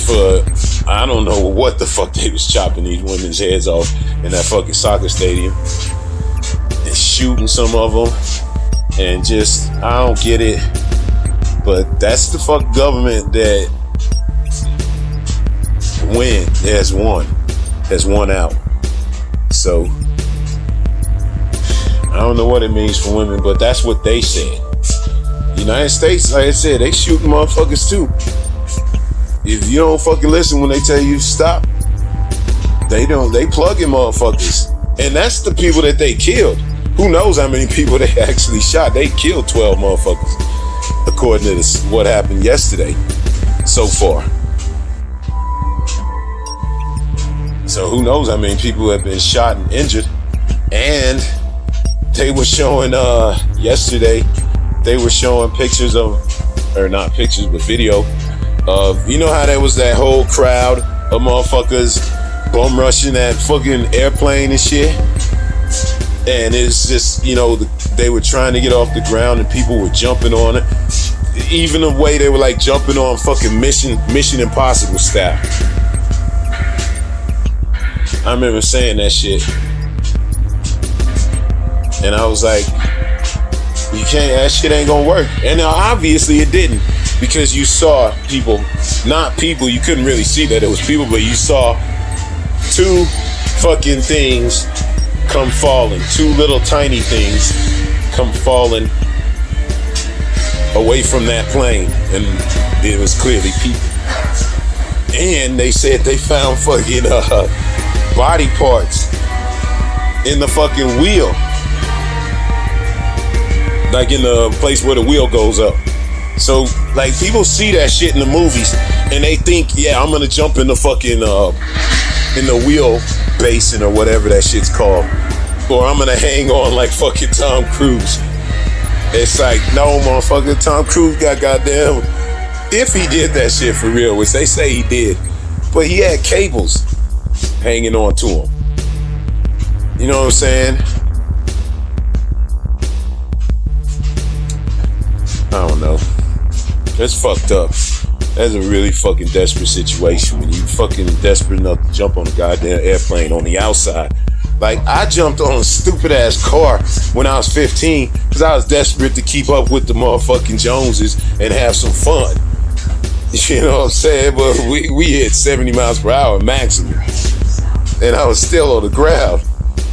Speaker 1: for, I don't know what the fuck they was chopping these women's heads off in that fucking soccer stadium and shooting some of them, and just, I don't get it. But that's the fuck government that has won out. So I don't know what it means for women, but that's what they said. United States, like I said, they shooting motherfuckers too. If you don't fucking listen when they tell you stop, they plugging motherfuckers. And that's the people that they killed. Who knows how many people they actually shot? They killed 12 motherfuckers, according to this, what happened yesterday so far. So who knows how many people have been shot and injured. And they were showing yesterday, they were showing pictures of, or not pictures, but video of, you know how there was that whole crowd of motherfuckers bum rushing that fucking airplane and shit? And it's just, you know, they were trying to get off the ground and people were jumping on it. Even the way they were like jumping on fucking Mission Impossible style. I remember saying that shit. And I was like, you can't, that shit ain't gonna work. And now obviously it didn't, because you saw people, not people, you couldn't really see that it was people, but you saw two fucking things come falling, two little tiny things come falling away from that plane, and it was clearly people. And they said they found fucking body parts in the fucking wheel, like in the place where the wheel goes up. So like people see that shit in the movies and they think, yeah, I'm gonna jump in the fucking in the wheel basin or whatever that shit's called, or I'm gonna hang on like fucking Tom Cruise. It's like, no, motherfucker, Tom Cruise got goddamn, if he did that shit for real, which they say he did, but he had cables hanging on to him. You know what I'm saying? I don't know. That's fucked up. That's a really fucking desperate situation when you fucking desperate enough to jump on a goddamn airplane on the outside. Like, I jumped on a stupid ass car when I was 15 because I was desperate to keep up with the motherfucking Joneses and have some fun. You know what I'm saying? But we hit 70 miles per hour maximum. And I was still on the ground.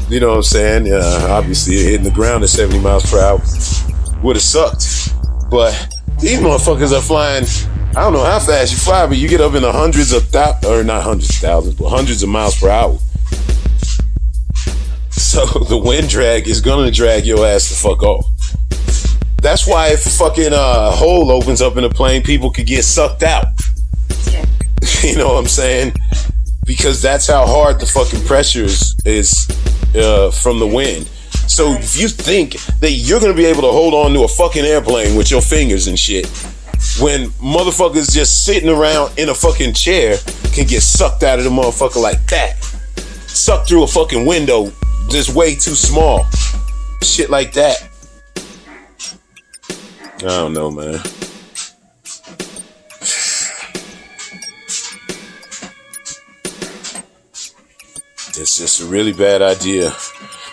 Speaker 1: You know what I'm saying? Obviously, hitting the ground at 70 miles per hour would have sucked. But these motherfuckers are flying, I don't know how fast you fly, but you get up in the hundreds of not hundreds of thousands, but hundreds of miles per hour. So the wind drag is gonna drag your ass the fuck off. That's why if a fucking hole opens up in a plane, people could get sucked out. You know what I'm saying? Because that's how hard the fucking pressure is from the wind. So if you think that you're gonna be able to hold on to a fucking airplane with your fingers and shit, when motherfuckers just sitting around in a fucking chair can get sucked out of the motherfucker like that, sucked through a fucking window just way too small, shit like that. I don't know, man. It's just a really bad idea.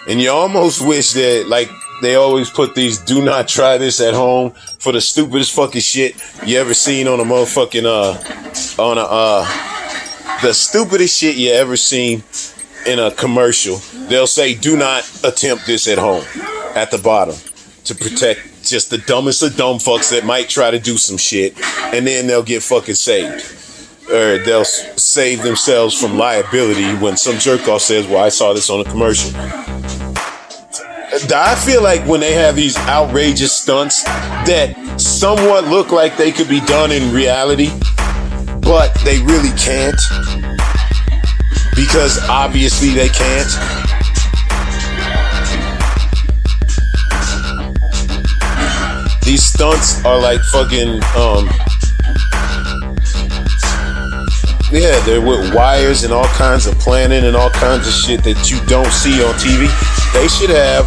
Speaker 1: And you almost wish that, like, they always put these do not try this at home for the stupidest fucking shit you ever seen on a motherfucking, the stupidest shit you ever seen in a commercial. They'll say, do not attempt this at home at the bottom to protect just the dumbest of dumb fucks that might try to do some shit, and then they'll get fucking saved. Or they'll save themselves from liability when some jerk off says, well, I saw this on a commercial. I feel like when they have these outrageous stunts that somewhat look like they could be done in reality, but they really can't, because obviously they can't. These stunts are like fucking, yeah, they're with wires and all kinds of planning and all kinds of shit that you don't see on TV. They should have,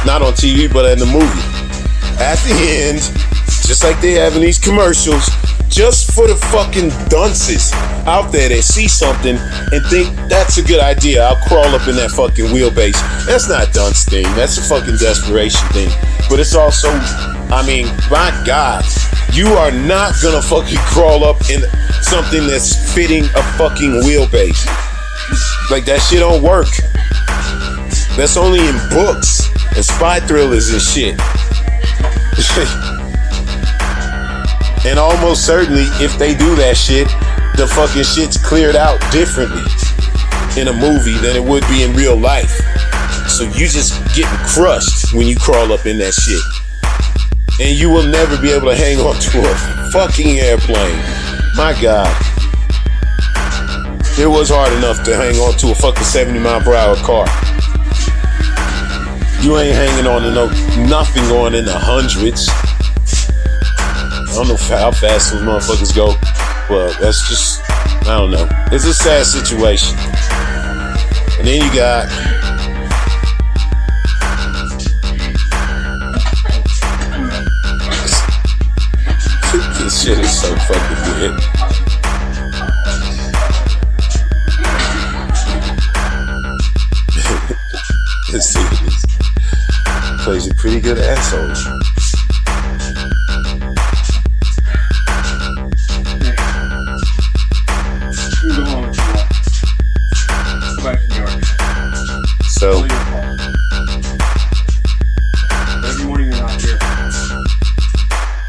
Speaker 1: not on TV, but in the movie. At the end, just like they have in these commercials, just for the fucking dunces out there that see something and think that's a good idea, I'll crawl up in that fucking wheelbase. That's not dunce thing, that's a fucking desperation thing. But it's also, I mean, my God, you are not gonna fucking crawl up in something that's fitting a fucking wheelbase. Like, that shit don't work. That's only in books and spy thrillers and shit. And almost certainly, if they do that shit, the fucking shit's cleared out differently in a movie than it would be in real life. So you just getting crushed when you crawl up in that shit. And you will never be able to hang on to a fucking airplane. My God. It was hard enough to hang on to a fucking 70-mile-per-hour car. You ain't hanging on to nothing going in the hundreds. I don't know how fast those motherfuckers go, but that's just, I don't know. It's a sad situation. And then you got this shit is so fucking good. This dude plays a pretty good asshole. So
Speaker 8: every morning you're not here.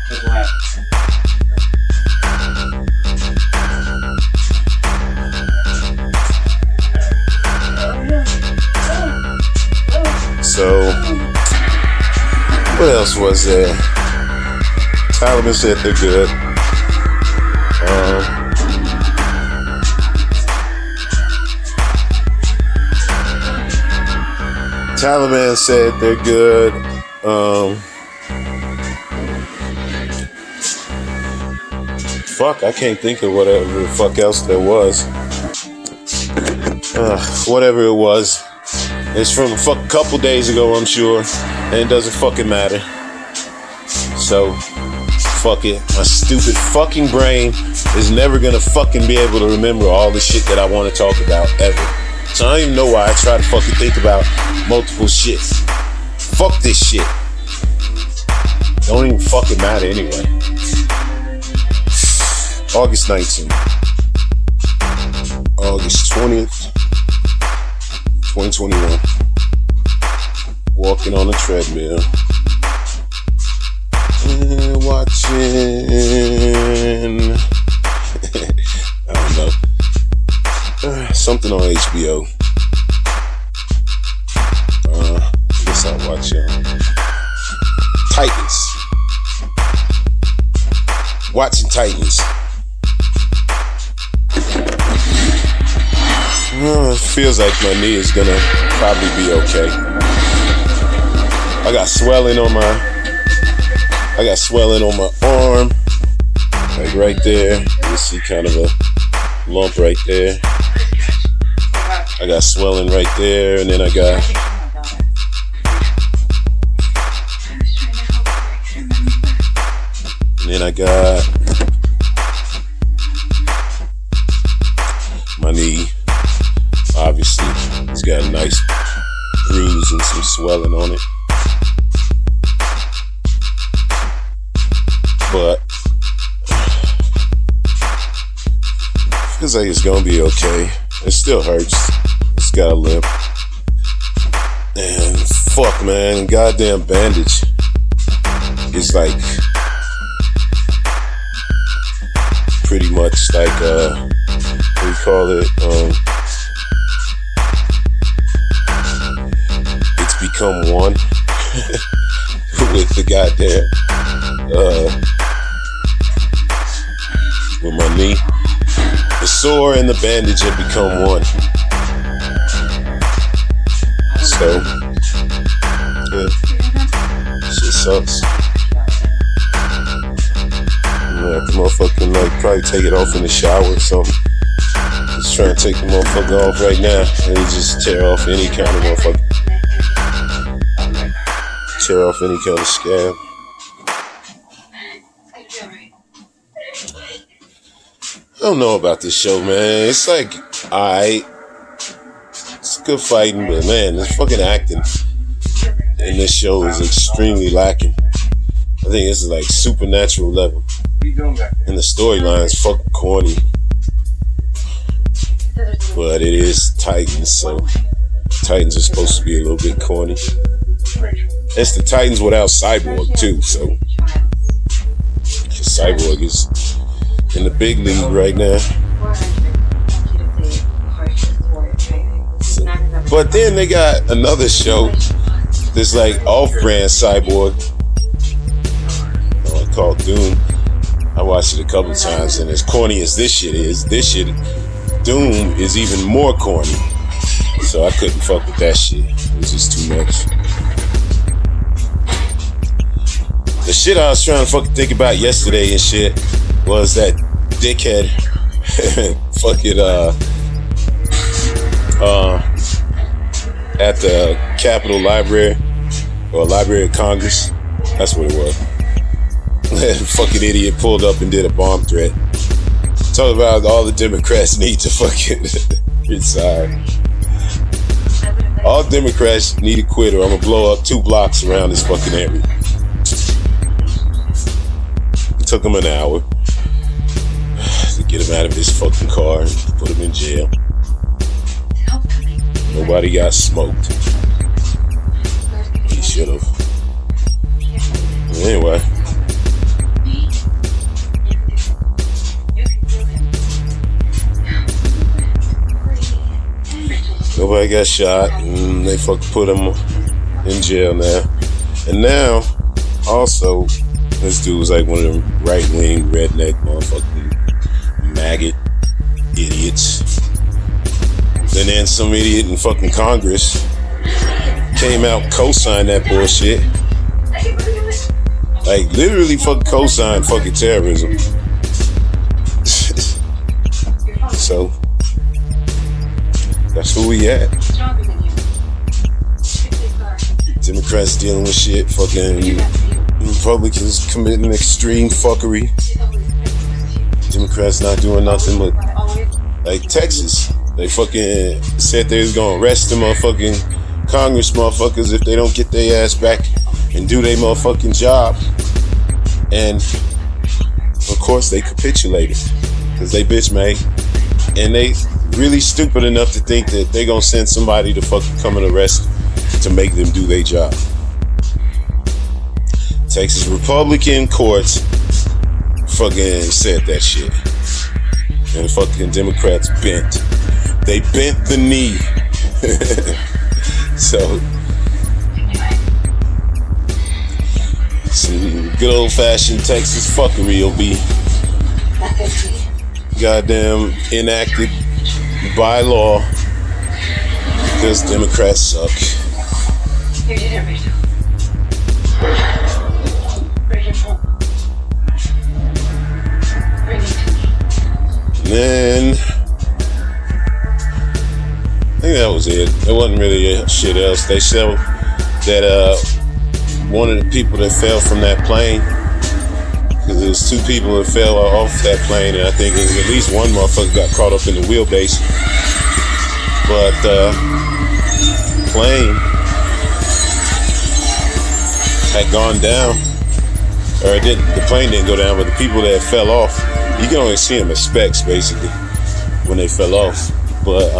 Speaker 8: That's what happens.
Speaker 1: So what else was there? Taliban said they're good. Taliban said they're good. Fuck, I can't think of whatever the fuck else there was. Whatever it was. It's from a couple days ago, I'm sure. And it doesn't fucking matter. So, fuck it. My stupid fucking brain is never gonna fucking be able to remember all the shit that I want to talk about, ever. So I don't even know why I try to fucking think about multiple shit. Fuck this shit. Don't even fucking matter anyway. August 19th. August 20th. 2021. Walking on a treadmill. Watching. I don't know. Something on HBO. I guess I'll watch Titans. Watching Titans. It feels like my knee is gonna probably be okay. I got swelling on my arm, like right there. You see kind of a lump right there. I got swelling right there, and then I got my knee. Obviously, it's got a nice bruise and some swelling on it. But feels like it's gonna be okay. It still hurts. It's got a limp. And fuck, man, goddamn bandage is like pretty much like what do you call it? It's become one with the goddamn with my knee. The sore and the bandage have become one. So yeah, shit sucks. I'm gonna have to motherfucking probably take it off in the shower or something. Just trying to take the motherfucker off right now and just tear off any kind of motherfucker. Tear off any kind of scab. I don't know about this show, man. It's like, alright. It's good fighting, but man, this fucking acting in this show is extremely lacking. I think this is like supernatural level. And the storyline's fucking corny. But it is Titans, so Titans are supposed to be a little bit corny. It's the Titans without Cyborg too, so Cyborg is in the big league right now. But then they got another show that's like off-brand Cyborg called Doom. I watched it a couple times, and as corny as this shit, Doom is even more corny. So I couldn't fuck with that shit. It was just too much. The shit I was trying to fucking think about yesterday and shit was that dickhead fucking at the Capitol Library or Library of Congress. That's what it was. Fucking idiot pulled up and did a bomb threat. Talk about all the Democrats need to fucking resign. All Democrats need to quit, or I'm gonna blow up 2 blocks around this fucking area. It took him an hour to get him out of his fucking car and put him in jail. Nobody got smoked. He should have. Anyway. Nobody got shot, and they fucking put him in jail now. And now, also, this dude was like one of them right-wing redneck motherfucking maggot idiots. And then some idiot in fucking Congress came out and co-signed that bullshit. Like, literally fucking co-signed fucking terrorism. So, that's who we at. Democrats dealing with shit, fucking Republicans committing extreme fuckery. Democrats not doing nothing but, like Texas. They fucking said they was gonna arrest the motherfucking Congress motherfuckers if they don't get their ass back and do their motherfucking job. And of course they capitulated because they bitch made, and they really stupid enough to think that they gonna send somebody to fucking come and arrest to make them do their job. Texas Republican courts fucking said that shit, and the fucking Democrats bent. They bent the knee. So some good old-fashioned Texas fuckery will be goddamn enacted by law because Democrats suck. And then I think that was it. There wasn't really shit else. They said that one of the people that fell from that plane, because there's 2 people that fell off that plane, and I think it was at least one motherfucker got caught up in the wheelbase. But plane had gone down, or it didn't. The plane didn't go down, but the people that fell off, you can only see them as specks basically when they fell off. But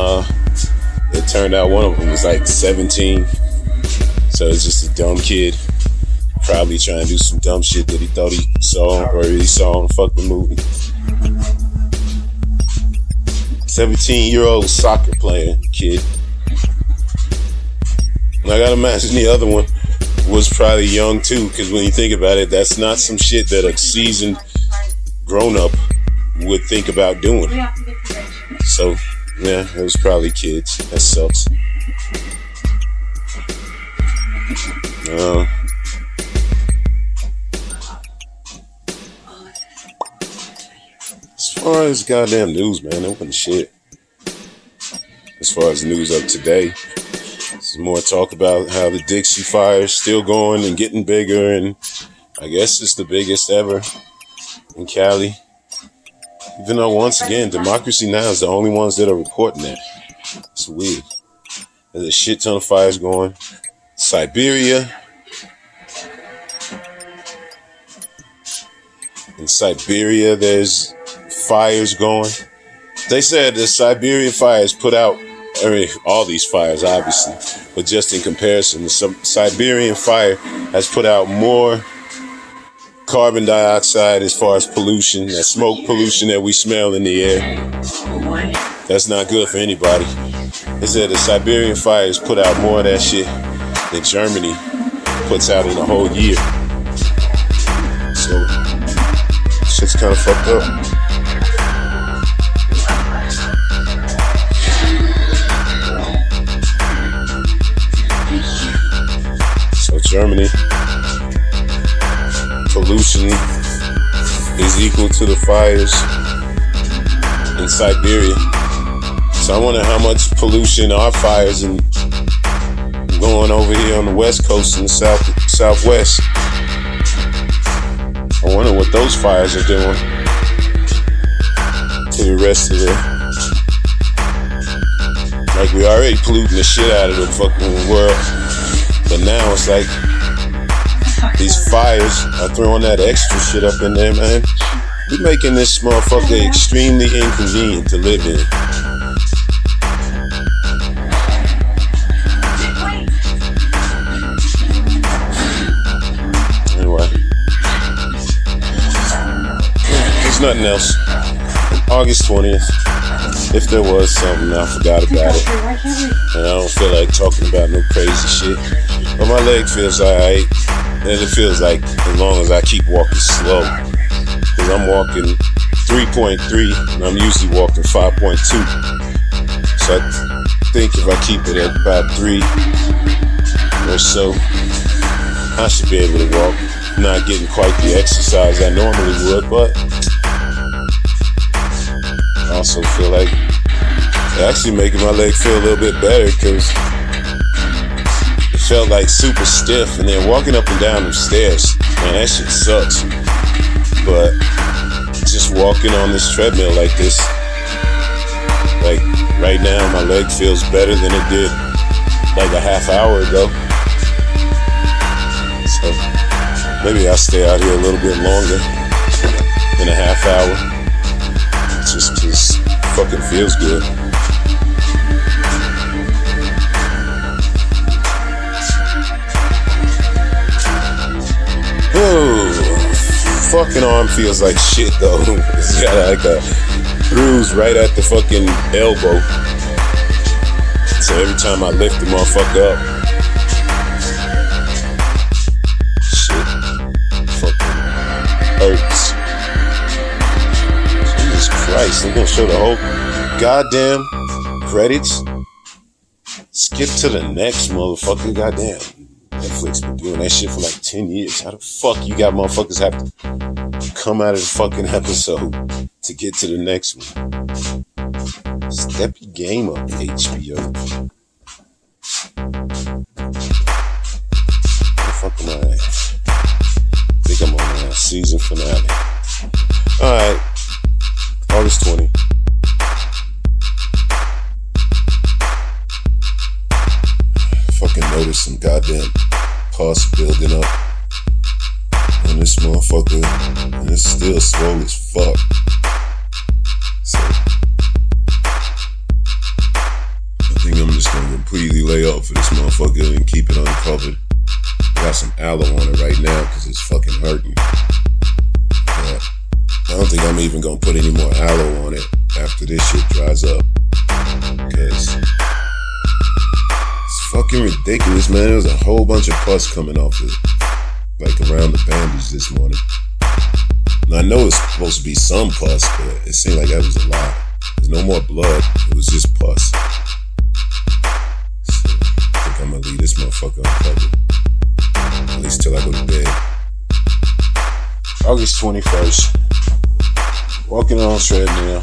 Speaker 1: it turned out one of them was like 17, so it's just a dumb kid, probably trying to do some dumb shit that he thought he saw or he saw on fucking movie. 17-year-old soccer playing kid. And I gotta imagine the other one was probably young too, because when you think about it, that's not some shit that a seasoned grown-up would think about doing. So yeah, it was probably kids. That sucks. As far as goddamn news, man, that wasn't shit. As far as news of today, there's more talk about how the Dixie Fire is still going and getting bigger, and I guess it's the biggest ever in Cali. Even though, once again, Democracy Now! Is the only ones that are reporting that. It's weird. There's a shit ton of fires going. Siberia. In Siberia, there's fires going. They said the Siberia fires put out I mean, all these fires, obviously, but just in comparison, the Siberian fire has put out more carbon dioxide as far as pollution, that smoke pollution that we smell in the air. That's not good for anybody. They said the Siberian fires put out more of that shit than Germany puts out in a whole year. So, shit's kind of fucked up. So Germany, pollution is equal to the fires in Siberia. So I wonder how much pollution our fires and going over here on the west coast and the southwest. I wonder what those fires are doing to the rest of it. Like, we already polluting the shit out of the fucking world, but now it's like these fires are throwing that extra shit up in there, man. We're making this motherfucker extremely inconvenient to live in. Anyway, there's nothing else. August 20th. If there was something, I forgot about it. And I don't feel like talking about no crazy shit. But my leg feels alright. And it feels like as long as I keep walking slow. Because I'm walking 3.3 and I'm usually walking 5.2. So I think if I keep it at about 3 or so, I should be able to walk. Not getting quite the exercise I normally would, but I also feel like it's actually making my leg feel a little bit better, because it felt like super stiff, and then walking up and down the stairs, man, that shit sucks. But just walking on this treadmill like this, like right now, my leg feels better than it did like a half hour ago. So maybe I'll stay out here a little bit longer than a half hour. Just fucking feels good. Oh, fucking arm feels like shit though. It's got like a bruise right at the fucking elbow. So every time I lift the motherfucker up, shit fucking hurts. Christ, they're gonna show the whole goddamn credits. Skip to the next, motherfucker. Goddamn. Netflix been doing that shit for like 10 years. How the fuck you got motherfuckers have to come out of the fucking episode to get to the next one? Step your game up, HBO. Where the fuck am I at? I think I'm on the season finale. Alright. August 20. Fucking noticed some goddamn pus building up on this motherfucker, and it's still swole as fuck. So I think I'm just gonna completely lay off for this motherfucker and keep it uncovered. I got some aloe on it right now because it's fucking hurting. But I don't think I'm even gonna put any more aloe on it after this shit dries up, because it's fucking ridiculous, man. There was a whole bunch of pus coming off it, like around the bandage this morning. And I know it's supposed to be some pus, but it seemed like that was a lot. There's no more blood, it was just pus. So I think I'm gonna leave this motherfucker uncovered, at least till I go to bed. August 21st. Walking on a treadmill.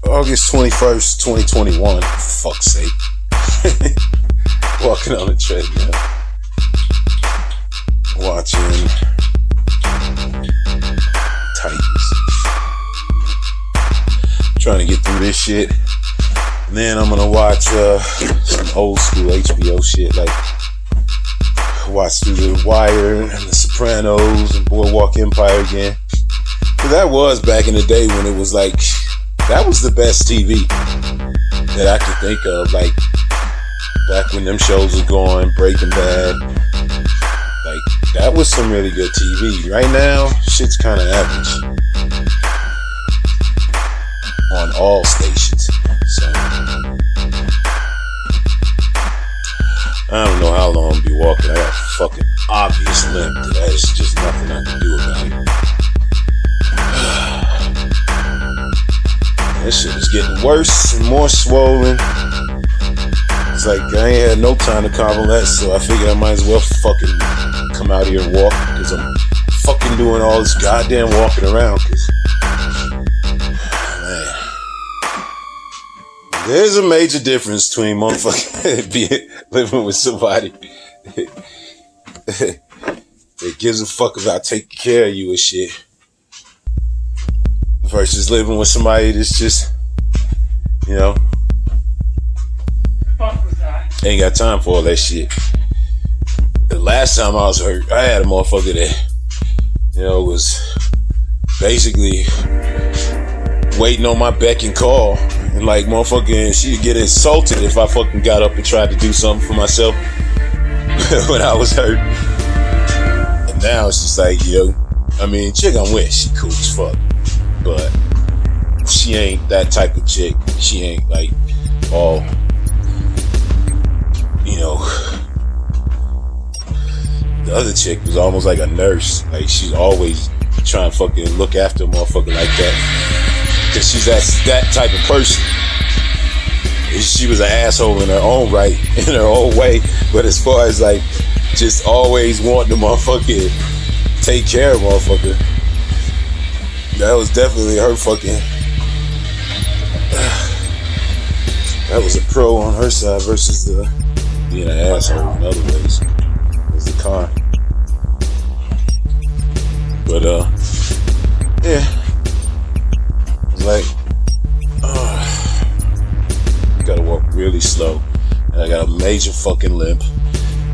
Speaker 1: August 21st, 2021. For fuck's sake. Walking on a treadmill. Watching Titans. Trying to get through this shit. And then I'm gonna watch some old school HBO shit, like watch through The Wire and The Sopranos and Boardwalk Empire again. But that was back in the day when it was like that was the best TV that I could think of. Like back when them shows were going, Breaking Bad. Like that was some really good TV. Right now, shit's kind of average on all stations. So I don't know how long I'll be walking. I got a fucking obvious limp. There's just nothing I can do about it. This shit is getting worse and more swollen. It's like I ain't had no time to convalesce, so I figured I might as well fucking come out here and walk, because I'm fucking doing all this goddamn walking around, because man, there's a major difference between motherfucking living with somebody that gives a fuck about taking care of you and shit, versus living with somebody that's just, you know, ain't got time for all that shit. The last time I was hurt, I had a motherfucker that, you know, was basically waiting on my beck and call, and like motherfucking, she'd get insulted if I fucking got up and tried to do something for myself when I was hurt. And now it's just like, yo, I mean, chick I'm with, she cool as fuck, but she ain't that type of chick. She ain't like all, you know. The other chick was almost like a nurse. Like she's always trying to fucking look after a motherfucker like that, because she's that type of person. She was an asshole in her own right, in her own way, but as far as like just always wanting to motherfucking take care of motherfucker, that was definitely her fucking. That was a pro on her side versus the being an asshole in other ways. Was the con. But yeah, it's like you gotta walk really slow, and I got a major fucking limp.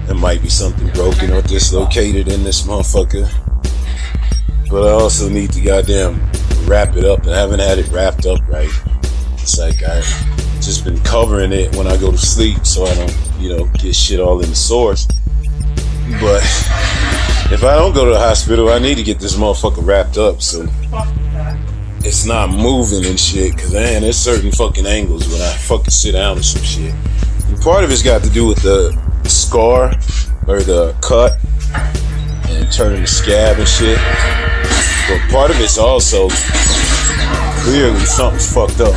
Speaker 1: There might be something broken or dislocated in this motherfucker, but I also need to goddamn wrap it up, and I haven't had it wrapped up right. It's like I've just been covering it when I go to sleep so I don't, you know, get shit all in the sores. But if I don't go to the hospital, I need to get this motherfucker wrapped up so it's not moving and shit, because man, there's certain fucking angles when I fucking sit down or some shit. And part of it's got to do with the scar or the cut and turning the scab and shit, but part of it's also clearly something's fucked up.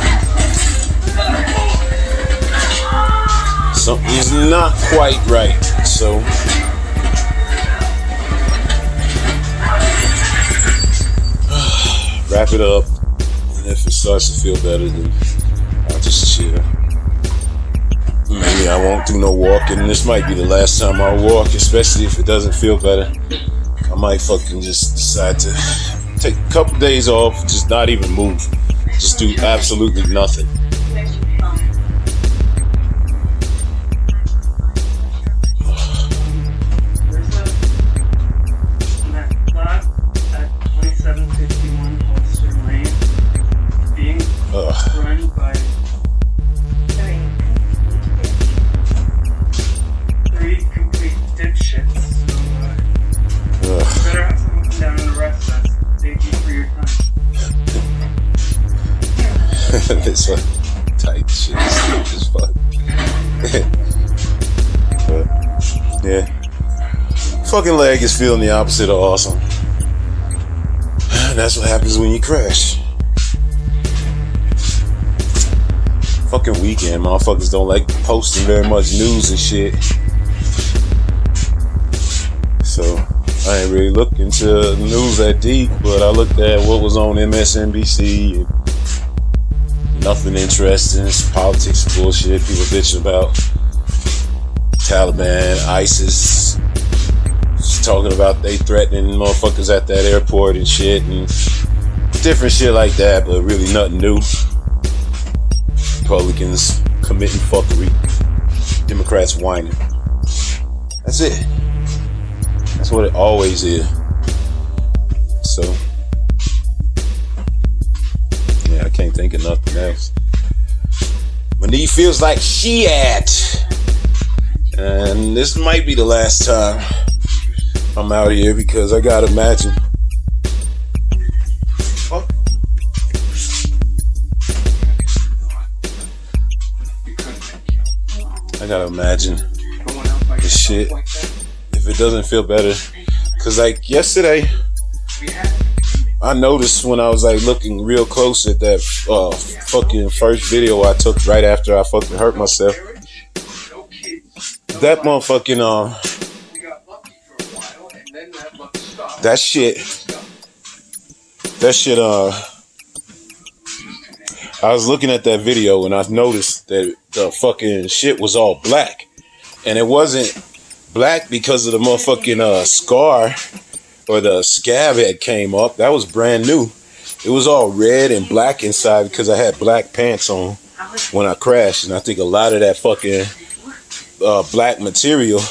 Speaker 1: Something's not quite right, so wrap it up, and if it starts to feel better, then I'll just chill. Maybe I won't do no walking, and this might be the last time I'll walk, especially if it doesn't feel better. I might fucking just decide to take a couple days off, just not even move, just do absolutely nothing.
Speaker 7: Run by 3 complete dipshits, so better have someone come down and arrest us. Thank you for your time.
Speaker 1: This one tight shit is stupid as fuck. But yeah, fucking leg is feeling the opposite of awesome. And that's what happens when you crash. Fucking weekend, motherfuckers don't like posting very much news and shit. So I ain't really looked into news that deep, but I looked at what was on MSNBC. And nothing interesting. It's politics bullshit. People bitching about Taliban, ISIS. Just talking about they threatening motherfuckers at that airport and shit, and different shit like that, but really nothing new. Republicans committing fuckery, Democrats whining. That's it. That's what it always is. So yeah, I can't can't think of nothing else. My knee feels like shit. And this might be the last time I'm out here because I gotta imagine. I gotta imagine this shit if it doesn't feel better. Cause like yesterday, I noticed when I was like looking real close at that fucking first video I took right after I fucking hurt myself. That motherfucking that shit I was looking at that video and I noticed that the fucking shit was all black. And it wasn't black because of the motherfucking scar or the scab had came up. That was brand new. It was all red and black inside because I had black pants on when I crashed. And I think a lot of that fucking black material,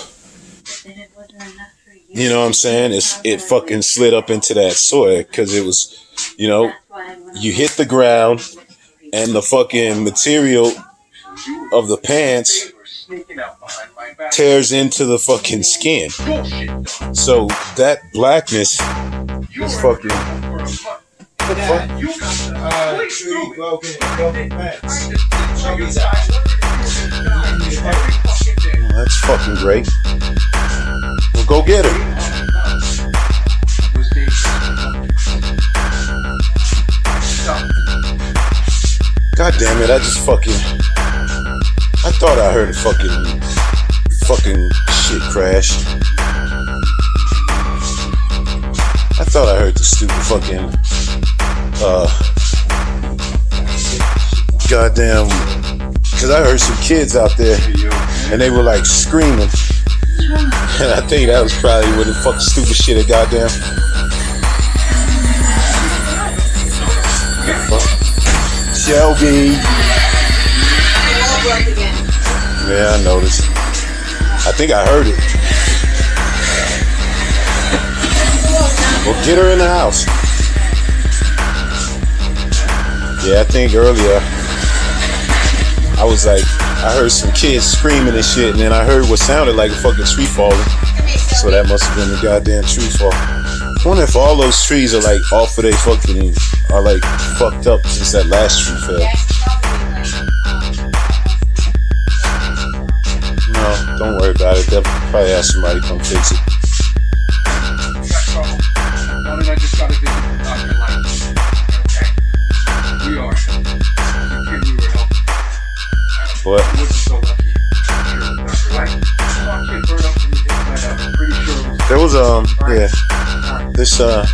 Speaker 1: you know what I'm saying, it fucking slid up into that soil because it was, you know, you hit the ground and the fucking material of the pants tears into the fucking skin. So that blackness is fucking. What the fuck? That's fucking great. Well, go get her. God damn it, I just fucking... I thought I heard a fucking shit crash. I thought I heard the stupid fucking... goddamn... Because I heard some kids out there, and they were like screaming. And I think that was probably where the fucking stupid shit had goddamn... Shelby. Yeah, I noticed. I think I heard it. Well, get her in the house. Yeah, I think earlier I was like, I heard some kids screaming and shit, and then I heard what sounded like a fucking tree falling. So that must have been the goddamn tree fall. I wonder if all those trees are like off of they fucking, are like fucked up since that last tree fell. No, don't worry about it. They'll probably have somebody come fix it. What? There was yeah, this the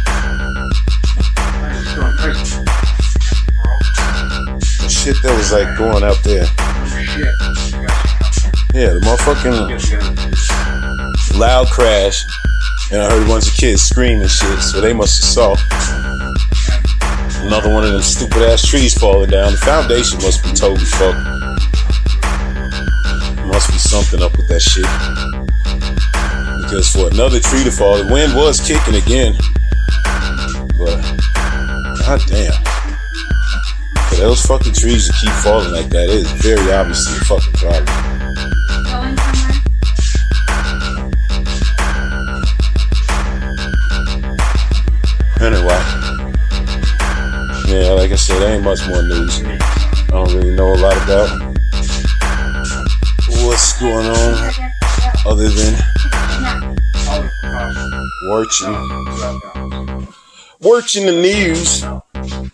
Speaker 1: shit that was like going out there. Yeah, the motherfucking loud crash, and I heard a bunch of kids scream and shit. So they must have saw another one of them stupid ass trees falling down. The foundation must be totally fucked. Must be something up with that shit. Because for another tree to fall, the wind was kicking again. But, goddamn. For those fucking trees to keep falling like that, it is very obviously a fucking problem.
Speaker 5: Going somewhere?
Speaker 1: Anyway. Yeah, like I said, there ain't much more news. I don't really know a lot about what's going on other than watching the news.
Speaker 5: So you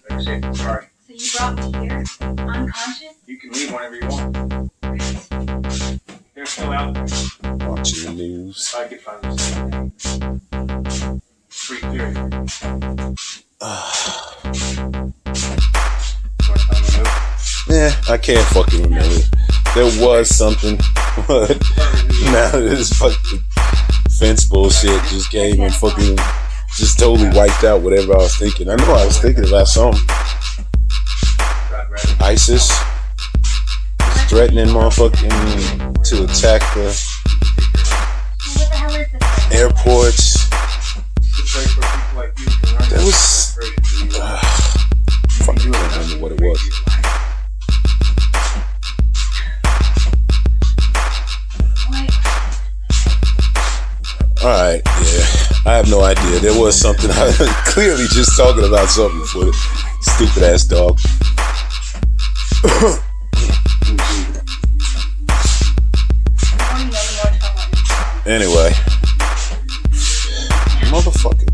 Speaker 5: brought me here, unconscious?
Speaker 4: You can leave whenever you want. They're still out there.
Speaker 1: Watching the news.
Speaker 4: I could find them. Free period.
Speaker 1: Yeah, I can't fucking remember. There was something, but now this fucking fence bullshit just came and fucking just totally wiped out whatever I was thinking. I know I was thinking about something. ISIS is threatening motherfucking to attack the airports. There was, fuck, I don't remember what it was. Alright, yeah. I have no idea. There was something. I was clearly just talking about something for the stupid ass dog. Anyway. Motherfucker.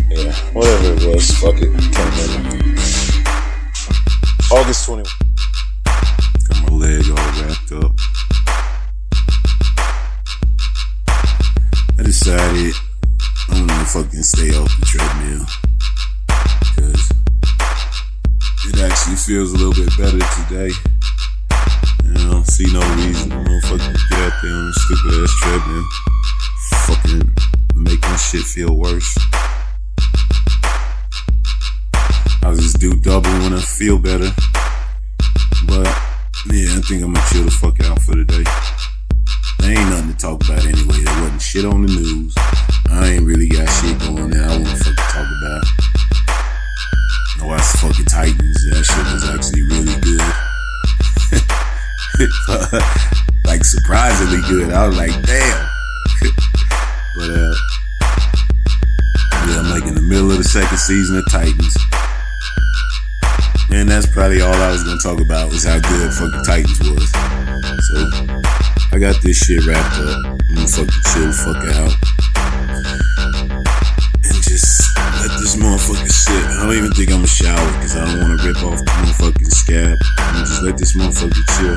Speaker 1: Yeah, whatever it was. Fuck it. Can't remember. August 21. Got my leg all wrapped up. I decided I'm gonna fucking stay off the treadmill. Because it actually feels a little bit better today. And I don't see no reason I'm gonna fucking get out there on the stupid ass treadmill. Fucking make my shit feel worse. I'll just do double when I feel better. But yeah, I think I'm gonna chill the fuck out for the day. There ain't nothing to talk about anyway. There wasn't shit on the news. I ain't really got shit going there I wanna fucking talk about. I watched fucking Titans. That shit was actually really good. Like surprisingly good. I was like, damn. But yeah, I'm like in the middle of the second season of Titans. And that's probably all I was gonna talk about was how good fucking Titans was. So I got this shit wrapped up. I'm gonna fucking chill the fuck out. And just let this motherfucker sit. I don't even think I'm gonna shower because I don't wanna rip off the motherfucking scab. I'm gonna just let this motherfucker chill.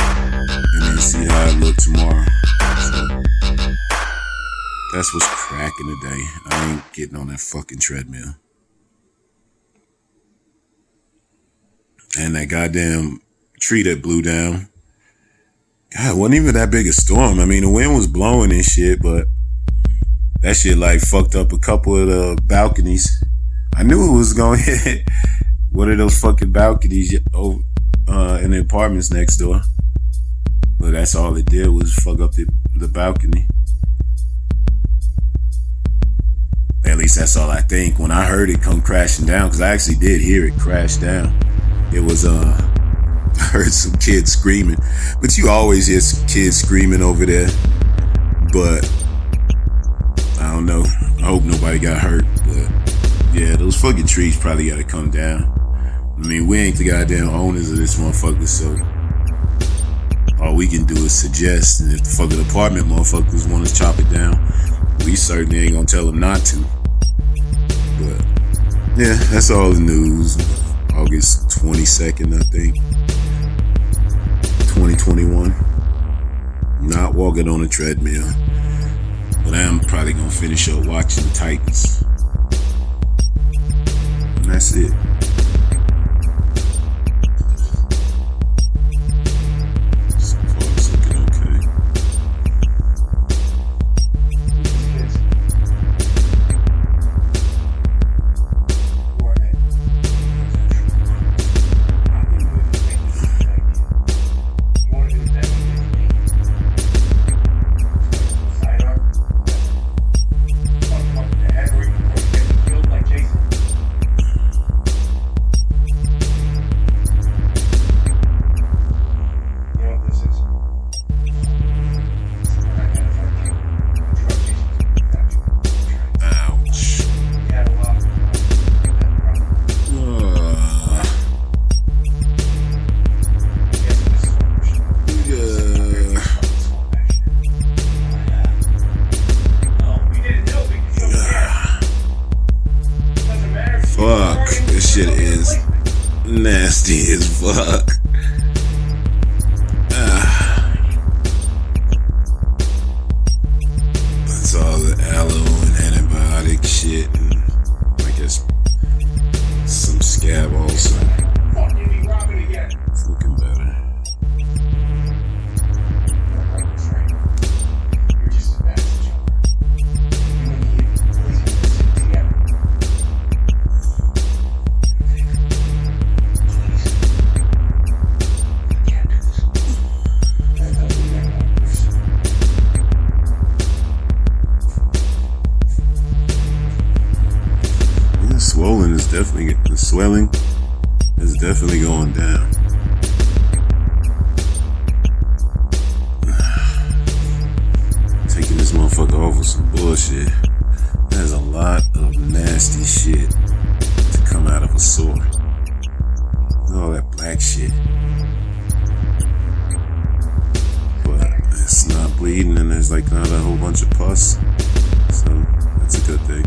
Speaker 1: And then see how it look tomorrow. So that's what's cracking today. I ain't getting on that fucking treadmill. And that goddamn tree that blew down. God, it wasn't even that big a storm. I mean, the wind was blowing and shit, but that shit like fucked up a couple of the balconies. I knew it was gonna hit one of those fucking balconies in the apartments next door. But that's all it did was fuck up the balcony. At least that's all I think. When I heard it come crashing down, because I actually did hear it crash down. It was, I heard some kids screaming. But you always hear kids screaming over there. But, I don't know. I hope nobody got hurt. But, yeah, those fucking trees probably gotta come down. I mean, we ain't the goddamn owners of this motherfucker, so all we can do is suggest. And if the fucking apartment motherfuckers want to chop it down, we certainly ain't gonna tell them not to. But, yeah, that's all the news. August 22nd, I think. 2021. Not walking on a treadmill. But I'm probably gonna finish up watching the Titans. And that's it. So far it's looking okay. Fuck, this shit is nasty as fuck. That's all the aloe and antibiotic shit, and I guess some scab also. It's looking better. The swelling is definitely going down. bullshit. There's a lot of nasty shit to come out of a sore. All that black shit. But it's not bleeding and there's like not a whole bunch of pus. So that's a good thing.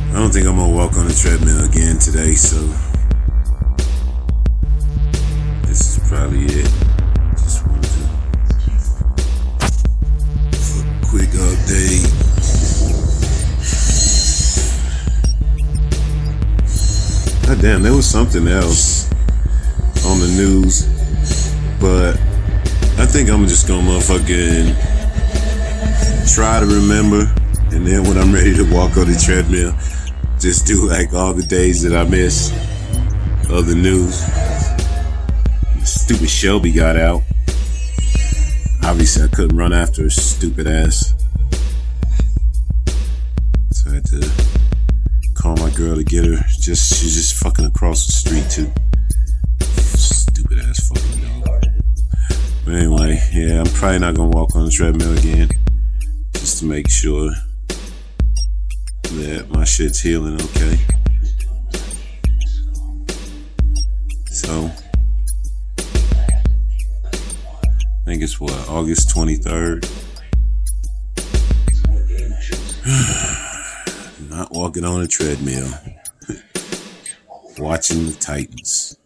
Speaker 1: I don't think I'm gonna walk on the treadmill again today, so this is probably it. Just wanted to quick update. God damn, there was something else on the news, but I think I'm just gonna motherfucking try to remember, and then when I'm ready to walk on the treadmill, just do like all the days that I missed of the news. The stupid Shelby got out. Obviously, I couldn't run after her stupid ass. So I had to call my girl to get her. She's just fucking across the street too. Stupid ass fucking dog. But anyway, yeah, I'm probably not gonna walk on the treadmill again. Just to make sure that my shit's healing okay. So I think it's what, August 23rd. Not walking on a treadmill. Watching the Titans.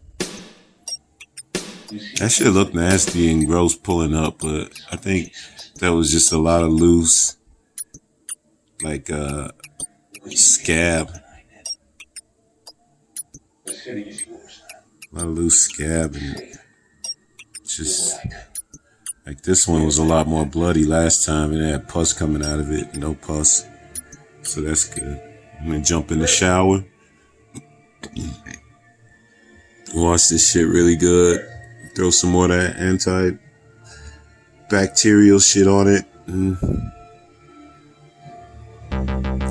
Speaker 1: That shit looked nasty and gross pulling up, but I think that was just a lot of loose, like scab. A lot of loose scab, and just like this one was a lot more bloody last time, and it had pus coming out of it. No pus, so that's good. I'm gonna jump in the shower, wash this shit really good, throw some more of that antibacterial shit on it, and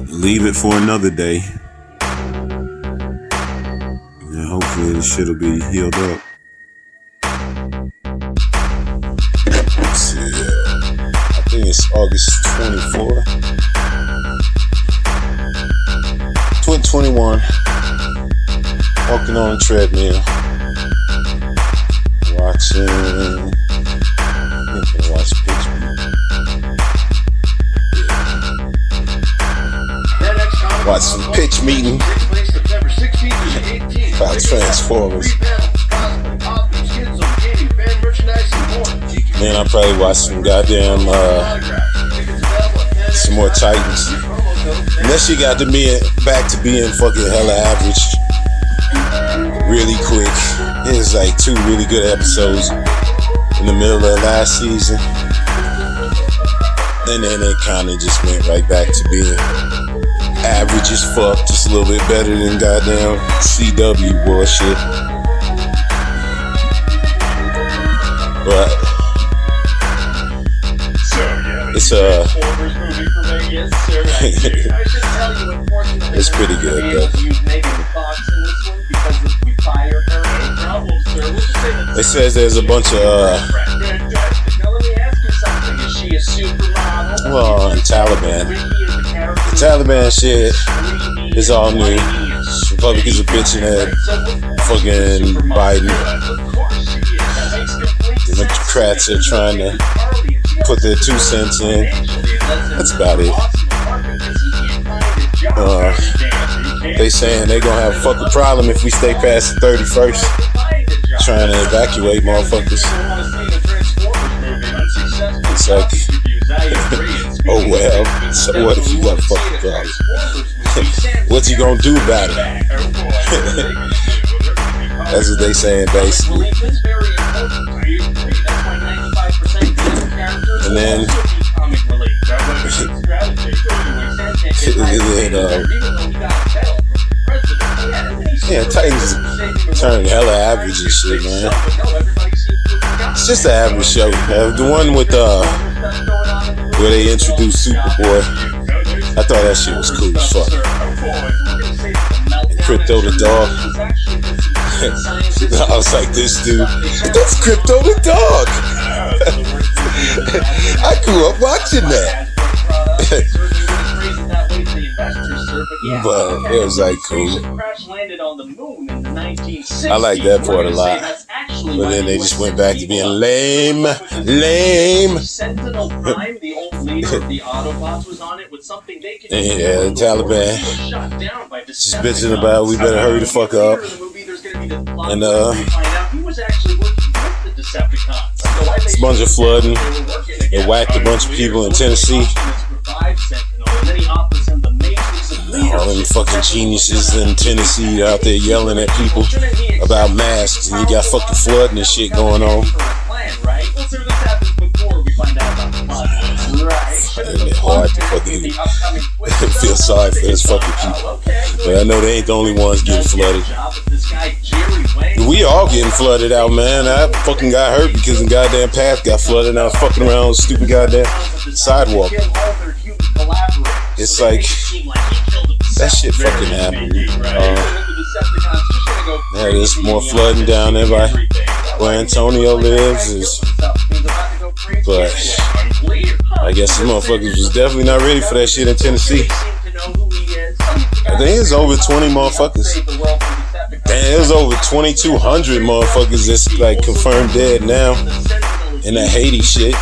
Speaker 1: leave it for another day. And hopefully the shit will be healed up. Let's see, I think it's August 24th. 2021. Walking on a treadmill. Watching. I'm gonna watch Pitch Meet. Watch some pitch meeting about Transformers. Then I'll probably watch some goddamn some more Titans. And then she got to me back to being fucking hella average really quick. It was like 2 really good episodes in the middle of last season. And then it kind of just went right back to being average as fuck, just a little bit better than goddamn CW bullshit. But it's it's pretty good though. It says there's a bunch of well, Taliban. The Taliban shit is all new. Republicans are bitching at fucking Biden. Democrats are trying to put their 2 cents in. That's about it. They saying they gonna have a fucking problem if we stay past the 31st. Trying to evacuate motherfuckers. It's like, oh well, so what if you got a fucking problem? What you gonna do about it? That's what they saying basically. And then yeah, Titans turn hella average and shit, man. It's just an average show. The one with where they introduced Superboy, I thought that shit was cool as fuck. And Crypto the dog. I was like, this dude, that's Crypto the dog. I grew up watching that. But it was like cool.
Speaker 7: Crash landed on the moon in the 1960s.
Speaker 1: I like that part a lot. But then they just went back to being lame.
Speaker 7: Sentinel Prime, the old leader of the Autobots, was on it with something they could
Speaker 1: Yeah, the Taliban just bitching about we better hurry the fuck up. And
Speaker 7: he was actually working with the Decepticons.
Speaker 1: it's a bunch of flooding. They whacked a bunch of people in Tennessee. All them fucking geniuses in Tennessee out there yelling at people about masks, and you got fucking flooding and shit going on. And it's hard to fucking feel sorry for those fucking people. But I know they ain't the only ones getting flooded. We all getting flooded out, man. I fucking got hurt because the goddamn path got flooded and I was fucking around on the stupid goddamn sidewalk. It's like, that shit fucking happened. Yeah, there's more flooding down there by where Antonio lives. But I guess the motherfuckers was definitely not ready for that shit in Tennessee. I think it's over 20 motherfuckers. Damn, there's over 2,200 motherfuckers that's like confirmed dead now in that Haiti shit.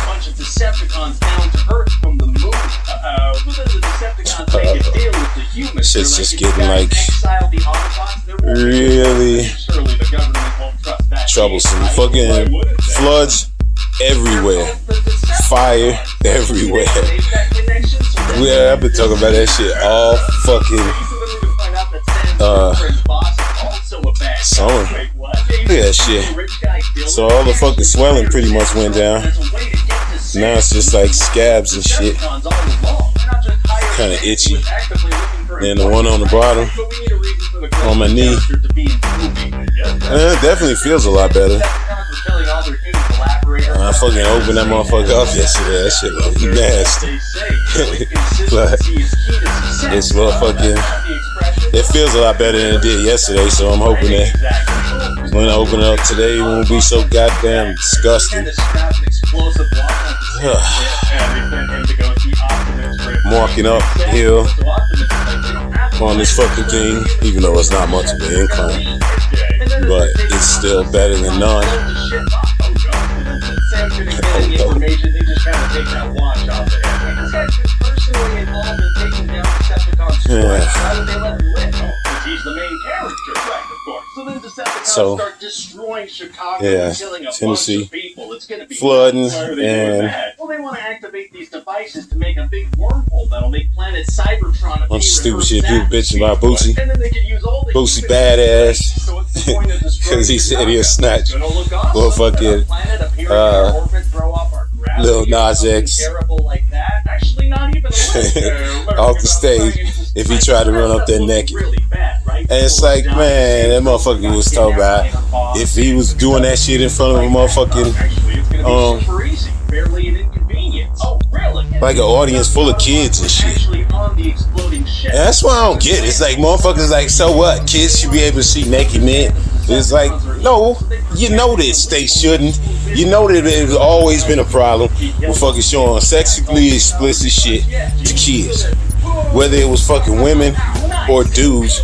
Speaker 1: Shit's just getting like really troublesome. Fucking floods everywhere, fire everywhere. Yeah, I've been talking about that shit all fucking summer. Look at that shit. So all the fucking swelling pretty much went down. Now it's just like scabs and shit. Kind of itchy. And the one on the bottom, on my knee, it definitely feels a lot better. I fucking opened that motherfucker up yesterday. That shit was nasty. But it's motherfucking, it feels a lot better than it did yesterday, so I'm hoping that when I open it up today, it won't be so goddamn disgusting. I'm walking uphill on this fucking thing, even though it's not much of an incline, but it's still better than none. So, yeah, Tennessee flooding and bunch of stupid shit. People bitching about Boosie. Boosie badass because he said he'll snatch motherfucking Lil Nas X off the stage if he tried to run up there naked. And it's like, man, that motherfucker was talking about if he was doing that shit in front of a motherfucking like an audience full of kids and shit. And that's why I don't get it. It's like motherfuckers like, so what? Kids should be able to see naked men. It's like, no, you know this. They shouldn't. You know that it's always been a problem with fucking showing sexually explicit shit to kids. Whether it was fucking women or dudes,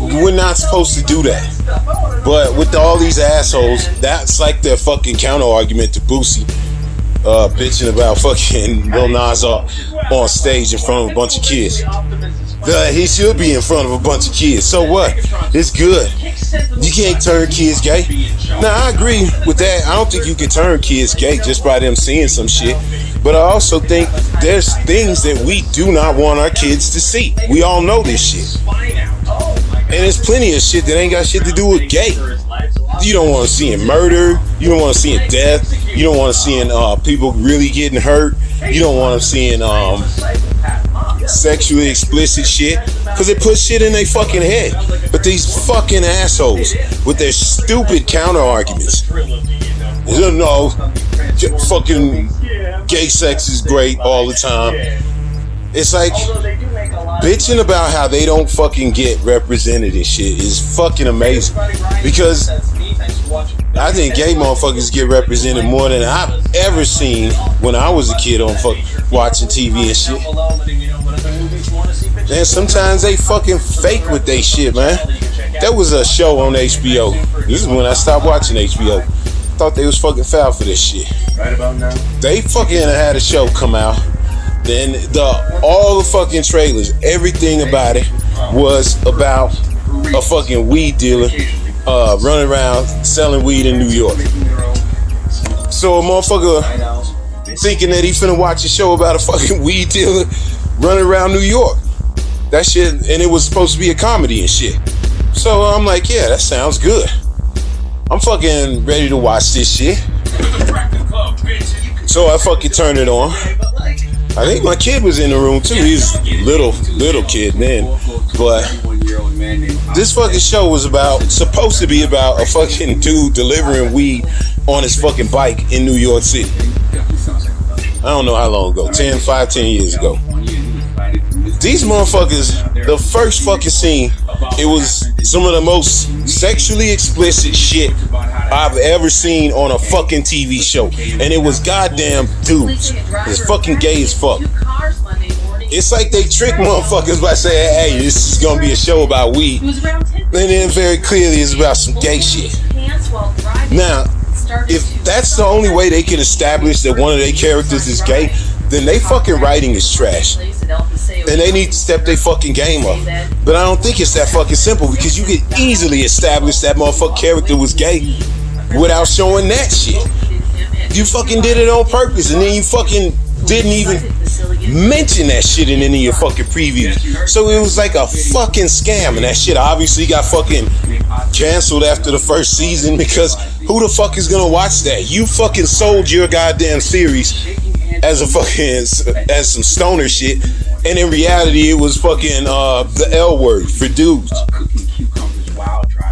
Speaker 1: we're not supposed to do that. But with all these assholes, that's like their fucking counter argument to Boosie. Bitching about fucking Lil Nas on stage in front of a bunch of kids. He should be in front of a bunch of kids. So what? It's good. You can't turn kids gay. Now, I agree with that. I don't think you can turn kids gay just by them seeing some shit. But I also think there's things that we do not want our kids to see. We all know this shit. And there's plenty of shit that ain't got shit to do with gay. You don't want to see murder. You don't want to see death. You don't want to see people really getting hurt. You don't want to see sexually explicit shit, because it puts shit in their fucking head. But these fucking assholes with their stupid counter arguments, no, fucking gay sex is great all the time. It's like bitching about how they don't fucking get represented and shit is fucking amazing, because I think gay motherfuckers get represented more than I've ever seen when I was a kid on watching TV and shit. And sometimes they fucking fake with they shit, man. There was a show on HBO. This is when I stopped watching HBO. Thought they was fucking foul for this shit.
Speaker 4: Right about now.
Speaker 1: They fucking had a show come out. Then all the fucking trailers, everything about it was about a fucking weed dealer running around selling weed in New York. So a motherfucker thinking that he finna watch a show about a fucking weed dealer running around New York. That shit, and it was supposed to be a comedy and shit. So I'm like, yeah, that sounds good. I'm fucking ready to watch this shit. So I fucking turned it on. I think my kid was in the room too. He's little kid then. But this fucking show was supposed to be about a fucking dude delivering weed on his fucking bike in New York City. I don't know how long ago, 10 years ago. These motherfuckers, the first fucking scene, it was some of the most sexually explicit shit I've ever seen on a fucking TV show. And it was goddamn dudes. It's fucking gay as fuck. It's like they trick motherfuckers by saying, hey, this is gonna be a show about weed. And then very clearly it's about some gay shit. Now, if that's the only way they can establish that one of their characters is gay, then they fucking writing is trash. And they need to step their fucking game up. But I don't think it's that fucking simple, because you could easily establish that motherfucking character was gay without showing that shit. You fucking did it on purpose, and then you fucking didn't even mention that shit in any of your fucking previews. So it was like a fucking scam, and that shit obviously got fucking canceled after the first season, because who the fuck is gonna watch that? You fucking sold your goddamn series as some stoner shit, and in reality it was fucking the L word for dudes.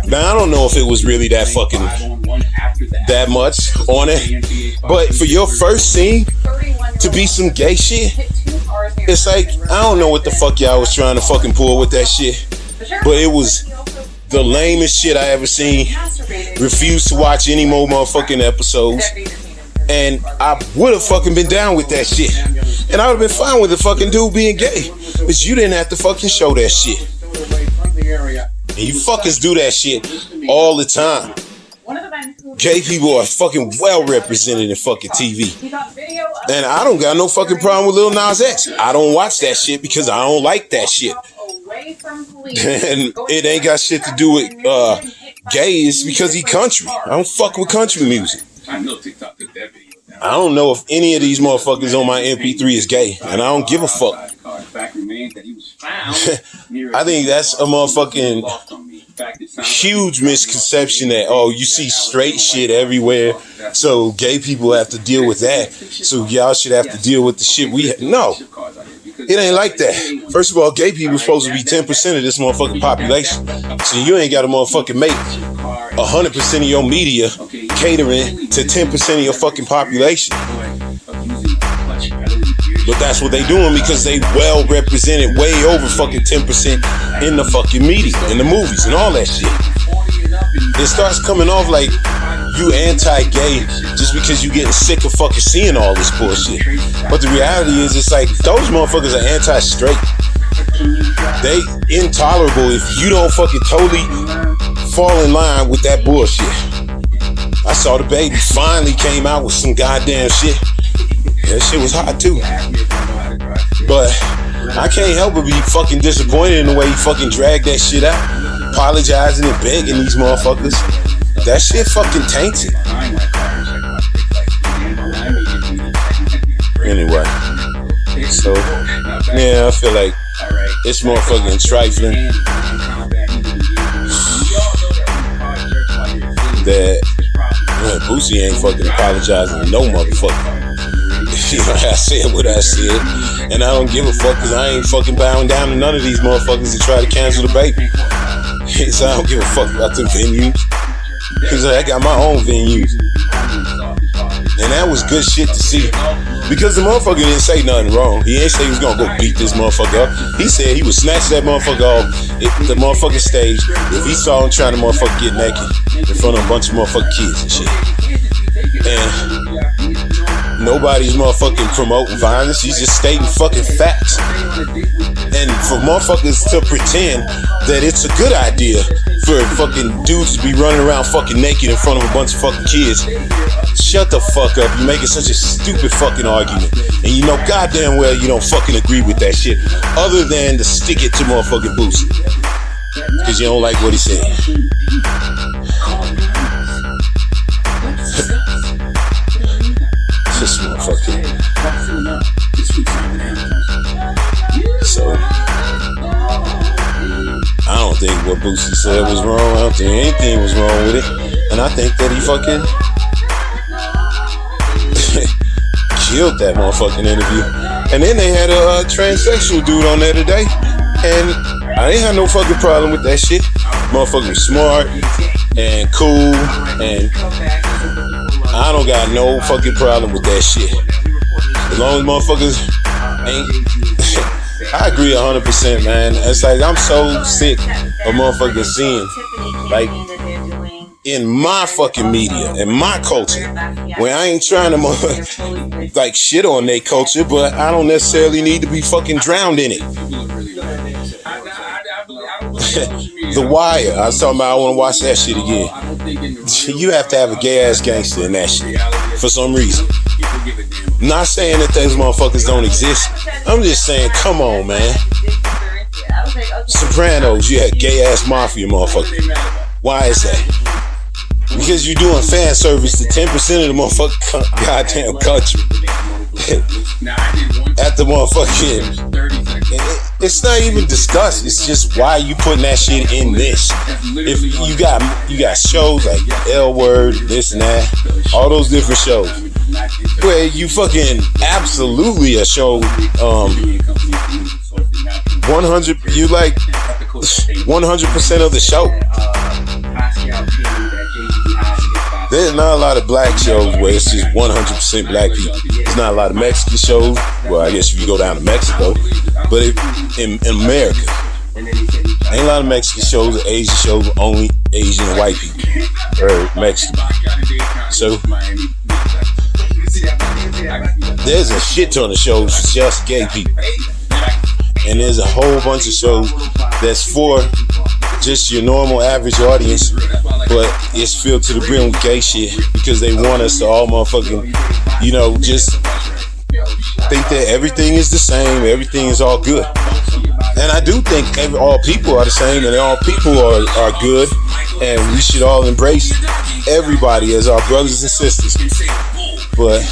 Speaker 1: Now I don't know if it was really that fucking that much on it, but for your first scene to be some gay shit, it's like, I don't know what the fuck y'all was trying to fucking pull with that shit, but it was the lamest shit I ever seen. Refused to watch any more motherfucking episodes. And I would have fucking been down with that shit. And I would have been fine with the fucking dude being gay. But you didn't have to fucking show that shit. And you fuckers do that shit all the time. Gay people are fucking well represented in fucking TV. And I don't got no fucking problem with Lil Nas X. I don't watch that shit because I don't like that shit. And it ain't got shit to do with gay. It's because he country. I don't fuck with country music. I don't know if any of these motherfuckers on my MP3 is gay, and I don't give a fuck. I think that's a motherfucking huge misconception that, oh, you see straight shit everywhere, so gay people have to deal with that, so y'all should have to deal with the shit we have. No, it ain't like that. First of all, gay people are supposed to be 10% of this motherfucking population, so you ain't got to motherfucking make 100% of your media catering to 10% of your fucking population. But that's what they doing, because they well represented way over fucking 10% in the fucking media, in the movies and all that shit. It starts coming off like you anti-gay just because you getting sick of fucking seeing all this bullshit. But the reality is, it's like, those motherfuckers are anti-straight. They intolerable if you don't fucking totally fall in line with that bullshit. I saw the baby finally came out with some goddamn shit. That shit was hot too. But I can't help but be fucking disappointed in the way he fucking dragged that shit out. Apologizing and begging these motherfuckers. That shit fucking tainted. Anyway. So, yeah, I feel like it's more fucking trifling that Boosie ain't fucking apologizing to no motherfucker. You know, I said what I said, and I don't give a fuck, because I ain't fucking bowing down to none of these motherfuckers that try to cancel the baby. So I don't give a fuck about the venues, because I got my own venues. And that was good shit to see. Because the motherfucker didn't say nothing wrong. He ain't say he was gonna go beat this motherfucker up. He said he would snatch that motherfucker off the motherfucking stage if he saw him trying to motherfucker get naked in front of a bunch of motherfucking kids and shit. And nobody's motherfucking promoting violence. He's just stating fucking facts. And for motherfuckers to pretend that it's a good idea for fucking dudes to be running around fucking naked in front of a bunch of fucking kids, shut the fuck up. You're making such a stupid fucking argument. And you know goddamn well you don't fucking agree with that shit, other than to stick it to motherfucking Boosie. Because you don't like what he said. This motherfucker. So I don't think what Boosie said was wrong. I don't think anything was wrong with it. And I think that he fucking killed that motherfucking interview. And then they had a transsexual dude on there today. And I ain't had no fucking problem with that shit. Motherfucker was smart and cool. And I don't got no fucking problem with that shit. As long as motherfuckers ain't... I agree 100%, man. It's like I'm so sick of motherfucking seeing, like, in my fucking media, in my culture, where I ain't trying to like shit on their culture, but I don't necessarily need to be fucking drowned in it. The Wire. I was talking about I want to watch that shit again. You have to have a gay ass gangster in that shit for some reason. Not saying that those motherfuckers don't exist. I'm just saying, come on, man. Sopranos, you had gay ass mafia motherfucker. Why is that? Because you're doing fan service to 10% of the motherfucking goddamn country. At the motherfucking, it's not even discussed. It's just why you putting that shit in this. If you got shows like L Word, this and that, all those different shows, where you fucking absolutely a show 100, you like 100% of the show. There's not a lot of black shows where it's just 100% black people. There's not a lot of Mexican shows. Well, I guess if you go down to Mexico, but in America, ain't a lot of Mexican shows or Asian shows with only Asian and white people or Mexican. So there's a shit ton of shows for just gay people, and there's a whole bunch of shows that's for just your normal average audience, but it's filled to the brim with gay shit because they want us to all motherfucking, you know, just think that everything is the same, everything is all good. And I do think all people are the same and all people are good, and we should all embrace everybody as our brothers and sisters. But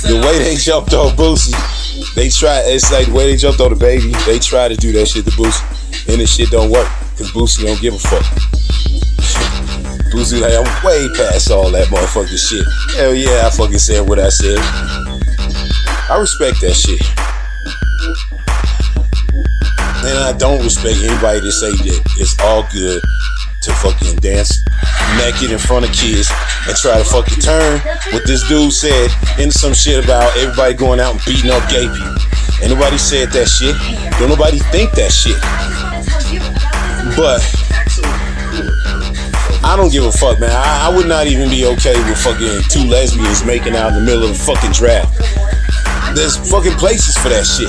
Speaker 1: the way they jumped off Boosie, it's like the way they jumped on the baby, they try to do that shit to Boosie, and this shit don't work, because Boosie don't give a fuck. Boosie like, I'm way past all that motherfucking shit. Hell yeah, I fucking said what I said. I respect that shit. And I don't respect anybody that say that it's all good to fucking dance naked in front of kids and try to fucking turn what this dude said into some shit about everybody going out and beating up gay people. Ain't nobody said that shit. Don't nobody think that shit. But I don't give a fuck, man. I would not even be okay with fucking two lesbians making out in the middle of a fucking draft. There's fucking places for that shit.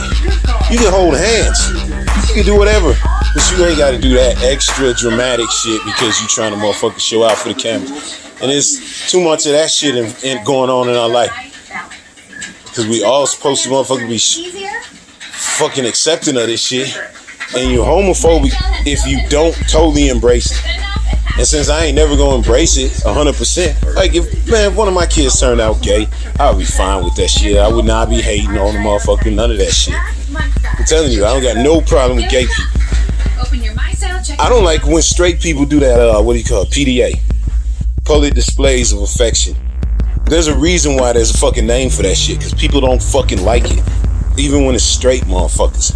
Speaker 1: You can hold hands. You can do whatever. But you ain't got to do that extra dramatic shit because you trying to motherfucking show out for the camera. And there's too much of that shit going on in our life. Because we all supposed to motherfucking be fucking accepting of this shit. And you're homophobic if you don't totally embrace it. And since I ain't never gonna embrace it 100%, like if one of my kids turned out gay, I would be fine with that shit. I would not be hating on the motherfucker, none of that shit. I'm telling you, I don't got no problem with gay people. I don't like when straight people do that, what do you call it, PDA. Public displays of affection. There's a reason why there's a fucking name for that shit, because people don't fucking like it. Even when it's straight motherfuckers.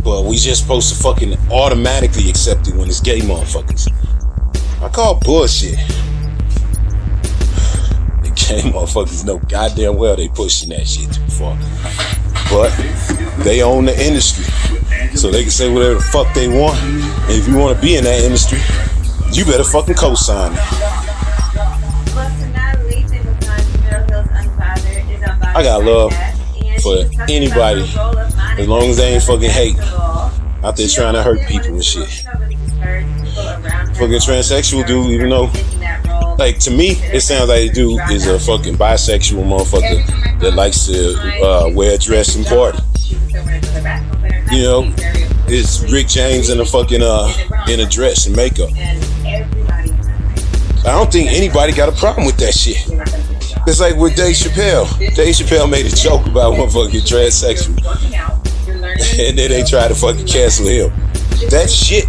Speaker 1: But we just supposed to fucking automatically accept it when it's gay motherfuckers. I call bullshit. They motherfuckers know goddamn well they pushing that shit too far. But they own the industry, so they can say whatever the fuck they want. And if you want to be in that industry, you better fucking co-sign it. I got love for anybody as long as they ain't fucking hate out there trying to hurt people and shit. Fucking transsexual dude, even though, like, to me, it sounds like the dude is a fucking bisexual motherfucker that likes to wear a dress and party. You know, it's Rick James in a fucking in a dress and makeup. I don't think anybody got a problem with that shit. It's like with Dave Chappelle. Dave Chappelle made a joke about motherfucking transsexual, and then they tried to fucking cancel him. That shit.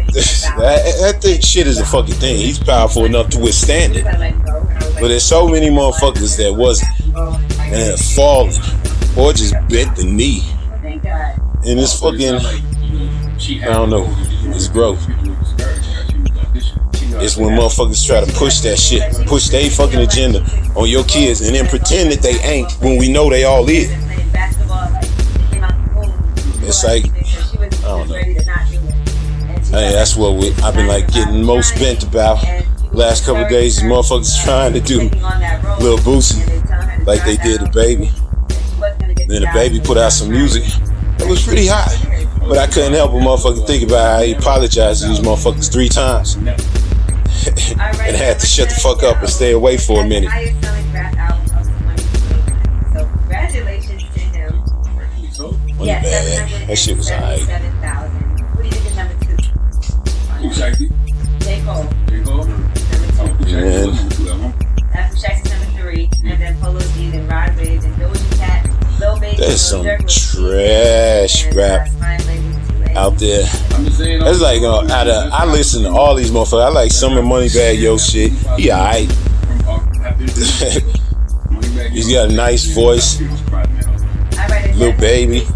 Speaker 1: That shit is a fucking thing. He's powerful enough to withstand it. But there's so many motherfuckers that wasn't and have fallen or just bent the knee. And it's fucking, I don't know, it's growth. It's when motherfuckers try to push that shit, push their fucking agenda on your kids and then pretend that they ain't when we know they all is. It's like, I don't know. Hey, that's what I've been like getting most bent about last couple of days. Motherfuckers trying to do Lil Boosie like they did the Baby. Then the Baby put out some music that was pretty hot, but I couldn't help but motherfucking think about how he apologized to these motherfuckers 3 times and had to shut the fuck up and stay away for a minute. Money bag. That shit was alright. Man.
Speaker 10: After Shaq's number 3, and then Polo G, then Rod Wave, and Doja Cat, Lil Baby.
Speaker 1: There's some trash rap out there. It's like I listen to all these motherfuckers. I like some of Moneybagg Yo shit. He alright. He's got a nice voice. Lil Baby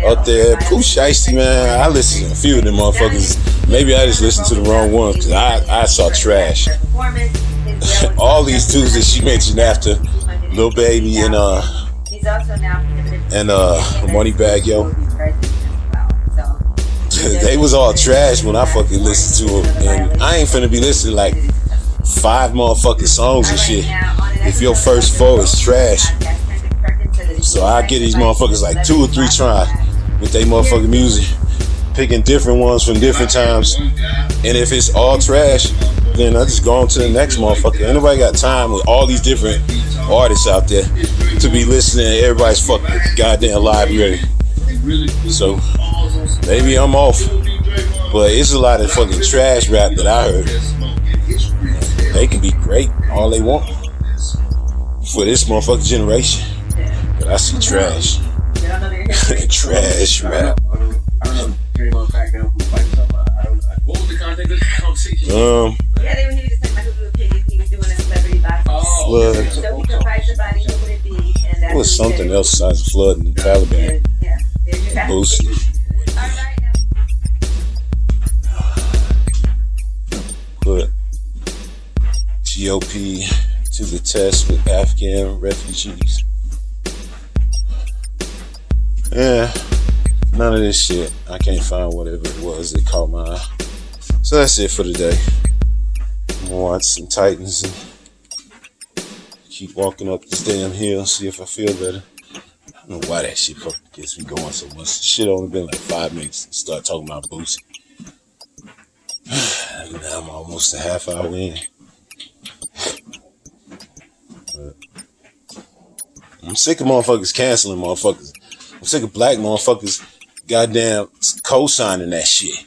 Speaker 1: up there. Pooh Shiesty, man. I listen to a few of them motherfuckers. Maybe I just listened to the wrong ones because I saw trash. All these dudes that she mentioned after Lil Baby and Moneybagg Yo, they was all trash when I fucking listened to them. And I ain't finna be listening like 5 motherfucking songs and shit if your first 4 is trash. So I get these motherfuckers like 2 or 3 tries with they motherfucking music, picking different ones from different times. And if it's all trash, then I just go on to the next motherfucker. Ain't nobody got time with all these different artists out there to be listening to everybody's fucking goddamn library. So maybe I'm off, but it's a lot of fucking trash rap that I heard. They can be great all they want for this motherfucking generation, but I see trash. Trash rap.
Speaker 8: What was the context of the conversation?
Speaker 10: Yeah, they were here to talk about who would pick if he was doing a celebrity box.
Speaker 1: Flood.
Speaker 10: So he could fight somebody, who would it be? And that's
Speaker 1: It was something else besides the flood and the Taliban.
Speaker 10: Yeah, there you have
Speaker 1: Boosie.
Speaker 10: All right.
Speaker 1: Put GOP to the test with Afghan refugees. Yeah, none of this shit. I can't find whatever it was that caught my eye. So that's it for today. I'm gonna watch some Titans and keep walking up this damn hill, see if I feel better. I don't know why that shit fucking gets me going so much. Shit only been like 5 minutes to start talking about Boosie. Now I'm almost a half hour in. But I'm sick of motherfuckers canceling motherfuckers. I'm sick of black motherfuckers goddamn co-signing that shit.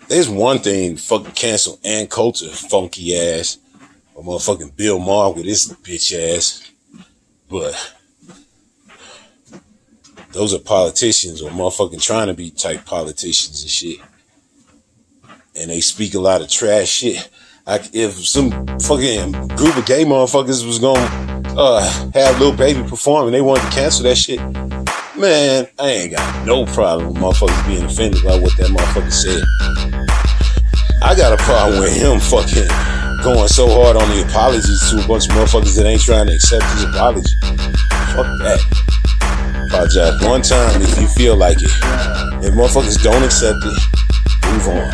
Speaker 1: There's one thing fucking cancel Ann Coulter funky ass or motherfucking Bill Maher with his bitch ass. But those are politicians or motherfucking trying to be type politicians and shit. And they speak a lot of trash shit. If some fucking group of gay motherfuckers was gonna have Lil Baby perform and they wanted to cancel that shit, man, I ain't got no problem with motherfuckers being offended by what that motherfucker said. I got a problem with him fucking going so hard on the apologies to a bunch of motherfuckers that ain't trying to accept his apology. Fuck that. Apologize one time if you feel like it. If motherfuckers don't accept it, move on.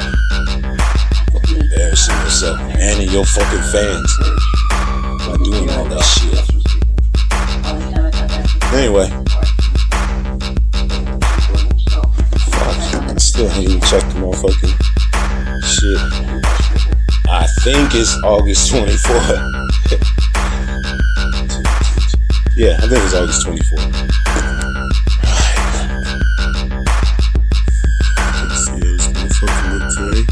Speaker 1: Fucking embarrassing yourself and your fucking fans by doing all that shit. Anyway. Fuck. I still ain't even checked the motherfucking shit. I think it's August 24th. Yeah, I think it's August 24th. Let's see how this motherfucker look today.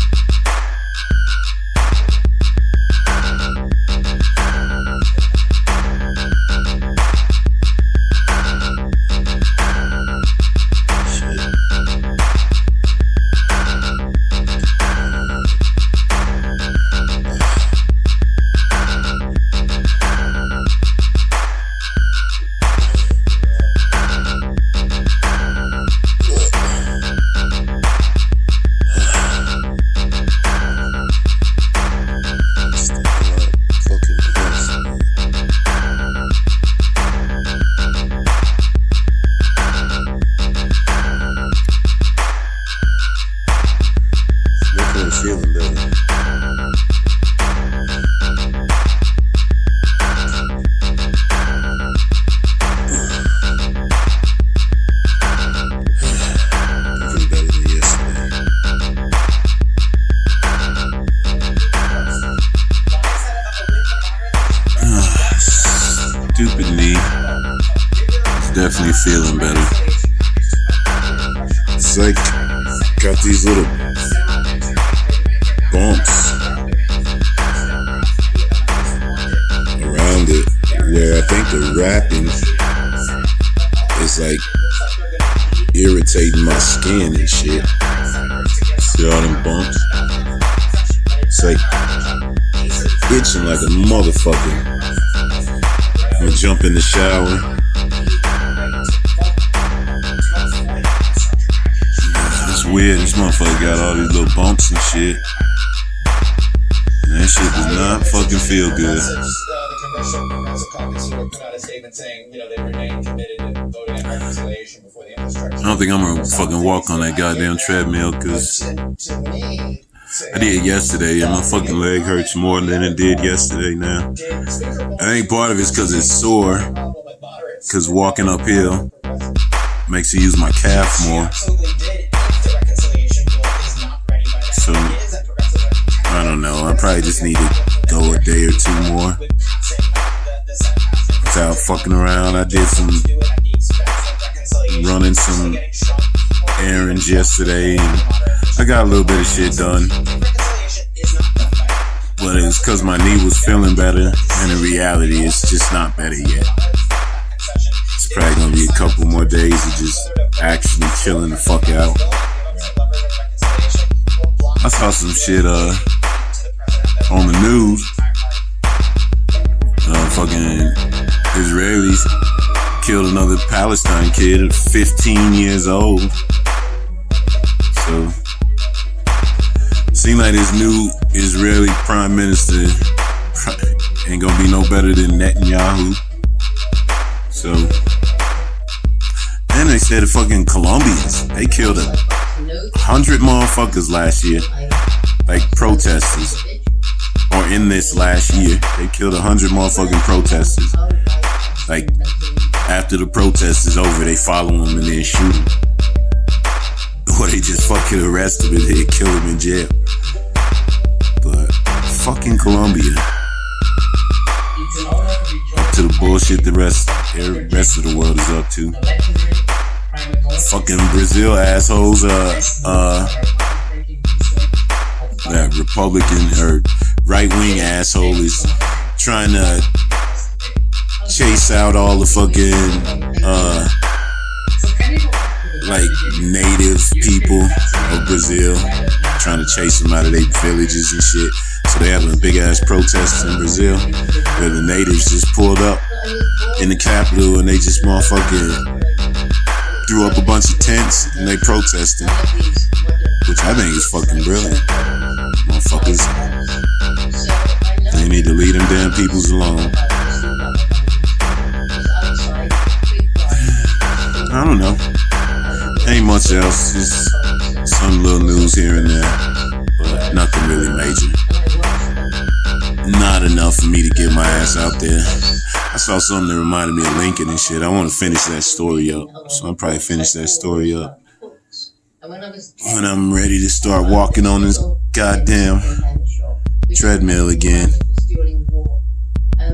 Speaker 1: Feeling better. Even better than yesterday. Stupid me. It's definitely feeling better. It's like got these little bumps around it where I think the wrapping is like irritating my skin and shit. See all them bumps? It's like itching like a motherfucker. I'm gonna jump in the shower. It's weird, this motherfucker got all these little bumps and shit. And that shit does not fucking feel good. I don't think I'm gonna fucking walk on that goddamn treadmill, cause I did yesterday and my fucking leg hurts more than it did yesterday now. I think part of it's cause it's sore, cause walking uphill makes me use my calf more. So, I don't know, I probably just need to go a day or two more without fucking around. I did running some errands yesterday and I got a little bit of shit done. But it's cause my knee was feeling better, and in reality it's just not better yet. It's probably gonna be a couple more days of just actually chilling the fuck out. I saw some shit on the news. Fucking Israelis killed another Palestine kid, 15 years old. So seems like this new Israeli prime minister ain't gonna be no better than Netanyahu. So, and they said the fucking Colombians, they killed 100 motherfuckers last year, like protesters. Or in this last year, they killed 100 motherfucking protesters. Like, after the protest is over, they follow them and then shoot them. Or they just fucking arrest them and then kill them in jail. But fucking Colombia, up to the bullshit the rest of the world is up to. Fucking Brazil assholes, that Republican or right-wing asshole is trying to chase out all the fucking like native people of Brazil, trying to chase them out of their villages and shit. So they having a big ass protest in Brazil where the natives just pulled up in the capital and they just motherfucking threw up a bunch of tents and they protesting, which I think is fucking brilliant. motherfuckers. They need to leave them damn peoples alone. I don't know. Ain't much else. Just some little news here and there. But nothing really major. Not enough for me to get my ass out there. I saw something that reminded me of Lincoln and shit. I want to finish that story up. So I'll probably finish that story up when I'm ready to start walking on this goddamn treadmill again.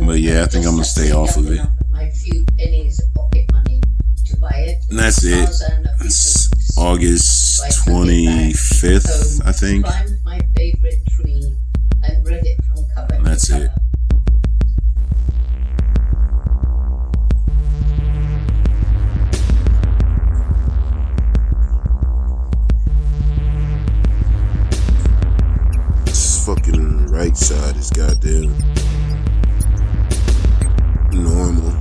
Speaker 1: But yeah, I think I'm gonna stay off of it. And that's it. It's August 25th, I think. And that's it. This fucking right side is goddamn normal.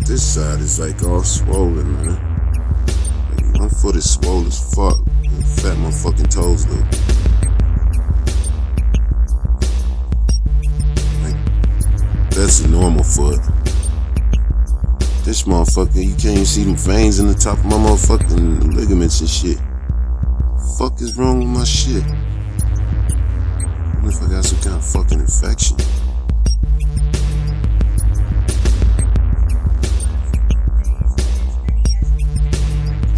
Speaker 1: This side is like all swollen, man. Like, my foot is swollen as fuck. How fat my fucking toes look. Like, that's a normal foot. This motherfucker, you can't even see them veins in the top of my motherfucking ligaments and shit. Fuck is wrong with my shit? I wonder if I got some kind of fucking infection.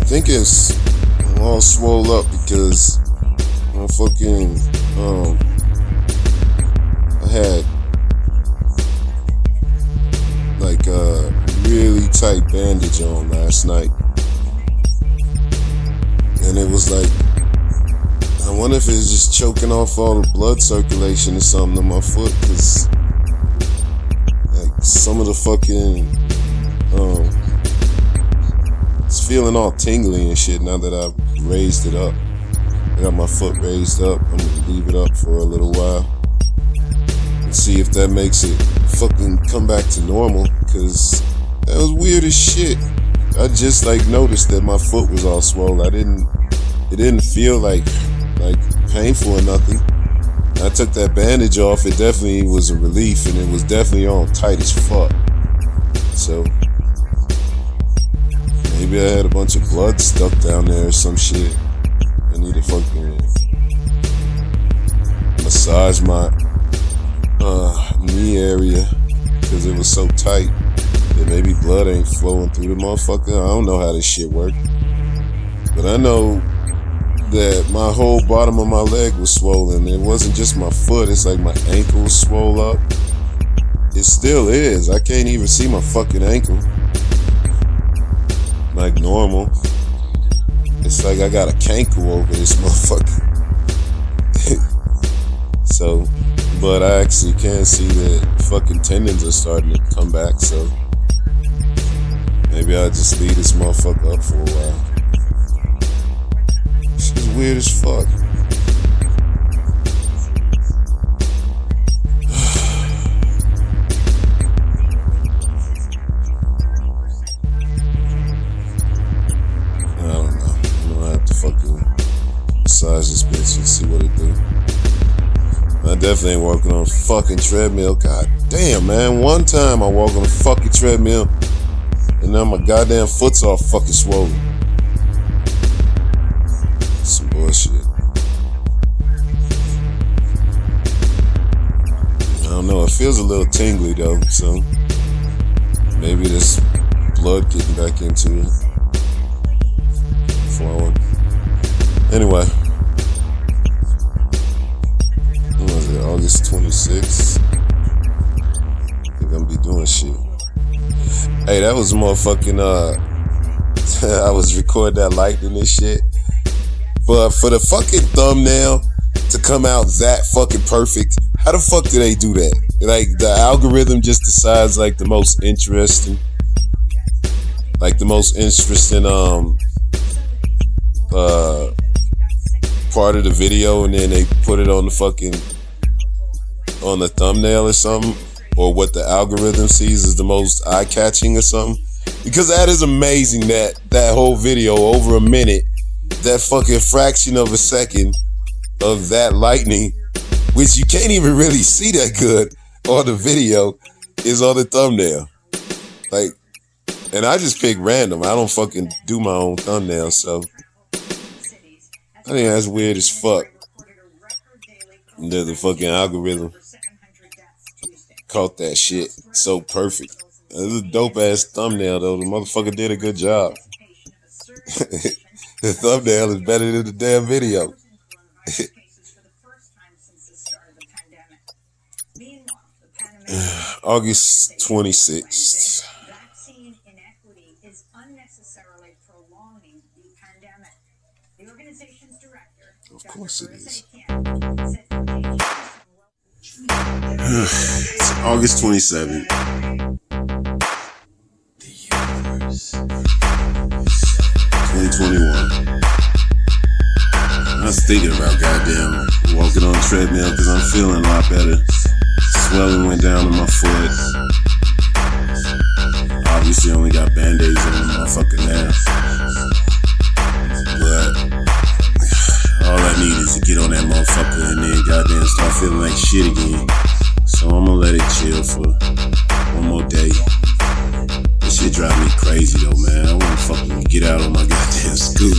Speaker 1: I think it's all swole up because I fucking I had like a really tight bandage on last night, and it was like, I wonder if it's just choking off all the blood circulation or something in my foot, because like some of the fucking it's feeling all tingly and shit now that I've raised it up. I got my foot raised up. I'm gonna leave it up for a little while and see if that makes it fucking come back to normal, because that was weird as shit. I just like noticed that my foot was all swollen. It didn't feel like painful or nothing. I took that bandage off. It definitely was a relief, and it was definitely all tight as fuck. So maybe I had a bunch of blood stuck down there or some shit. I need to fucking massage my knee area because it was so tight that maybe blood ain't flowing through the motherfucker. I don't know how this shit works, but I know that my whole bottom of my leg was swollen. It wasn't just my foot. It's like my ankle was swole up. It still is. I can't even see my fucking ankle like normal. It's like I got a cankle over this motherfucker. So, but I actually can see that fucking tendons are starting to come back, so maybe I'll just leave this motherfucker up for a while. Shit's weird as fuck. Massage this bitch and see what it do. I definitely ain't walking on a fucking treadmill. God damn, man. One time I walk on a fucking treadmill and now my goddamn foot's all fucking swollen. Some bullshit. I don't know. It feels a little tingly though, so maybe this blood getting back into it. Flowing. Anyway, what was it, August 26th? I think I'm gonna be doing shit. Hey, that was motherfucking, I was recording that lightning and shit. But for the fucking thumbnail to come out that fucking perfect, how the fuck do they do that? Like, the algorithm just decides, like, the most interesting, part of the video, and then they put it on the fucking on the thumbnail or something, or what the algorithm sees as the most eye-catching or something. Because that is amazing, that whole video over a minute, that fucking fraction of a second of that lightning, which you can't even really see that good on the video, is on the thumbnail. Like, and I just pick random. I don't fucking do my own thumbnail, so I think that's weird as fuck. The fucking algorithm caught that shit so perfect. It was a dope ass thumbnail though. The motherfucker did a good job. The thumbnail is better than the damn video. August 26th.
Speaker 6: Vaccine inequity is unnecessarily prolonging the pandemic. The organization's director,
Speaker 1: Of course it is.
Speaker 6: said
Speaker 1: It's August 27th. The universe. 2021. I was thinking about goddamn walking on the treadmill because I'm feeling a lot better. Swelling went down to my foot. Obviously, I only got band-aids on the motherfucker now. But all I need is to get on that motherfucker and then goddamn start feeling like shit again. So I'm gonna let it chill for one more day. This shit drive me crazy though, man. I wanna fucking get out on my goddamn scoot.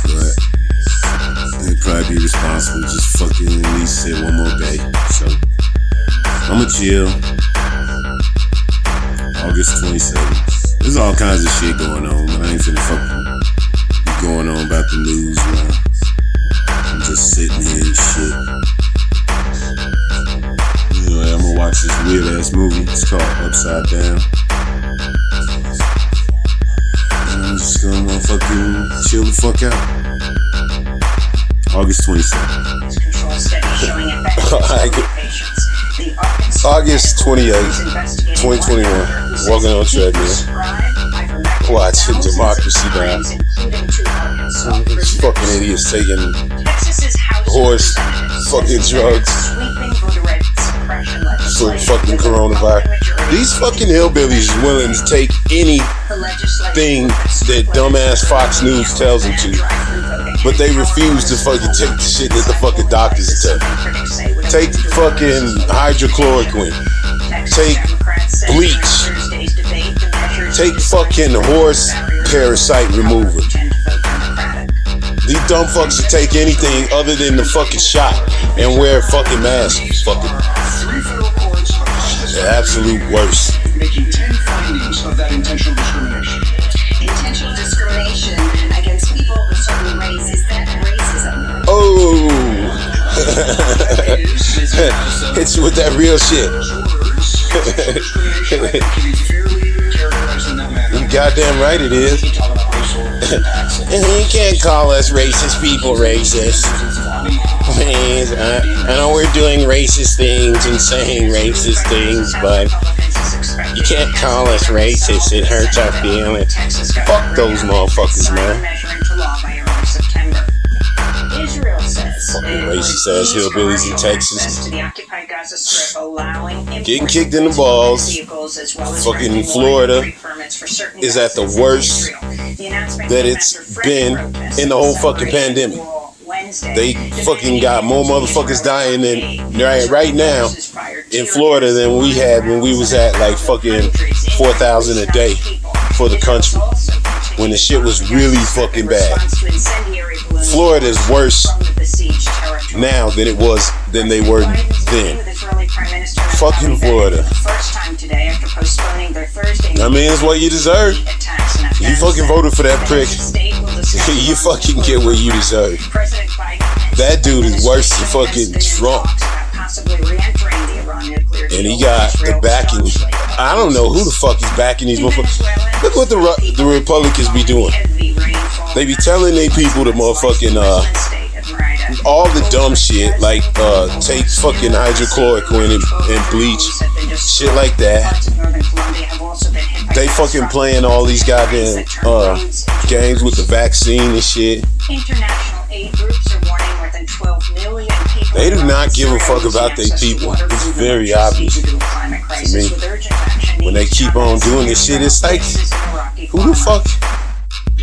Speaker 1: But it'd probably be responsible just fucking at least sit one more day. So I'ma chill. August 27th. There's all kinds of shit going on, but I ain't finna fucking be going on about the news while I'm just sitting here and shit. Anyway, I'm gonna watch this weird ass movie. It's called Upside Down. And I'm just gonna motherfucking chill the fuck out. August 27th.
Speaker 6: control study showing effective patients. The Arkansas
Speaker 1: August 28th, 2021. Walking on a treadmill. Watching Democracy Now. These fucking idiots taking horse fucking drugs for fucking coronavirus. These fucking hillbillies is willing to take anything that dumbass Fox News tells them to, but they refuse to fucking take the shit that the fucking doctors tell them. Take fucking hydrochloroquine. Take bleach. Take fucking horse parasite remover. These dumb fucks will take anything other than the fucking shot and wear fucking masks. Fucking the absolute worst.
Speaker 2: Making 10 findings of that intentional discrimination.
Speaker 6: Intentional discrimination against people of a certain race, is that racism?
Speaker 1: Oh, hits you with that real shit. You goddamn right it is. You can't call us racist people racist. Please, I know we're doing racist things and saying racist things, but you can't call us racist. It hurts our feelings. Fuck those motherfuckers, man. Fucking racist ass hillbillies in Texas. Getting kicked in the balls. Fucking Florida is at the worst that it's been in the whole fucking pandemic. They fucking got more motherfuckers dying than right now in Florida than we had when we was at like fucking 4,000 a day for the country when the shit was really fucking bad. Florida is worse now than they were then. Fucking Florida. I mean, it's what you deserve. You fucking voted for that prick. You fucking get what you deserve. That dude is worse than fucking Trump. And he got the backing. I don't know who the fuck is backing these motherfuckers. Look what the Republicans be doing. They be telling they people to motherfucking all the dumb shit, like take fucking hydrochloroquine and bleach, shit like that. They fucking playing all these goddamn games with the vaccine and shit.
Speaker 6: International aid groups are warning more than 12 million people.
Speaker 1: They do not give a fuck about their people. It's very obvious to me. When they keep on doing this shit, it's like, who the fuck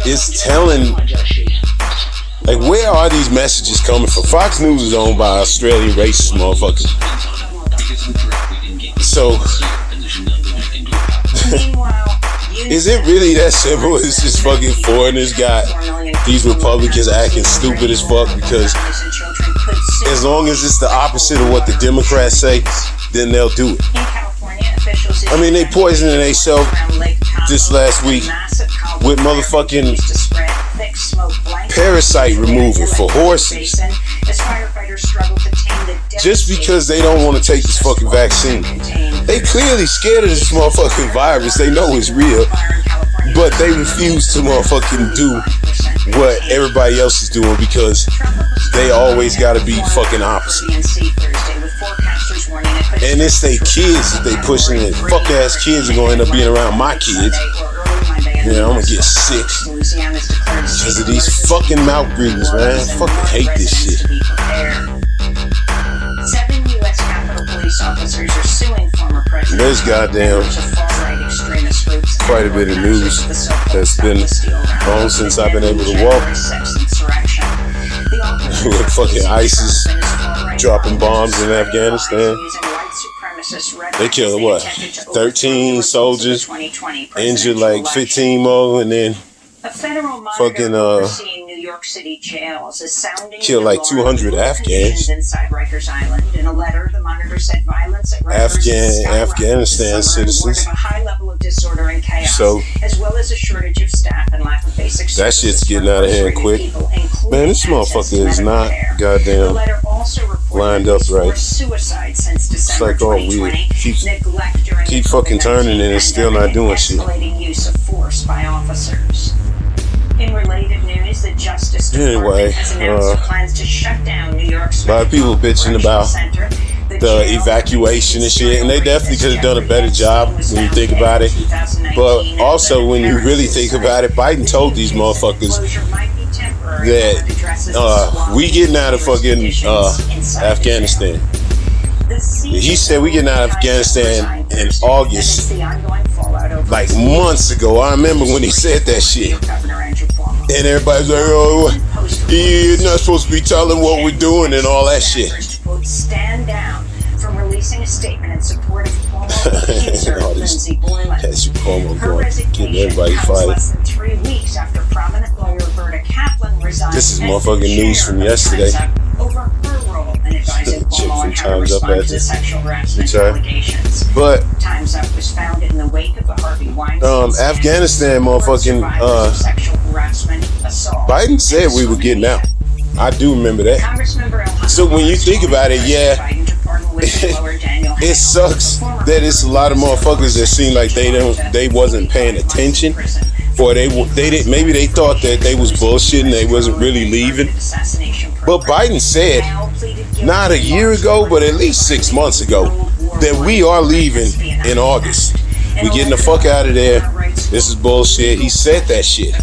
Speaker 1: is telling Like, where are these messages coming from? Fox News is owned by Australian racist motherfuckers. So, is it really that simple? It's just fucking foreigners got these Republicans acting stupid as fuck because as long as it's the opposite of what the Democrats say, then they'll do it. I mean, they poisoning themselves this last week with motherfucking parasite removal for horses. Just because they don't want to take this fucking vaccine. They clearly scared of this motherfucking virus. They know it's real. But they refuse to motherfucking do what everybody else is doing because they always gotta be fucking opposite. And it's they kids that they pushing it. Fuck ass kids are gonna end up being around my kids. Yeah, I'm gonna get sick because of these fucking mouth breathers, man. I fucking hate this shit.
Speaker 6: 7 U.S. Capitol police officers are suing former President.
Speaker 1: There's goddamn quite a bit of news that's been on since I've been able to walk. With fucking ISIS dropping bombs in Afghanistan. They killed what? 13 soldiers, injured like 15 more, and then fucking New York City jails is sounding killed like 200 Afghans.
Speaker 6: Inside Rikers Island. In a letter, the monitor said violence at
Speaker 1: Afghanistan citizens.
Speaker 6: A high level of disorder and chaos,
Speaker 1: so
Speaker 6: as well as a shortage of staff and lack of basic
Speaker 1: that shit's getting out of hand quick. Man, this motherfucker is not goddamn lined up right. It's like all weird. Keep fucking turning and it's still not doing shit.
Speaker 6: Use of force by officers. In related news, the Justice Department has announced plans to shut down New York's
Speaker 1: a lot of people bitching about the evacuation and shit, and they definitely could have done a better job when you think about it. But also, when you really think about it, Biden told these motherfuckers that we getting out of fucking Afghanistan. He said we getting out of Afghanistan in August, like months ago. I remember when he said that shit. And everybody's like, oh, you're not supposed to be telling what we're doing and all that shit.
Speaker 6: Stand down from releasing a statement in support of Cuomo accuser Lindsey Boylan. Her resignation comes less than 3 weeks after prominent lawyer Berta Kaplan resigned.
Speaker 1: This is motherfucking news from yesterday.
Speaker 6: Over her role in advising Cuomo on how to respond to the sexual harassment allegations.
Speaker 1: But
Speaker 6: Time's Up was founded in the wake of the Harvey Weinstein
Speaker 1: Afghanistan motherfucking
Speaker 6: sexual harassment, assault.
Speaker 1: Biden said we were getting out. I do remember that. So when you think about it, yeah, it sucks that it's a lot of motherfuckers that seem like they wasn't paying attention, or they didn't. Maybe they thought that they was bullshitting, they wasn't really leaving. But Biden said not a year ago, but at least 6 months ago, that we are leaving in August. We getting the fuck out of there. This is bullshit. He said that shit.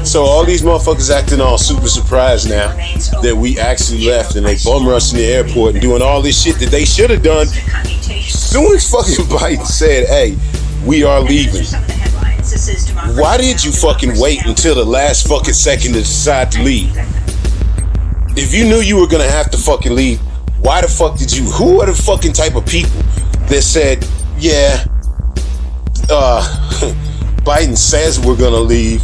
Speaker 1: So all these motherfuckers acting all super surprised now that we actually left, and they bum rushing the airport and doing all this shit that they should have done soon as fucking Biden said, hey, we are leaving. Why did you fucking wait until the last fucking second to decide to leave? If you knew you were gonna have to fucking leave, why the fuck did you? Who are the fucking type of people that said, yeah, Biden says we're gonna leave,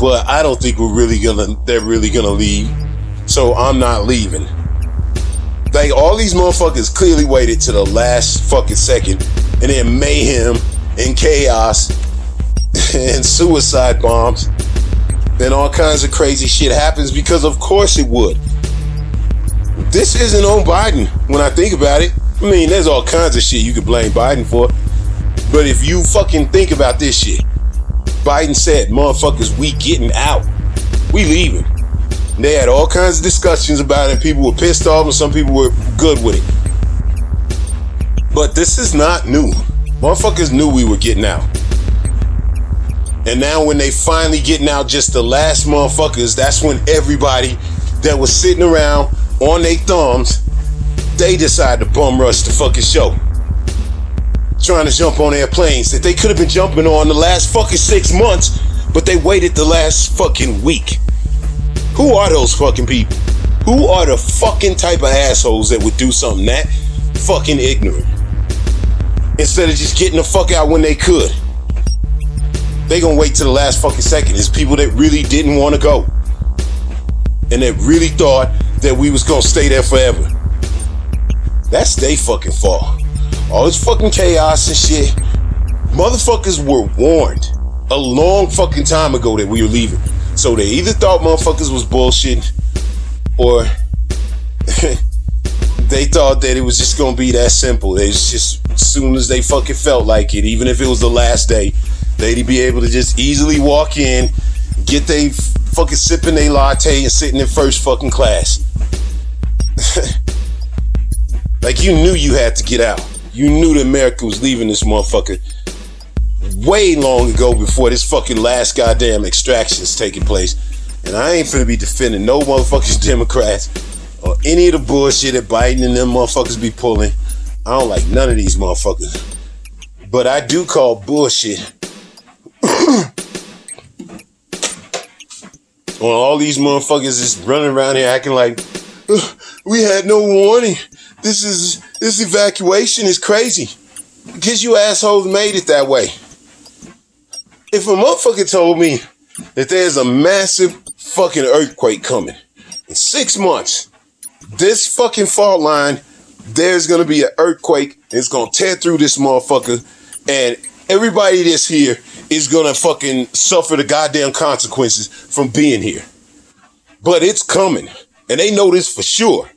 Speaker 1: but I don't think they're really gonna leave, so I'm not leaving. Like, all these motherfuckers clearly waited to the last fucking second, and then mayhem and chaos and suicide bombs and all kinds of crazy shit happens because of course it would. This isn't on Biden when I think about it. I mean, there's all kinds of shit you could blame Biden for. But if you fucking think about this shit, Biden said, motherfuckers, we getting out. We leaving. And they had all kinds of discussions about it, and people were pissed off and some people were good with it. But this is not new. Motherfuckers knew we were getting out. And now when they finally getting out, just the last motherfuckers, that's when everybody that was sitting around on their thumbs, they decided to bum rush the fucking show. Trying to jump on airplanes that they could have been jumping on the last fucking 6 months, but they waited the last fucking week. Who are those fucking people? Who are the fucking type of assholes that would do something that fucking ignorant? Instead of just getting the fuck out when they could. They gonna wait till the last fucking second. It's people that really didn't want to go. And that really thought that we was gonna stay there forever. That's their fucking fault. All this fucking chaos and shit. Motherfuckers were warned a long fucking time ago that we were leaving. So they either thought motherfuckers was bullshitting, or they thought that it was just gonna be that simple. It's just, as soon as they fucking felt like it, even if it was the last day, they'd be able to just easily walk in, get they fucking sipping their latte and sitting in first fucking class. Like, you knew you had to get out. You knew that America was leaving this motherfucker way long ago, before this fucking last goddamn extraction is taking place. And I ain't finna be defending no motherfucking Democrats or any of the bullshit that Biden and them motherfuckers be pulling. I don't like none of these motherfuckers. But I do call bullshit on all these motherfuckers just running around here acting like, we had no warning. This evacuation is crazy. Because you assholes made it that way. If a motherfucker told me that there's a massive fucking earthquake coming in 6 months, this fucking fault line, there's gonna be an earthquake, it's gonna tear through this motherfucker, and everybody that's here is gonna fucking suffer the goddamn consequences from being here. But it's coming, and they know this for sure.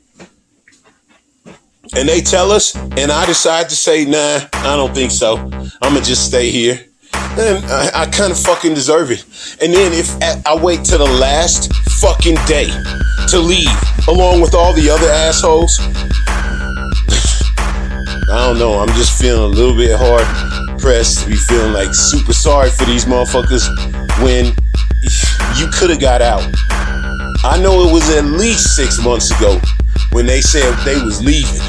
Speaker 1: And they tell us, and I decide to say, nah, I don't think so. I'ma just stay here. And I kind of fucking deserve it. And then if I wait till the last fucking day to leave, along with all the other assholes, I don't know, I'm just feeling a little bit hard pressed to be feeling like super sorry for these motherfuckers when you could have got out. I know it was at least 6 months ago when they said they was leaving.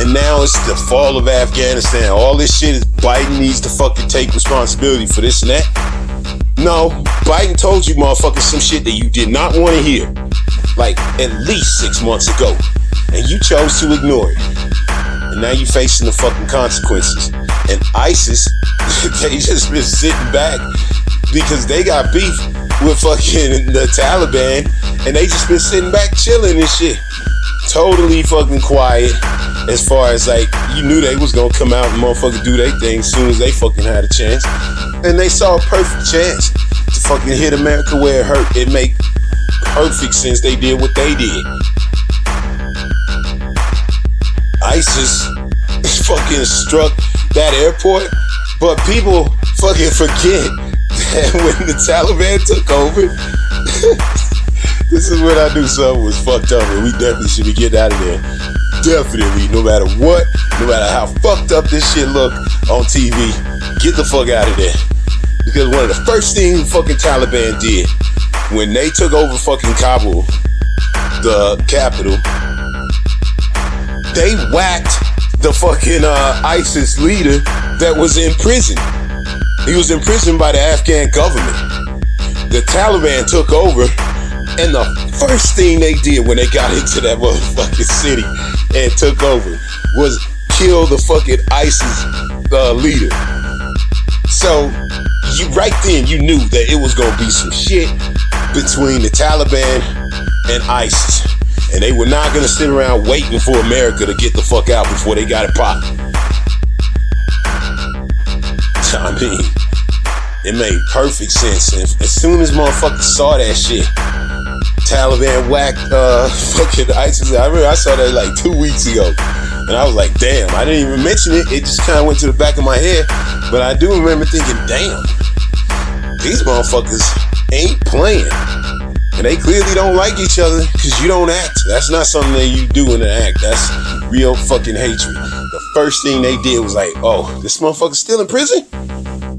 Speaker 1: And now it's the fall of Afghanistan. All this shit is Biden needs to fucking take responsibility for this and that. No, Biden told you motherfuckers some shit that you did not want to hear. Like at least 6 months ago. And you chose to ignore it. And now you facing the fucking consequences. And ISIS, they just been sitting back because they got beef with fucking the Taliban. And they just been sitting back chilling and shit. Totally fucking quiet. As far as like, you knew they was gonna come out and motherfucking do their thing as soon as they fucking had a chance. And they saw a perfect chance to fucking hit America where it hurt. It make perfect sense they did what they did. ISIS fucking struck that airport, but people fucking forget that when the Taliban took over, this is when I knew something was fucked up and we definitely should be getting out of there. Definitely, no matter what, no matter how fucked up this shit look on TV, get the fuck out of there. Because one of the first things fucking Taliban did when they took over fucking Kabul, the capital, they whacked the fucking ISIS leader that was in prison. He was in prison by the Afghan government. The Taliban took over, and the first thing they did when they got into that motherfucking city and took over was kill the fucking ISIS leader. So you right then you knew that it was gonna be some shit between the Taliban and ISIS, and they were not gonna sit around waiting for America to get the fuck out before they got it popped. I mean, it made perfect sense. And as soon as motherfuckers saw that shit, Taliban whacked fucking ISIS. I remember I saw that like 2 weeks ago. And I was like, damn, I didn't even mention it. It just kind of went to the back of my head. But I do remember thinking, damn, these motherfuckers ain't playing. And they clearly don't like each other because you don't act. That's not something that you do in an act. That's real fucking hatred. The first thing they did was like, oh, this motherfucker's still in prison?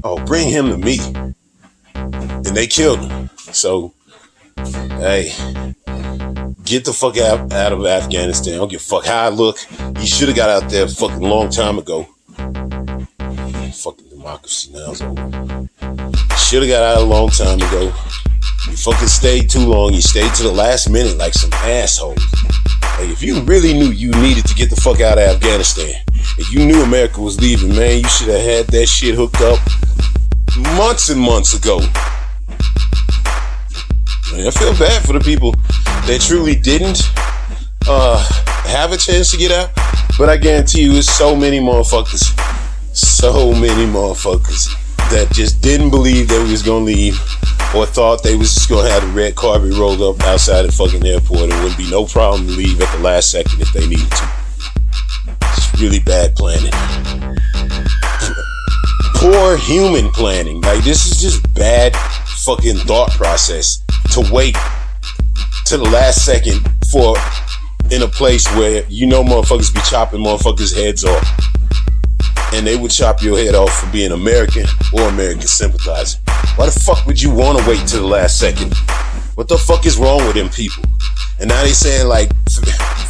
Speaker 1: Oh, bring him to me. And they killed him. So, hey, get the fuck out of Afghanistan. I don't give a fuck how I look. You should have got out there a fucking long time ago. Fucking democracy now is over. Should have got out a long time ago. You fucking stayed too long. You stayed to the last minute like some assholes. Like, if you really knew you needed to get the fuck out of Afghanistan, if you knew America was leaving, man, you should have had that shit hooked up months and months ago. Man, I feel bad for the people that truly didn't have a chance to get out, but I guarantee you, it's so many motherfuckers that just didn't believe they was gonna leave, or thought they was just gonna have the red carpet rolled up outside the fucking airport. It wouldn't be no problem to leave at the last second if they needed to. It's really bad planning. Poor human planning. Like, this is just bad fucking thought process to wait to the last second for in a place where you know motherfuckers be chopping motherfuckers' heads off. And they would chop your head off for being American or American sympathizer. Why the fuck would you want to wait till the last second? What the fuck is wrong with them people? And now they saying like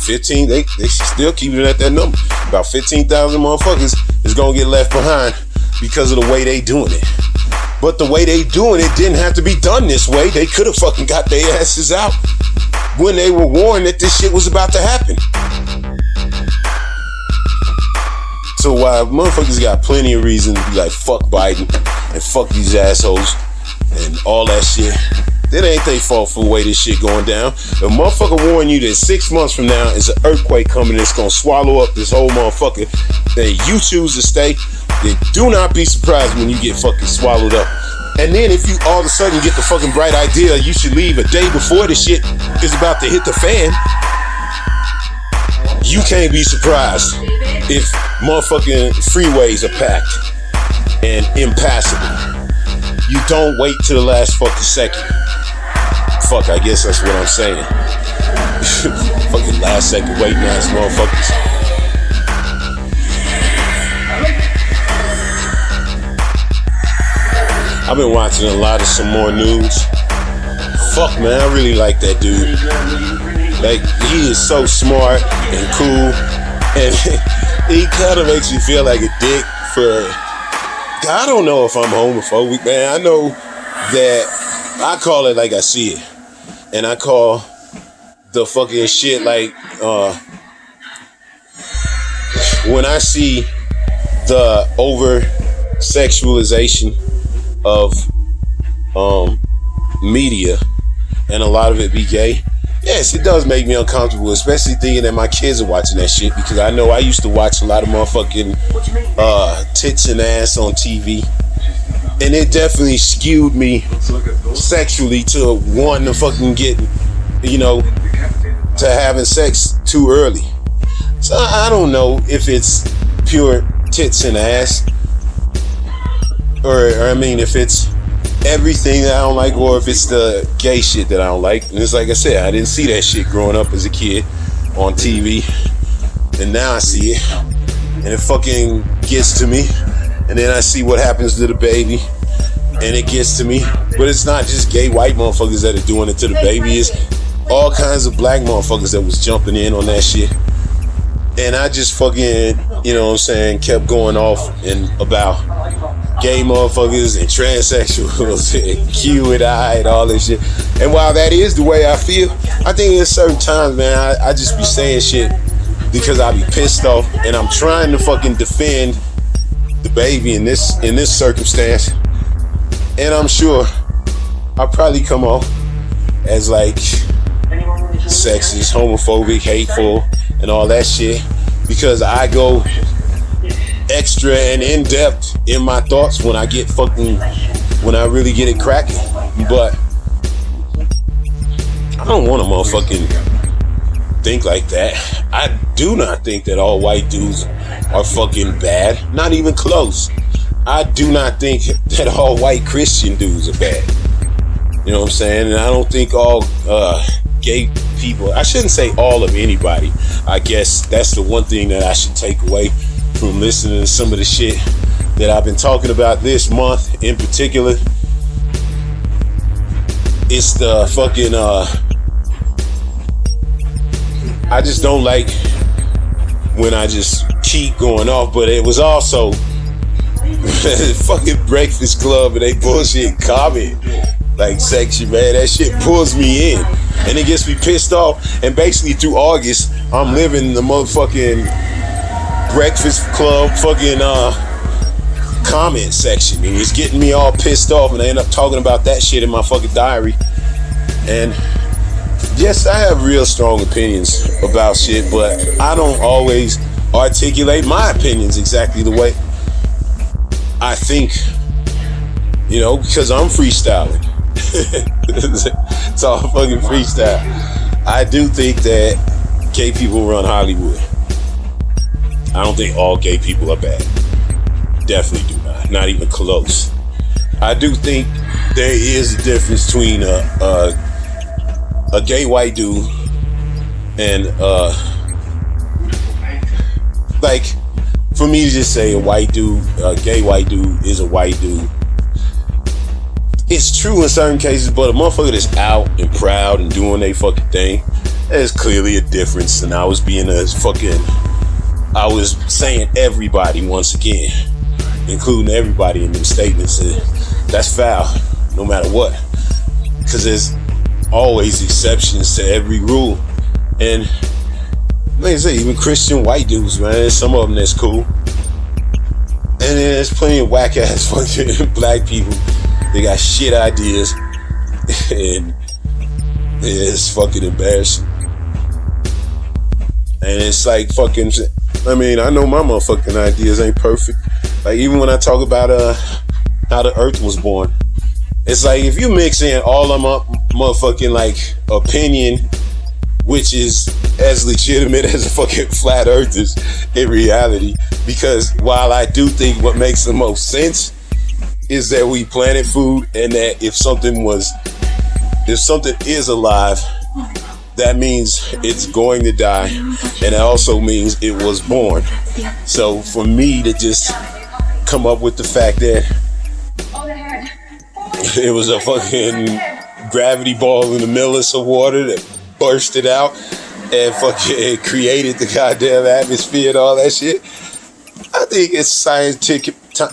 Speaker 1: 15, they still keeping it at that number. About 15,000 motherfuckers is gonna get left behind because of the way they doing it. But the way they doing it didn't have to be done this way. They could have fucking got their asses out when they were warned that this shit was about to happen. So while motherfuckers got plenty of reason to be like, fuck Biden and fuck these assholes and all that shit, that ain't their fault for the way this shit going down. The motherfucker warn you that 6 months from now is an earthquake coming that's gonna swallow up this whole motherfucker, then you choose to stay, then do not be surprised when you get fucking swallowed up. And then if you all of a sudden get the fucking bright idea you should leave a day before the shit is about to hit the fan, you can't be surprised if motherfucking freeways are packed and impassable. You don't wait till the last fucking second. Fuck, I guess that's what I'm saying. Fucking last second waiting ass motherfuckers. I've been watching a lot of some more news. Fuck, man, I really like that dude. Like, he is so smart and cool, and he kind of makes me feel like a dick for, I don't know if I'm homophobic, man. I know that I call it like I see it, and I call the fucking shit like, when I see the over sexualization of media and a lot of it be gay, yes, it does make me uncomfortable, especially thinking that my kids are watching that shit, because I know I used to watch a lot of motherfucking tits and ass on TV, and it definitely skewed me sexually to wanting to fucking get, you know, to having sex too early. So I don't know if it's pure tits and ass, or I mean, if it's everything that I don't like, or if it's the gay shit that I don't like. And it's like I said, I didn't see that shit growing up as a kid on TV, and now I see it, and it fucking gets to me. And then I see what happens to the baby, and it gets to me. But it's not just gay white motherfuckers that are doing it to the baby. It's all kinds of black motherfuckers that was jumping in on that shit. And I just fucking, you know what I'm saying, kept going off and about gay motherfuckers and transsexuals and Q and I and all this shit. And while that is the way I feel, I think there's certain times, man, I just be saying shit because I be pissed off, and I'm trying to fucking defend the baby in this circumstance. And I'm sure I'll probably come off as like sexist, homophobic, hateful, and all that shit, because I go extra and in depth in my thoughts when I really get it cracking. But I don't want to motherfucking think like that. I do not think that all white dudes are fucking bad, not even close. I do not think that all white Christian dudes are bad. You know what I'm saying? And I don't think all gay people, I shouldn't say all of anybody. I guess that's the one thing that I should take away from listening to some of the shit that I've been talking about this month in particular. It's the fucking I just don't like when I just keep going off. But it was also fucking Breakfast Club and they bullshit comment like section, man. That shit pulls me in, and it gets me pissed off. And basically through August, I'm living the motherfucking Breakfast Club fucking comment section, and it's getting me all pissed off. And I end up talking about that shit in my fucking diary. And yes, I have real strong opinions about shit, but I don't always articulate my opinions exactly the way I think, you know, because I'm freestyling. It's all fucking freestyle. I do think that gay people run Hollywood. I don't think all gay people are bad. Definitely do not even close. I do think there is a difference between a gay white dude and like, for me to just say a gay white dude is a white dude. It's true in certain cases, but a motherfucker that's out and proud and doing their fucking thing, there's clearly a difference. And I was saying everybody once again, including everybody in them statements. That's foul, no matter what. Because there's always exceptions to every rule. And like I say, even Christian white dudes, man, there's some of them that's cool. And then there's plenty of whack ass fucking black people. They got shit ideas. And it's fucking embarrassing. And it's like fucking, I mean, I know my motherfucking ideas ain't perfect. Like, even when I talk about how the earth was born, it's like, if you mix in all of my motherfucking like opinion, which is as legitimate as a fucking flat earthers in reality, because while I do think what makes the most sense is that we planted food, and that if something is alive, that means it's going to die, and it also means it was born. So for me to just come up with the fact that it was a fucking gravity ball in the middle of some water that bursted out and fucking created the goddamn atmosphere and all that shit, I think it's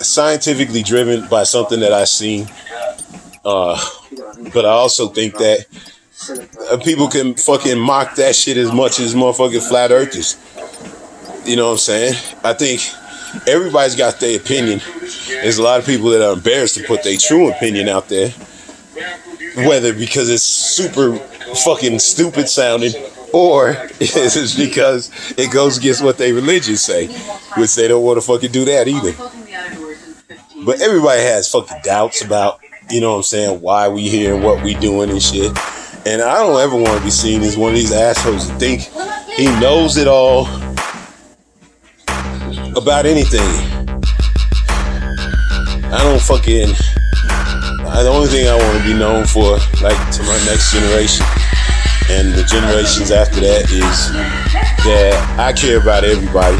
Speaker 1: scientifically driven by something that I've seen. But I also think that people can fucking mock that shit as much as motherfucking flat earthers. You know what I'm saying? I think everybody's got their opinion. There's a lot of people that are embarrassed to put their true opinion out there, whether because it's super fucking stupid sounding, or it's because it goes against what they religions say, which they don't want to fucking do that either. But everybody has fucking doubts about, you know what I'm saying, why we here and what we doing and shit. And I don't ever want to be seen as one of these assholes that think he knows it all about anything. The only thing I want to be known for, like, to my next generation and the generations after that, is that I care about everybody.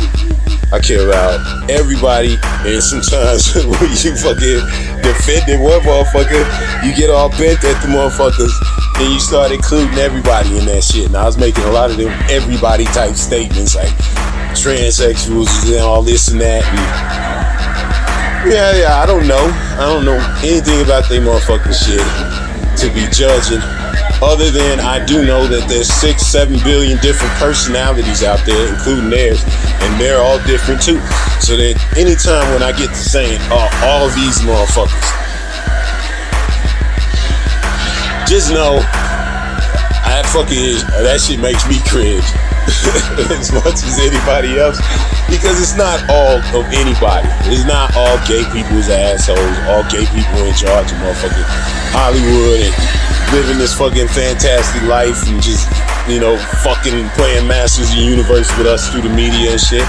Speaker 1: I care about everybody, and sometimes when you fucking defending one motherfucker, you get all bent at the motherfuckers, and you start including everybody in that shit. And I was making a lot of them everybody type statements, like transsexuals and all this and that. And I don't know anything about they motherfucking shit to be judging. Other than I do know that there's 6-7 billion different personalities out there, including theirs, and they're all different too. So that anytime when I get to saying, all these motherfuckers, just know that shit makes me cringe as much as anybody else, because it's not all of anybody. It's not all gay people's assholes, all gay people in charge of motherfucking Hollywood and living this fucking fantastic life and just, you know, fucking playing Masters of the Universe with us through the media and shit.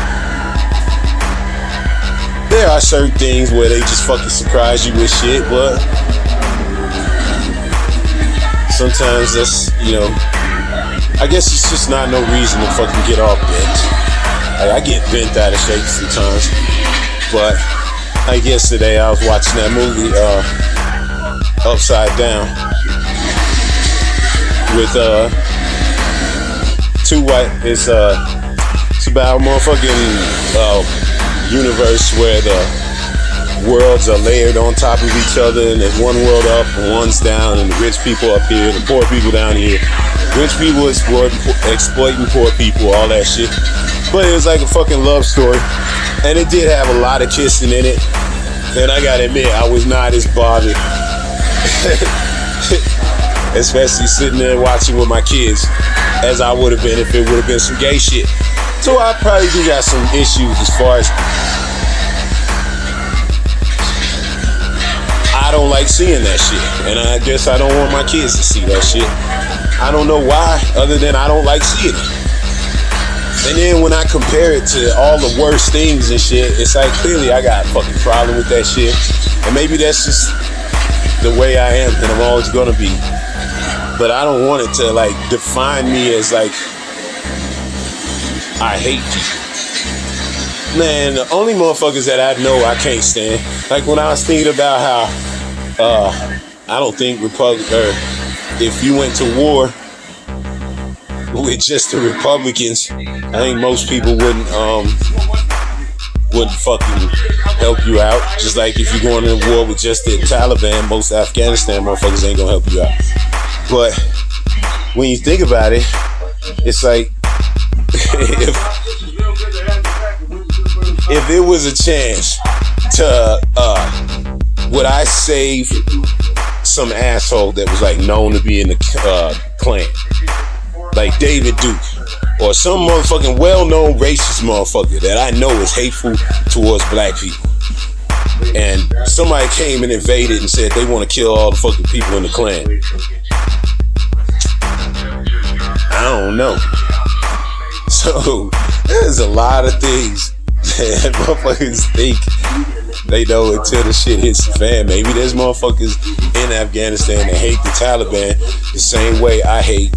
Speaker 1: There are certain things where they just fucking surprise you with shit, but sometimes that's, you know, I guess it's just not no reason to fucking get all bent. Like, I get bent out of shape sometimes, but like yesterday I was watching that movie, Upside Down, with two white. It's about a motherfucking universe where the worlds are layered on top of each other, and there's one world up and one's down, and the rich people up here, the poor people down here. Rich people exploiting poor people, all that shit. But it was like a fucking love story, and it did have a lot of kissing in it. And I gotta admit, I was not as bothered, especially sitting there watching with my kids, as I would have been if it would have been some gay shit. So I probably do got some issues as far as I don't like seeing that shit, and I guess I don't want my kids to see that shit. I don't know why, other than I don't like seeing it. And then when I compare it to all the worst things and shit, it's like clearly I got a fucking problem with that shit. And maybe that's just the way I am, and I'm always gonna be. But I don't want it to like define me as like I hate people. Man, the only motherfuckers that I know I can't stand, like when I was thinking about how I don't think if you went to war with just the Republicans, I think most people wouldn't fucking help you out. Just like if you're going to war with just the Taliban, most Afghanistan motherfuckers ain't gonna help you out. But when you think about it, it's like if it was a chance to would I save some asshole that was like known to be in the Klan, like David Duke, or some motherfucking well-known racist motherfucker that I know is hateful towards black people, and somebody came and invaded and said they want to kill all the fucking people in the Klan? I don't know. So there's a lot of things that motherfuckers think they know until the shit hits the fan. Maybe there's motherfuckers in Afghanistan that hate the Taliban the same way I hate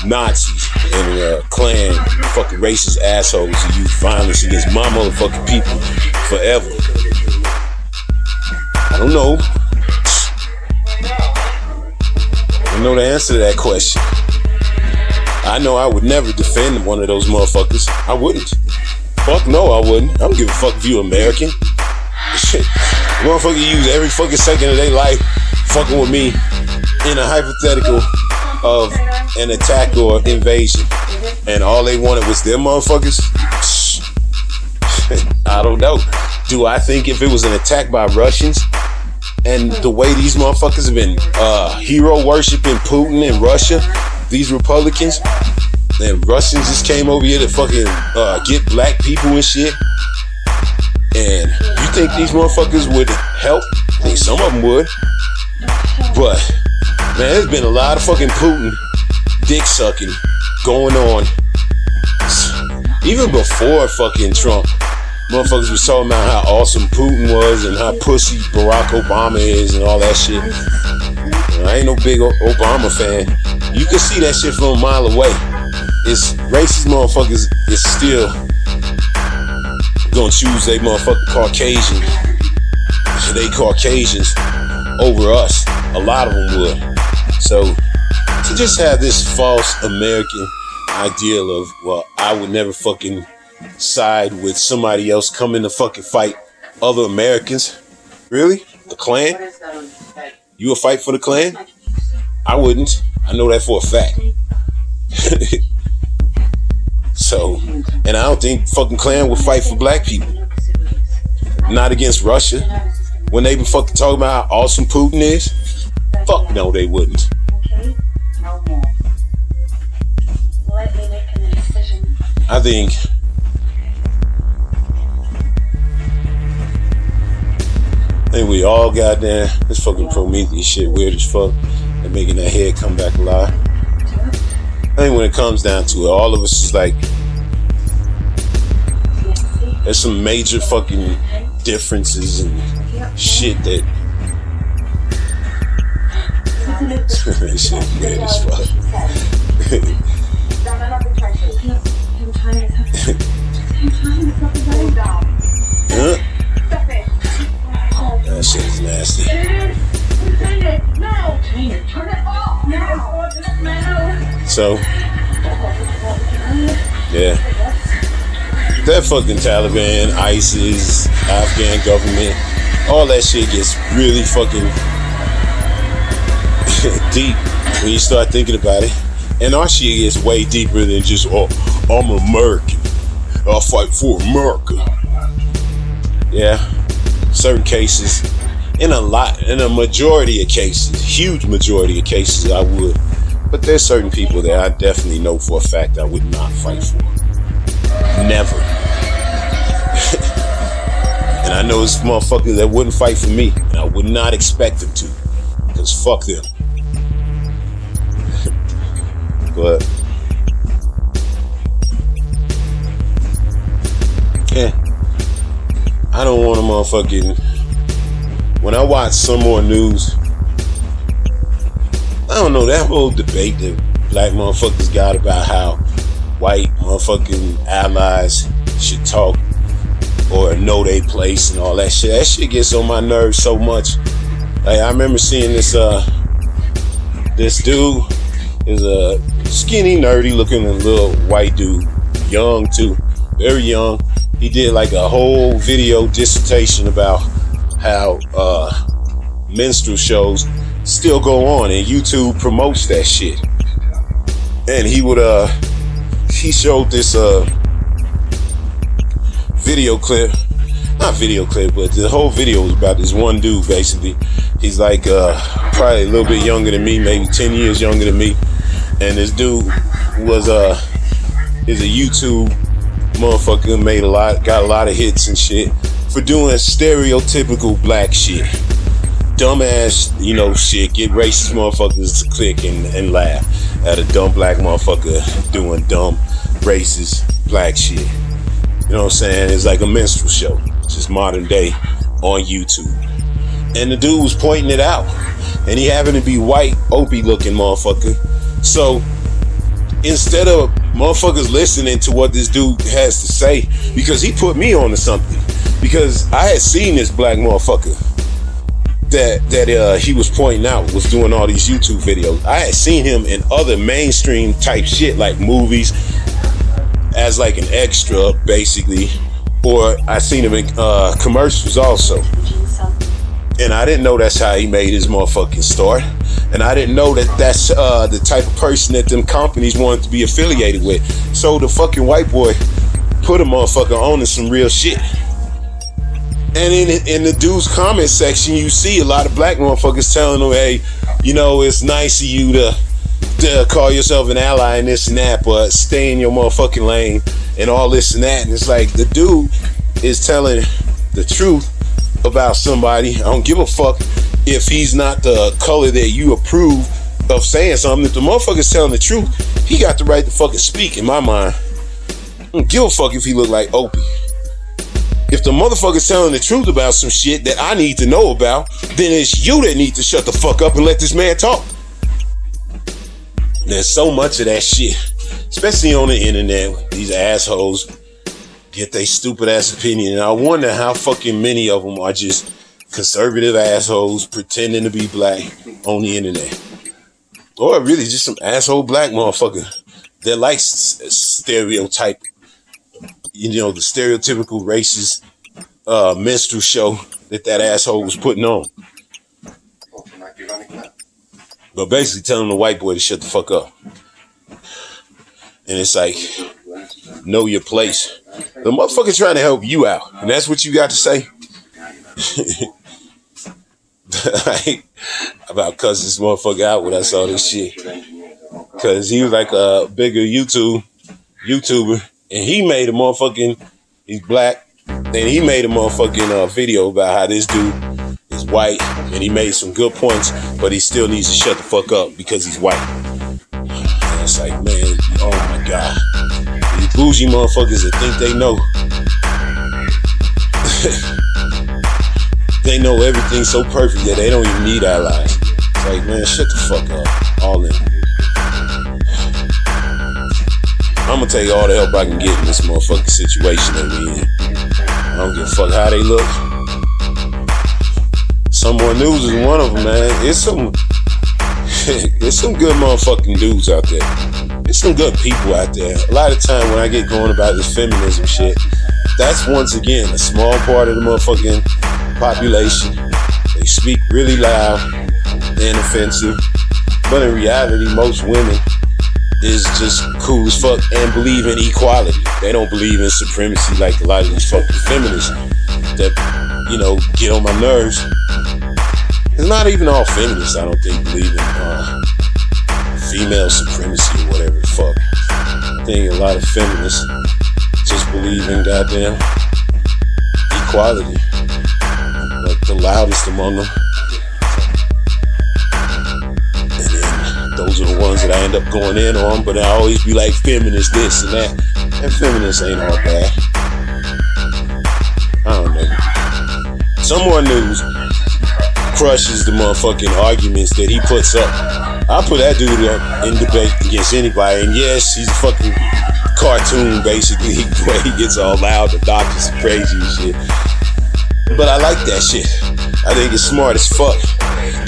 Speaker 1: Nazis and Klan fucking racist assholes who use violence against my motherfucking people forever. I don't know. I don't know the answer to that question. I know I would never defend one of those motherfuckers. I wouldn't. Fuck no, I wouldn't. I don't give a fuck if you American. Shit. Motherfucker use every fucking second of their life fucking with me in a hypothetical of an attack or invasion, and all they wanted was them motherfuckers. I don't know. Do I think if it was an attack by Russians, and the way these motherfuckers have been hero worshiping Putin in Russia, these Republicans, and Russians just came over here to fucking get black people and shit, and you think these motherfuckers would help? I think some of them would. But man, there's been a lot of fucking Putin dick sucking going on even before fucking Trump. Motherfuckers was talking about how awesome Putin was and how pussy Barack Obama is and all that shit. I ain't no big Obama fan. You can see that shit from a mile away. It's racist motherfuckers is still gonna choose they motherfucking Caucasian. They Caucasians over us. A lot of them would. So to just have this false American ideal of, well, I would never fucking side with somebody else coming to fucking fight other Americans. Really? The Klan? You would fight for the Klan? I wouldn't. I know that for a fact. So, and I don't think fucking Klan would fight for black people. Not against Russia. When they been fucking talking about how awesome Putin is? Fuck no, they wouldn't. I think we all goddamn this fucking Prometheus shit weird as fuck and making that head come back alive. I think when it comes down to it, all of us is like, there's some major fucking differences and shit that shit weird as fuck. Huh? That shit is nasty. So, yeah. That fucking Taliban, ISIS, Afghan government, all that shit gets really fucking deep when you start thinking about it. And our shit gets way deeper than just, oh, I'm American, I'll fight for America. Yeah, certain cases, in a majority of cases, huge majority of cases, I would. But there's certain people that I definitely know for a fact I would not fight for. Never. And I know it's motherfuckers that wouldn't fight for me, and I would not expect them to, because fuck them. But yeah, I don't want to motherfucking, when I watch some more news, I don't know, that whole debate that black motherfuckers got about how white motherfucking allies should talk or know their place and all that shit. That shit gets on my nerves so much. Like, I remember seeing this dude is a skinny, nerdy looking little white dude, young too, very young. He did like a whole video dissertation about how minstrel shows still go on and YouTube promotes that shit. And he showed this video clip, not video clip, but the whole video was about this one dude. Basically, he's like probably a little bit younger than me, maybe 10 years younger than me. And this dude is a YouTube motherfucker, got a lot of hits and shit for doing stereotypical black shit, dumbass, shit, get racist motherfuckers to click and laugh at a dumb black motherfucker doing dumb racist black shit. You know what I'm saying? It's like a minstrel show, just modern day on YouTube. And the dude was pointing it out, and he happened to be white, opie looking motherfucker. So instead of motherfuckers listening to what this dude has to say, because he put me on to something, because I had seen this black motherfucker that he was pointing out was doing all these YouTube videos. I had seen him in other mainstream type shit like movies as like an extra basically, or I seen him in commercials also. And I didn't know that's how he made his motherfucking start. And I didn't know that that's the type of person that them companies wanted to be affiliated with. So the fucking white boy put a motherfucker on to some real shit. And in the dude's comment section, you see a lot of black motherfuckers telling him, hey, it's nice of you to call yourself an ally and this and that, but stay in your motherfucking lane and all this and that. And it's like, the dude is telling the truth about somebody. I don't give a fuck if he's not the color that you approve of saying something. If the motherfucker's telling the truth, he got the right to fucking speak in my mind. I don't give a fuck if he look like Opie. If the motherfucker's telling the truth about some shit that I need to know about, then it's you that need to shut the fuck up and let this man talk. There's so much of that shit, especially on the internet. These assholes get their stupid ass opinion, and I wonder how fucking many of them are just conservative assholes pretending to be black on the internet, or really just some asshole black motherfucker that likes stereotype, the stereotypical racist minstrel show that asshole was putting on. But basically telling the white boy to shut the fuck up. And it's like, know your place. The motherfucker trying to help you out, and that's what you got to say. Like, about cuss this motherfucker out when I saw this shit, cause he was like a bigger YouTuber, and he made a motherfucking, he's black, and he made a motherfucking video about how this dude is white, and he made some good points, but he still needs to shut the fuck up because he's white. And it's like, man, oh my god, these bougie motherfuckers that think they know. They know everything so perfect that they don't even need allies. It's like, man, shut the fuck up. All in. I'm gonna take all the help I can get in this motherfucking situation that we in. I don't give a fuck how they look. Some more news is one of them, man. It's some good motherfucking dudes out there. There's some good people out there. A lot of time when I get going about this feminism shit, that's once again a small part of the motherfucking population. They speak really loud and offensive. But in reality, most women is just cool as fuck and believe in equality. They don't believe in supremacy like a lot of these fucking feminists that, you know, get on my nerves. It's not even all feminists, I don't think, believe in female supremacy or whatever the fuck. I think a lot of feminists just believe in goddamn equality. Like the loudest among them. And then those are the ones that I end up going in on, but I always be like, feminist this and that. And feminists ain't all bad. I don't know. Some more news crushes the motherfucking arguments that he puts up. I put that dude up in debate against anybody, and yes, he's a fucking cartoon basically, the way he gets all loud, obnoxious, and crazy and shit. But I like that shit. I think it's smart as fuck.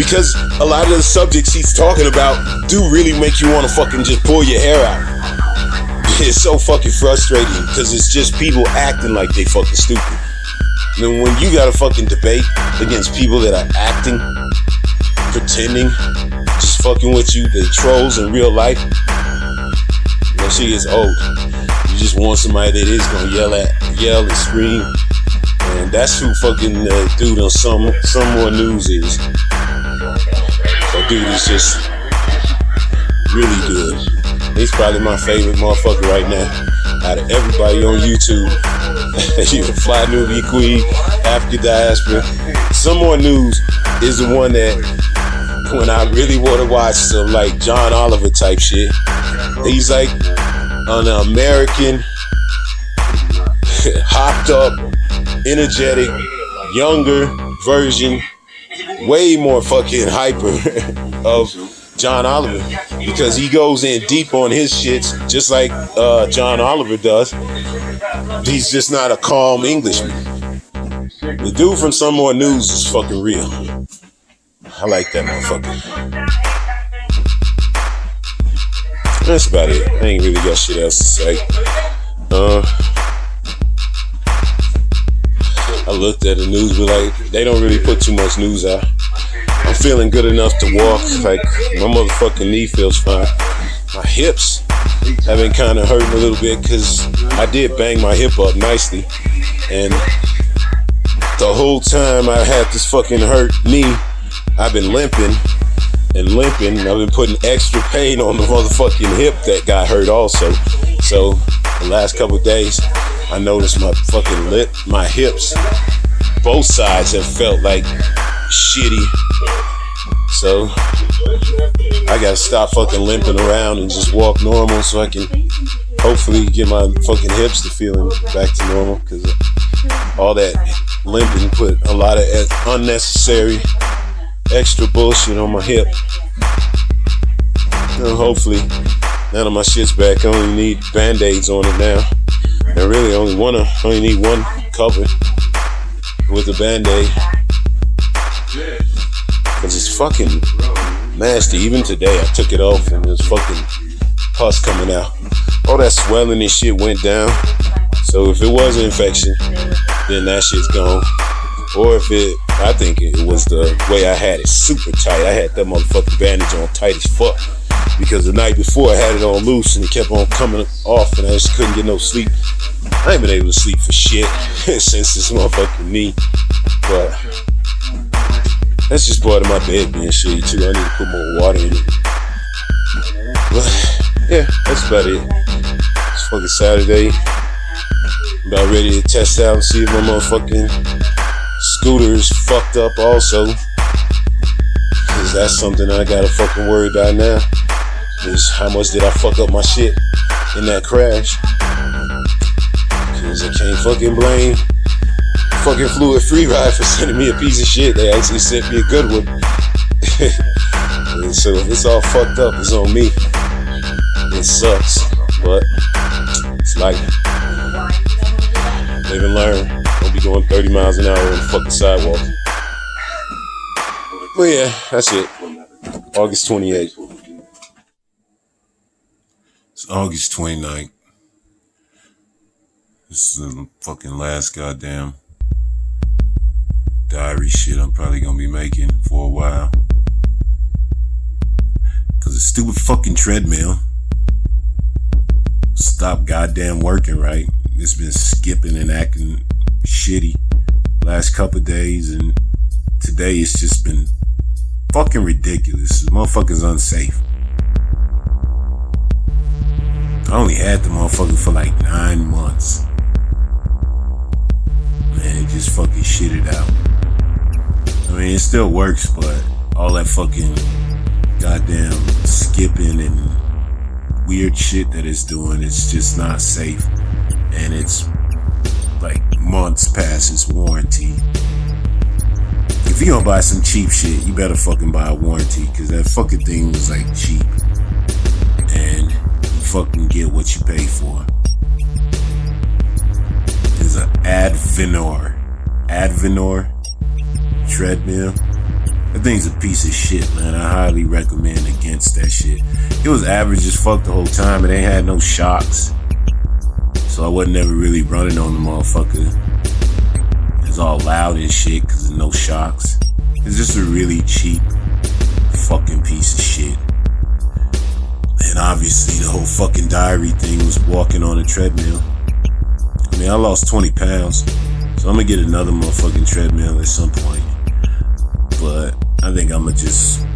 Speaker 1: Because a lot of the subjects he's talking about do really make you want to fucking just pull your hair out. It's so fucking frustrating because it's just people acting like they fucking stupid. And then when you gotta fucking debate against people that are acting, pretending, just fucking with you, they trolls in real life, that shit gets old. You just want somebody that is gonna yell and scream. And that's who fucking dude on some more news is. That dude is just really good. He's probably my favorite motherfucker right now. Out of everybody on YouTube. You Fly Newbie Queen, African Diaspora. Some More News is the one that when I really want to watch some like John Oliver type shit. He's like an American, hopped up, energetic, younger version, way more fucking hyper of John Oliver, because he goes in deep on his shits just like John Oliver does. He's just not a calm Englishman. The dude from Some More News is fucking real. I like that motherfucker. That's about it. I ain't really got shit else to say. I looked at the news, but like, they don't really put too much news out. I'm feeling good enough to walk. Like, my motherfucking knee feels fine. My hips have been kind of hurting a little bit because I did bang my hip up nicely. And the whole time I had this fucking hurt knee, I've been limping and limping. I've been putting extra pain on the motherfucking hip that got hurt also. So the last couple of days, I noticed my fucking my hips, both sides have felt like shitty. So I gotta stop fucking limping around and just walk normal so I can hopefully get my fucking hips to feeling back to normal, because all that limping put a lot of unnecessary extra bullshit on my hip. And hopefully now that my shit's back, I only need band-aids on it now. I really only need one cover with a band-aid, because it's fucking nasty. Even today I took it off and there's fucking pus coming out. All that swelling and shit went down. So if it was an infection, then that shit's gone. Or if I think it was the way I had it super tight. I had that motherfucking bandage on tight as fuck, because the night before I had it on loose and it kept on coming off and I just couldn't get no sleep. I ain't been able to sleep for shit since this motherfucking knee. But that's just part of my bed being shitty too. I need to put more water in it. But yeah, that's about it. It's fucking Saturday. About ready to test out and see if my motherfucking scooter is fucked up also. Cause that's something I gotta fucking worry about now. Is how much did I fuck up my shit in that crash? Cause I can't fucking blame fucking Fluid Free Ride for sending me a piece of shit. They actually sent me a good one. And so if it's all fucked up, it's on me. It sucks, but it's like live and learn. Don't be going 30 miles an hour on the fucking sidewalk. But yeah, that's it. August 28th. It's August 29th. This is the fucking last goddamn diary shit I'm probably gonna be making for a while. Cause the stupid fucking treadmill stop goddamn working right. It's been skipping and acting shitty last couple days, and today it's just been fucking ridiculous. The motherfucker's unsafe. I only had the motherfucker for like 9 months. Man, it just fucking shitted out. I mean, it still works, but all that fucking goddamn skipping and weird shit that it's doing, it's just not safe. And it's like months past its warranty. If you gonna buy some cheap shit, you better fucking buy a warranty, cause that fucking thing was like cheap. And you fucking get what you pay for. There's an Advenor treadmill. That thing's a piece of shit, man. I highly recommend against that shit. It was average as fuck the whole time. It ain't had no shocks. So I wasn't ever really running on the motherfucker. It's all loud and shit because there's no shocks. It's just a really cheap fucking piece of shit. And obviously the whole fucking diary thing was walking on a treadmill. I mean, I lost 20 pounds. So I'm gonna get another motherfucking treadmill at some point. But I think I'm gonna just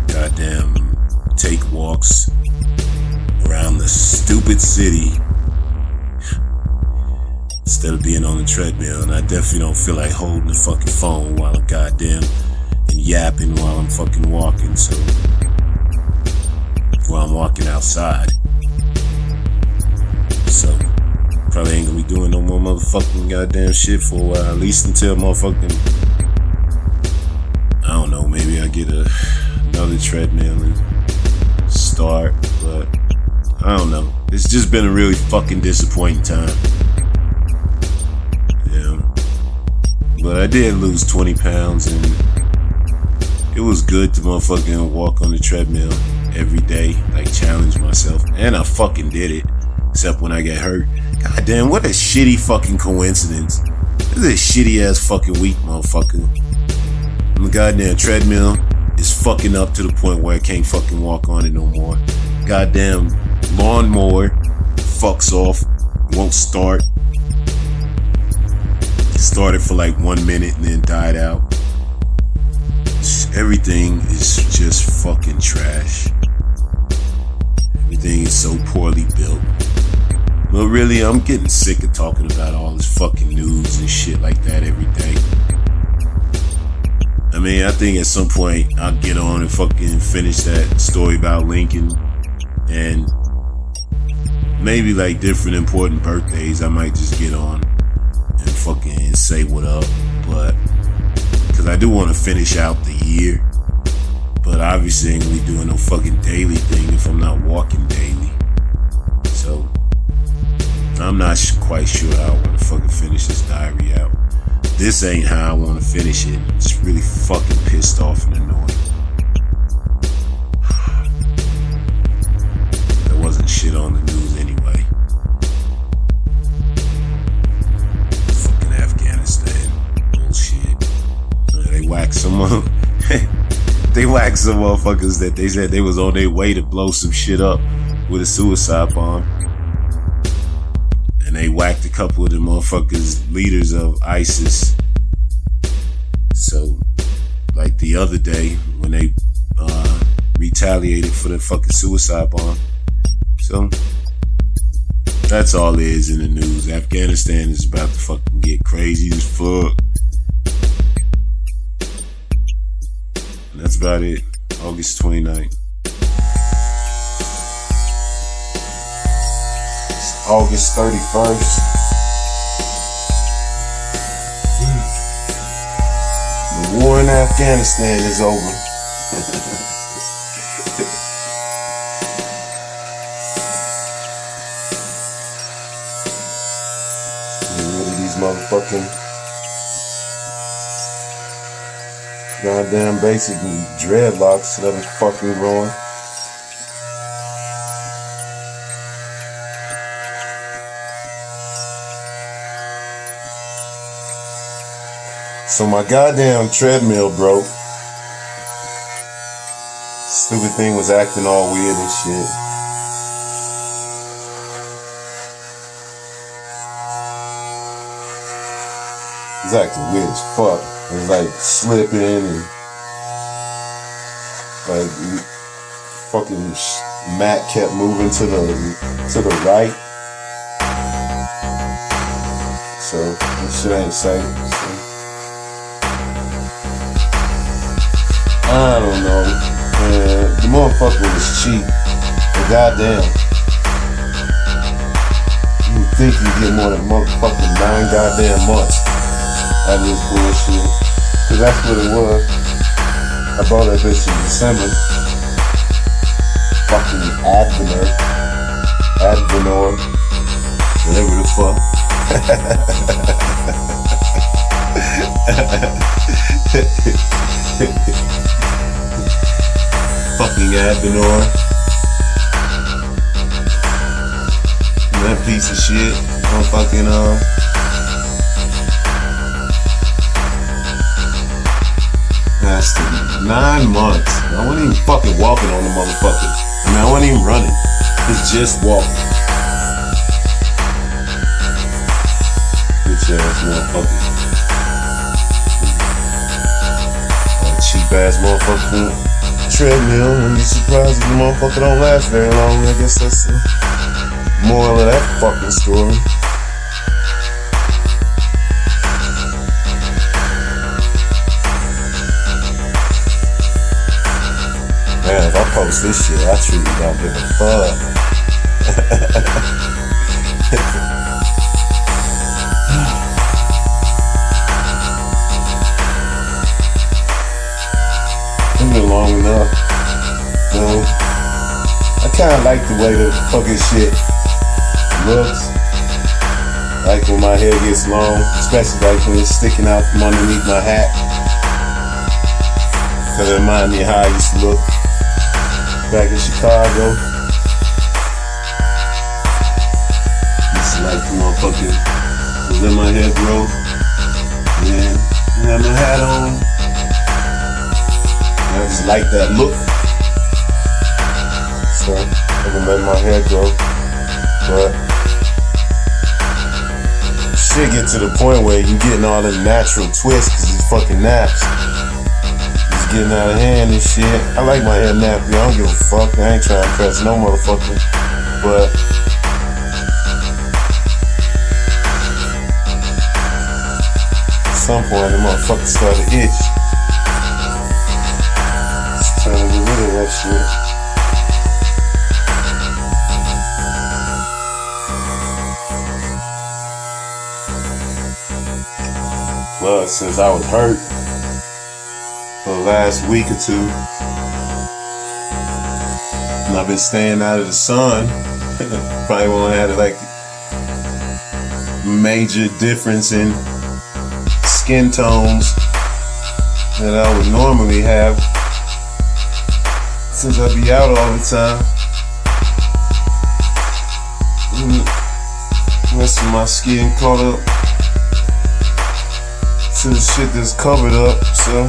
Speaker 1: goddamn take walks around the stupid city instead of being on the treadmill. And I definitely don't feel like holding the fucking phone while I'm goddamn and yapping while I'm fucking walking. So while I'm walking outside. So probably ain't gonna be doing no more motherfucking goddamn shit for a while. At least until motherfucking, I don't know, maybe I get another treadmill and start. But I don't know. It's just been a really fucking disappointing time. Yeah. But I did lose 20 pounds and it was good to motherfucking walk on the treadmill every day, like challenge myself. And I fucking did it. Except when I get hurt. God damn, what a shitty fucking coincidence. This is a shitty ass fucking week, motherfucker. And the goddamn treadmill is fucking up to the point where I can't fucking walk on it no more. Goddamn lawnmower fucks off, won't start. Started for like 1 minute and then died out. Everything is just fucking trash. Everything is so poorly built. But really, I'm getting sick of talking about all this fucking news and shit like that every day. I mean, I think at some point I'll get on and fucking finish that story about Lincoln. And maybe like different important birthdays, I might just get on and fucking say what up. But, cause I do want to finish out the year. But obviously I ain't gonna be doing no fucking daily thing if I'm not walking daily. So I'm not quite sure how I want to fucking finish this diary out. This ain't how I want to finish it. It's really fucking pissed off and annoying. There wasn't shit on the news anyway. Fucking Afghanistan bullshit. They whacked some they whacked some motherfuckers that they said they was on their way to blow some shit up with a suicide bomb. And they whacked a couple of the motherfuckers, leaders of ISIS. So, like the other day when they retaliated for the fucking suicide bomb. So, that's all there is in the news. Afghanistan is about to fucking get crazy as fuck. And that's about it. August 29th. August 31st. The war in Afghanistan is over. Get rid of these motherfucking goddamn basic dreadlocks that are fucking growing. So my goddamn treadmill broke. Stupid thing was acting all weird and shit. It was acting weird as fuck. It was like slipping and like fucking mat kept moving to the right. So this shit ain't safe. So. I don't know. Man, the motherfucker was cheap. But goddamn. You would think you get more than motherfucking 9 goddamn months out of this bullshit. Cause that's what it was. I bought that bitch in December. Fucking Advenor, whatever the fuck. Fucking Advenor. That piece of shit. I'm fucking That's 9 months. I wasn't even fucking walking on the motherfucker. I mean, I wasn't even running. It's just walking. Bitch ass motherfucker. Cheap ass motherfucking treadmill. And be surprised if the motherfucker don't last very long. I guess that's the moral of that fucking story. Man, if I post this shit, I truly don't give a fuck. It's been long enough. You know, I kinda like the way the fucking shit looks. Like when my hair gets long, especially like when it's sticking out from underneath my hat. Cause it reminds me of how I used to look back in Chicago. Used to like the motherfucking let my hair grow. Yeah, I had my hat on. I just like that look. So I'm gonna let my hair grow. But shit get to the point where you getting all the natural twists cause it's fucking naps. Getting out of hand and shit. I like my hair nappy. I don't give a fuck. I ain't trying to impress no motherfucker. But at some point, the motherfucker started to itch. Just trying to get rid of that shit. But since I was hurt for the last week or two, and I've been staying out of the sun, probably won't have like major difference in skin tones that I would normally have since I be out all the time. Rest of my skin caught up to the shit that's covered up, so I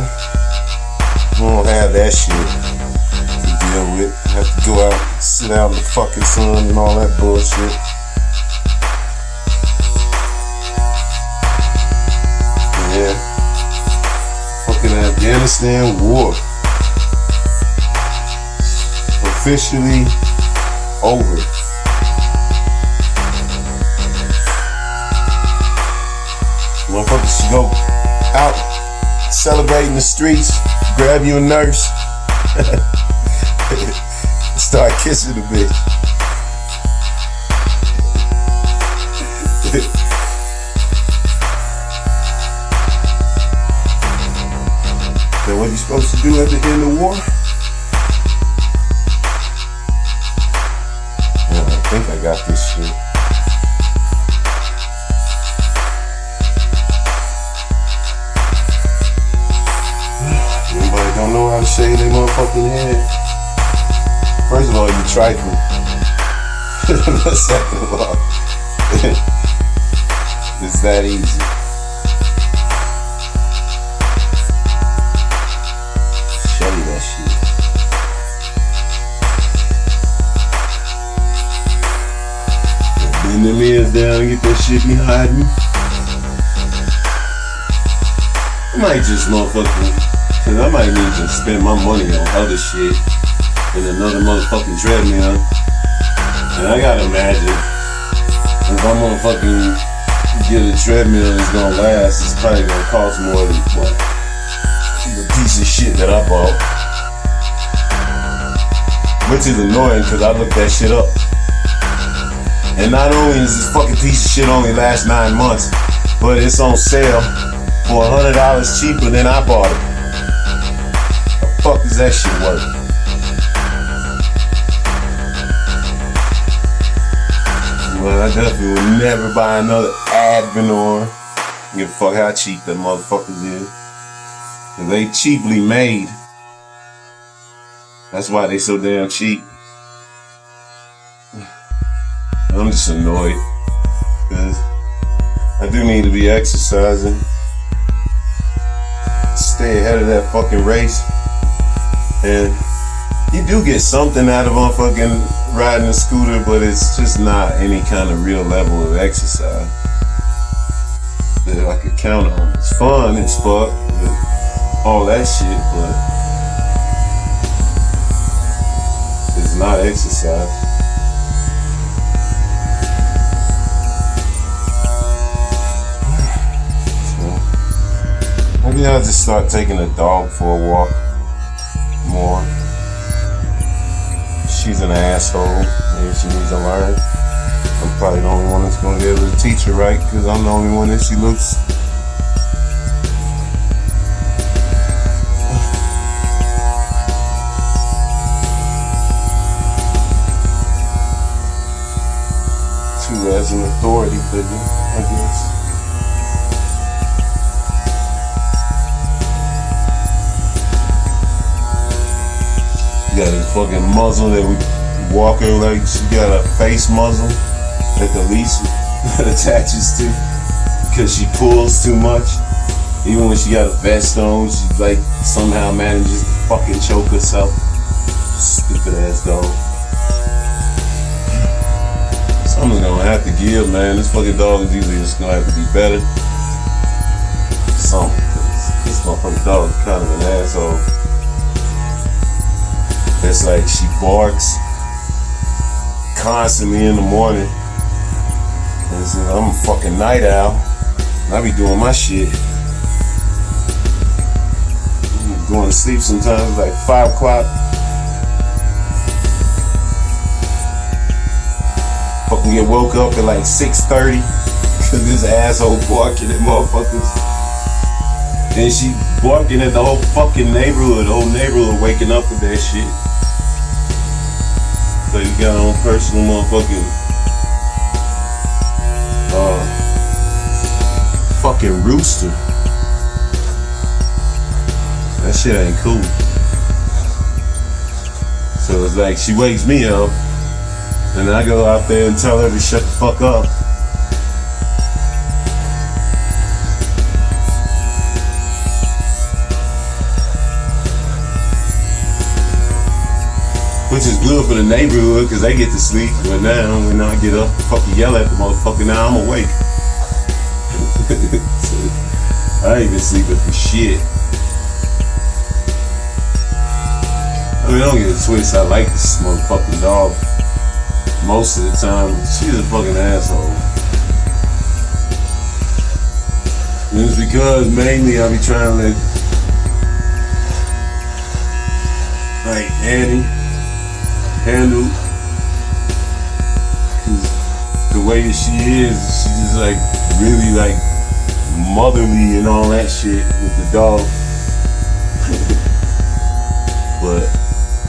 Speaker 1: don't have that shit to deal with. I have to go out and sit out in the fucking sun and all that bullshit. Yeah. Fucking Afghanistan war. Officially over. Motherfuckers should go out, celebrate in the streets. Grab you a nurse. Start kissing the bitch. Then what you supposed to do at the end of the war? Yeah, I think I got this shit. Don't know how to shave their motherfucking head. First of all, you trifling. Second of all, it's that easy. sitting them ears down and get that shit behind me. I might just motherfucking, cause I might need to spend my money on other shit in another motherfucking treadmill. And I gotta imagine if I'm gonna fucking get a treadmill that's gonna last, it's probably gonna cost more than what the piece of shit that I bought. Which is annoying cause I looked that shit up. And not only is this fucking piece of shit only last 9 months, but it's on sale for $100 cheaper than I bought it. The fuck is that shit worth? Well, I definitely would never buy another Advenor. Give a fuck how cheap that motherfuckers is. Cause they cheaply made. That's why they so damn cheap. I'm just annoyed. Cause I do need to be exercising. Stay ahead of that fucking race. And you do get something out of fucking riding a scooter, but it's just not any kind of real level of exercise that I could count on. It's fun as fuck, all that shit, but it's not exercise. So maybe I'll just start taking a dog for a walk more. She's an asshole. Maybe she needs to learn. I'm probably the only one that's gonna be able to teach her right, because I'm the only one that she looks. To as an authority figure, I guess. Got a fucking muzzle that we walk her like she got a face muzzle that the leash attaches to because she pulls too much. Even when she got a vest on, she like somehow manages to fucking choke herself. Stupid ass dog. Something's gonna have to give, man. This fucking dog is either just gonna have to be better. Something. This motherfucking dog is kind of an asshole. It's like she barks constantly in the morning. And says, I'm a fucking night owl. And I be doing my shit. I'm going to sleep sometimes like 5 o'clock. Fucking get woke up at like 6:30 because this asshole barking at motherfuckers. And she barking at the whole fucking neighborhood. The whole neighborhood waking up with that shit. So you got her own personal motherfucking fucking rooster. That shit ain't cool. So it's like she wakes me up and I go out there and tell her to shut the fuck up. Which is good for the neighborhood because they get to sleep. But now when I get up, fucking yell at the motherfucker, now I'm awake. So, I ain't been sleeping for shit. I mean, don't get it twisted. I like this motherfucking dog most of the time. She's a fucking asshole. And it's because mainly I be trying to like Annie handle, cause the way that she is, she's just like really like motherly and all that shit with the dog. But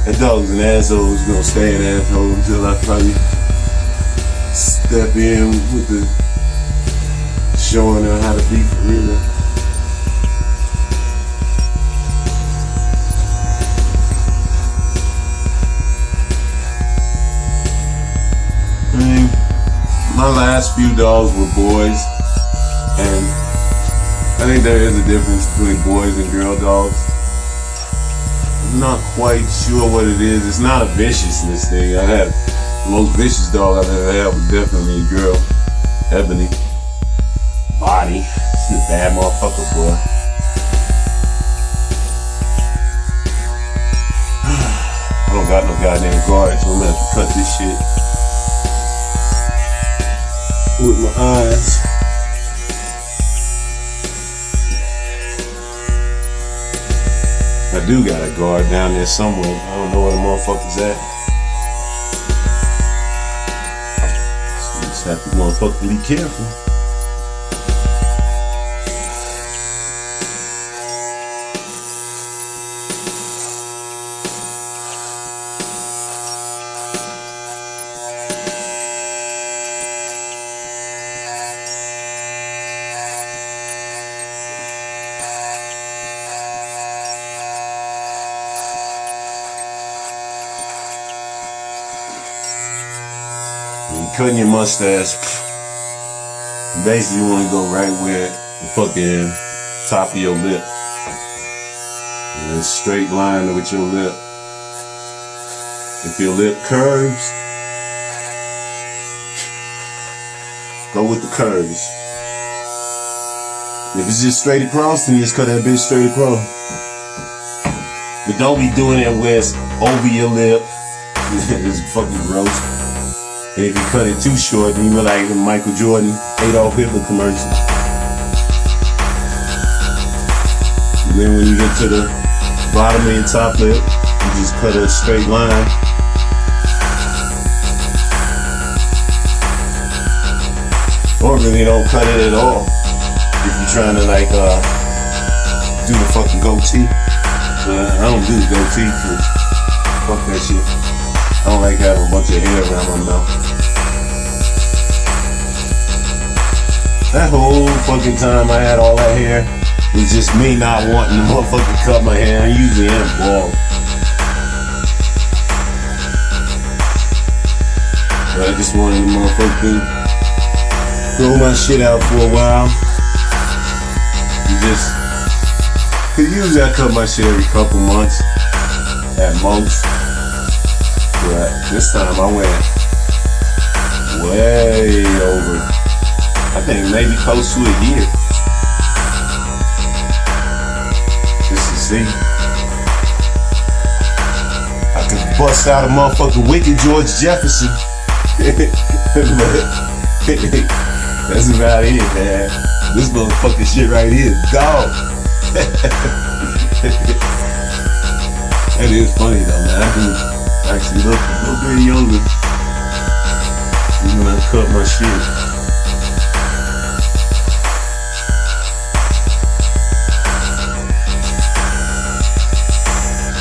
Speaker 1: that dog's an asshole. He's gonna stay an asshole until I probably step in with the showing her how to be for real. My last few dogs were boys, and I think there is a difference between boys and girl dogs. I'm not quite sure what it is. It's not a viciousness thing. I had The most vicious dog I've ever had was definitely a girl, Ebony. Body, she's a bad motherfucker, boy. I don't got no goddamn guard, so I'm gonna have to cut this shit with my eyes. I do got a guard down there somewhere. I don't know where the motherfucker's at. So you just have to motherfucker be careful. Cutting your mustache, you basically want to go right where the fucking top of your lip. And a straight line with your lip. If your lip curves, go with the curves. If it's just straight across, then you just cut that bitch straight across. But don't be doing it where it's over your lip. It's fucking gross. And if you cut it too short, then you look like the Michael Jordan, Adolf Hitler commercial. And then when you get to the bottom of your top lip, you just cut a straight line. Or really don't cut it at all. If you're trying to like do the fucking goatee. But I don't do the goatee, cause fuck that shit. I don't like having a bunch of hair around my mouth. That whole fucking time I had all that hair was just me not wanting to motherfucking cut my hair. I usually am bald. But I just wanted to motherfucking grow my shit out for a while. And just, cause usually I cut my shit every couple months at most. But this time I went way over. I think maybe close to a year. Just to see. I could bust out a motherfucking wicked George Jefferson. That's about it, man. This motherfucking shit right here is dog. That is funny though, man. I do actually look a little bit younger when I cut my shit.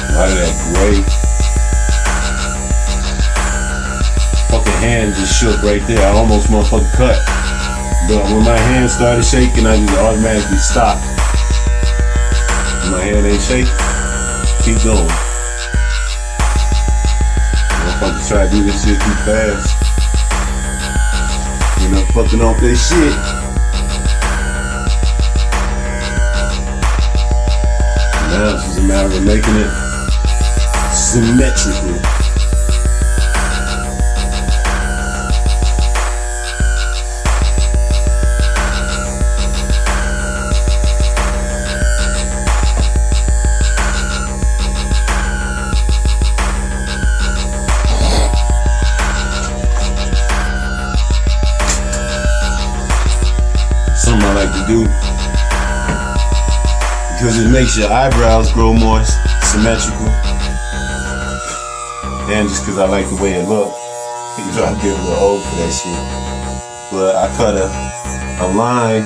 Speaker 1: A lot of that gray. Fucking hand just shook right there. I almost motherfucking cut. But when my hand started shaking, I just automatically stopped. When my hand ain't shaking, keep going. Motherfuckers try to do this shit too fast. You're not fucking off that shit. Now it's just a matter of making it symmetrical. Something I like to do because it makes your eyebrows grow more symmetrical, and just because I like the way it looks. You know, I get a little old for that shit, but I cut a line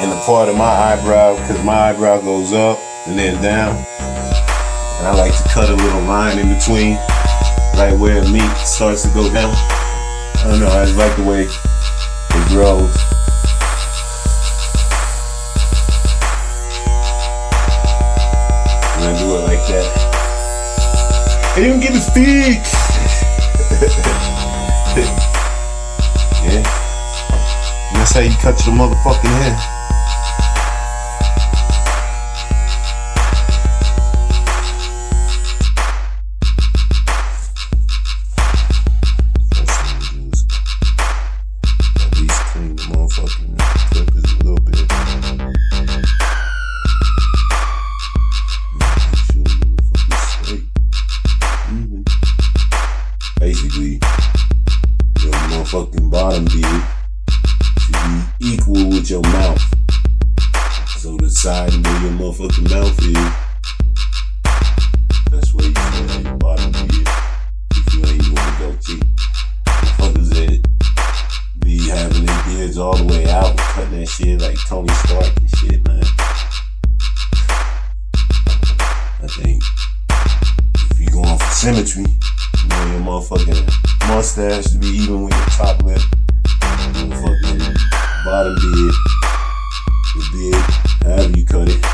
Speaker 1: in the part of my eyebrow, because my eyebrow goes up and then down. And I like to cut a little line in between, right where the meat starts to go down. I don't know, I just like the way it grows. And I do it like that. And you can give me feet! Yeah. And that's how you cut your motherfucking hair. side and where your motherfucking mouth is. That's where you feel at the bottom of it. If you ain't moving goatee. Motherfuckers that be having their beards all the way out and cutting that shit like Tony Stark and shit, man. I think if you going for symmetry, you know your motherfucking mustache to be even with your top lip, your fucking bottom beard, your beard, however you cut it.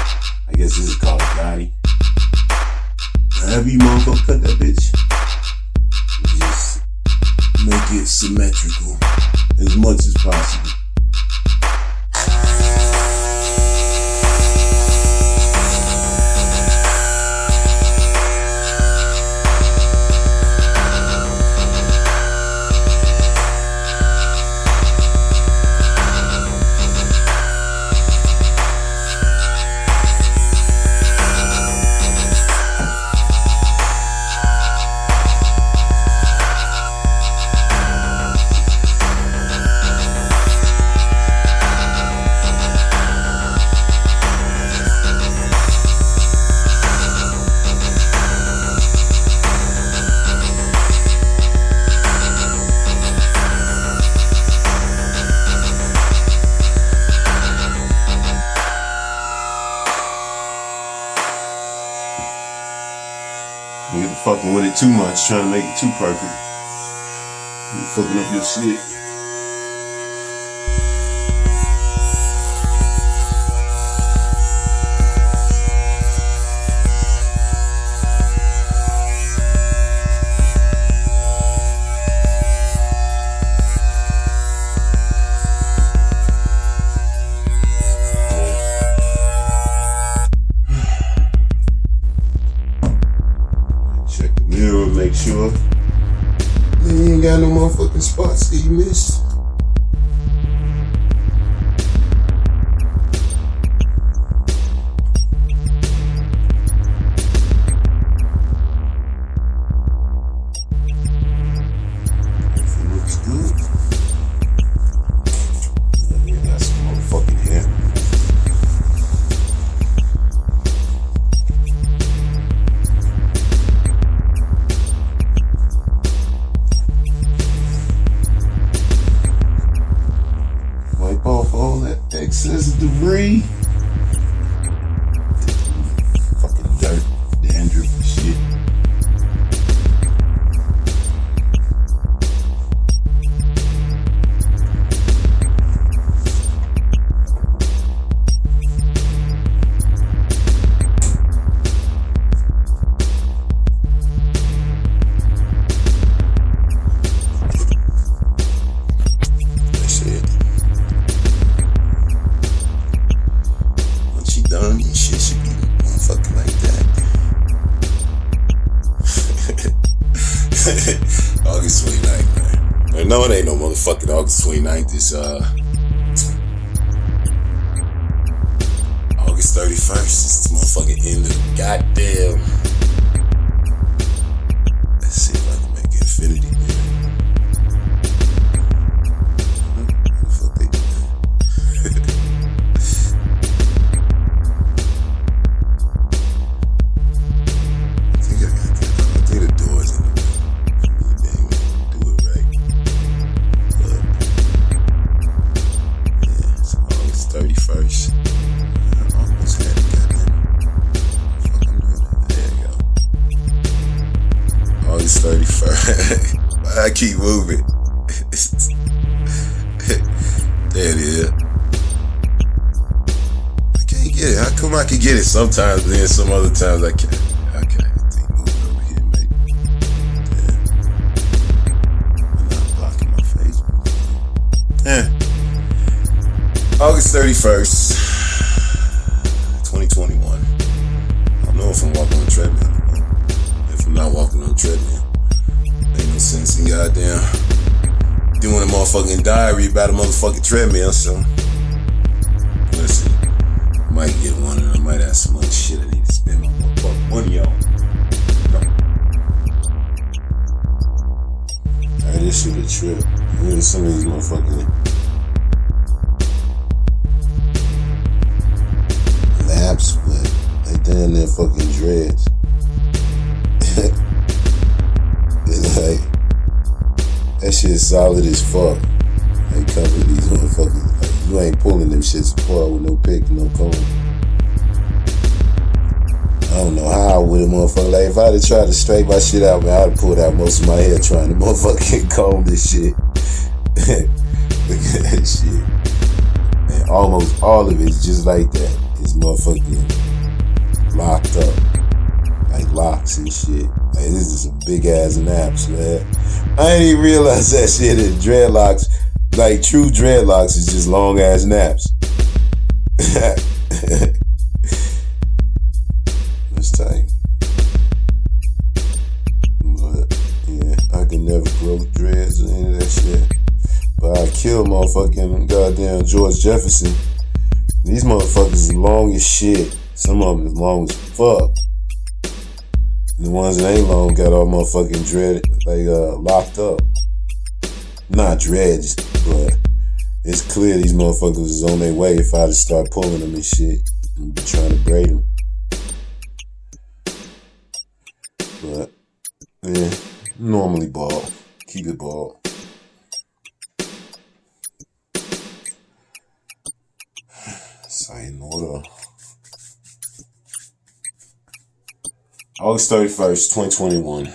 Speaker 1: I guess this is called a goatee. However you motherfucker cut that bitch, just make it symmetrical as much as possible. You get to fucking with it too much, trying to make it too perfect. You fucking up your shit. Make sure you ain't got no motherfucking spots that you missed. If it looks good, you got some motherfucking hair. Off all that excess debris. Fucking dirt, dandruff and shit. That's it. Done and shit should be motherfucking like that. August 29th, man. No, it ain't no motherfucking August 29th. It's August 31st. It's the motherfucking end of the goddamn. Let's see if I can make infinity, man. What the fuck they do that? I think the door's in the way. They ain't do it right. But yeah, it's August 31st. I almost had it, goddamn. Fuck, I'm doing it. There you go. August 31st. I keep moving. There it is. I can't get it. How come I can get it sometimes, but then some other times I can't? Okay. August 31st, 2021. I don't know if I'm walking on the treadmill. If I'm not walking on the treadmill, ain't no sense in goddamn doing a motherfucking diary about a motherfucking treadmill, so let's see. Might get one and I might have some other shit I need to spend my motherfucking money on. Alright, this shit a trip. Look at some of these motherfucking damn near fucking dreads. It's like, that shit solid as fuck. Like, cover these motherfuckers. Like, you ain't pulling them shits apart with no pick, no comb. I don't know how I would have motherfucker. Like, if I'd have tried to straighten my shit out, man, I'd have pulled out most of my hair trying to motherfucking comb this shit. Look at that shit. And almost all of it's just like that. It's motherfucking locked up. Like locks and shit. Like, this is some big ass naps, man. I ain't even realize that shit is dreadlocks. Like, true dreadlocks is just long ass naps. That's tight. But yeah, I can never grow dreads or any of that shit. But I killed motherfucking goddamn George Jefferson. These motherfuckers is long as shit. Some of them is long as fuck. The ones that ain't long got all motherfucking dread, like, locked up. Not dreads, but it's clear these motherfuckers is on their way if I just start pulling them and shit and be trying to braid them. But, yeah, normally bald. Keep it bald. Sign order. August 31st, 2021.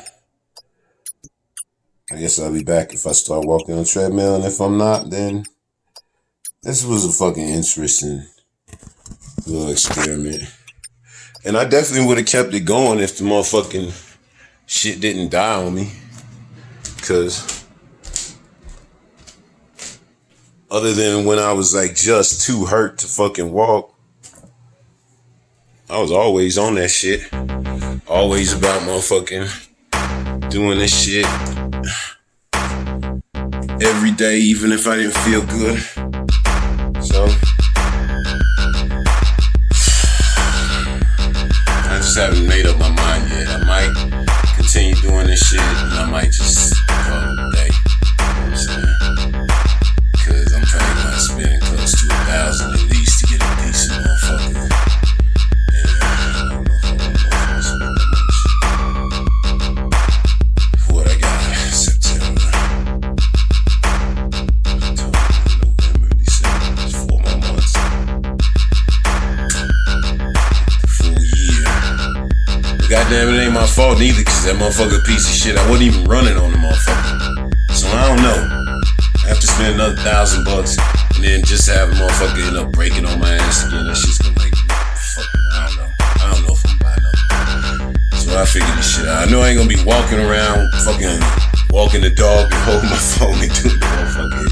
Speaker 1: I guess I'll be back if I start walking on the treadmill, and if I'm not, then this was a fucking interesting little experiment. And I definitely would have kept it going if the motherfucking shit didn't die on me. Because other than when I was like just too hurt to fucking walk, I was always on that shit. Always about motherfucking doing this shit every day, even if I didn't feel good. So I just haven't made up my mind yet. I might continue doing this shit, and I might just call it a day. You know what I'm saying? Cause I'm probably gonna spend close to $1,000 at least to get a decent motherfucker. Goddamn, it ain't my fault neither, cause that motherfucker a piece of shit. I wasn't even running on the motherfucker. So I don't know. I have to spend another $1,000 and then just have a motherfucker end up breaking on my ass again. That shit's gonna like, fucking, I don't know if I'm buying nothing. So I figured this shit out. I know I ain't gonna be walking around, fucking walking the dog and holding my phone and doing the motherfucking